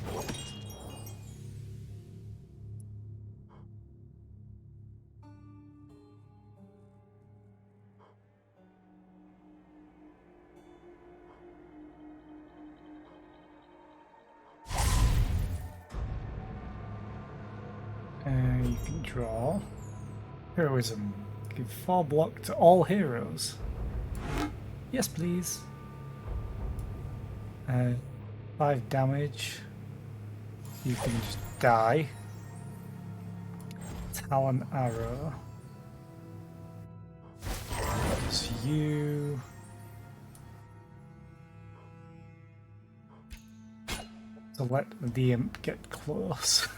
draw. Heroism. Give 4 block to all heroes. Yes, please. 5 damage. You can just die. Talon arrow. It's you. To let the imp get close.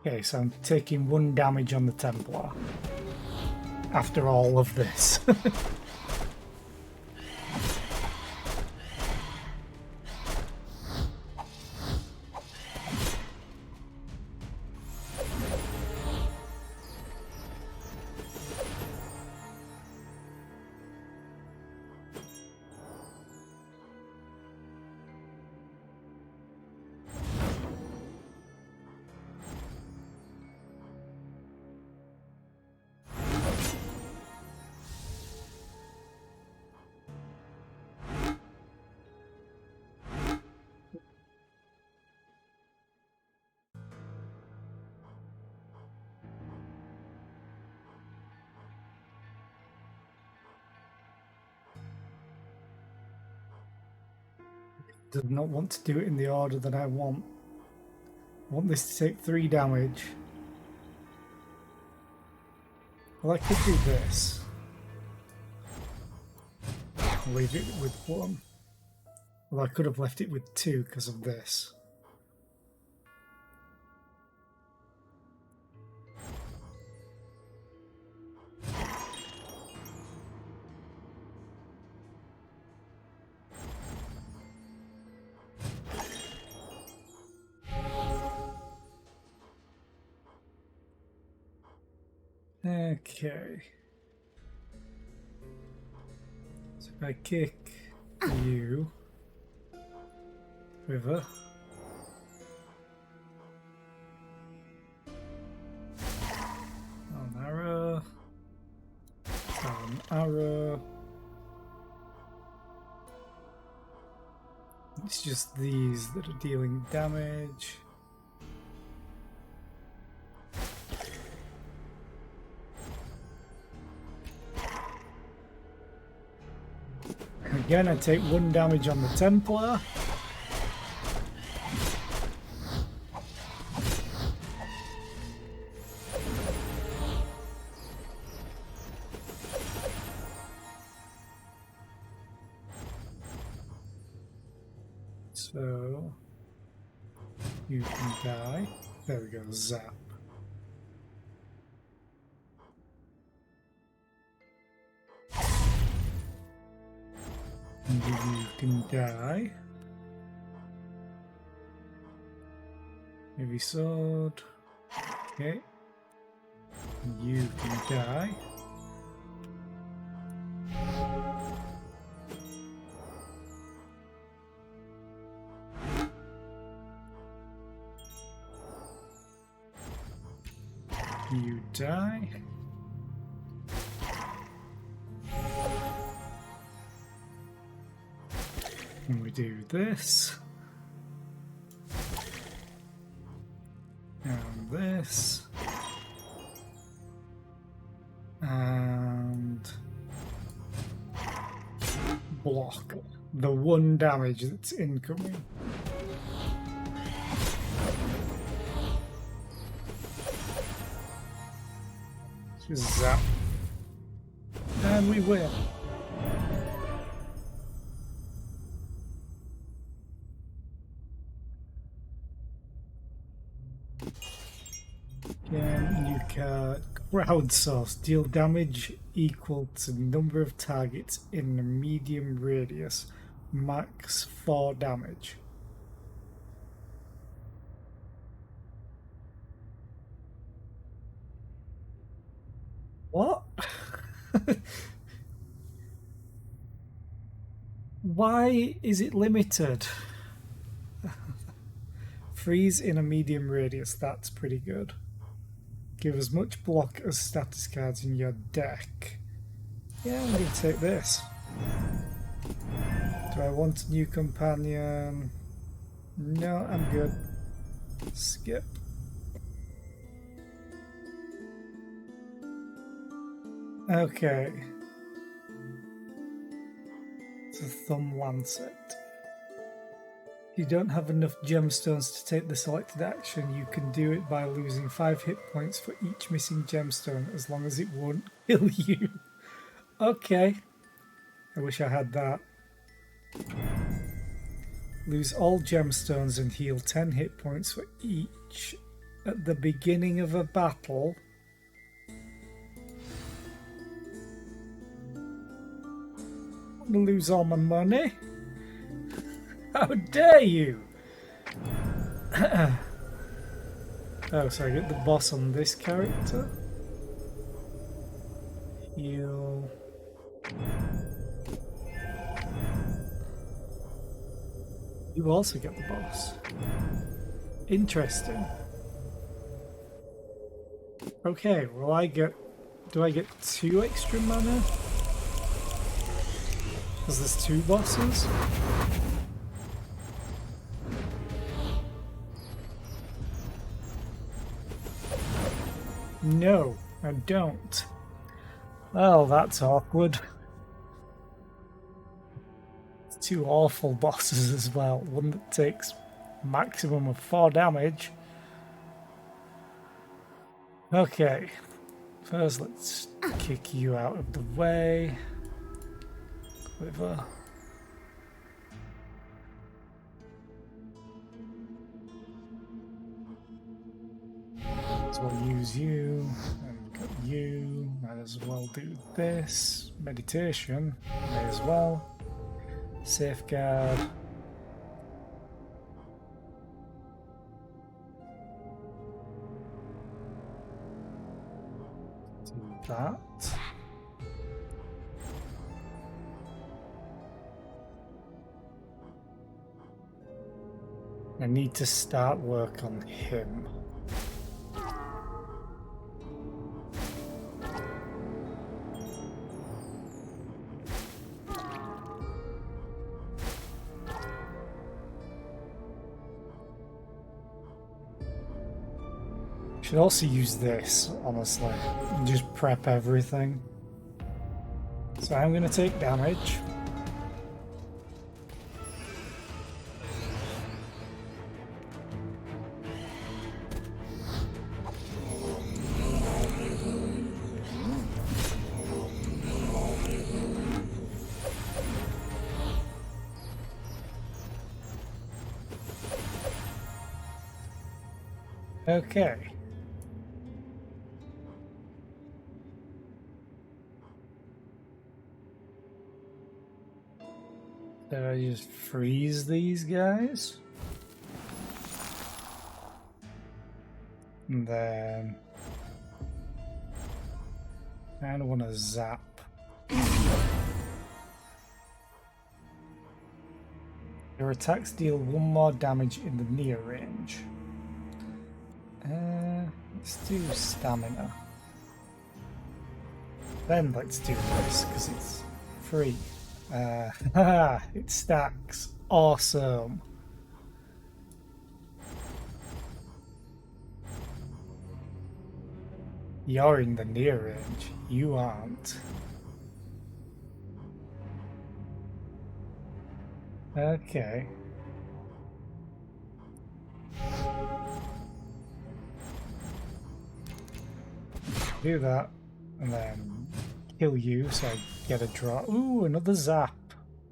Okay, so I'm taking 1 damage on the Templar. After all of this. Does not want to do it in the order that I want. I want this to take 3 damage. Well, I could do this. Leave it with 1. Well, I could have left it with 2 because of this. Okay. So if I kick you, River. An arrow. An arrow. It's just these that are dealing damage. Again, I take 1 damage on the Templar. So you can die. There we go, zap. And you can die. Heavy sword. Okay. And you can die. You die. And we do this. And this. And block the 1 damage that's incoming. Just zap. And we win. Again, new card. Crowdsource. Deal damage equal to the number of targets in a medium radius. Max 4 damage. What? Why is it limited? Freeze in a medium radius, that's pretty good. Give as much block as status cards in your deck. Yeah, I'm going to take this. Do I want a new companion? No, I'm good. Skip. Okay. It's a thumb lancet. If you don't have enough gemstones to take the selected action, you can do it by losing 5 hit points for each missing gemstone, as long as it won't kill you. Okay. I wish I had that. Lose all gemstones and heal 10 hit points for each at the beginning of a battle. I'm gonna lose all my money. How dare you! Oh, so I get the boss on this character. Heal. You also get the boss. Interesting. Okay, will I get... Do I get 2 extra mana? Because there's 2 bosses? No, I don't. Well, that's awkward. 2 awful bosses as well. One that takes maximum of 4 damage. Okay. First, let's kick you out of the way. Quiver. Might as well use you. And got you. Might as well do this. Meditation. May as well. Safeguard. Do that. I need to start work on him. Should also use this, honestly, and just prep everything. So I'm going to take damage. Okay. Did I just freeze these guys? And then I kind of want to zap. Your attacks deal 1 more damage in the near range. Let's do stamina. Then let's do this because it's free. It stacks. Awesome. You're in the near range. You aren't. Okay. Do that, and then kill you so I get a draw. Ooh, another zap.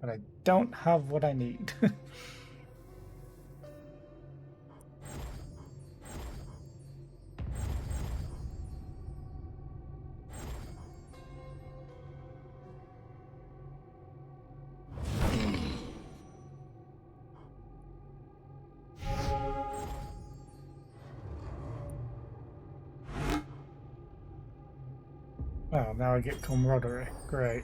But I don't have what I need. Oh, now I get camaraderie. Great.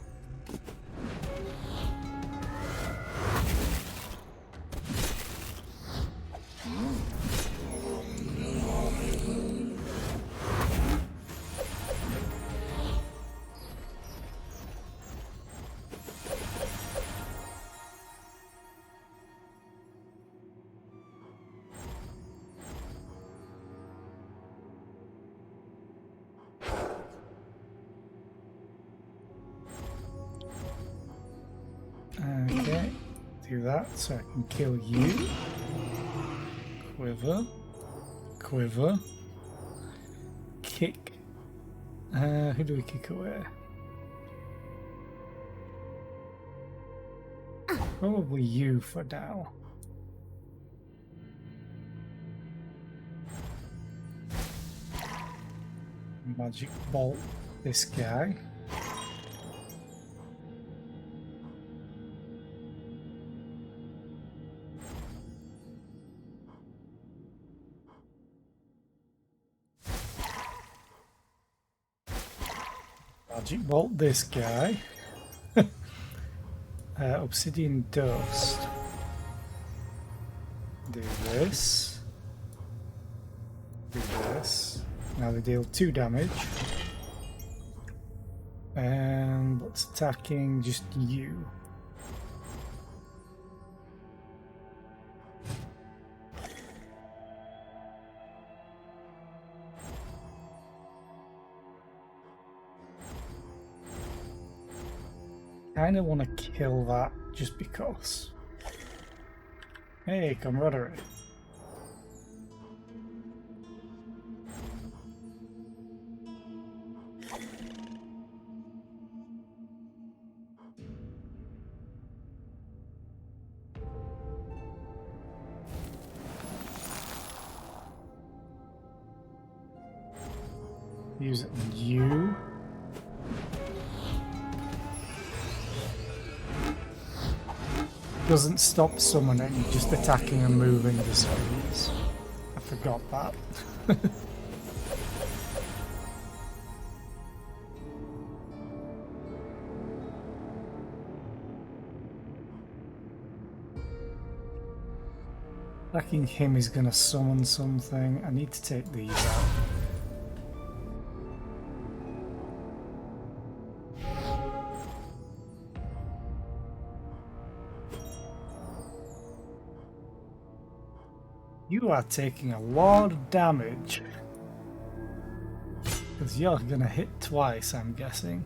Do that so I can kill you. Quiver. Quiver. Kick. Who do we kick away? Probably you for now. Magic bolt this guy. Magic bolt this guy. Obsidian dust. Do this. Do this. Now they deal 2 damage. And what's attacking? Just you. Kinda want to kill that just because. Hey, camaraderie. Use it on you. Doesn't stop summoning, just attacking and moving the zombies. I forgot that. Attacking him is gonna summon something. I need to take these out. You are taking a lot of damage. Because you're gonna hit twice, I'm guessing.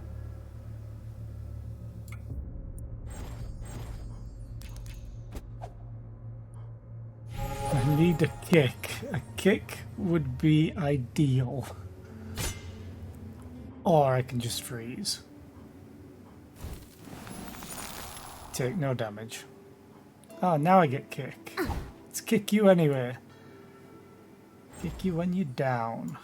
I need a kick. A kick would be ideal. Or I can just freeze. Take no damage. Oh, now I get kick. Let's kick you anyway. Kick you when you're down.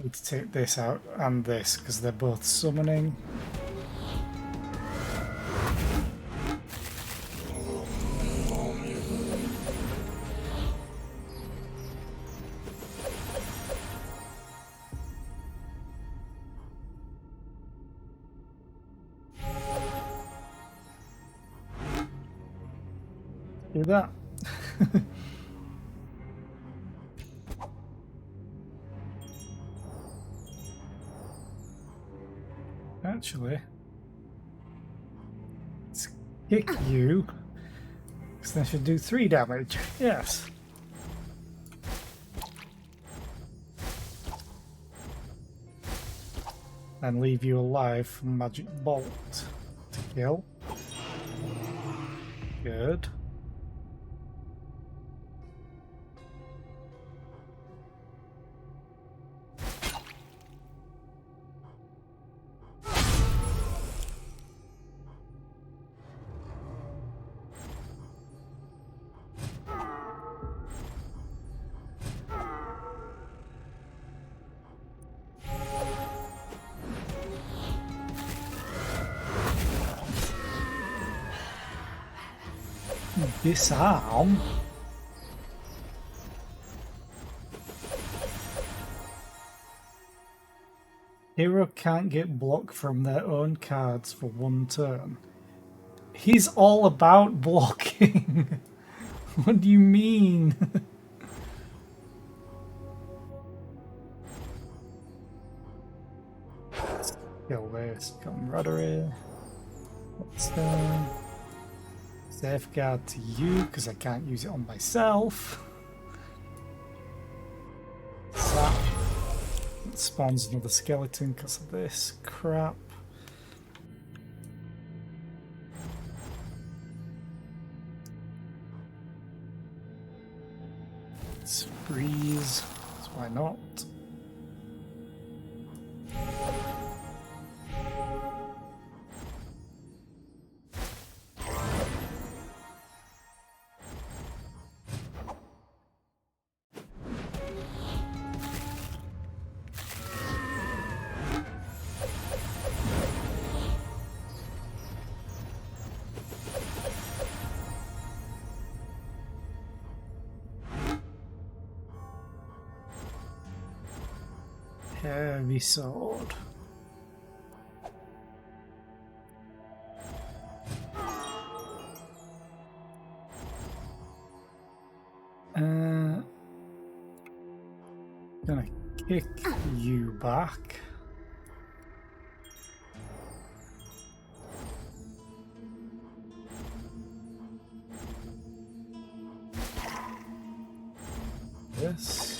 Need to take this out and this because they're both summoning. Do that. Actually, let's kick you, because that should do 3 damage. Yes. And leave you alive from magic bolt to kill. Good. Disarm? Hero can't get blocked from their own cards for 1 turn. He's all about blocking. What do you mean? Let's kill this camaraderie. What's done? Safeguard to you, because I can't use it on myself. Zap. spawns another skeleton because of this crap. Let's freeze. So why not? Heavy sword. Gonna kick you back. This.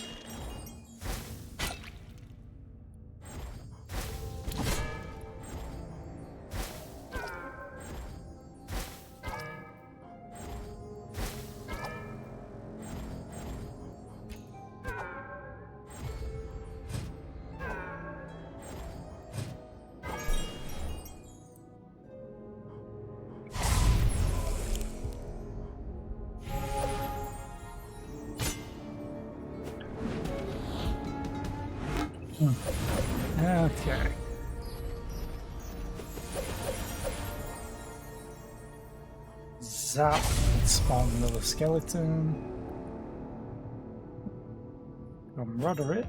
Okay. Zap, spawn another skeleton. Come rudder it.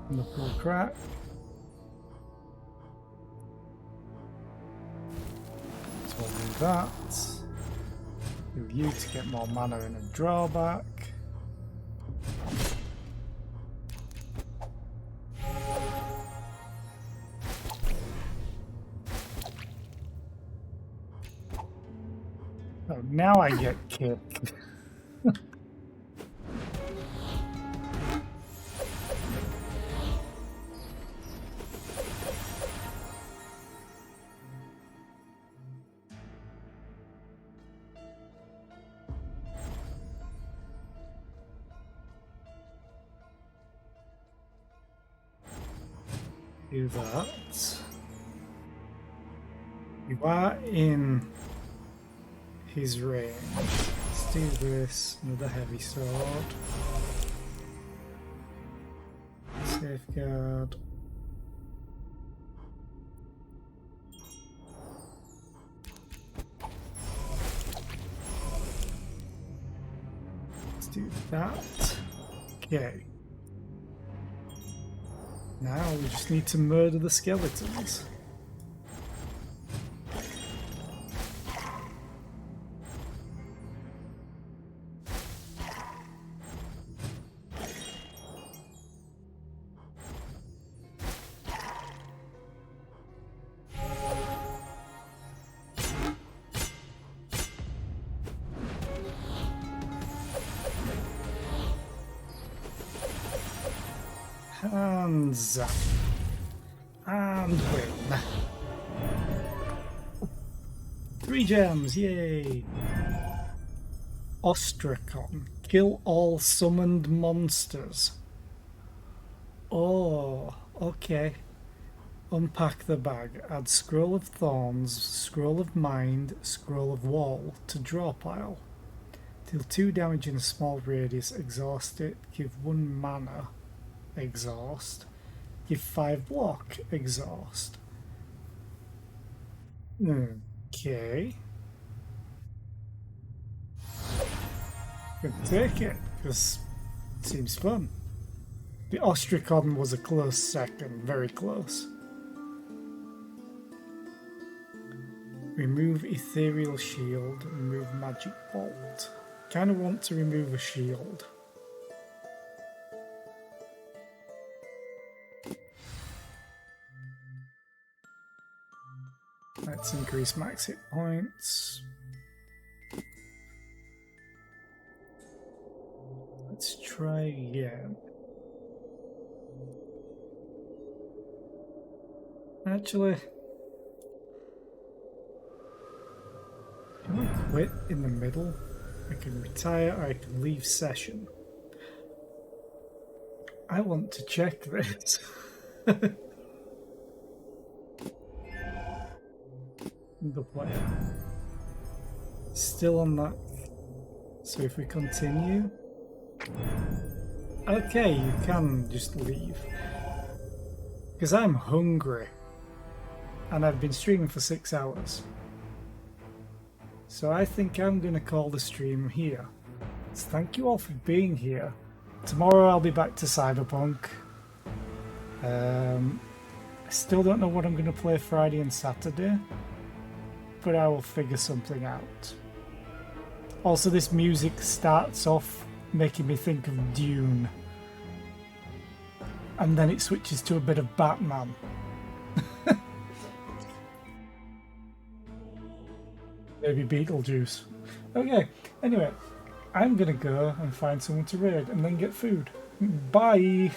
Knuckle crack. So we'll do that. Do you to get more mana and a drawback. Oh, now I get kicked. Do that. You are in his range. Let's do this. Another heavy sword. Safeguard. Let's do that. Okay. Now we just need to murder the skeletons. And zap. And win. 3 gems, yay! Ostracon. Kill all summoned monsters. Oh, okay. Unpack the bag. Add Scroll of Thorns, Scroll of Mind, Scroll of Wall to draw pile. Deal 2 damage in a small radius. Exhaust it. Give 1 mana. Exhaust. Give 5 block. Exhaust. Okay. Gonna take it, because it seems fun. The Ostracon was a close second, very close. Remove Ethereal Shield, remove Magic Bolt. Kinda want to remove a shield. Let's increase max hit points. Let's try again. Actually, can I quit in the middle? I can retire or I can leave session. I want to check this. The player. Still on that. So if we continue. Okay, you can just leave. Because I'm hungry. And I've been streaming for 6 hours. So I think I'm going to call the stream here. So thank you all for being here. Tomorrow I'll be back to Cyberpunk. I still don't know what I'm going to play Friday and Saturday. But I will figure something out. Also, this music starts off making me think of Dune. And then it switches to a bit of Batman. Maybe Beetlejuice. Okay, anyway, I'm gonna go and find someone to raid and then get food. Bye!